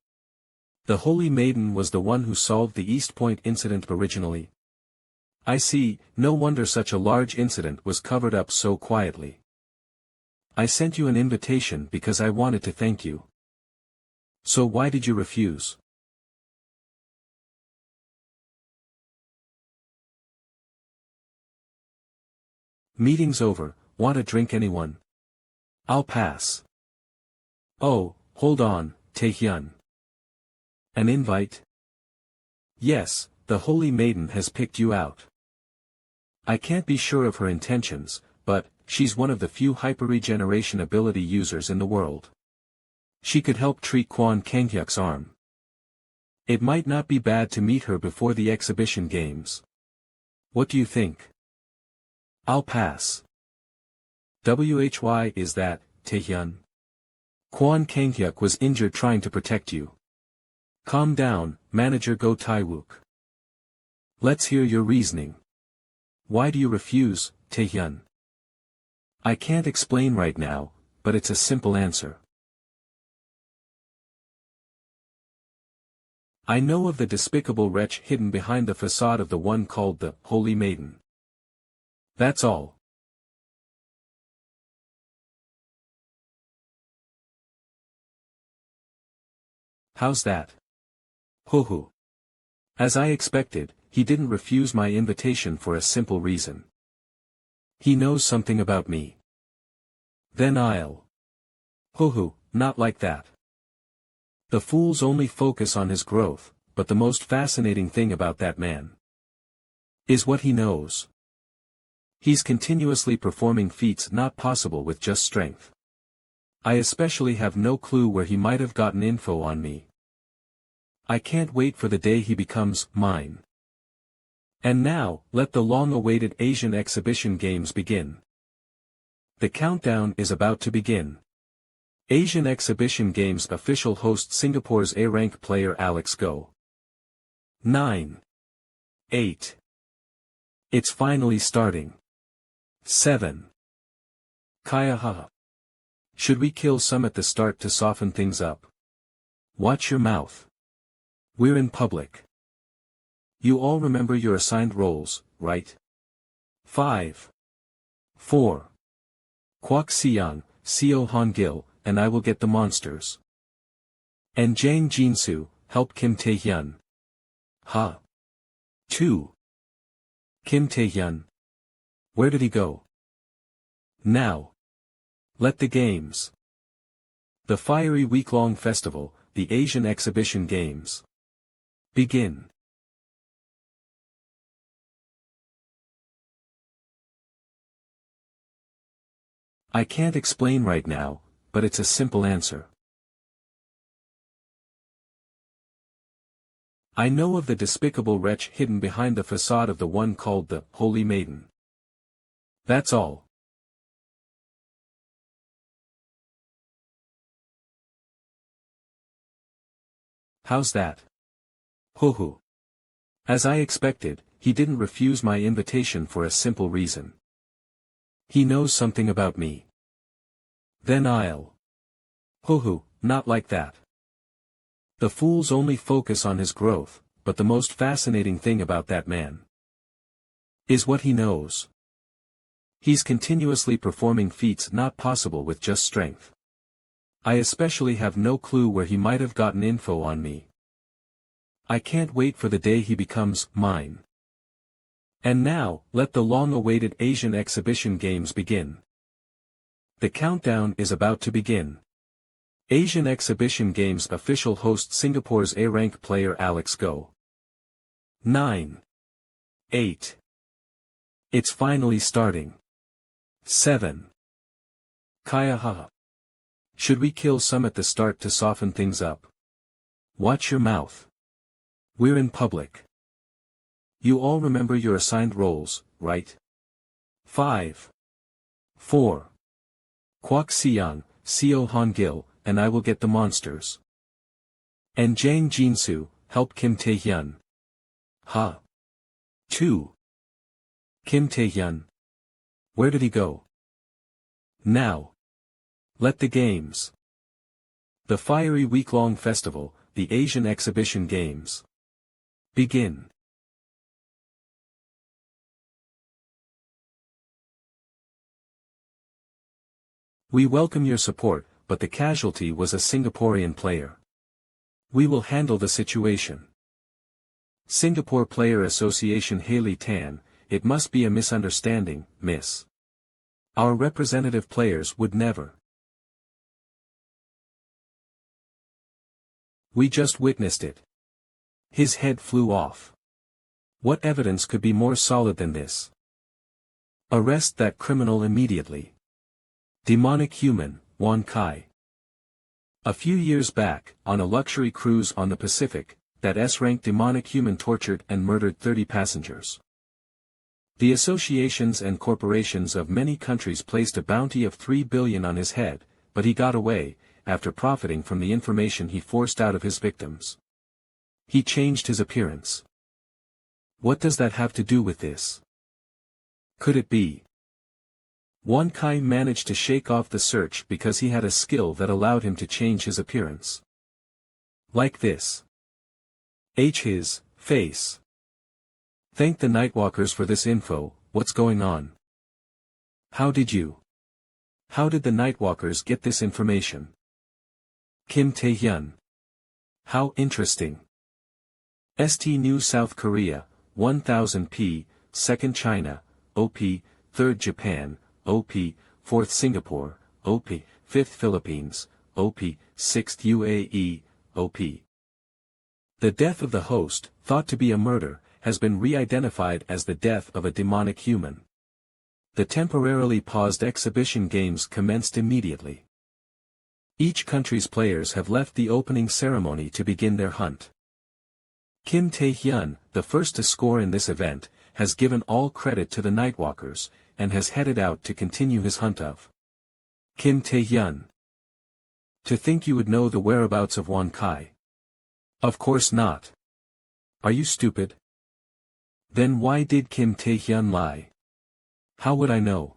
The Holy Maiden was the one who solved the East Point incident originally. I see, no wonder such a large incident was covered up so quietly. I sent you an invitation because I wanted to thank you. So why did you refuse? Meeting's over, want a drink anyone? I'll pass. Oh, hold on, Taehyun. An invite? Yes, the Holy Maiden has picked you out. I can't be sure of her intentions, but, she's one of the few hyper-regeneration ability users in the world. She could help treat Kwon Kang-hyuk's arm. It might not be bad to meet her before the exhibition games. What do you think? I'll pass. Why is that, Taehyun? Kwon Kanghyuk was injured trying to protect you. Calm down, Manager Go Taewook. Let's hear your reasoning. Why do you refuse, Taehyun? I can't explain right now, but it's a simple answer. I know of the despicable wretch hidden behind the facade of the one called the Holy Maiden. That's all. How's that? Hoo. As I expected, he didn't refuse my invitation for a simple reason. He knows something about me. Then I'll. Hoo, not like that. The fools only focus on his growth, but the most fascinating thing about that man is what he knows. He's continuously performing feats not possible with just strength. I especially have no clue where he might have gotten info on me. I can't wait for the day he becomes mine. And now, let the long-awaited Asian Exhibition Games begin. The countdown is about to begin. Asian Exhibition Games official host Singapore's A-rank player Alex Go. 9. 8. It's finally starting. 7. Kaya haha. Should we kill some at the start to soften things up? Watch your mouth. We're in public. You all remember your assigned roles, right? 5. 4. Kwak Siyang, Seo Han Gil, and I will get the monsters. And Jang Jinsu, help Kim Taehyun. Ha. 2. Kim Taehyun. Where did he go? Now. Let the games. The fiery week-long festival, the Asian Exhibition Games. Begin. I can't explain right now, but it's a simple answer. I know of the despicable wretch hidden behind the facade of the one called the Holy Maiden. That's all. How's that? Hoo. As I expected, he didn't refuse my invitation for a simple reason. He knows something about me. Then I'll. Hoo, not like that. The fools only focus on his growth, but the most fascinating thing about that man is what he knows. He's continuously performing feats not possible with just strength. I especially have no clue where he might have gotten info on me. I can't wait for the day he becomes mine. And now, let the long-awaited Asian Exhibition Games begin. The countdown is about to begin. Asian Exhibition Games official host Singapore's A-rank player Alex Go. 9. 8. It's finally starting. 7. Kaya haha. Should we kill some at the start to soften things up? Watch your mouth. We're in public. You all remember your assigned roles, right? 5. 4. Kwak Siyang, Seo Han Gil, and I will get the monsters. And Jang Jinsu, help Kim Taehyun. Ha. 2. Kim Taehyun. Where did he go? Now. Let the games. The fiery week-long festival, the Asian Exhibition Games. Begin. We welcome your support, but the casualty was a Singaporean player. We will handle the situation. Singapore Player Association Haley Tan, it must be a misunderstanding, miss. Our representative players would never. We just witnessed it. His head flew off. What evidence could be more solid than this? Arrest that criminal immediately. Demonic human, Wan Kai. A few years back, on a luxury cruise on the Pacific, that S-rank demonic human tortured and murdered 30 passengers. The associations and corporations of many countries placed a bounty of 3 billion on his head, but he got away, after profiting from the information he forced out of his victims. He changed his appearance. What does that have to do with this? Could it be? Wan Kai managed to shake off the search because he had a skill that allowed him to change his appearance. Like this. His face. Thank the Nightwalkers for this info. What's going on? How did the Nightwalkers get this information? Kim Tae-hyun. How interesting. St. New South Korea, 1000 p, 2nd China, OP, 3rd Japan, OP, 4th Singapore, OP, 5th Philippines, OP, 6th UAE, OP. The death of the host, thought to be a murder, has been re-identified as the death of a demonic human. The temporarily paused exhibition games commenced immediately. Each country's players have left the opening ceremony to begin their hunt. Kim Tae-hyun, the first to score in this event, has given all credit to the Nightwalkers, and has headed out to continue his hunt of Kim Tae-hyun. To think you would know the whereabouts of Wan Kai. Of course not. Are you stupid? Then why did Kim Tae-hyun lie? How would I know?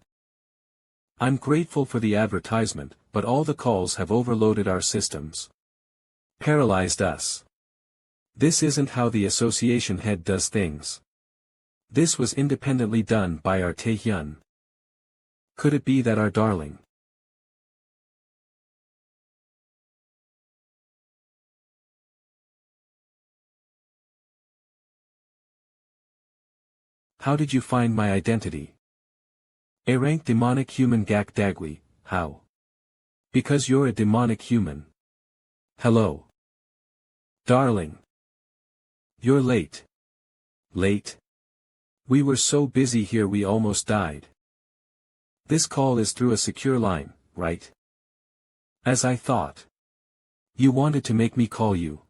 I'm grateful for the advertisement, but all the calls have overloaded our systems. Paralyzed us. This isn't how the association head does things. This was independently done by our Tae-hyun. Could it be that our darling? How did you find my identity? A rank demonic human Gak Dagwi, how? Because you're a demonic human. Hello. Darling. You're late. Late? We were so busy here we almost died. This call is through a secure line, right? As I thought. You wanted to make me call you.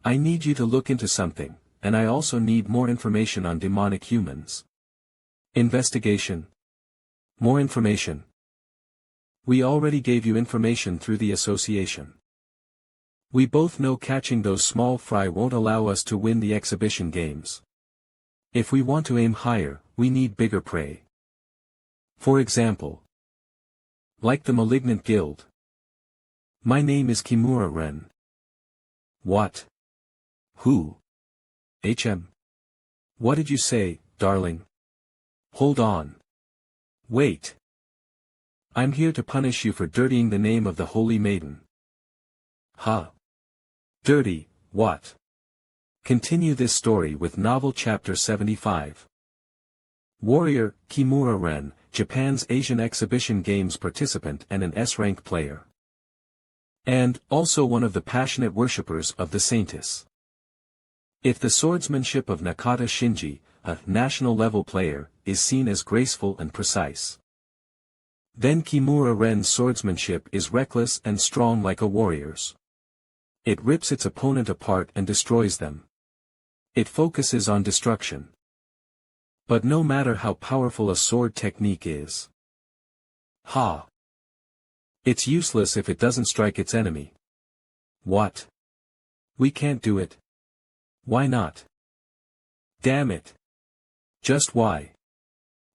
I need you to look into something, and I also need more information on demonic humans. Investigation. More information. We already gave you information through the association. We both know catching those small fry won't allow us to win the exhibition games. If we want to aim higher, we need bigger prey. For example. Like the Malignant Guild. My name is Kimura Ren. What? Who? What did you say, darling? Hold on. Wait. I'm here to punish you for dirtying the name of the Holy Maiden. Huh? Dirty, what? Continue this story with novel chapter 75. Warrior, Kimura Ren, Japan's Asian Exhibition Games participant and an S-rank player. And, also one of the passionate worshippers of the Saintess. If the swordsmanship of Nakata Shinji, a national-level player, is seen as graceful and precise, then Kimura Ren's swordsmanship is reckless and strong like a warrior's. It rips its opponent apart and destroys them. It focuses on destruction. But no matter how powerful a sword technique is, it's useless if it doesn't strike its enemy. What? We can't do it. Why not? Damn it. Just why?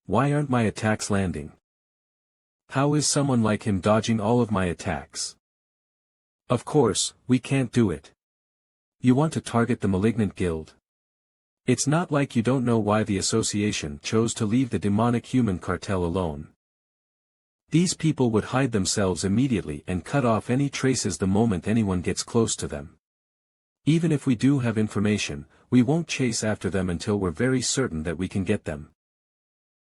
Why aren't my attacks landing? How is someone like him dodging all of my attacks? Of course, we can't do it. You want to target the Malignant Guild? It's not like you don't know why the association chose to leave the demonic human cartel alone. These people would hide themselves immediately and cut off any traces the moment anyone gets close to them. Even if we do have information, we won't chase after them until we're very certain that we can get them.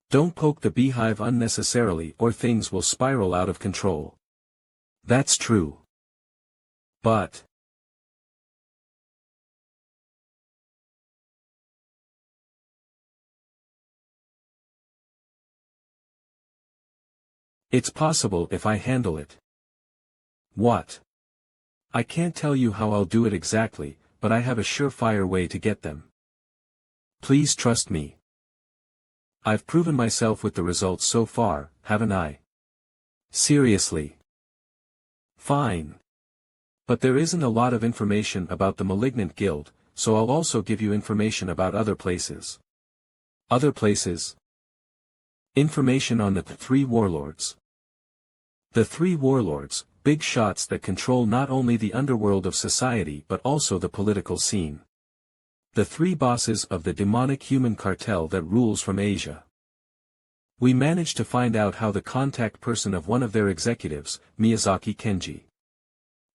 Don't poke the beehive unnecessarily or things will spiral out of control. That's true. But it's possible if I handle it. What? I can't tell you how I'll do it exactly, but I have a surefire way to get them. Please trust me. I've proven myself with the results so far, haven't I? Seriously. Fine. But there isn't a lot of information about the Malignant Guild, so I'll also give you information about other places. Other places? Information on the three warlords. The three warlords, big shots that control not only the underworld of society but also the political scene. The three bosses of the demonic human cartel that rules from Asia. We managed to find out how the contact person of one of their executives, Miyazaki Kenji.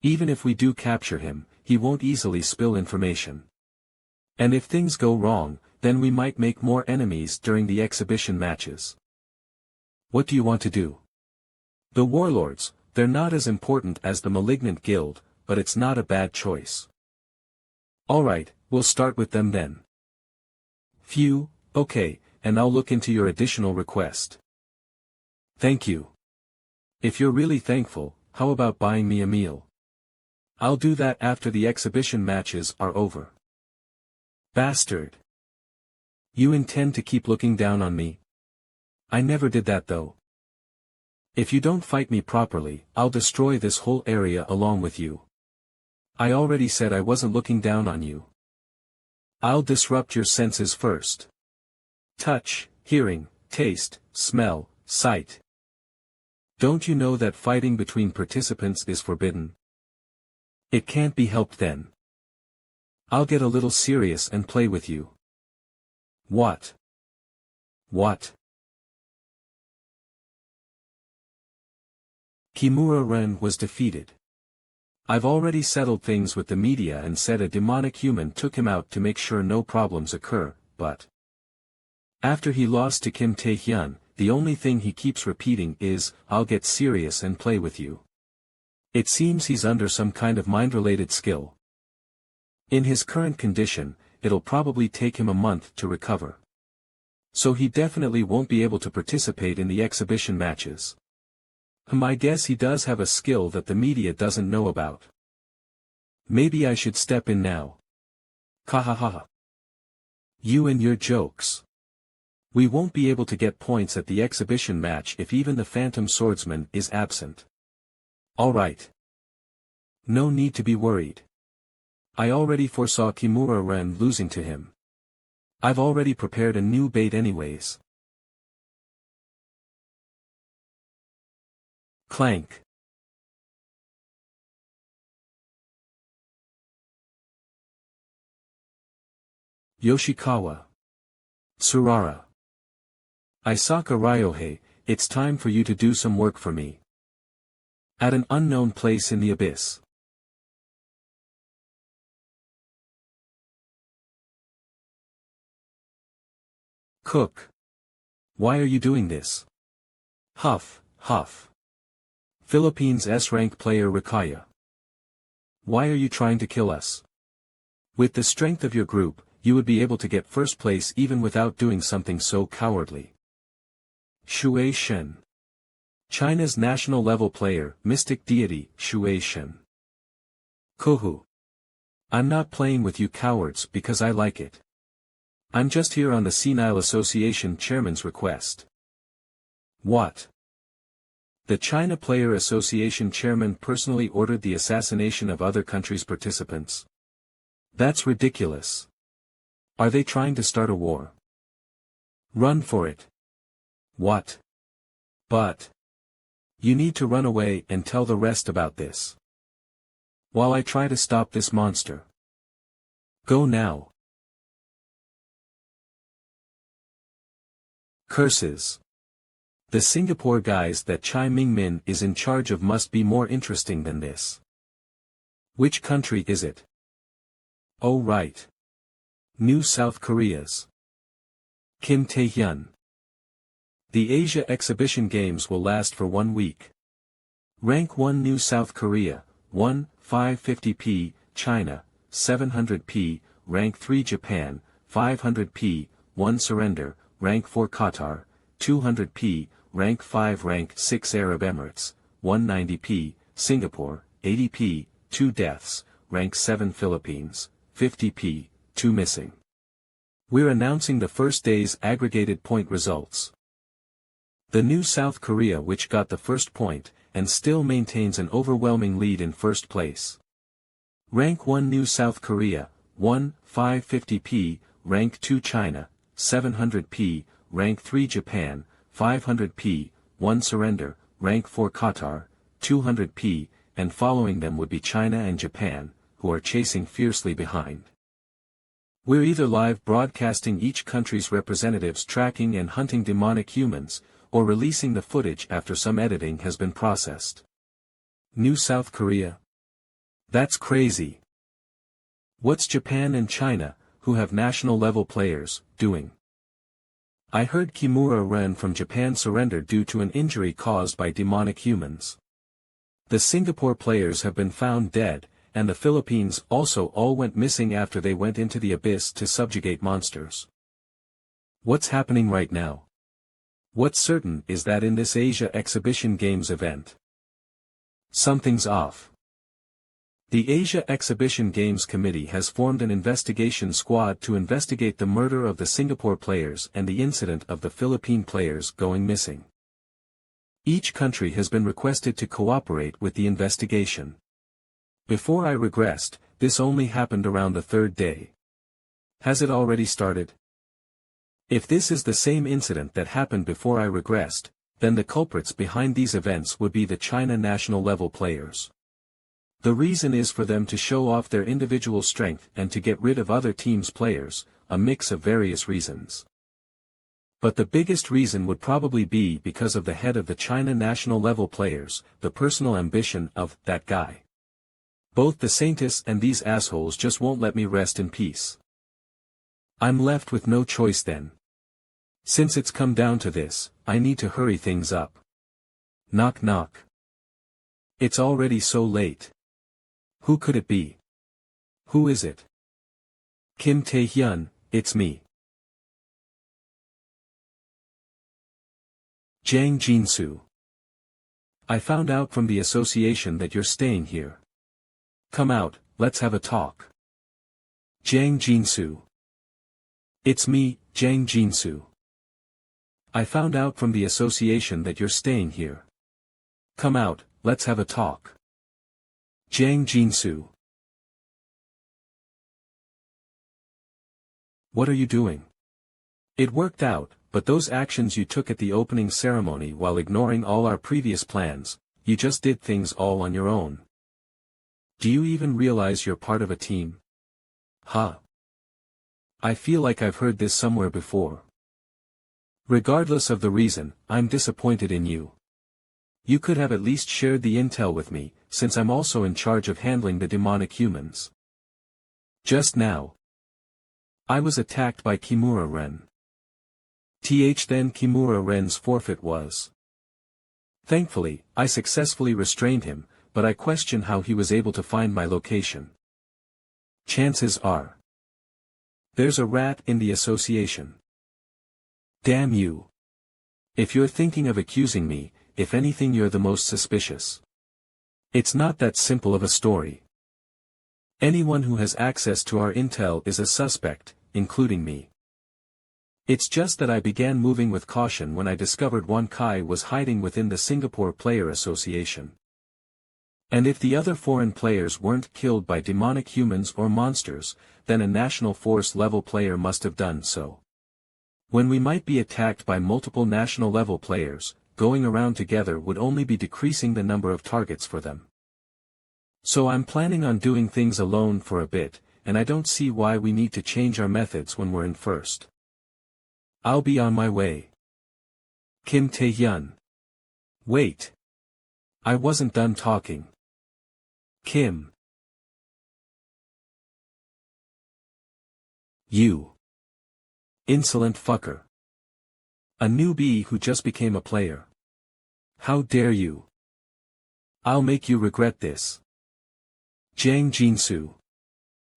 Even if we do capture him, he won't easily spill information. And if things go wrong, then we might make more enemies during the exhibition matches. What do you want to do? The warlords, they're not as important as the Malignant Guild, but it's not a bad choice. Alright, we'll start with them then. Phew, okay, and I'll look into your additional request. Thank you. If you're really thankful, how about buying me a meal? I'll do that after the exhibition matches are over. Bastard. You intend to keep looking down on me? I never did that though. If you don't fight me properly, I'll destroy this whole area along with you. I already said I wasn't looking down on you. I'll disrupt your senses first. Touch, hearing, taste, smell, sight. Don't you know that fighting between participants is forbidden? It can't be helped then. I'll get a little serious and play with you. What? What? Kimura Ren was defeated. I've already settled things with the media and said a demonic human took him out to make sure no problems occur, but after he lost to Kim Tae-hyun, the only thing he keeps repeating is, I'll get serious and play with you. It seems he's under some kind of mind-related skill. In his current condition, it'll probably take him a month to recover. So he definitely won't be able to participate in the exhibition matches. I guess he does have a skill that the media doesn't know about. Maybe I should step in now. Kahaha. You and your jokes. We won't be able to get points at the exhibition match if even the Phantom Swordsman is absent. Alright. No need to be worried. I already foresaw Kimura Ren losing to him. I've already prepared a new bait anyways. Clank. Yoshikawa. Tsurara. Isaka Ryohei, it's time for you to do some work for me. At an unknown place in the abyss. Cook. Why are you doing this? Huff, huff. Philippines S-rank player Rakaya. Why are you trying to kill us? With the strength of your group, you would be able to get first place even without doing something so cowardly. Shui Shen. China's national level player, mystic deity, Shui Shen. Kohu. I'm not playing with you cowards because I like it. I'm just here on the Senile Association chairman's request. What? The China Player Association chairman personally ordered the assassination of other countries' participants. That's ridiculous. Are they trying to start a war? Run for it. What? But you need to run away and tell the rest about this. While I try to stop this monster. Go now. Curses. The Singapore guys that Chai Ming-min is in charge of must be more interesting than this. Which country is it? Oh right. New South Korea's. Kim Tae-hyun. The Asia Exhibition Games will last for 1 week. Rank 1 New South Korea, 1, 550p, China, 700p, Rank 3 Japan, 500p, 1 Surrender, Rank 4 Qatar, 200p, Rank 5 Rank 6 Arab Emirates, 190p, Singapore, 80p, 2 deaths, Rank 7 Philippines, 50p, 2 missing. We're announcing the first day's aggregated point results. The new South Korea, which got the first point, and still maintains an overwhelming lead in first place. Rank 1 New South Korea, 1, 550p, Rank 2 China, 700p, Rank 3 Japan, 500p, 1 Surrender, Rank 4 Qatar, 200p, and following them would be China and Japan, who are chasing fiercely behind. We're either live broadcasting each country's representatives tracking and hunting demonic humans, or releasing the footage after some editing has been processed. New South Korea? That's crazy. What's Japan and China, who have national-level players, doing? I heard Kimura Ren from Japan surrendered due to an injury caused by demonic humans. The Singapore players have been found dead, and the Philippines also all went missing after they went into the abyss to subjugate monsters. What's happening right now? What's certain is that in this Asia Exhibition Games event, something's off. The Asia Exhibition Games Committee has formed an investigation squad to investigate the murder of the Singapore players and the incident of the Philippine players going missing. Each country has been requested to cooperate with the investigation. Before I regressed, this only happened around the third day. Has it already started? If this is the same incident that happened before I regressed, then the culprits behind these events would be the China national level players. The reason is for them to show off their individual strength and to get rid of other teams' players, a mix of various reasons. But the biggest reason would probably be because of the head of the China national level players, the personal ambition of that guy. Both the scientists and these assholes just won't let me rest in peace. I'm left with no choice then. Since it's come down to this, I need to hurry things up. Knock knock. It's already so late. Who could it be? Who is it? Kim Tae-hyun, it's me. Jang Jin-soo. I found out from the association that you're staying here. Come out, let's have a talk. Jang Jin-soo. It's me, Jang Jin-soo. I found out from the association that you're staying here. Come out, let's have a talk. Jang Jin-soo. What are you doing? It worked out, but those actions you took at the opening ceremony while ignoring all our previous plans, you just did things all on your own. Do you even realize you're part of a team? Huh. I feel like I've heard this somewhere before. Regardless of the reason, I'm disappointed in you. You could have at least shared the intel with me, since I'm also in charge of handling the demonic humans. Just now, I was attacked by Kimura Ren. Then Kimura Ren's forfeit was. Thankfully, I successfully restrained him, but I question how he was able to find my location. Chances are, there's a rat in the association. Damn you. If you're thinking of accusing me, if anything you're the most suspicious. It's not that simple of a story. Anyone who has access to our intel is a suspect, including me. It's just that I began moving with caution when I discovered Wan Kai was hiding within the Singapore Player Association. And if the other foreign players weren't killed by demonic humans or monsters, then a national force level player must have done so. When we might be attacked by multiple national level players, going around together would only be decreasing the number of targets for them. So I'm planning on doing things alone for a bit, and I don't see why we need to change our methods when we're in first. I'll be on my way. Kim Tae-hyun. Wait. I wasn't done talking. Kim. You. Insolent fucker. A newbie who just became a player. How dare you? I'll make you regret this. Jang Jin-soo.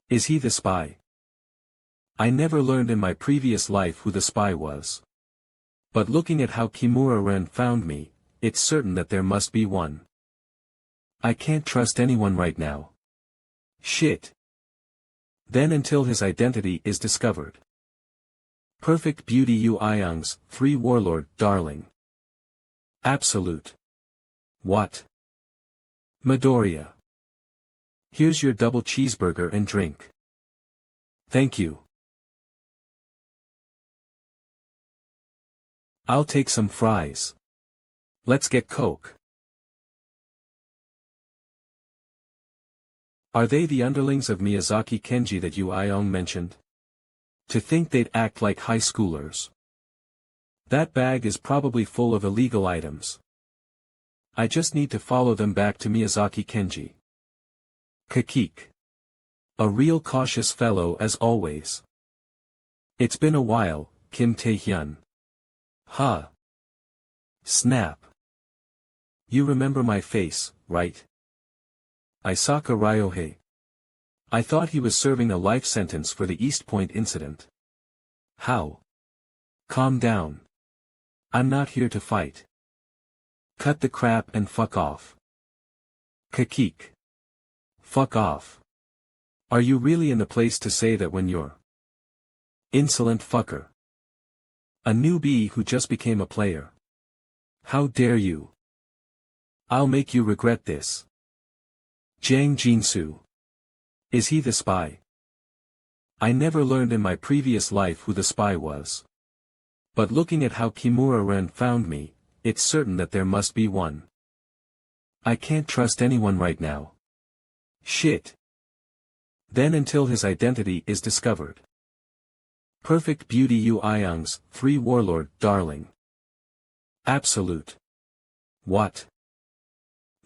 Is he the spy? I never learned in my previous life who the spy was. But looking at how Kimura Ren found me, it's certain that there must be one. I can't trust anyone right now. Shit. Then until his identity is discovered. Perfect beauty Yu Iang's, 3 warlord, darling. Absolute. What? Midoriya. Here's your double cheeseburger and drink. Thank you. I'll take some fries. Let's get Coke. Are they the underlings of Miyazaki Kenji that Yu Iong mentioned? To think they'd act like high schoolers. That bag is probably full of illegal items. I just need to follow them back to Miyazaki Kenji. Kakik. A real cautious fellow as always. It's been a while, Kim Tae-hyun. Ha. Snap. You remember my face, right? Isaka Ryohei. I thought he was serving a life sentence for the East Point incident. How? Calm down. I'm not here to fight. Cut the crap and fuck off. Kakik. Fuck off. Are you really in the place to say that when you're insolent fucker? A newbie who just became a player. How dare you? I'll make you regret this. Jang Jinsu. Is he the spy? I never learned in my previous life who the spy was. But looking at how Kimura-ren found me, it's certain that there must be one. I can't trust anyone right now. Shit. Then until his identity is discovered. Perfect beauty Yu Iang's, 3 warlord, darling. Absolute. What?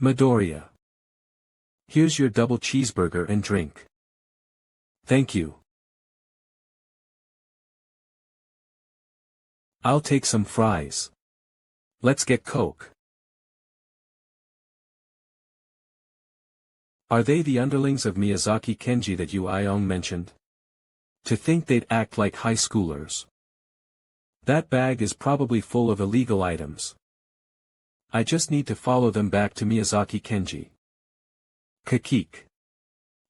Midoriya. Here's your double cheeseburger and drink. Thank you. I'll take some fries. Let's get Coke. Are they the underlings of Miyazaki Kenji that Yu Iong mentioned? To think they'd act like high schoolers. That bag is probably full of illegal items. I just need to follow them back to Miyazaki Kenji. Kakik.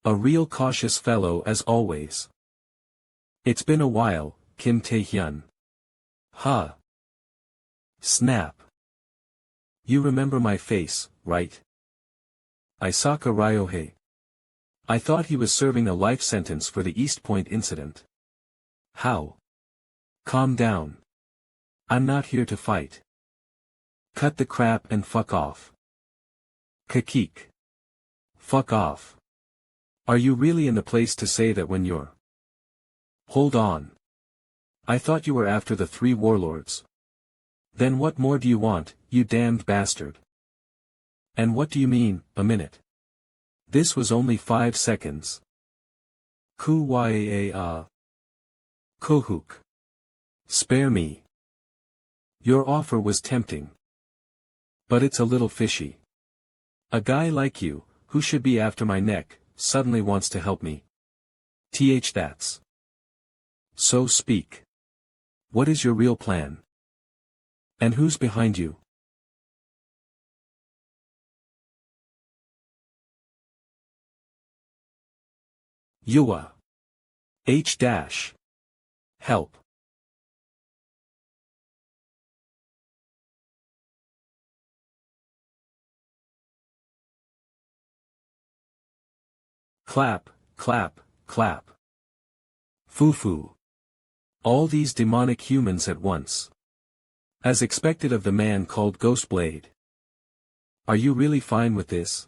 A real cautious fellow as always. It's been a while, Kim Tae-hyun. Ha. Snap. You remember my face, right? Isaka Ryohei. I thought he was serving a life sentence for the East Point incident. How? Calm down. I'm not here to fight. Cut the crap and fuck off. Kakik. Fuck off. Are you really in the place to say that when you're... Hold on. I thought you were after the 3 warlords. Then what more do you want, you damned bastard? And what do you mean, a minute? This was only 5 seconds. Kuyaa. Kohuk. Spare me. Your offer was tempting. But it's a little fishy. A guy like you, who should be after my neck, suddenly wants to help me. That's. So speak. What is your real plan? And who's behind you? Yua. H dash. Help. Clap, clap, clap. Foo-foo. All these demonic humans at once. As expected of the man called Ghostblade. Are you really fine with this?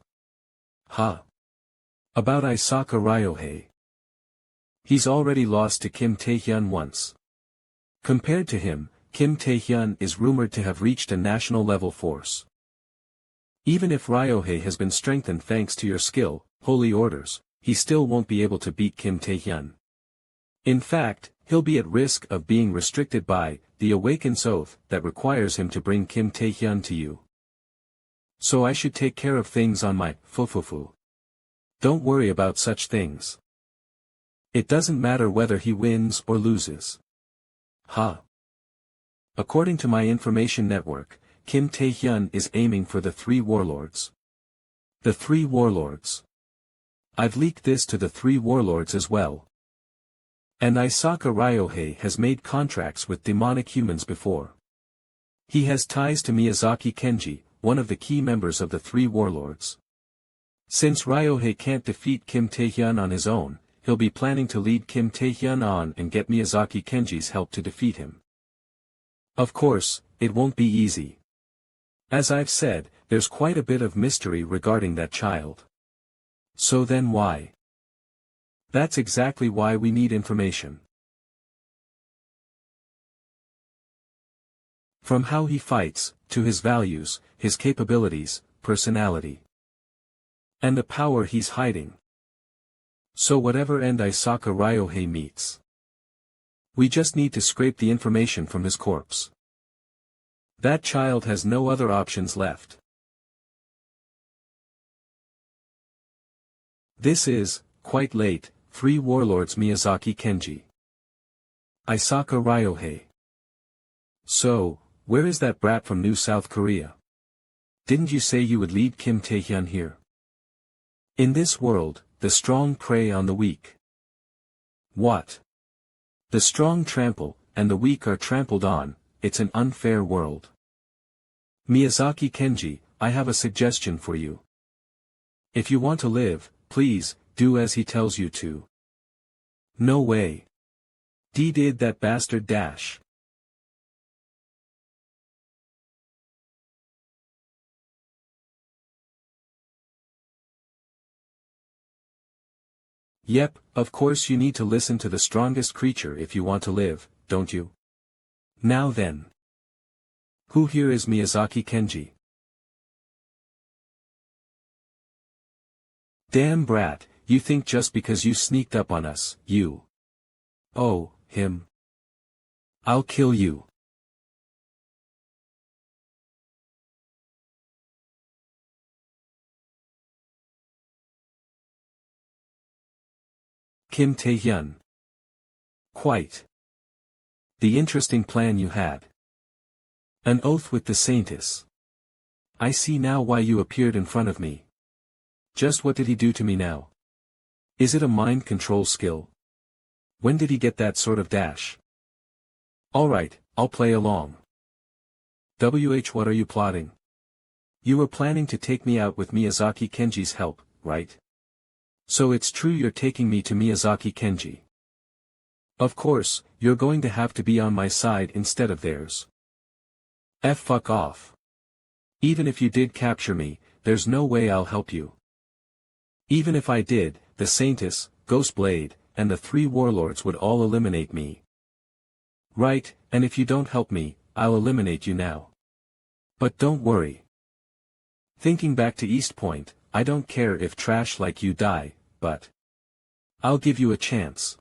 Huh. About Isaka Ryohei. He's already lost to Kim Tae-hyun once. Compared to him, Kim Tae-hyun is rumored to have reached a national-level force. Even if Ryohei has been strengthened thanks to your skill, holy orders, he still won't be able to beat Kim Tae-hyun. In fact, he'll be at risk of being restricted by the Awaken's Oath that requires him to bring Kim Tae-hyun to you. So I should take care of things on my fufufu. Don't worry about such things. It doesn't matter whether he wins or loses. Ha. According to my information network, Kim Tae-hyun is aiming for the 3 warlords. The 3 warlords. I've leaked this to the 3 warlords as well. And Isaka Ryohei has made contracts with demonic humans before. He has ties to Miyazaki Kenji, one of the key members of the three warlords. Since Ryohei can't defeat Kim Taehyun on his own, he'll be planning to lead Kim Taehyun on and get Miyazaki Kenji's help to defeat him. Of course, it won't be easy. As I've said, there's quite a bit of mystery regarding that child. So then why? That's exactly why we need information. From how he fights, to his values, his capabilities, personality. And the power he's hiding. So whatever end Isaka Ryohei meets. We just need to scrape the information from his corpse. That child has no other options left. This is, quite late, Three Warlords Miyazaki Kenji. Isaka Ryohei. So, where is that brat from New South Korea? Didn't you say you would lead Kim Taehyun here? In this world, the strong prey on the weak. What? The strong trample, and the weak are trampled on. It's an unfair world. Miyazaki Kenji, I have a suggestion for you. If you want to live, please, do as he tells you to. No way. Did that bastard dash. Yep, of course you need to listen to the strongest creature if you want to live, don't you? Now then. Who here is Miyazaki Kenji? Damn brat, you think just because you sneaked up on us, you. Oh, him. I'll kill you. Kim Taehyun. Quite. The interesting plan you had. An oath with the Saintess. I see now why you appeared in front of me. Just what did he do to me now? Is it a mind control skill? When did he get that sort of dash? Alright, I'll play along. What are you plotting? You were planning to take me out with Miyazaki Kenji's help, right? So it's true you're taking me to Miyazaki Kenji. Of course, you're going to have to be on my side instead of theirs. Fuck off. Even if you did capture me, there's no way I'll help you. Even if I did, the Saintess, Ghostblade, and the three warlords would all eliminate me. Right, and if you don't help me, I'll eliminate you now. But don't worry. Thinking back to East Point, I don't care if trash like you die, but I'll give you a chance.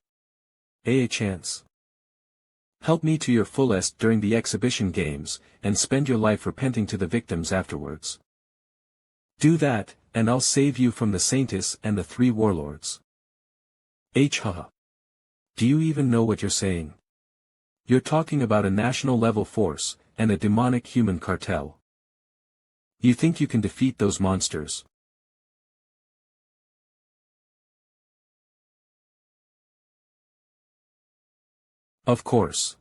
A chance. Help me to your fullest during the exhibition games, and spend your life repenting to the victims afterwards. Do that, and I'll save you from the Saintess and the three warlords. Haha. Do you even know what you're saying? You're talking about a national-level force, and a demonic human cartel. You think you can defeat those monsters? Of course.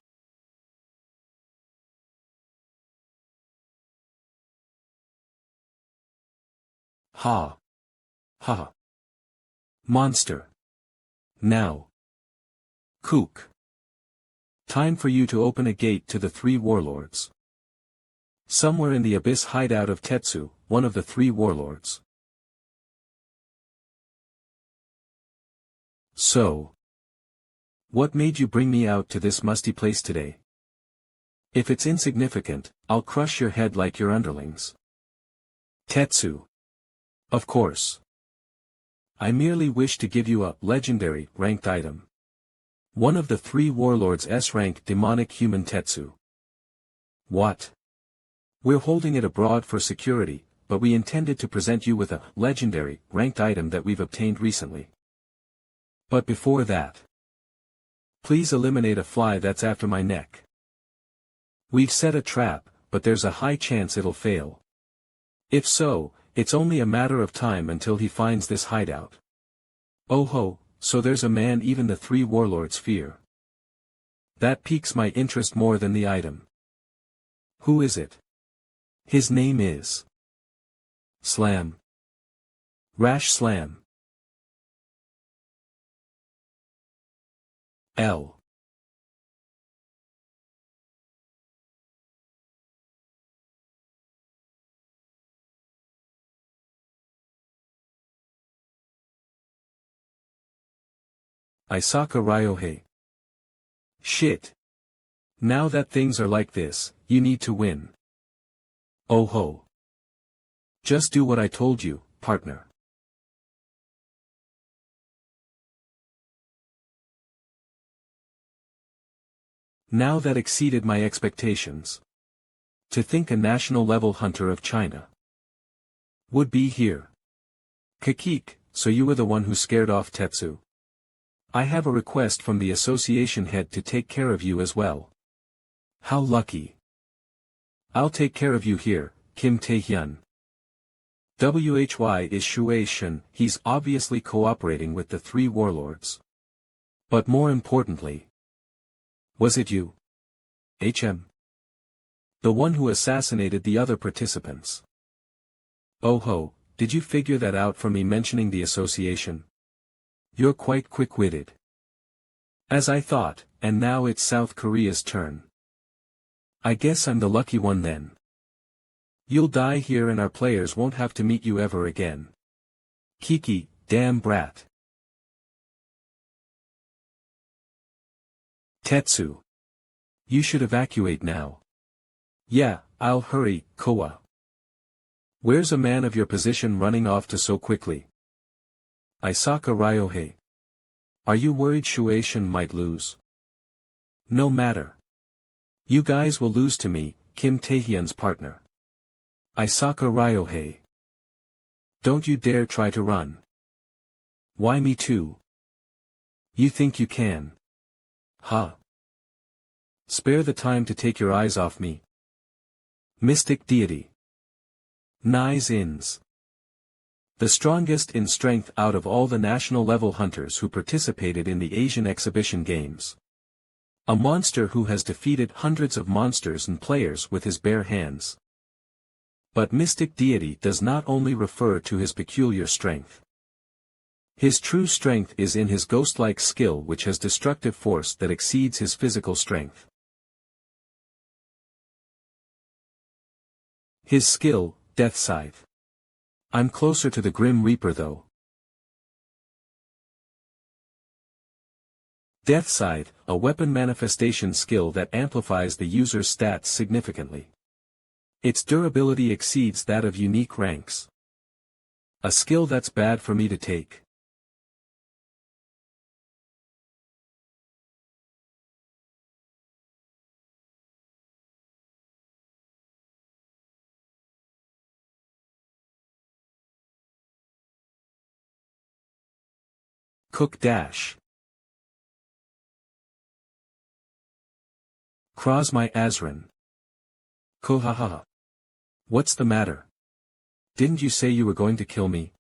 Ha. Ha. Monster. Now. Kook. Time for you to open a gate to the three warlords. Somewhere in the abyss hideout of Tetsu, one of the three warlords. So. What made you bring me out to this musty place today? If it's insignificant, I'll crush your head like your underlings. Tetsu. Of course. I merely wish to give you a legendary ranked item. One of the three warlords' S-rank demonic human Tetsu. What? We're holding it abroad for security, but we intended to present you with a legendary ranked item that we've obtained recently. But before that, please eliminate a fly that's after my neck. We've set a trap, but there's a high chance it'll fail. If so, it's only a matter of time until he finds this hideout. Oh ho, so there's a man even the three warlords fear. That piques my interest more than the item. Who is it? His name is Slam. Rash Slam. L. Isaka Ryohei. Shit. Now that things are like this, you need to win. Oh ho. Just do what I told you, partner. Now that exceeded my expectations. To think a national-level hunter of China would be here. Kakik, so you were the one who scared off Tetsu. I have a request from the association head to take care of you as well. How lucky. I'll take care of you here, Kim Tae-hyun. Why is Shuei Shin? He's obviously cooperating with the three warlords. But more importantly, was it you? HM? The one who assassinated the other participants. Oh ho, did you figure that out from me mentioning the association? You're quite quick-witted. As I thought, and now it's South Korea's turn. I guess I'm the lucky one then. You'll die here and our players won't have to meet you ever again. Kiki, damn brat. Tetsu. You should evacuate now. Yeah, I'll hurry, Koa. Where's a man of your position running off to so quickly? Isaka Ryohei. Are you worried Shuei Shin might lose? No matter. You guys will lose to me, Kim Tae-hyun's partner. Isaka Ryohei. Don't you dare try to run. Why me too? You think you can? Huh? Spare the time to take your eyes off me. Mystic deity. Nice ins. The strongest in strength out of all the national-level hunters who participated in the Asian Exhibition Games. A monster who has defeated hundreds of monsters and players with his bare hands. But mystic deity does not only refer to his peculiar strength. His true strength is in his ghost-like skill which has destructive force that exceeds his physical strength. His skill, Death Scythe. I'm closer to the Grim Reaper though. Death Scythe, a weapon manifestation skill that amplifies the user's stats significantly. Its durability exceeds that of unique ranks. A skill that's bad for me to take. Cook dash. Cross my Azran. Kohaha. What's the matter? Didn't you say you were going to kill me?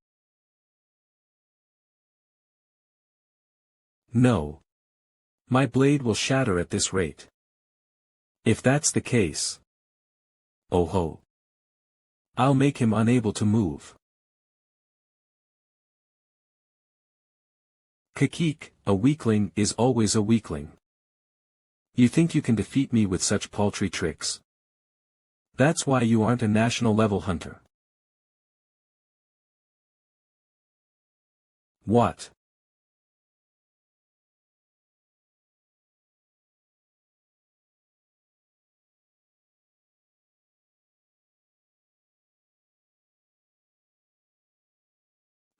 No. My blade will shatter at this rate. If that's the case. Oh ho. I'll make him unable to move. Kakik, a weakling is always a weakling. You think you can defeat me with such paltry tricks? That's why you aren't a national-level hunter. What?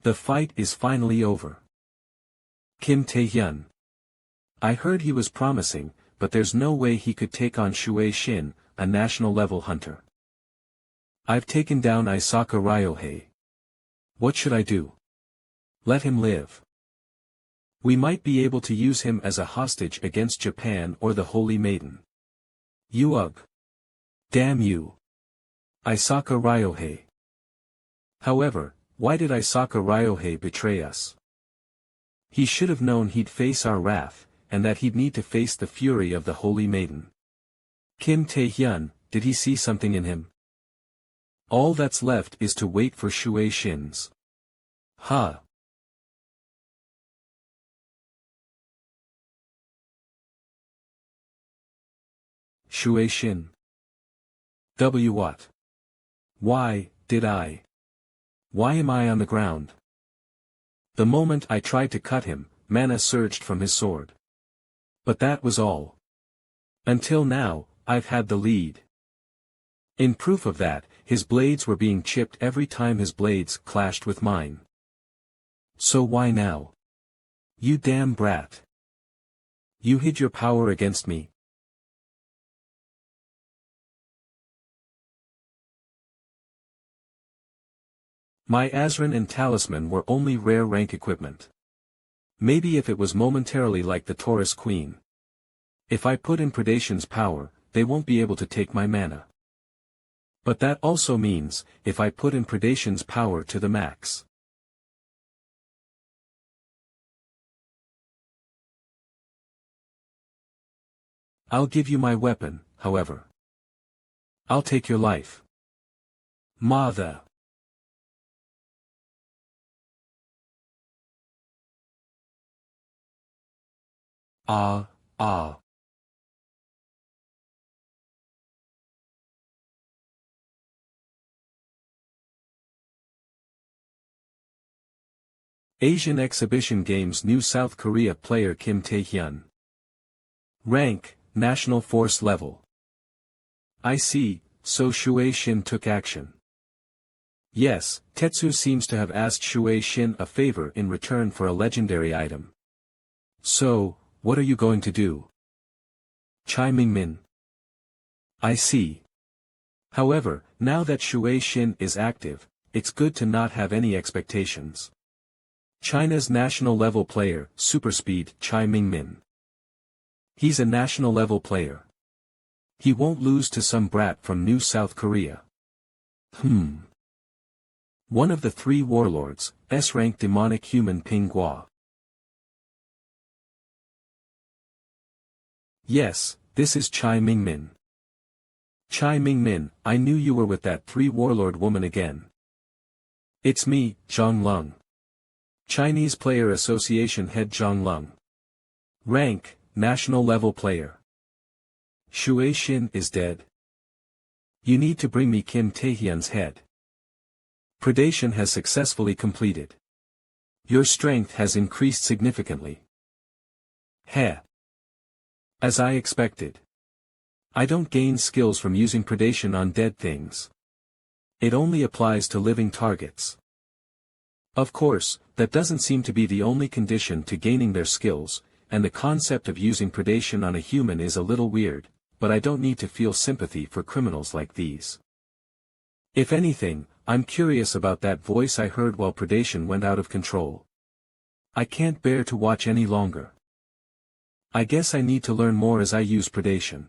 The fight is finally over. Kim Tae-hyun. I heard he was promising, but there's no way he could take on Shuei Shin, a national-level hunter. I've taken down Isaka Ryohei. What should I do? Let him live. We might be able to use him as a hostage against Japan or the Holy Maiden. Ugh. Damn you. Isaka Ryohei. However, why did Isaka Ryohei betray us? He should have known he'd face our wrath, and that he'd need to face the fury of the Holy Maiden. Kim Tae-hyun, did he see something in him? All that's left is to wait for Shui Shin's. Shui Shin. What? Why am I on the ground? The moment I tried to cut him, mana surged from his sword. But that was all. Until now, I've had the lead. In proof of that, his blades were being chipped every time his blades clashed with mine. So why now? You damn brat. You hid your power against me. My Azran and Talisman were only rare rank equipment. Maybe if it was momentarily like the Taurus Queen. If I put in Predation's power, they won't be able to take my mana. But that also means, if I put in Predation's power to the max. I'll give you my weapon, however. I'll take your life. Mother. Asian Exhibition Games New South Korea player Kim Tae-hyun. Rank, National Force Level. I see, so Shui Shin took action. Yes, Tetsu seems to have asked Shui Shin a favor in return for a legendary item. So, what are you going to do? Chai Mingmin. I see. However, now that Shui Shin is active, it's good to not have any expectations. China's national level player, Superspeed Chai Mingmin. He's a national level player. He won't lose to some brat from New South Korea. One of the three warlords, S-rank demonic human Ping Gua. Yes, this is Chai Mingmin. Chai Mingmin, I knew you were with that three-warlord woman again. It's me, Zhang Lung. Chinese Player Association Head Zhang Lung. Rank, National Level Player. Shui Shin is dead. You need to bring me Kim Tae-hyun's head. Predation has successfully completed. Your strength has increased significantly. Heh. As I expected. I don't gain skills from using predation on dead things. It only applies to living targets. Of course, that doesn't seem to be the only condition to gaining their skills, and the concept of using predation on a human is a little weird, but I don't need to feel sympathy for criminals like these. If anything, I'm curious about that voice I heard while predation went out of control. I can't bear to watch any longer. I guess I need to learn more as I use predation.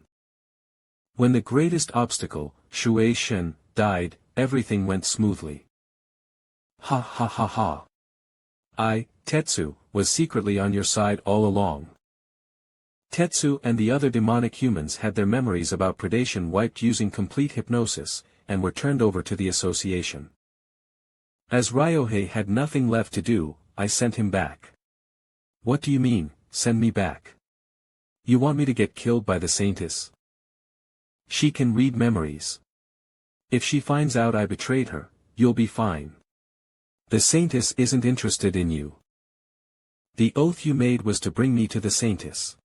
When the greatest obstacle, Shui Shin, died, everything went smoothly. Ha ha ha ha. I, Tetsu, was secretly on your side all along. Tetsu and the other demonic humans had their memories about predation wiped using complete hypnosis, and were turned over to the association. As Ryohei had nothing left to do, I sent him back. What do you mean, send me back? You want me to get killed by the Saintess? She can read memories. If she finds out I betrayed her, you'll be fine. The Saintess isn't interested in you. The oath you made was to bring me to the Saintess.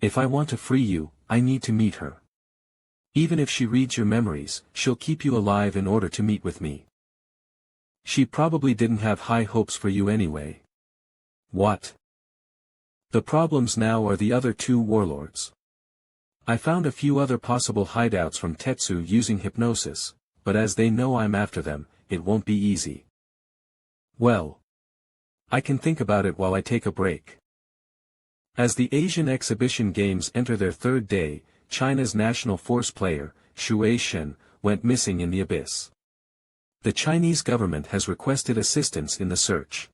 If I want to free you, I need to meet her. Even if she reads your memories, she'll keep you alive in order to meet with me. She probably didn't have high hopes for you anyway. What? The problems now are the other two warlords. I found a few other possible hideouts from Tetsu using hypnosis, but as they know I'm after them, it won't be easy. Well, I can think about it while I take a break. As the Asian Exhibition Games enter their third day, China's national force player, Shui Shin, went missing in the abyss. The Chinese government has requested assistance in the search.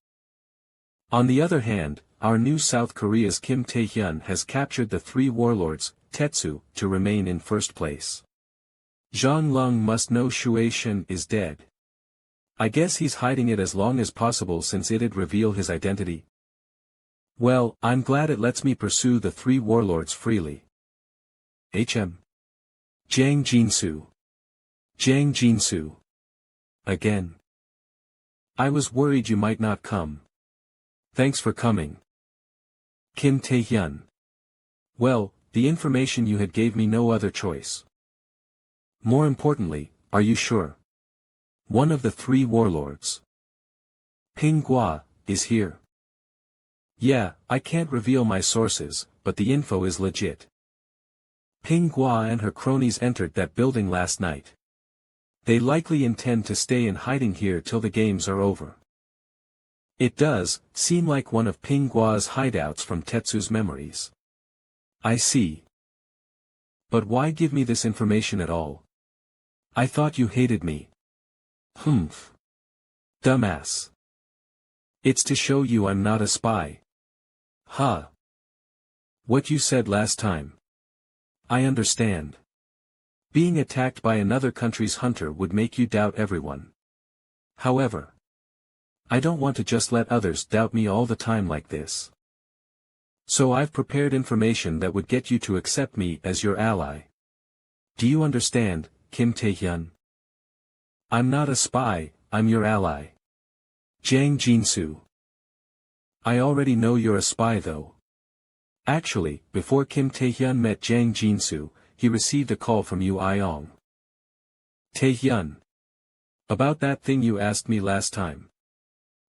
On the other hand, our new South Korea's Kim Tae-hyun has captured the three warlords, Tetsu, to remain in first place. Zhang Lung must know Shui Shen is dead. I guess he's hiding it as long as possible since it'd reveal his identity. Well, I'm glad it lets me pursue the three warlords freely. HM. Jiang Jinsu. Jiang Jinsu. Again. I was worried you might not come. Thanks for coming. Kim Tae-hyun. Well, the information you had gave me no other choice. More importantly, are you sure? One of the three warlords. Ping Gua, is here. Yeah, I can't reveal my sources, but the info is legit. Ping Gua and her cronies entered that building last night. They likely intend to stay in hiding here till the games are over. It does seem like one of Ping Gua's hideouts from Tetsu's memories. I see. But why give me this information at all? I thought you hated me. Humph. Dumbass. It's to show you I'm not a spy. Huh. What you said last time. I understand. Being attacked by another country's hunter would make you doubt everyone. However, I don't want to just let others doubt me all the time like this. So I've prepared information that would get you to accept me as your ally. Do you understand, Kim Tae-hyun? I'm not a spy, I'm your ally. Jiang Jinsu. I already know you're a spy though. Actually, before Kim Tae-hyun met Jiang Jinsu, he received a call from Yu Iong. Tae-hyun. About that thing you asked me last time.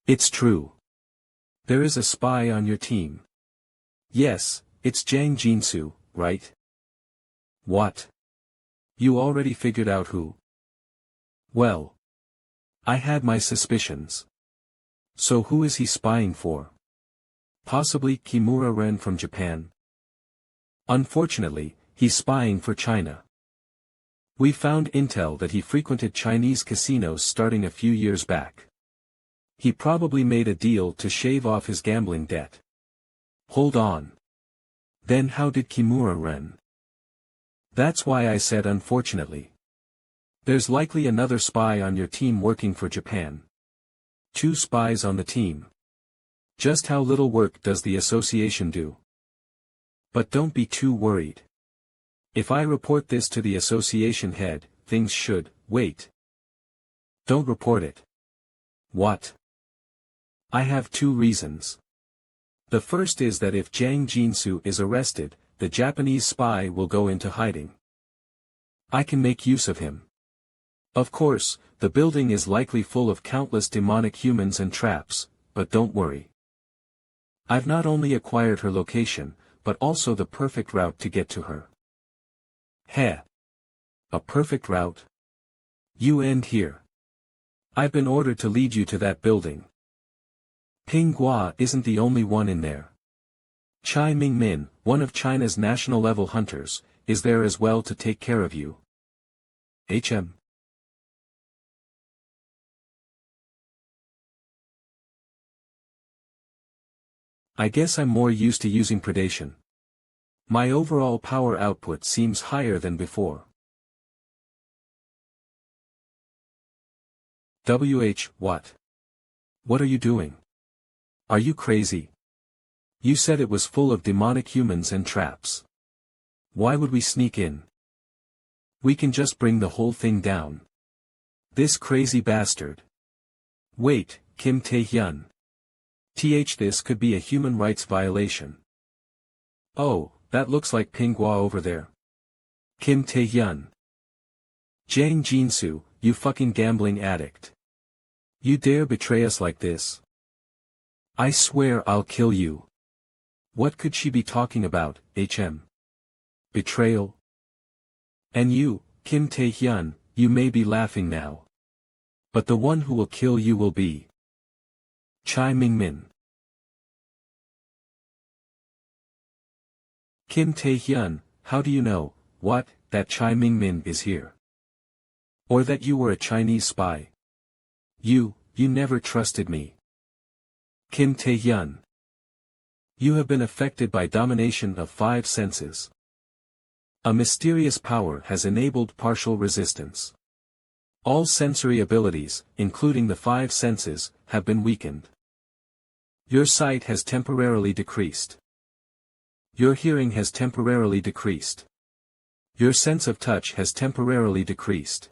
It's true. There is a spy on your team. Yes, it's Jiang Jinsu, right? What? You already figured out who? Well. I had my suspicions. So who is he spying for? Possibly Kimura Ren from Japan. Unfortunately, he's spying for China. We found intel that he frequented Chinese casinos starting a few years back. He probably made a deal to shave off his gambling debt. Hold on. Then how did Kimura Ren? That's why I said unfortunately. There's likely another spy on your team working for Japan. 2 spies on the team. Just how little work does the association do? But don't be too worried. If I report this to the association head, things should wait. Don't report it. What? I have 2 reasons. The first is that if Jiang Jinsu is arrested, the Japanese spy will go into hiding. I can make use of him. Of course, the building is likely full of countless demonic humans and traps, but don't worry. I've not only acquired her location, but also the perfect route to get to her. Heh. A perfect route? You end here. I've been ordered to lead you to that building. Ping Gua isn't the only one in there. Chai Mingmin, one of China's national-level hunters, is there as well to take care of you. HM. I guess I'm more used to using predation. My overall power output seems higher than before. What? What are you doing? Are you crazy? You said it was full of demonic humans and traps. Why would we sneak in? We can just bring the whole thing down. This crazy bastard. Wait, Kim Tae-hyun. This could be a human rights violation. Oh, that looks like Ping Gua over there. Kim Tae-hyun. Jiang Jinsu, you fucking gambling addict. You dare betray us like this? I swear I'll kill you. What could she be talking about, HM? Betrayal? And you, Kim Tae-hyun, you may be laughing now. But the one who will kill you will be Chai Mingmin. Kim Tae-hyun, how do you know, that Chai Mingmin is here? Or that you were a Chinese spy? You never trusted me. Kim Tae-hyun. You have been affected by domination of 5 senses. A mysterious power has enabled partial resistance. All sensory abilities, including the 5 senses, have been weakened. Your sight has temporarily decreased. Your hearing has temporarily decreased. Your sense of touch has temporarily decreased.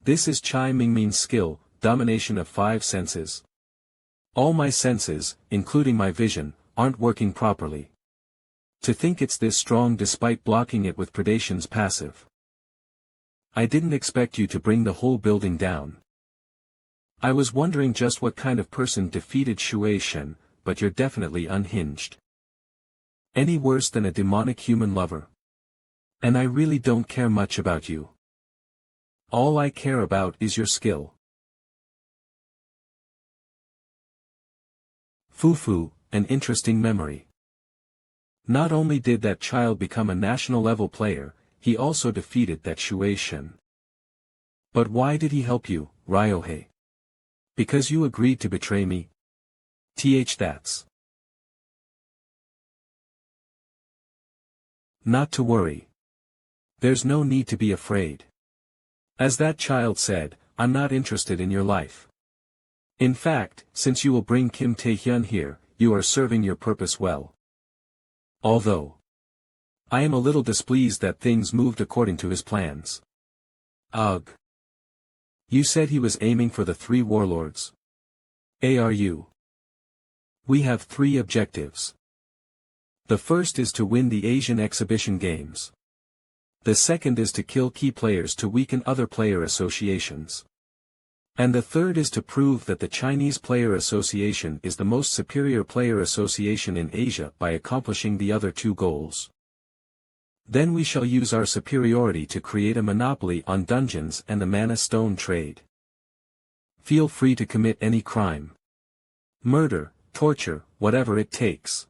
This is Chai Mingmin's skill, domination of 5 senses. All my senses, including my vision, aren't working properly. To think it's this strong despite blocking it with predation's passive. I didn't expect you to bring the whole building down. I was wondering just what kind of person defeated Shui Shen, but you're definitely unhinged. Any worse than a demonic human lover? And I really don't care much about you. All I care about is your skill. Fufu, an interesting memory. Not only did that child become a national-level player, he also defeated that Shui Shen. But why did he help you, Ryohei? Because you agreed to betray me? That's. Not to worry. There's no need to be afraid. As that child said, I'm not interested in your life. In fact, since you will bring Kim Tae-hyun here, you are serving your purpose well. Although I am a little displeased that things moved according to his plans. Ugh. You said he was aiming for the 3 warlords. ARU. We have 3 objectives. The first is to win the Asian Exhibition Games. The second is to kill key players to weaken other player associations. And the third is to prove that the Chinese Player Association is the most superior player association in Asia by accomplishing the other 2 goals. Then we shall use our superiority to create a monopoly on dungeons and the mana stone trade. Feel free to commit any crime. Murder, torture, whatever it takes.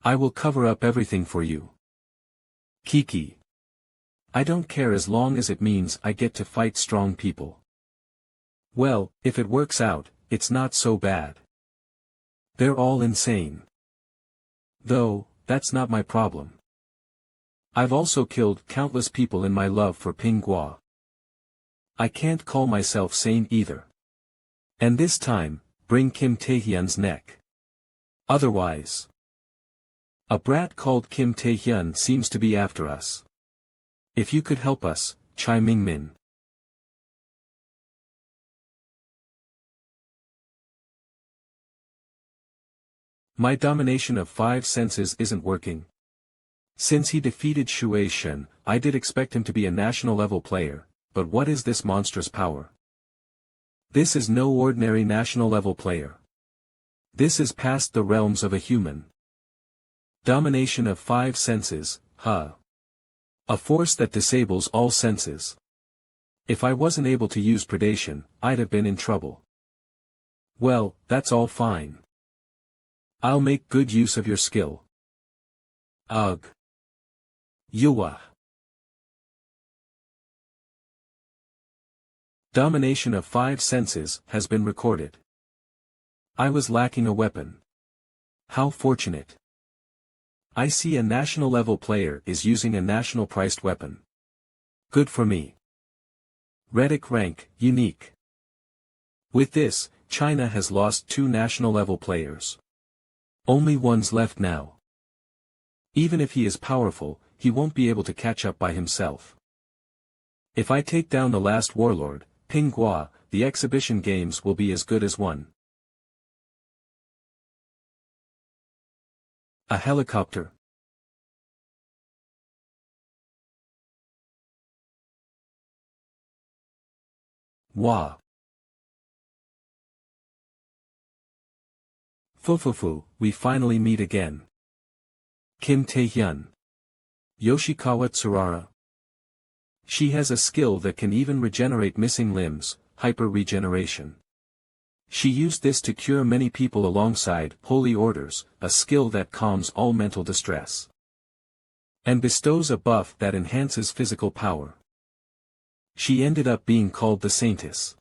I will cover up everything for you. Kiki. I don't care as long as it means I get to fight strong people. Well, if it works out, it's not so bad. They're all insane. Though, that's not my problem. I've also killed countless people in my love for Ping Guo. I can't call myself sane either. And this time, bring Kim Tae-hyun's neck. Otherwise. A brat called Kim Tae-hyun seems to be after us. If you could help us, Chai Mingmin. My domination of 5 senses isn't working. Since he defeated Shui Shen, I did expect him to be a national-level player, but what is this monstrous power? This is no ordinary national-level player. This is past the realms of a human. Domination of 5 senses, huh? A force that disables all senses. If I wasn't able to use predation, I'd have been in trouble. Well, that's all fine. I'll make good use of your skill. Ugh. Yuwa. Domination of 5 senses has been recorded. I was lacking a weapon. How fortunate. I see a national-level player is using a national-priced weapon. Good for me. Redic rank, unique. With this, China has lost 2 national-level players. Only one's left now. Even if he is powerful, he won't be able to catch up by himself. If I take down the last warlord, Ping Guo, the exhibition games will be as good as won. A helicopter. Wah. Fufufu, we finally meet again. Kim Tae-hyun. Yoshikawa Tsurara. She has a skill that can even regenerate missing limbs, hyper-regeneration. She used this to cure many people alongside holy orders, a skill that calms all mental distress. And bestows a buff that enhances physical power. She ended up being called the Saintess.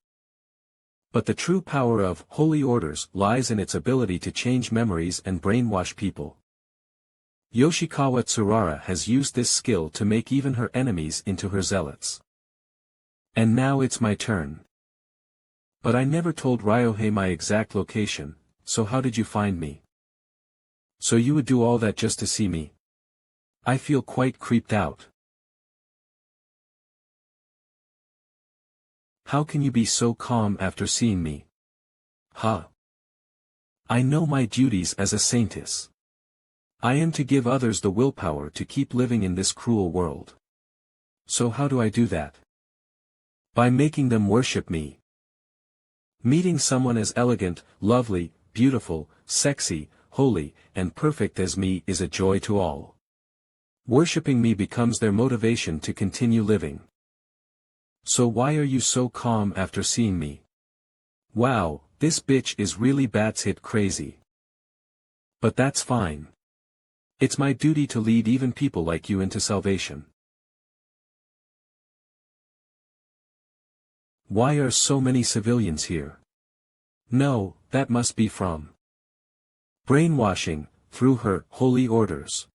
But the true power of holy orders lies in its ability to change memories and brainwash people. Yoshikawa Tsurara has used this skill to make even her enemies into her zealots. And now it's my turn. But I never told Ryohei my exact location, so how did you find me? So you would do all that just to see me? I feel quite creeped out. How can you be so calm after seeing me? Huh? I know my duties as a saintess. I am to give others the willpower to keep living in this cruel world. So how do I do that? By making them worship me. Meeting someone as elegant, lovely, beautiful, sexy, holy, and perfect as me is a joy to all. Worshipping me becomes their motivation to continue living. So why are you so calm after seeing me? Wow, this bitch is really batshit crazy. But that's fine. It's my duty to lead even people like you into salvation. Why are so many civilians here? No, that must be from brainwashing, through her holy orders.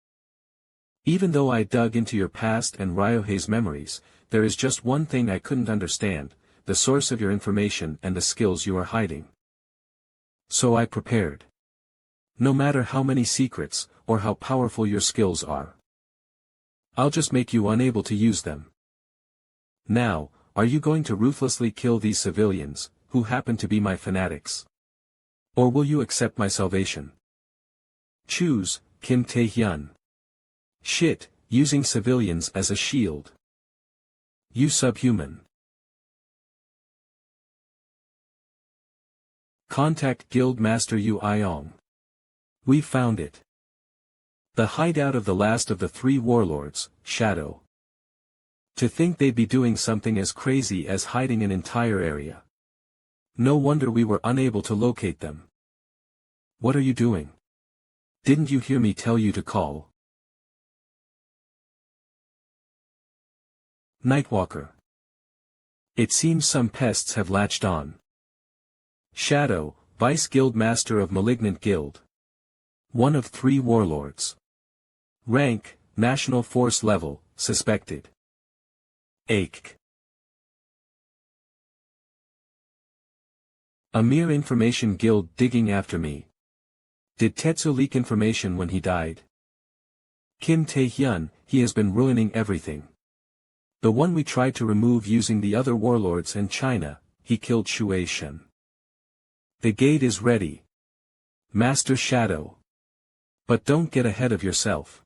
Even though I dug into your past and Ryohei's memories, there is just one thing I couldn't understand, the source of your information and the skills you are hiding. So I prepared. No matter how many secrets, or how powerful your skills are, I'll just make you unable to use them. Now, are you going to ruthlessly kill these civilians, who happen to be my fanatics? Or will you accept my salvation? Choose, Kim Tae-hyun. Shit, using civilians as a shield. You subhuman. Contact Guild Master Yu Iong. We found it. The hideout of the last of the 3 warlords, Shadow. To think they'd be doing something as crazy as hiding an entire area. No wonder we were unable to locate them. What are you doing? Didn't you hear me tell you to call? Nightwalker. It seems some pests have latched on. Shadow, Vice Guild Master of Malignant Guild. One of 3 warlords. Rank, National Force Level, Suspected. Ache. A mere information guild digging after me. Did Tetsu leak information when he died? Kim Tae-hyun, he has been ruining everything. The one we tried to remove using the other warlords and China, he killed Shuei-shen. The gate is ready. Master Shadow. But don't get ahead of yourself.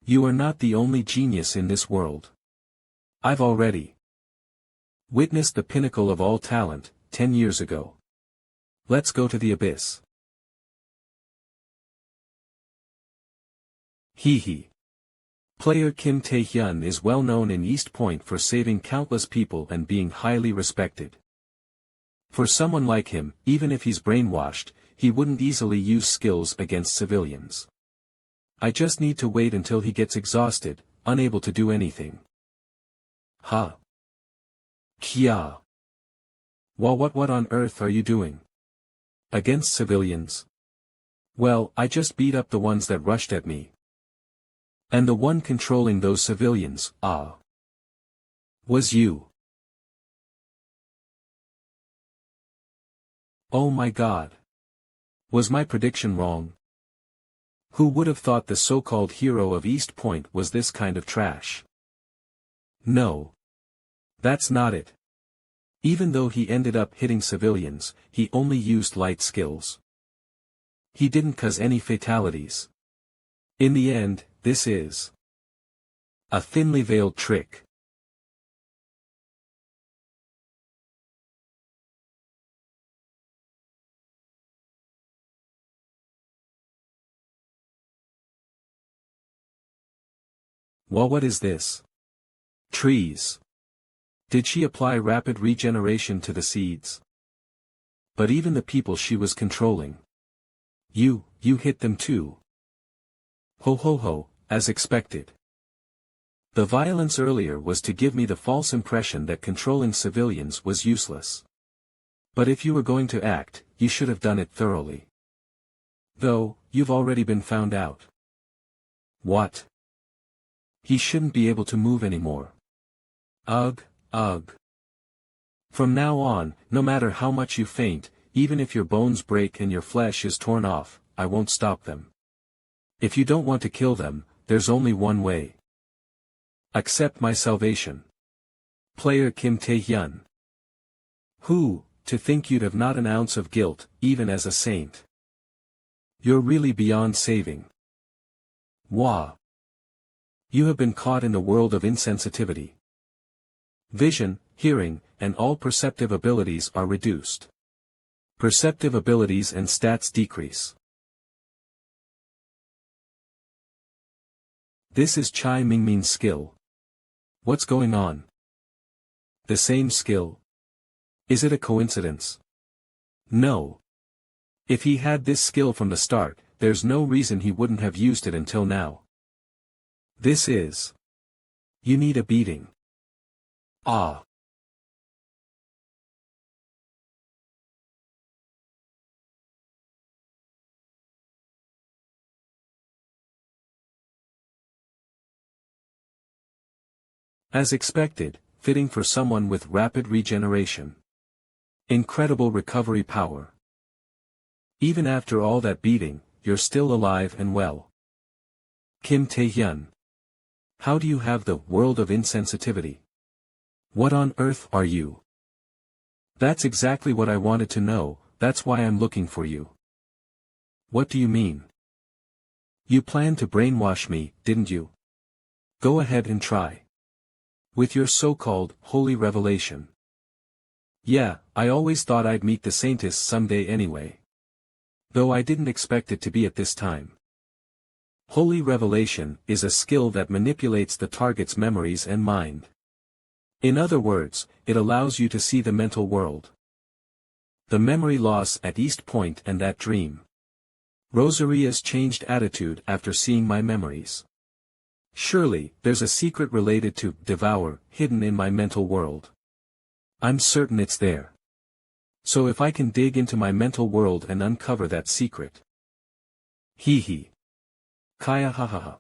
You are not the only genius in this world. I've already witnessed the pinnacle of all talent, 10 years ago. Let's go to the abyss. Hee hee. Player Kim Tae-hyun is well known in East Point for saving countless people and being highly respected. For someone like him, even if he's brainwashed, he wouldn't easily use skills against civilians. I just need to wait until he gets exhausted, unable to do anything. Ha. Kya. Well, what on earth are you doing? Against civilians? Well, I just beat up the ones that rushed at me. And the one controlling those civilians, was you. Oh my God. Was my prediction wrong? Who would have thought the so-called hero of East Point was this kind of trash? No. That's not it. Even though he ended up hitting civilians, he only used light skills. He didn't cause any fatalities. In the end, this is a thinly veiled trick. Well, what is this? Trees. Did she apply rapid regeneration to the seeds? But even the people she was controlling. You hit them too. Ho ho ho, as expected. The violence earlier was to give me the false impression that controlling civilians was useless. But if you were going to act, you should have done it thoroughly. Though, you've already been found out. What? He shouldn't be able to move anymore. Ugh, ugh. From now on, no matter how much you faint, even if your bones break and your flesh is torn off, I won't stop them. If you don't want to kill them, there's only one way. Accept my salvation. Player Kim Tae-hyun. Who, to think you'd have not an ounce of guilt, even as a saint. You're really beyond saving. Wah. You have been caught in the world of insensitivity. Vision, hearing, and all perceptive abilities are reduced. Perceptive abilities and stats decrease. This is Chai Mingmin's skill. What's going on? The same skill? Is it a coincidence? No. If he had this skill from the start, there's no reason he wouldn't have used it until now. This is. You need a beating. Ah. As expected, fitting for someone with rapid regeneration. Incredible recovery power. Even after all that beating, you're still alive and well. Kim Tae-hyun. How do you have the world of insensitivity? What on earth are you? That's exactly what I wanted to know, that's why I'm looking for you. What do you mean? You planned to brainwash me, didn't you? Go ahead and try. With your so-called holy revelation. Yeah, I always thought I'd meet the saintess someday anyway. Though I didn't expect it to be at this time. Holy revelation is a skill that manipulates the target's memories and mind. In other words, it allows you to see the mental world. The memory loss at East Point and that dream. Rosaria's changed attitude after seeing my memories. Surely, there's a secret related to devour, hidden in my mental world. I'm certain it's there. So if I can dig into my mental world and uncover that secret. Hee hee. Kaya ha ha ha.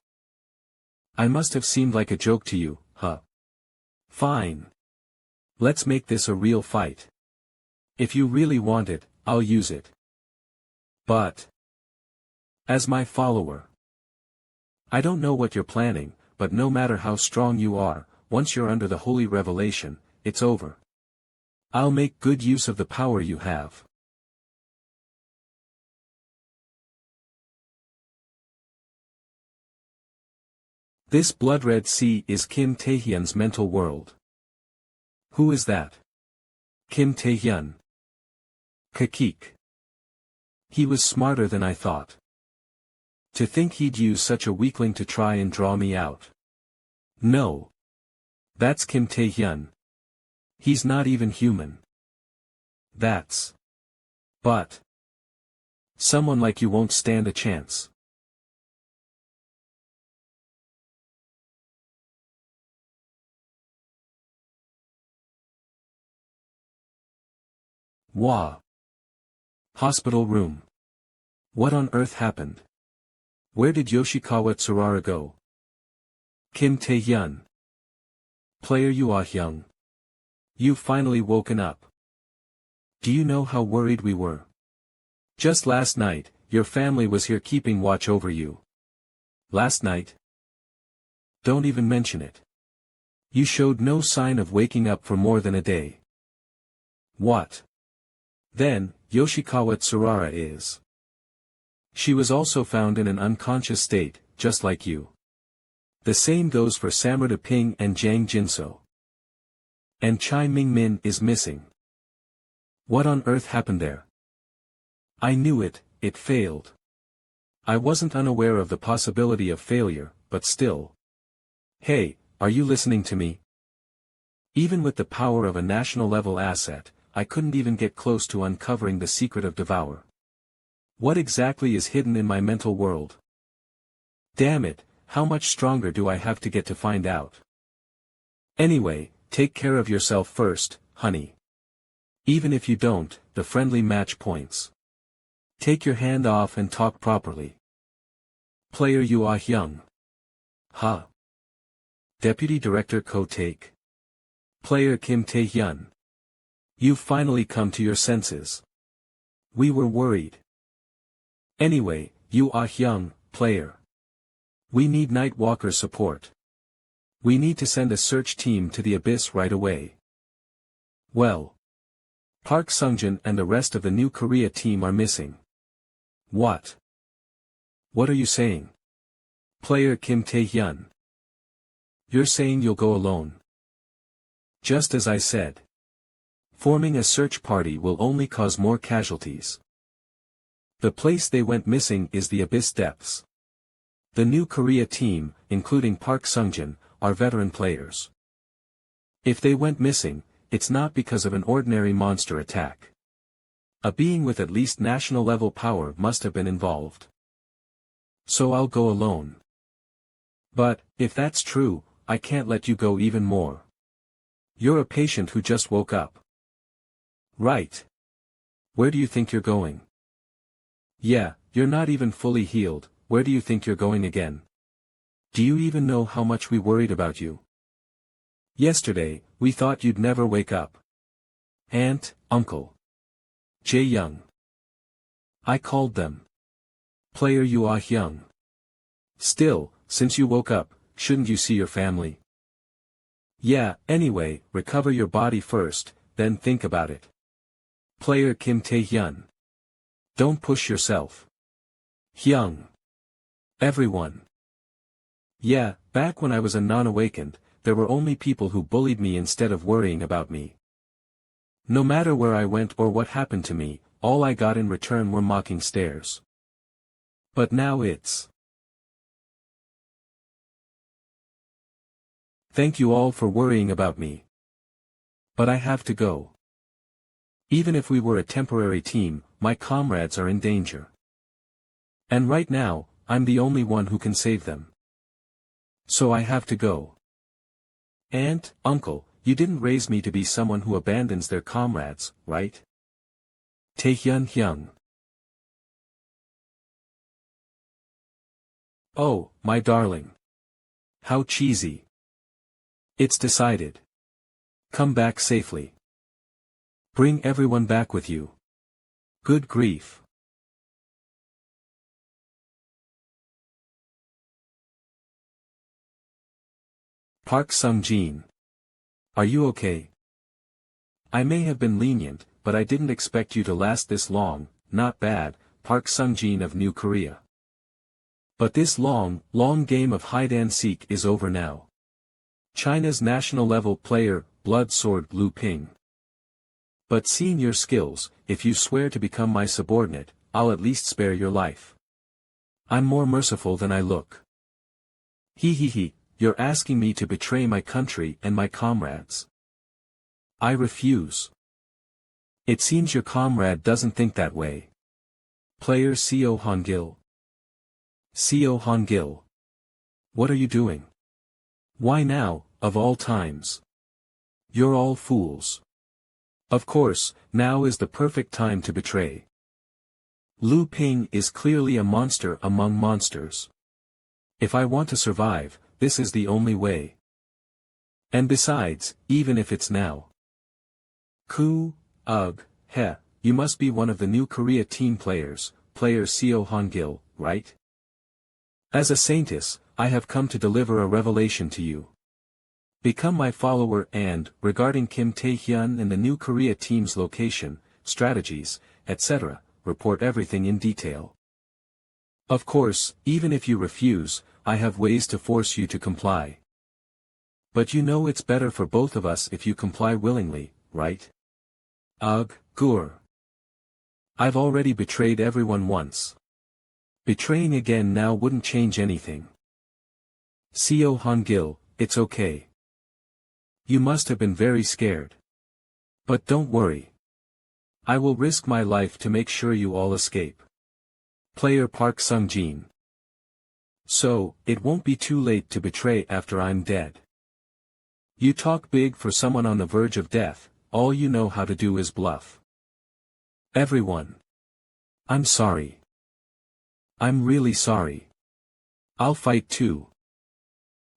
I must have seemed like a joke to you, huh? Fine. Let's make this a real fight. If you really want it, I'll use it. But. As my follower. I don't know what you're planning, but no matter how strong you are, once you're under the holy revelation, it's over. I'll make good use of the power you have. This blood-red sea is Kim Tae-hyun's mental world. Who is that? Kim Tae-hyun. Kakik. He was smarter than I thought. To think he'd use such a weakling to try and draw me out. No. That's Kim Tae-hyun. He's not even human. That's. But. Someone like you won't stand a chance. Wah. Hospital room. What on earth happened? Where did Yoshikawa Tsurara go? Kim Tae-hyun. Player Yoo-ah-hyung. You've finally woken up. Do you know how worried we were? Just last night, your family was here keeping watch over you. Last night? Don't even mention it. You showed no sign of waking up for more than a day. What? Then, Yoshikawa Tsurara is. She was also found in an unconscious state, just like you. The same goes for Samruta Ping and Jang Jinso. And Chai Mingmin is missing. What on earth happened there? I knew it, it failed. I wasn't unaware of the possibility of failure, but still. Hey, are you listening to me? Even with the power of a national-level asset, I couldn't even get close to uncovering the secret of Devour. What exactly is hidden in my mental world? Damn it, how much stronger do I have to get to find out? Anyway, take care of yourself first, honey. Even if you don't, the friendly match points. Take your hand off and talk properly. Player you are young. Ha. Deputy Director Ko Take. Player Kim Tae-hyun. You've finally come to your senses. We were worried. Anyway, you are young, player. We need Nightwalker support. We need to send a search team to the abyss right away. Well. Park Sungjin and the rest of the New Korea team are missing. What? What are you saying? Player Kim Tae-hyun. You're saying you'll go alone. Just as I said. Forming a search party will only cause more casualties. The place they went missing is the abyss depths. The New Korea team, including Park Sungjin, are veteran players. If they went missing, it's not because of an ordinary monster attack. A being with at least national-level power must have been involved. So I'll go alone. But, if that's true, I can't let you go even more. You're a patient who just woke up. Right. Where do you think you're going? Yeah, you're not even fully healed, where do you think you're going again? Do you even know how much we worried about you? Yesterday, we thought you'd never wake up. Aunt, uncle. Jae-young. I called them. Player you are young. Still, since you woke up, shouldn't you see your family? Yeah, anyway, recover your body first, then think about it. Player Kim Tae-hyun. Don't push yourself. Hyung. Everyone. Yeah, back when I was a non-awakened, there were only people who bullied me instead of worrying about me. No matter where I went or what happened to me, all I got in return were mocking stares. But now it's... Thank you all for worrying about me. But I have to go. Even if we were a temporary team, my comrades are in danger. And right now, I'm the only one who can save them. So I have to go. Aunt, uncle, you didn't raise me to be someone who abandons their comrades, right? Tae-hyun Hyung. Oh, my darling. How cheesy. It's decided. Come back safely. Bring everyone back with you. Good grief. Park Sungjin. Are you okay? I may have been lenient, but I didn't expect you to last this long. Not bad, Park Sungjin of New Korea. But this long game of hide-and-seek is over now. China's national-level player, Blood Sword Lu Ping. But seeing your skills, if you swear to become my subordinate, I'll at least spare your life. I'm more merciful than I look. He, you're asking me to betray my country and my comrades. I refuse. It seems your comrade doesn't think that way. Player Seo Hongil. Seo Hongil. What are you doing? Why now, of all times? You're all fools. Of course, now is the perfect time to betray. Lu Ping is clearly a monster among monsters. If I want to survive, this is the only way. And besides, even if it's now. You must be one of the New Korea team players, player Seo Hongil, right? As a saintess, I have come to deliver a revelation to you. Become my follower and, regarding Kim Tae-hyun and the New Korea team's location, strategies, etc., report everything in detail. Of course, even if you refuse, I have ways to force you to comply. But you know it's better for both of us if you comply willingly, right? Gur. I've already betrayed everyone once. Betraying again now wouldn't change anything. Seo Hongil, it's okay. You must have been very scared. But don't worry. I will risk my life to make sure you all escape. Player Park Sungjin. So, it won't be too late to betray after I'm dead. You talk big for someone on the verge of death, all you know how to do is bluff. Everyone. I'm sorry. I'm really sorry. I'll fight too.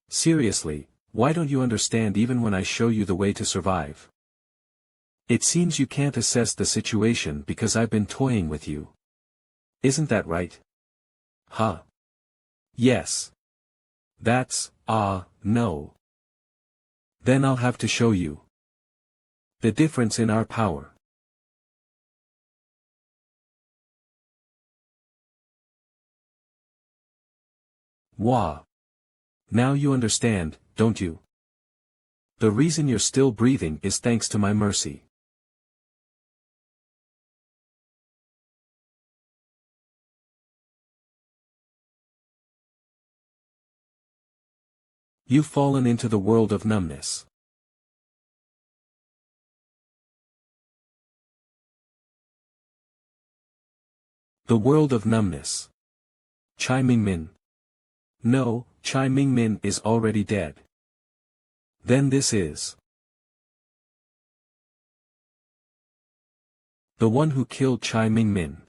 Seriously, why don't you understand even when I show you the way to survive? It seems you can't assess the situation because I've been toying with you. Isn't that right? Huh? Yes. That's, no. Then I'll have to show you the difference in our power. Wah. Now you understand, don't you? The reason you're still breathing is thanks to my mercy. You've fallen into the world of numbness. The world of numbness. Chai Mingmin. No, Chai Mingmin is already dead. Then this is the one who killed Chai Mingmin.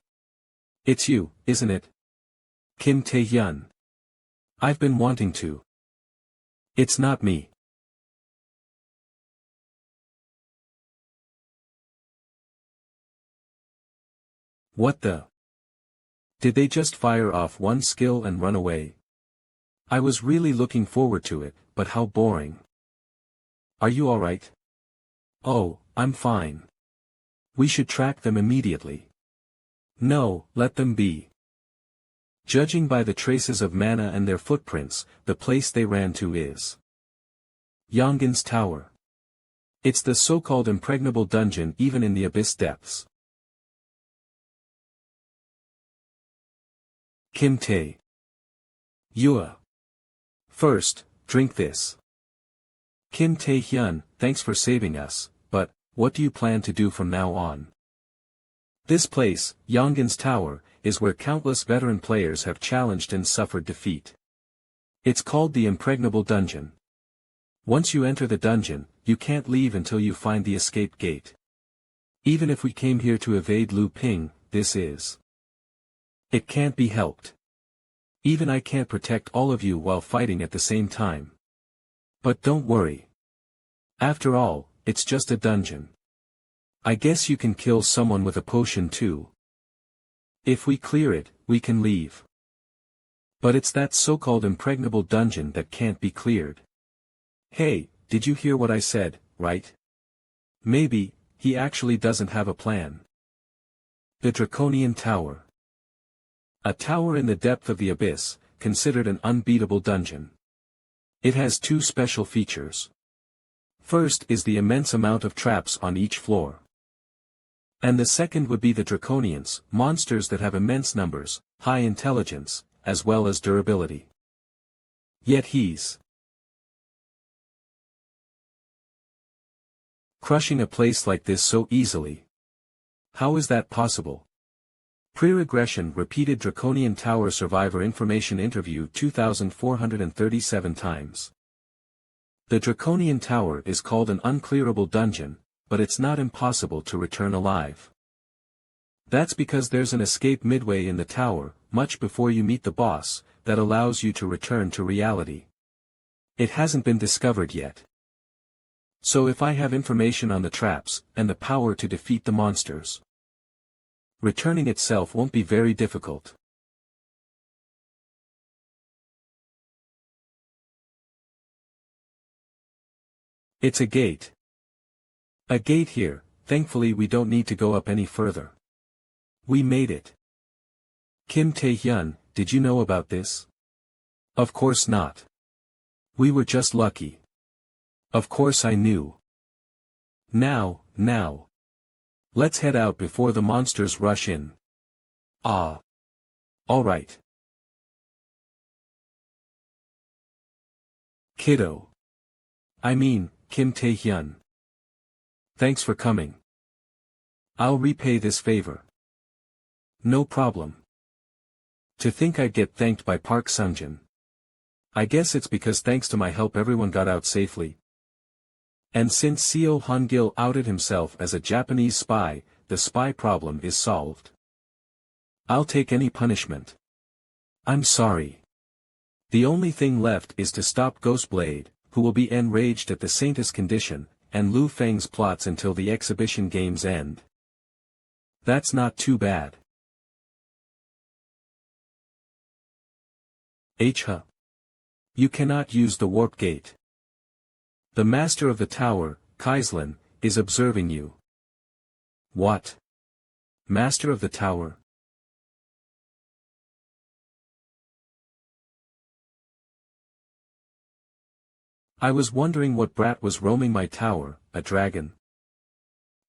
It's you, isn't it? Kim Tae-hyun. I've been wanting to. It's not me. What the? Did they just fire off one skill and run away? I was really looking forward to it, but how boring. Are you alright? Oh, I'm fine. We should track them immediately. No, let them be. Judging by the traces of mana and their footprints, the place they ran to is Yongin's Tower. It's the so-called impregnable dungeon even in the abyss depths. Kim Tae-hyun. First, drink this. Kim Tae-hyun, thanks for saving us, but, what do you plan to do from now on? This place, Yongin's Tower, is where countless veteran players have challenged and suffered defeat. It's called the Impregnable Dungeon. Once you enter the dungeon, you can't leave until you find the escape gate. Even if we came here to evade Lu Ping, this is. It can't be helped. Even I can't protect all of you while fighting at the same time. But don't worry. After all, it's just a dungeon. I guess you can kill someone with a potion too. If we clear it, we can leave. But it's that so-called impregnable dungeon that can't be cleared. Hey, did you hear what I said, right? Maybe, he actually doesn't have a plan. The Draconian Tower. A tower in the depth of the abyss, considered an unbeatable dungeon. It has two special features. First is the immense amount of traps on each floor. And the second would be the Draconians, monsters that have immense numbers, high intelligence, as well as durability. Yet he's crushing a place like this so easily. How is that possible? Pre-regression repeated Draconian Tower Survivor Information Interview 2437 times. The Draconian Tower is called an unclearable dungeon, but it's not impossible to return alive. That's because there's an escape midway in the tower, much before you meet the boss, that allows you to return to reality. It hasn't been discovered yet. So if I have information on the traps, and the power to defeat the monsters, returning itself won't be very difficult. It's a gate. A gate here, thankfully we don't need to go up any further. We made it. Kim Tae-hyun, did you know about this? Of course not. We were just lucky. Of course I knew. Now. Let's head out before the monsters rush in. Ah. Alright. Kiddo. I mean, Kim Tae-hyun. Thanks for coming. I'll repay this favor. No problem. To think I'd get thanked by Park Sungjin. I guess it's because thanks to my help everyone got out safely. And since Seo Han-gil outed himself as a Japanese spy, the spy problem is solved. I'll take any punishment. I'm sorry. The only thing left is to stop Ghostblade, who will be enraged at the Saintess condition, and Lu Feng's plots until the exhibition games end. That's not too bad. HH. You cannot use the warp gate. The master of the tower, Kaislin, is observing you. What? Master of the tower? I was wondering what brat was roaming my tower, a dragon.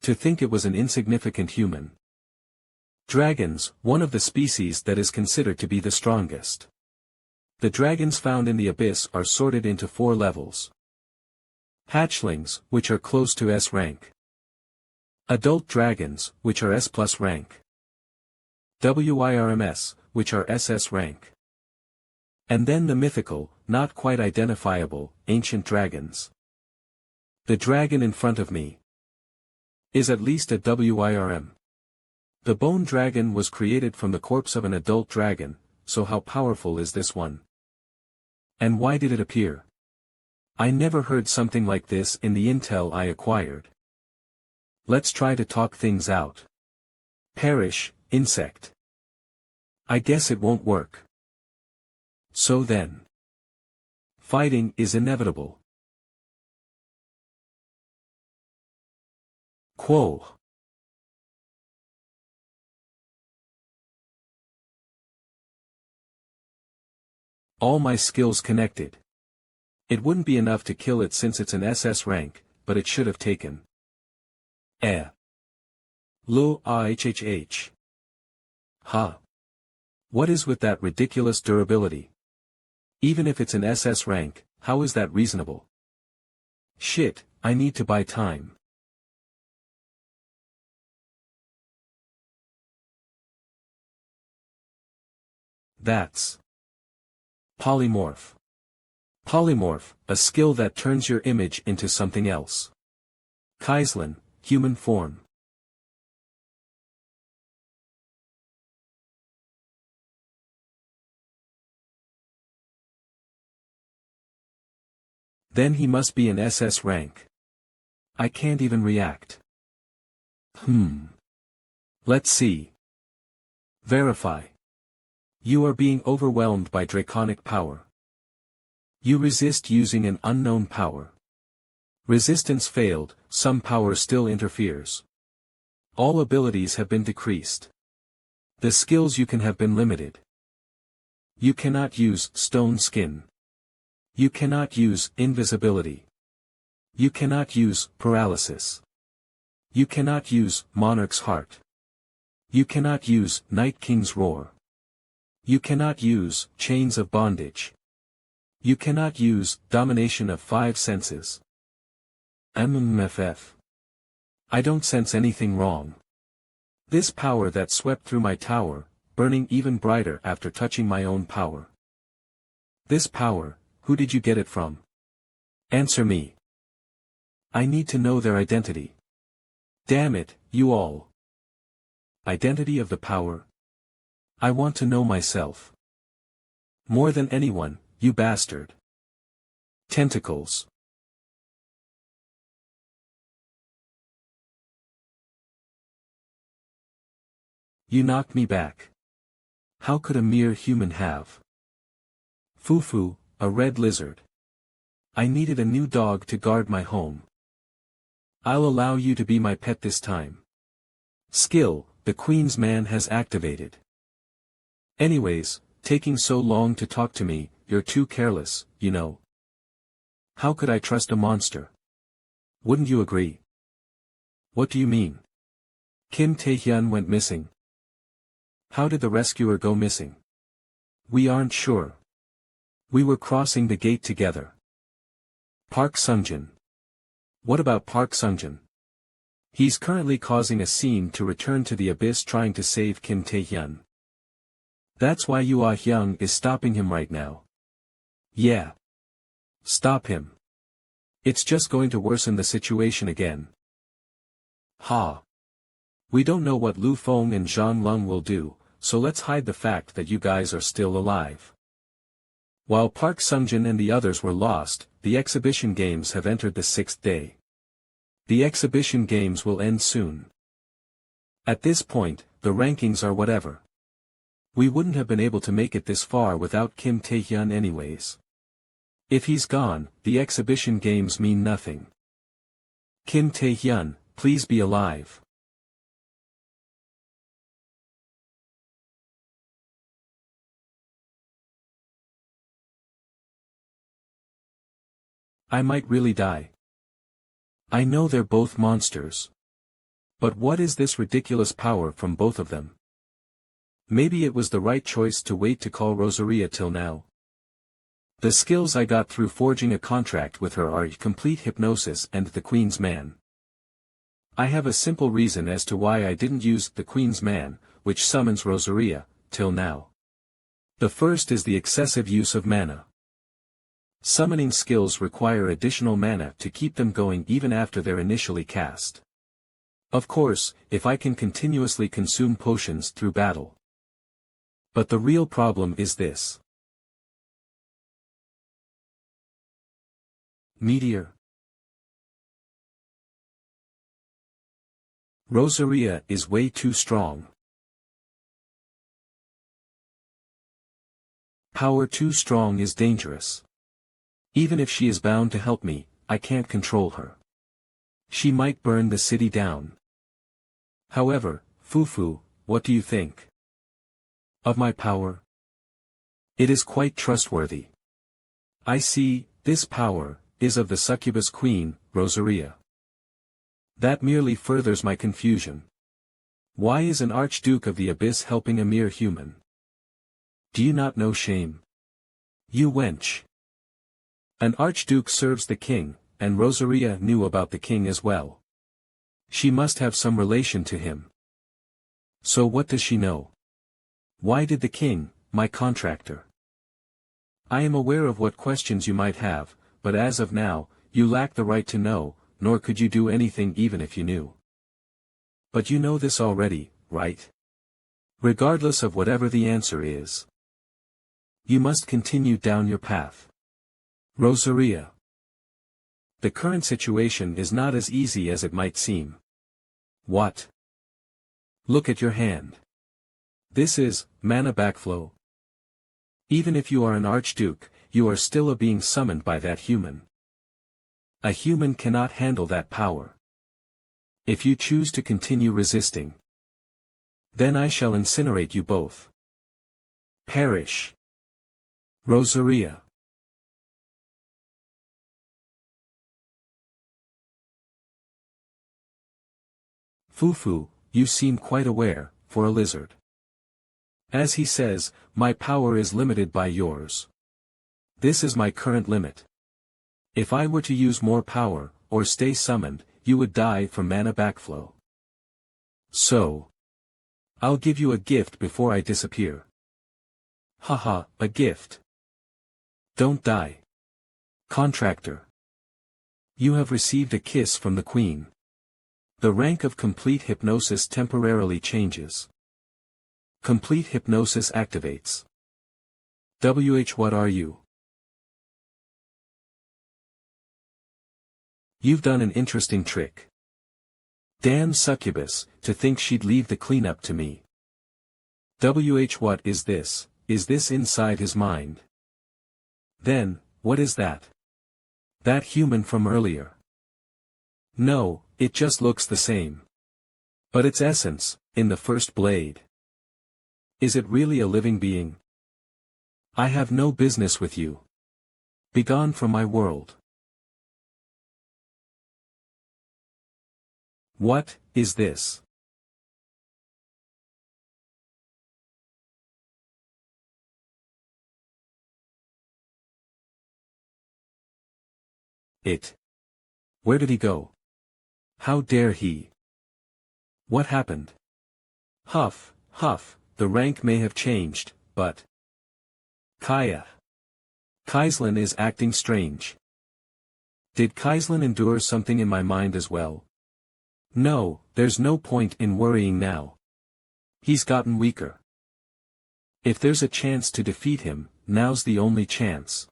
To think it was an insignificant human. Dragons, one of the species that is considered to be the strongest. The dragons found in the abyss are sorted into 4 levels. Hatchlings, which are close to S rank. Adult dragons, which are S+ rank. WIRMS, which are SS rank. And then the mythical, not quite identifiable, ancient dragons. The dragon in front of me is at least a WIRM. The bone dragon was created from the corpse of an adult dragon, so how powerful is this one? And why did it appear? I never heard something like this in the intel I acquired. Let's try to talk things out. Perish, insect. I guess it won't work. So then. Fighting is inevitable. Quo. All my skills connected. It wouldn't be enough to kill it since it's an SS rank, but it should have taken. Lo ahhh. Ha. What is with that ridiculous durability? Even if it's an SS rank, how is that reasonable? Shit, I need to buy time. That's polymorph. Polymorph, a skill that turns your image into something else. Kaislin, human form. Then he must be an SS rank. I can't even react. Let's see. Verify. You are being overwhelmed by draconic power. You resist using an unknown power. Resistance failed, some power still interferes. All abilities have been decreased. The skills you can have been limited. You cannot use stone skin. You cannot use invisibility. You cannot use paralysis. You cannot use monarch's heart. You cannot use Night King's roar. You cannot use chains of bondage. You cannot use domination of 5 senses. MMFF. I don't sense anything wrong. This power that swept through my tower, burning even brighter after touching my own power. This power, who did you get it from? Answer me. I need to know their identity. Damn it, you all. Identity of the power? I want to know myself. More than anyone, you bastard. Tentacles. You knocked me back. How could a mere human have? Fufu, a red lizard. I needed a new dog to guard my home. I'll allow you to be my pet this time. Skill, the Queen's man has activated. Anyways, taking so long to talk to me, you're too careless, you know. How could I trust a monster? Wouldn't you agree? What do you mean? Kim Tae-hyun went missing. How did the rescuer go missing? We aren't sure. We were crossing the gate together. Park Sungjin. What about Park Sungjin? He's currently causing a scene to return to the abyss trying to save Kim Tae-hyun. That's why Yoo Ah-hyung is stopping him right now. Yeah. Stop him. It's just going to worsen the situation again. Ha. We don't know what Lu Feng and Zhang Lung will do, so let's hide the fact that you guys are still alive. While Park Sungjin and the others were lost, the exhibition games have entered the 6th day. The exhibition games will end soon. At this point, the rankings are whatever. We wouldn't have been able to make it this far without Kim Tae-hyun anyways. If he's gone, the exhibition games mean nothing. Kim Tae-hyun, please be alive. I might really die. I know they're both monsters. But what is this ridiculous power from both of them? Maybe it was the right choice to wait to call Rosaria till now. The skills I got through forging a contract with her are complete hypnosis and the Queen's Man. I have a simple reason as to why I didn't use the Queen's Man, which summons Rosaria, till now. The first is the excessive use of mana. Summoning skills require additional mana to keep them going even after they're initially cast. Of course, if I can continuously consume potions through battle. But the real problem is this. Meteor. Rosaria is way too strong. Power too strong is dangerous. Even if she is bound to help me, I can't control her. She might burn the city down. However, Fufu, what do you think? Of my power? It is quite trustworthy. I see, this power, is of the succubus queen, Rosaria. That merely furthers my confusion. Why is an Archduke of the Abyss helping a mere human? Do you not know shame? You wench. An Archduke serves the king, and Rosaria knew about the king as well. She must have some relation to him. So what does she know? Why did the king, my contractor? I am aware of what questions you might have, but as of now, you lack the right to know, nor could you do anything even if you knew. But you know this already, right? Regardless of whatever the answer is. You must continue down your path. Rosaria. The current situation is not as easy as it might seem. What? Look at your hand. This is mana backflow. Even if you are an Archduke, you are still a being summoned by that human. A human cannot handle that power. If you choose to continue resisting, then I shall incinerate you both. Perish. Rosaria. Fufu, you seem quite aware, for a lizard. As he says, my power is limited by yours. This is my current limit. If I were to use more power, or stay summoned, you would die from mana backflow. So, I'll give you a gift before I disappear. Haha, a gift. Don't die. Contractor. You have received a kiss from the Queen. The rank of complete hypnosis temporarily changes. Complete hypnosis activates. What are you? You've done an interesting trick. Damn succubus, to think she'd leave the cleanup to me. What is this? Is this inside his mind? Then, what is that? That human from earlier. No, it just looks the same. But its essence, in the first blade. Is it really a living being? I have no business with you. Begone from my world. What is this? It. Where did he go? How dare he? What happened? Huff, huff, the rank may have changed, but... Kaya. Kaislin is acting strange. Did Kaislin endure something in my mind as well? No, there's no point in worrying now. He's gotten weaker. If there's a chance to defeat him, now's the only chance.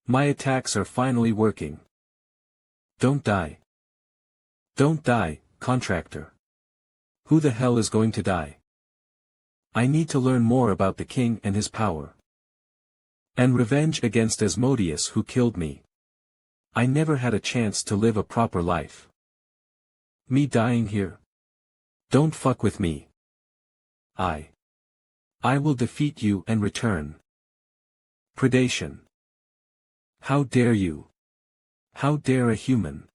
My attacks are finally working. Don't die. Don't die, contractor. Who the hell is going to die? I need to learn more about the king and his power. And revenge against Asmodeus who killed me. I never had a chance to live a proper life. Me dying here? Don't fuck with me. I will defeat you and return. Predation. How dare you? How dare a human?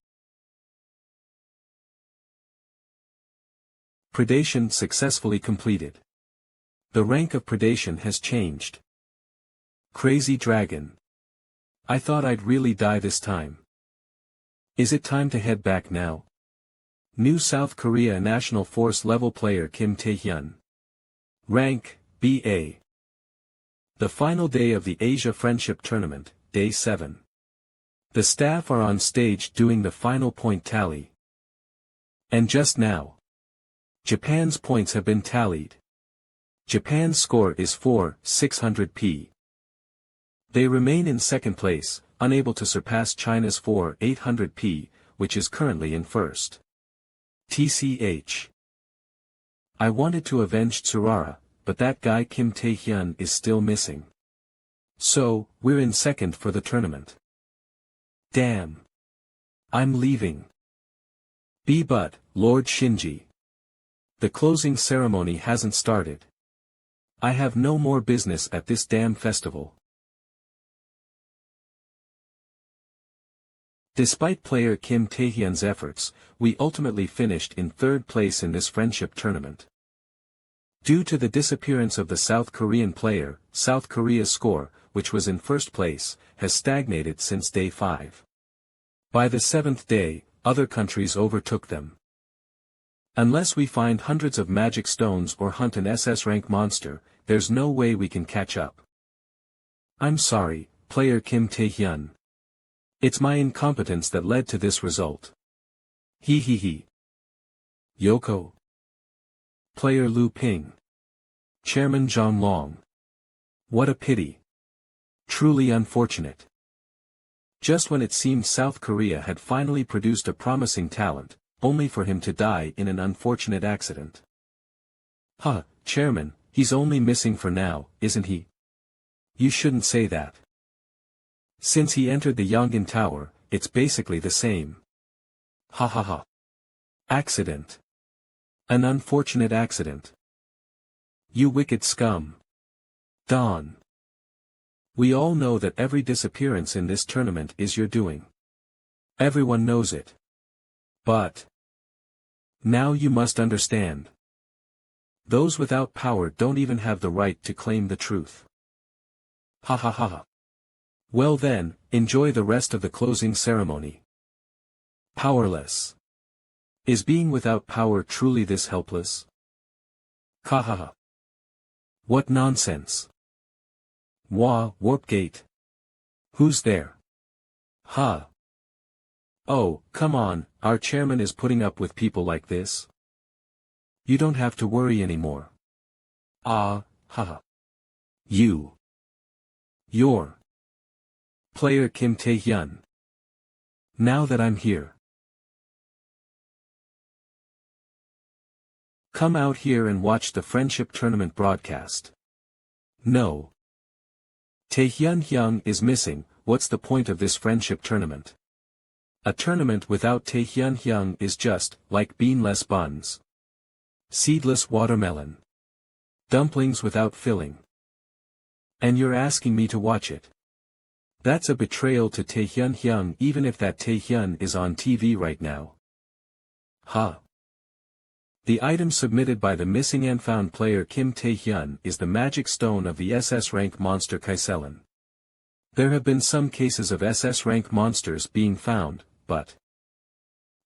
Predation successfully completed. The rank of predation has changed. Crazy dragon. I thought I'd really die this time. Is it time to head back now? New South Korea National Force level player Kim Tae-hyun. Rank, BA. The final day of the Asia Friendship Tournament, Day 7. The staff are on stage doing the final point tally. And just now, Japan's points have been tallied. Japan's score is 4,600p. They remain in second place, unable to surpass China's 4,800p, which is currently in first. TCH. I wanted to avenge Tsurara, but that guy Kim Tae-hyun is still missing. So, we're in second for the tournament. Damn. I'm leaving. But, Lord Shinji. The closing ceremony hasn't started. I have no more business at this damn festival. Despite player Kim Tae-hyun's efforts, we ultimately finished in third place in this friendship tournament. Due to the disappearance of the South Korean player, South Korea's score, which was in first place, has stagnated since day 5. By the 7th day, other countries overtook them. Unless we find hundreds of magic stones or hunt an SS rank monster, there's no way we can catch up. I'm sorry, player Kim Tae-hyun. It's my incompetence that led to this result. He. Yoko. Player Lu Ping. Chairman Zhang Long. What a pity. Truly unfortunate. Just when it seemed South Korea had finally produced a promising talent, only for him to die in an unfortunate accident. Chairman, he's only missing for now, isn't he? You shouldn't say that. Since he entered the Yongin Tower, it's basically the same. Ha. Accident. An unfortunate accident. You wicked scum. Dawn. We all know that every disappearance in this tournament is your doing. Everyone knows it. But now you must understand. Those without power don't even have the right to claim the truth. Ha. Well then, enjoy the rest of the closing ceremony. Powerless. Is being without power truly this helpless? Ha. What nonsense. Warp gate. Who's there? Oh, come on, our chairman is putting up with people like this. You don't have to worry anymore. You're player Kim Tae-hyun. Now that I'm here. Come out here and watch the friendship tournament broadcast. No. Tae-hyun is missing, what's the point of this friendship tournament? A tournament without Tae-hyun is just, like beanless buns. Seedless watermelon. Dumplings without filling. And you're asking me to watch it. That's a betrayal to Tae-hyun even if that Tae-hyun is on TV right now. The item submitted by the missing and found player Kim Tae-hyun is the magic stone of the SS rank monster Kaiselin. There have been some cases of SS rank monsters being found, but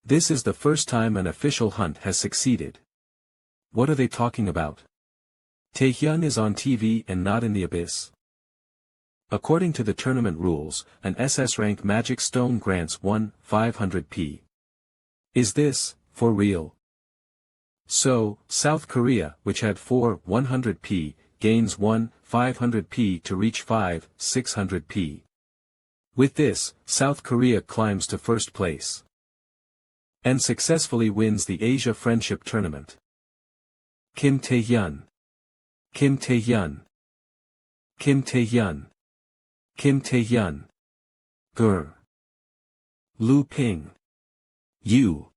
this is the first time an official hunt has succeeded. What are they talking about? Taehyun is on TV and not in the abyss. According to the tournament rules, an SS rank magic stone grants 1/500p. Is this, for real? So, South Korea, which had 4/100p, gains 1/500p to reach 5/600p. With this, South Korea climbs to first place. And successfully wins the Asia Friendship Tournament. Kim Taehyun. Kim Taehyun. Kim Taehyun. Kim Taehyun. Grr. Lu Ping. You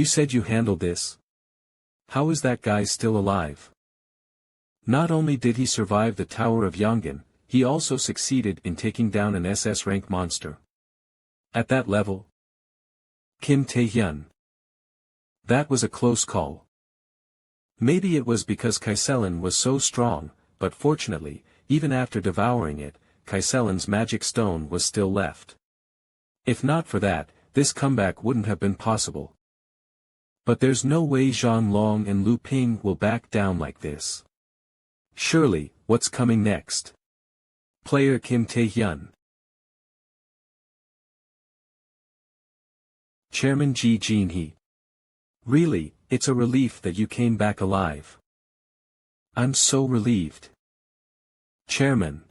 said you handled this? How is that guy still alive? Not only did he survive the Tower of Yongan, he also succeeded in taking down an SS rank monster. At that level? Kim Taehyun. That was a close call. Maybe it was because Kaiselin was so strong, but fortunately, even after devouring it, Kaiselin's magic stone was still left. If not for that, this comeback wouldn't have been possible. But there's no way Zhang Long and Lu Ping will back down like this. Surely, what's coming next? Player Kim Taehyun. Chairman Ji Jin-hee. Really, it's a relief that you came back alive. I'm so relieved. Chairman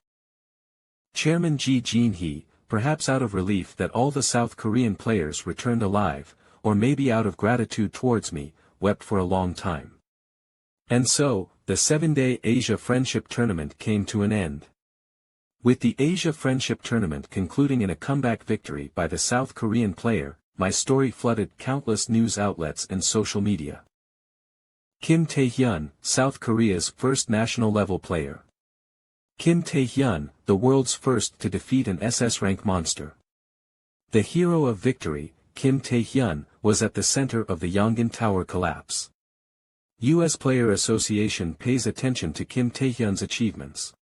Ji Jin-hee, perhaps out of relief that all the South Korean players returned alive, or maybe out of gratitude towards me, wept for a long time. And so, the 7-day Asia Friendship Tournament came to an end. With the Asia Friendship Tournament concluding in a comeback victory by the South Korean player, my story flooded countless news outlets and social media. Kim Taehyun, South Korea's first national-level player. Kim Taehyun, the world's first to defeat an SS rank monster. The hero of victory, Kim Taehyun, was at the center of the Yongan Tower collapse. U.S. Player Association pays attention to Kim Taehyun's achievements.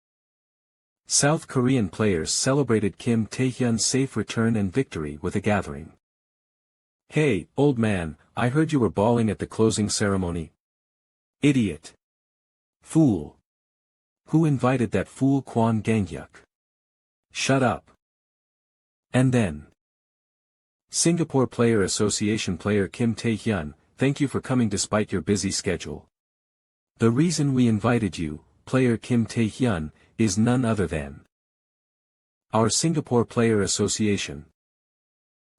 South Korean players celebrated Kim Taehyun's safe return and victory with a gathering. Hey, old man, I heard you were bawling at the closing ceremony. Idiot. Fool. Who invited that fool Kwon Ganghyuk? Shut up. And then. Singapore Player Association player Kim Taehyun, thank you for coming despite your busy schedule. The reason we invited you, player Kim Taehyun, is none other than our Singapore Player Association.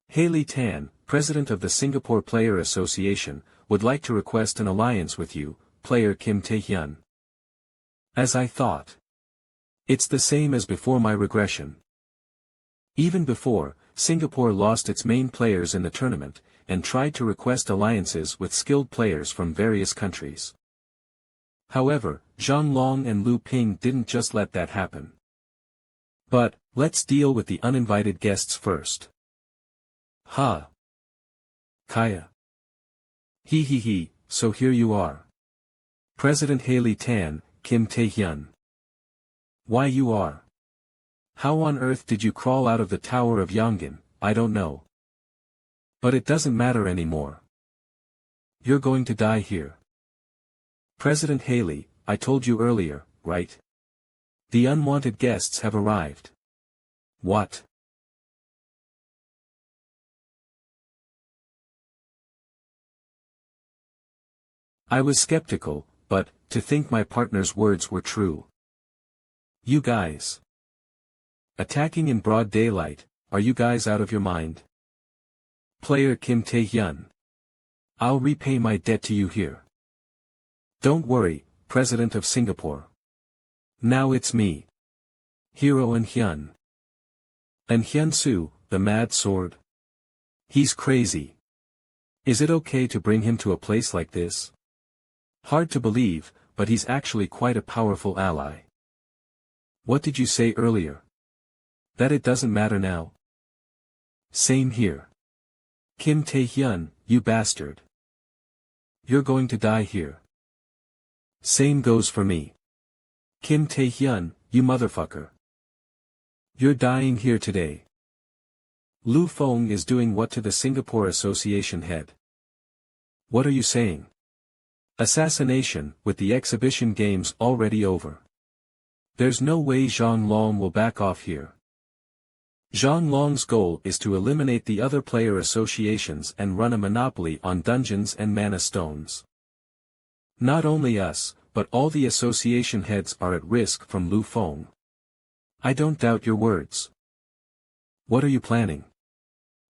Haley Tan, president of the Singapore Player Association, would like to request an alliance with you, player Kim Taehyun. As I thought. It's the same as before my regression. Even before, Singapore lost its main players in the tournament, and tried to request alliances with skilled players from various countries. However, Zhang Long and Lu Ping didn't just let that happen. But, let's deal with the uninvited guests first. Ha! Kaya. He, so here you are. President Haley Tan, Kim Taehyun. Why you are? How on earth did you crawl out of the Tower of Yongan? I don't know. But it doesn't matter anymore. You're going to die here. President Haley, I told you earlier, right? The unwanted guests have arrived. What? I was skeptical, but, to think my partner's words were true. You guys. Attacking in broad daylight, are you guys out of your mind? Player Kim Taehyun. I'll repay my debt to you here. Don't worry, President of Singapore. Now it's me. Hero An Hyun. An Hyun Soo, the mad sword. He's crazy. Is it okay to bring him to a place like this? Hard to believe, but he's actually quite a powerful ally. What did you say earlier? That it doesn't matter now? Same here. Kim Taehyun, you bastard. You're going to die here. Same goes for me. Kim Taehyun, you motherfucker. You're dying here today. Lu Feng is doing what to the Singapore Association head? What are you saying? Assassination, with the exhibition games already over. There's no way Zhang Long will back off here. Zhang Long's goal is to eliminate the other player associations and run a monopoly on dungeons and mana stones. Not only us, but all the association heads are at risk from Lu Feng. I don't doubt your words. What are you planning?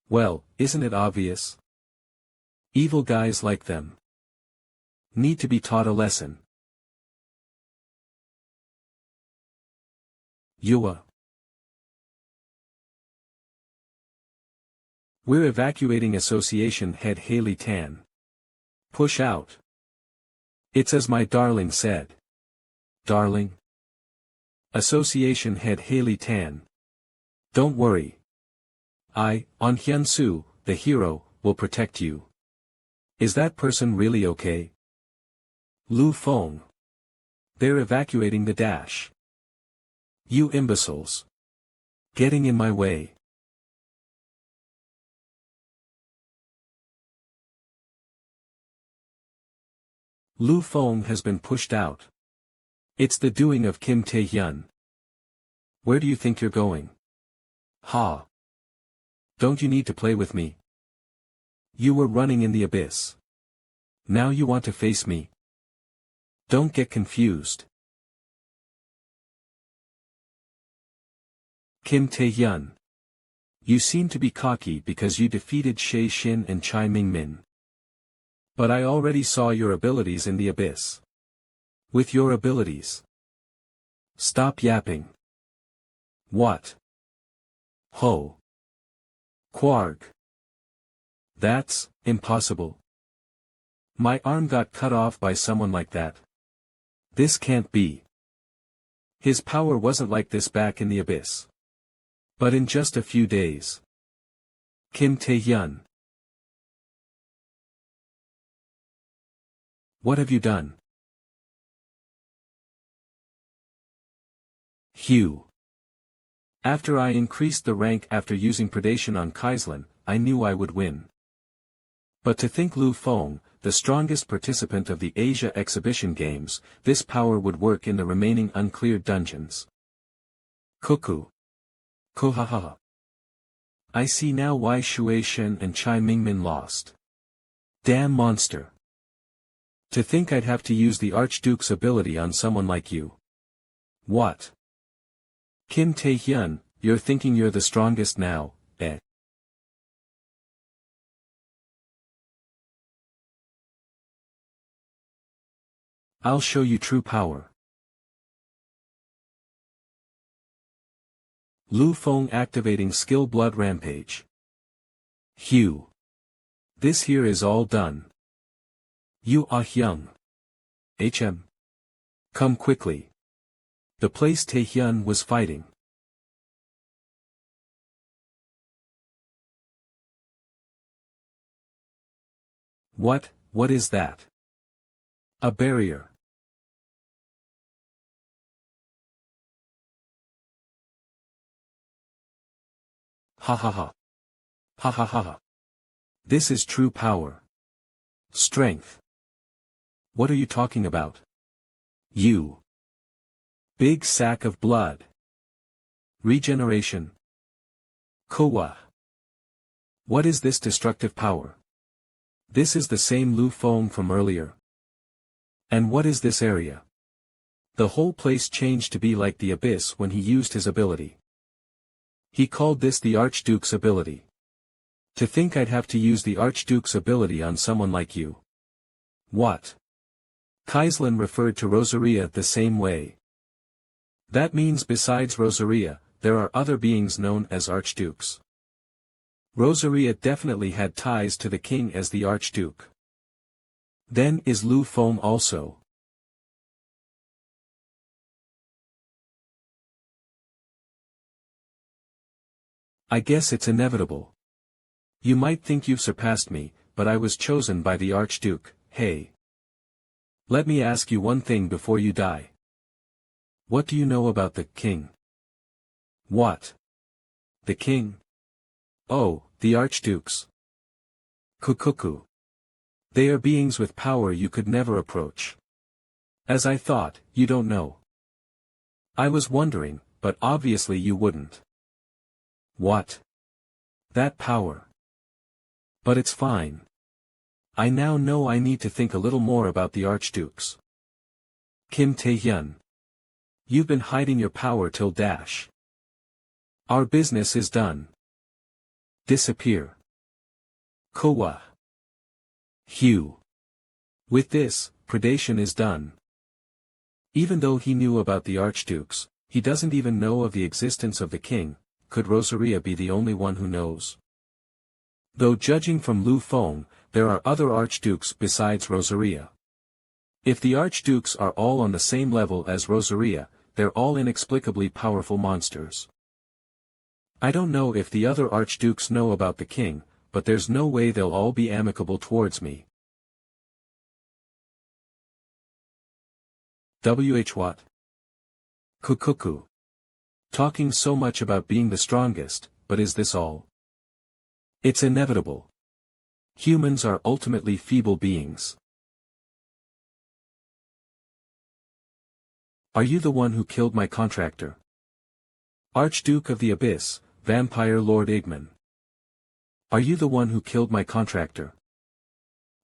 Well, isn't it obvious? Evil guys like them need to be taught a lesson. Yua. We're evacuating Association Head Haley Tan. Push out. It's as my darling said. Darling? Association Head Haley Tan. Don't worry. I, On Hyun-soo, the hero, will protect you. Is that person really okay? Lu Feng. They're evacuating the dash. You imbeciles. Getting in my way. Lu Feng has been pushed out. It's the doing of Kim Tae-hyun. Where do you think you're going? Ha! Don't you need to play with me? You were running in the abyss. Now you want to face me? Don't get confused. Kim Tae-hyun. You seem to be cocky because you defeated Shea Shin and Chai Ming-min. But I already saw your abilities in the abyss. With your abilities. Stop yapping. What? Ho. Quark. That's impossible. My arm got cut off by someone like that. This can't be. His power wasn't like this back in the abyss. But in just a few days. Kim Tae-hyun. What have you done? Hugh. After I increased the rank after using predation on Kaislin, I knew I would win. But to think Lu Feng, the strongest participant of the Asia Exhibition Games, this power would work in the remaining uncleared dungeons. Cuckoo. Kohaha. I see now why Shui Shen and Chai Ming-min lost. Damn monster. To think I'd have to use the Archduke's ability on someone like you. What? Kim Tae-hyun, you're thinking you're the strongest now, eh? I'll show you true power. Lu Feng activating skill blood rampage. Hugh. This here is all done. You Ah Hyung. HM. Come quickly. The place Tae-hyun was fighting. What is that? A barrier. Ha ha ha. Ha ha ha ha. This is true power. Strength. What are you talking about? You. Big sack of blood. Regeneration. Kowa. What is this destructive power? This is the same Lu Feng from earlier. And what is this area? The whole place changed to be like the abyss when he used his ability. He called this the Archduke's ability. To think I'd have to use the Archduke's ability on someone like you. What? Kaislin referred to Rosaria the same way. That means besides Rosaria, there are other beings known as Archdukes. Rosaria definitely had ties to the king as the Archduke. Then is Lu Feng also. I guess it's inevitable. You might think you've surpassed me, but I was chosen by the Archduke, hey. Let me ask you one thing before you die. What do you know about the king? What? The king? Oh, the archdukes. Kukuku. They are beings with power you could never approach. As I thought, you don't know. I was wondering, but obviously you wouldn't. What? That power. But it's fine. I now know I need to think a little more about the archdukes. Kim Tae-hyun. You've been hiding your power till dash. Our business is done. Disappear. Kowa. Hugh. With this, predation is done. Even though he knew about the archdukes, he doesn't even know of the existence of the king. Could Rosaria be the only one who knows? Though judging from Lu Feng, there are other archdukes besides Rosaria. If the archdukes are all on the same level as Rosaria, they're all inexplicably powerful monsters. I don't know if the other archdukes know about the king, but there's no way they'll all be amicable towards me. What? Kukuku. Talking so much about being the strongest, but is this all? It's inevitable. Humans are ultimately feeble beings. Are you the one who killed my contractor? Archduke of the Abyss, Vampire Lord Igman. Are you the one who killed my contractor?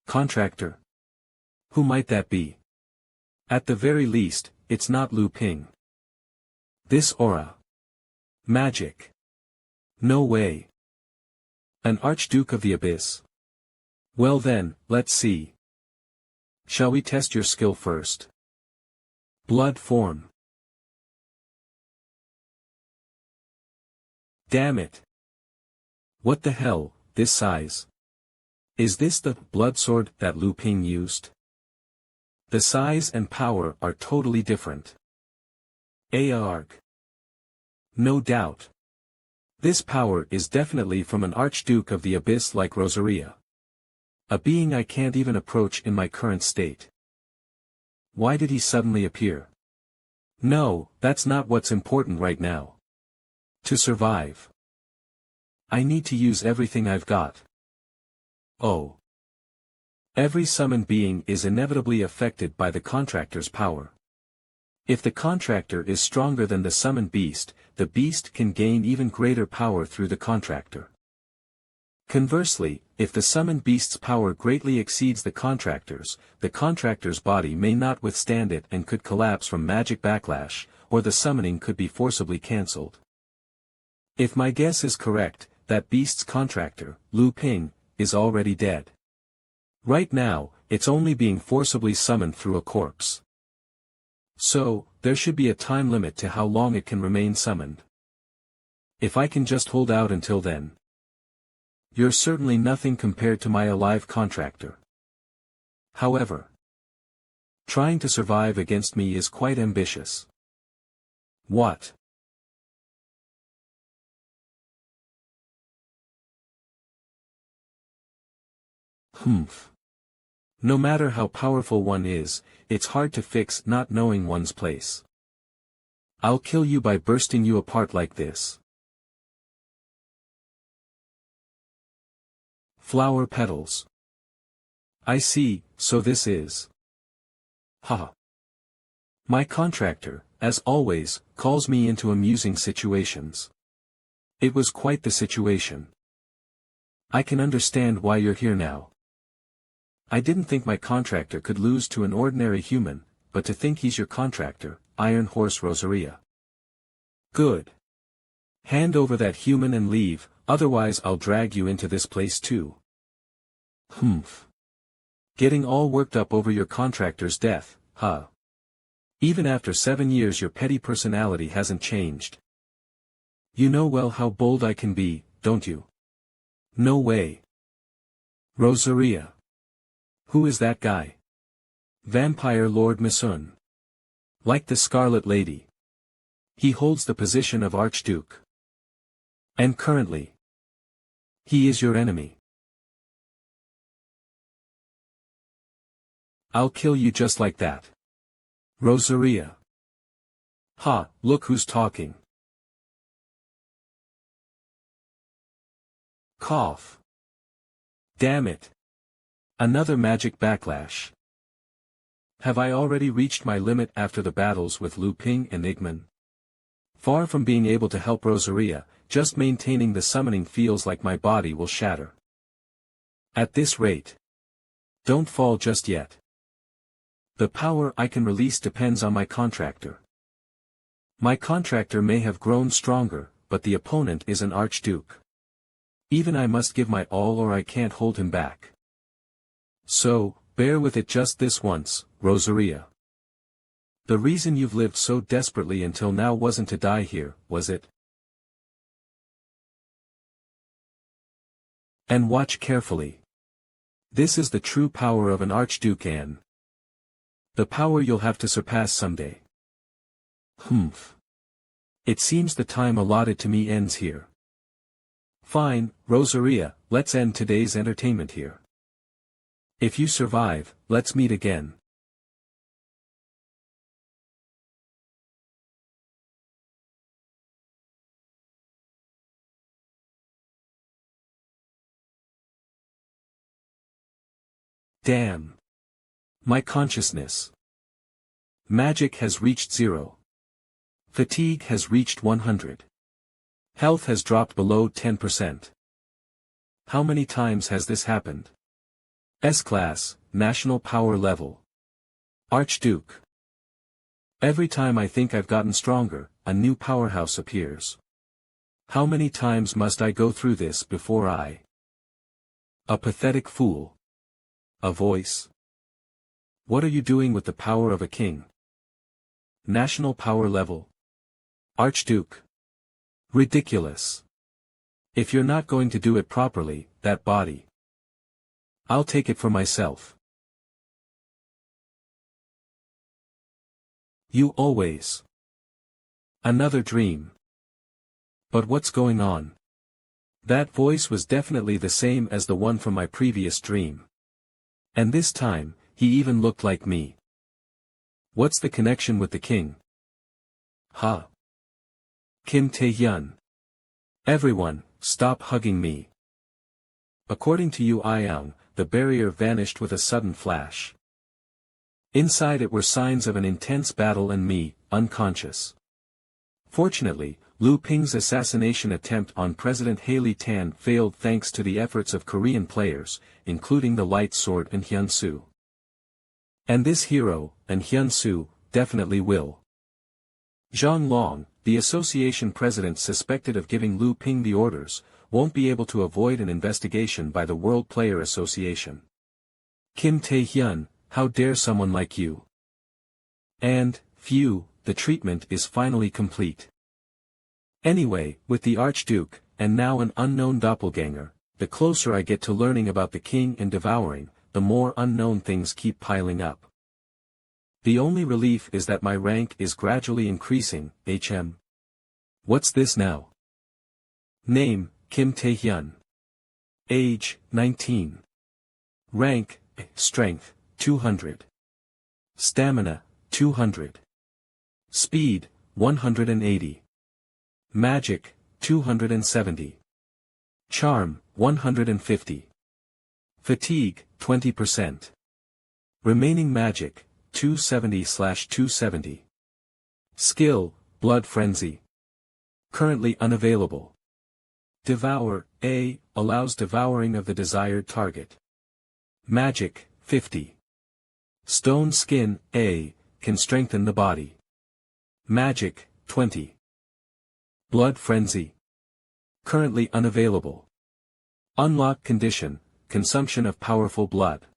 Contractor? Who might that be? At the very least, it's not Lu Ping. This aura. Magic. No way. An Archduke of the Abyss. Well then, let's see. Shall we test your skill first? Blood form. Damn it. What the hell, this size? Is this the blood sword that Lu Ping used? The size and power are totally different. Arg. No doubt. This power is definitely from an Archduke of the Abyss like Rosaria. A being I can't even approach in my current state. Why did he suddenly appear? No, that's not what's important right now. To survive. I need to use everything I've got. Oh. Every summoned being is inevitably affected by the contractor's power. If the contractor is stronger than the summoned beast, the beast can gain even greater power through the contractor. Conversely, if the summoned beast's power greatly exceeds the contractor's body may not withstand it and could collapse from magic backlash, or the summoning could be forcibly cancelled. If my guess is correct, that beast's contractor, Lu Ping, is already dead. Right now, it's only being forcibly summoned through a corpse. So, there should be a time limit to how long it can remain summoned. If I can just hold out until then. You're certainly nothing compared to my alive contractor. However, trying to survive against me is quite ambitious. What? No matter how powerful one is, it's hard to fix not knowing one's place. I'll kill you by bursting you apart like this. Flower petals. I see, so this is. Ha. My contractor, as always, calls me into amusing situations. It was quite the situation. I can understand why you're here now. I didn't think my contractor could lose to an ordinary human, but to think he's your contractor, Iron Horse Rosaria. Good. Hand over that human and leave, otherwise I'll drag you into this place too. Getting all worked up over your contractor's death, huh? Even after 7 years your petty personality hasn't changed. You know well how bold I can be, don't you? No way. Rosaria. Who is that guy? Vampire Lord Misun. Like the Scarlet Lady. He holds the position of Archduke. And currently, he is your enemy. I'll kill you just like that. Rosaria. Ha, look who's talking. Cough. Damn it. Another magic backlash. Have I already reached my limit after the battles with Lu Ping and Igman? Far from being able to help Rosaria, just maintaining the summoning feels like my body will shatter. At this rate. Don't fall just yet. The power I can release depends on my contractor. My contractor may have grown stronger, but the opponent is an archduke. Even I must give my all or I can't hold him back. So, bear with it just this once, Rosaria. The reason you've lived so desperately until now wasn't to die here, was it? And watch carefully. This is the true power of an archduke, Anne. The power you'll have to surpass someday. Humph. It seems the time allotted to me ends here. Fine, Rosaria, let's end today's entertainment here. If you survive, let's meet again. Damn. My consciousness. Magic has reached 0. Fatigue has reached 100. Health has dropped below 10%. How many times has this happened? S-Class, National Power Level. Archduke. Every time I think I've gotten stronger, a new powerhouse appears. How many times must I go through this before I? A pathetic fool. A voice. What are you doing with the power of a king? National Power Level. Archduke. Ridiculous. If you're not going to do it properly, that body. I'll take it for myself. You always. Another dream. But what's going on? That voice was definitely the same as the one from my previous dream. And this time, he even looked like me. What's the connection with the king? Ha! Kim Tae-hyun. Everyone, stop hugging me. According to Yu Ayang, the barrier vanished with a sudden flash. Inside it were signs of an intense battle and me, unconscious. Fortunately, Lu Ping's assassination attempt on President Haley Tan failed thanks to the efforts of Korean players, including the Light Sword and Hyun-soo. And this hero, and Hyun-soo, definitely will. Zhang Long, the association president suspected of giving Lu Ping the orders, won't be able to avoid an investigation by the World Player Association. Kim Tae-hyun, how dare someone like you? And, phew, the treatment is finally complete. Anyway, with the Archduke, and now an unknown doppelganger, the closer I get to learning about the king and devouring, the more unknown things keep piling up. The only relief is that my rank is gradually increasing, HM. What's this now? Name, Kim Tae-hyun. Age, 19. Rank, Strength, 200. Stamina, 200. Speed, 180. Magic, 270. Charm, 150. Fatigue, 20%. Remaining magic, 270/270. Skill, Blood Frenzy. Currently unavailable. Devour, A, allows devouring of the desired target. Magic, 50. Stone Skin, A, can strengthen the body. Magic, 20. Blood Frenzy. Currently unavailable. Unlock condition, consumption of powerful blood.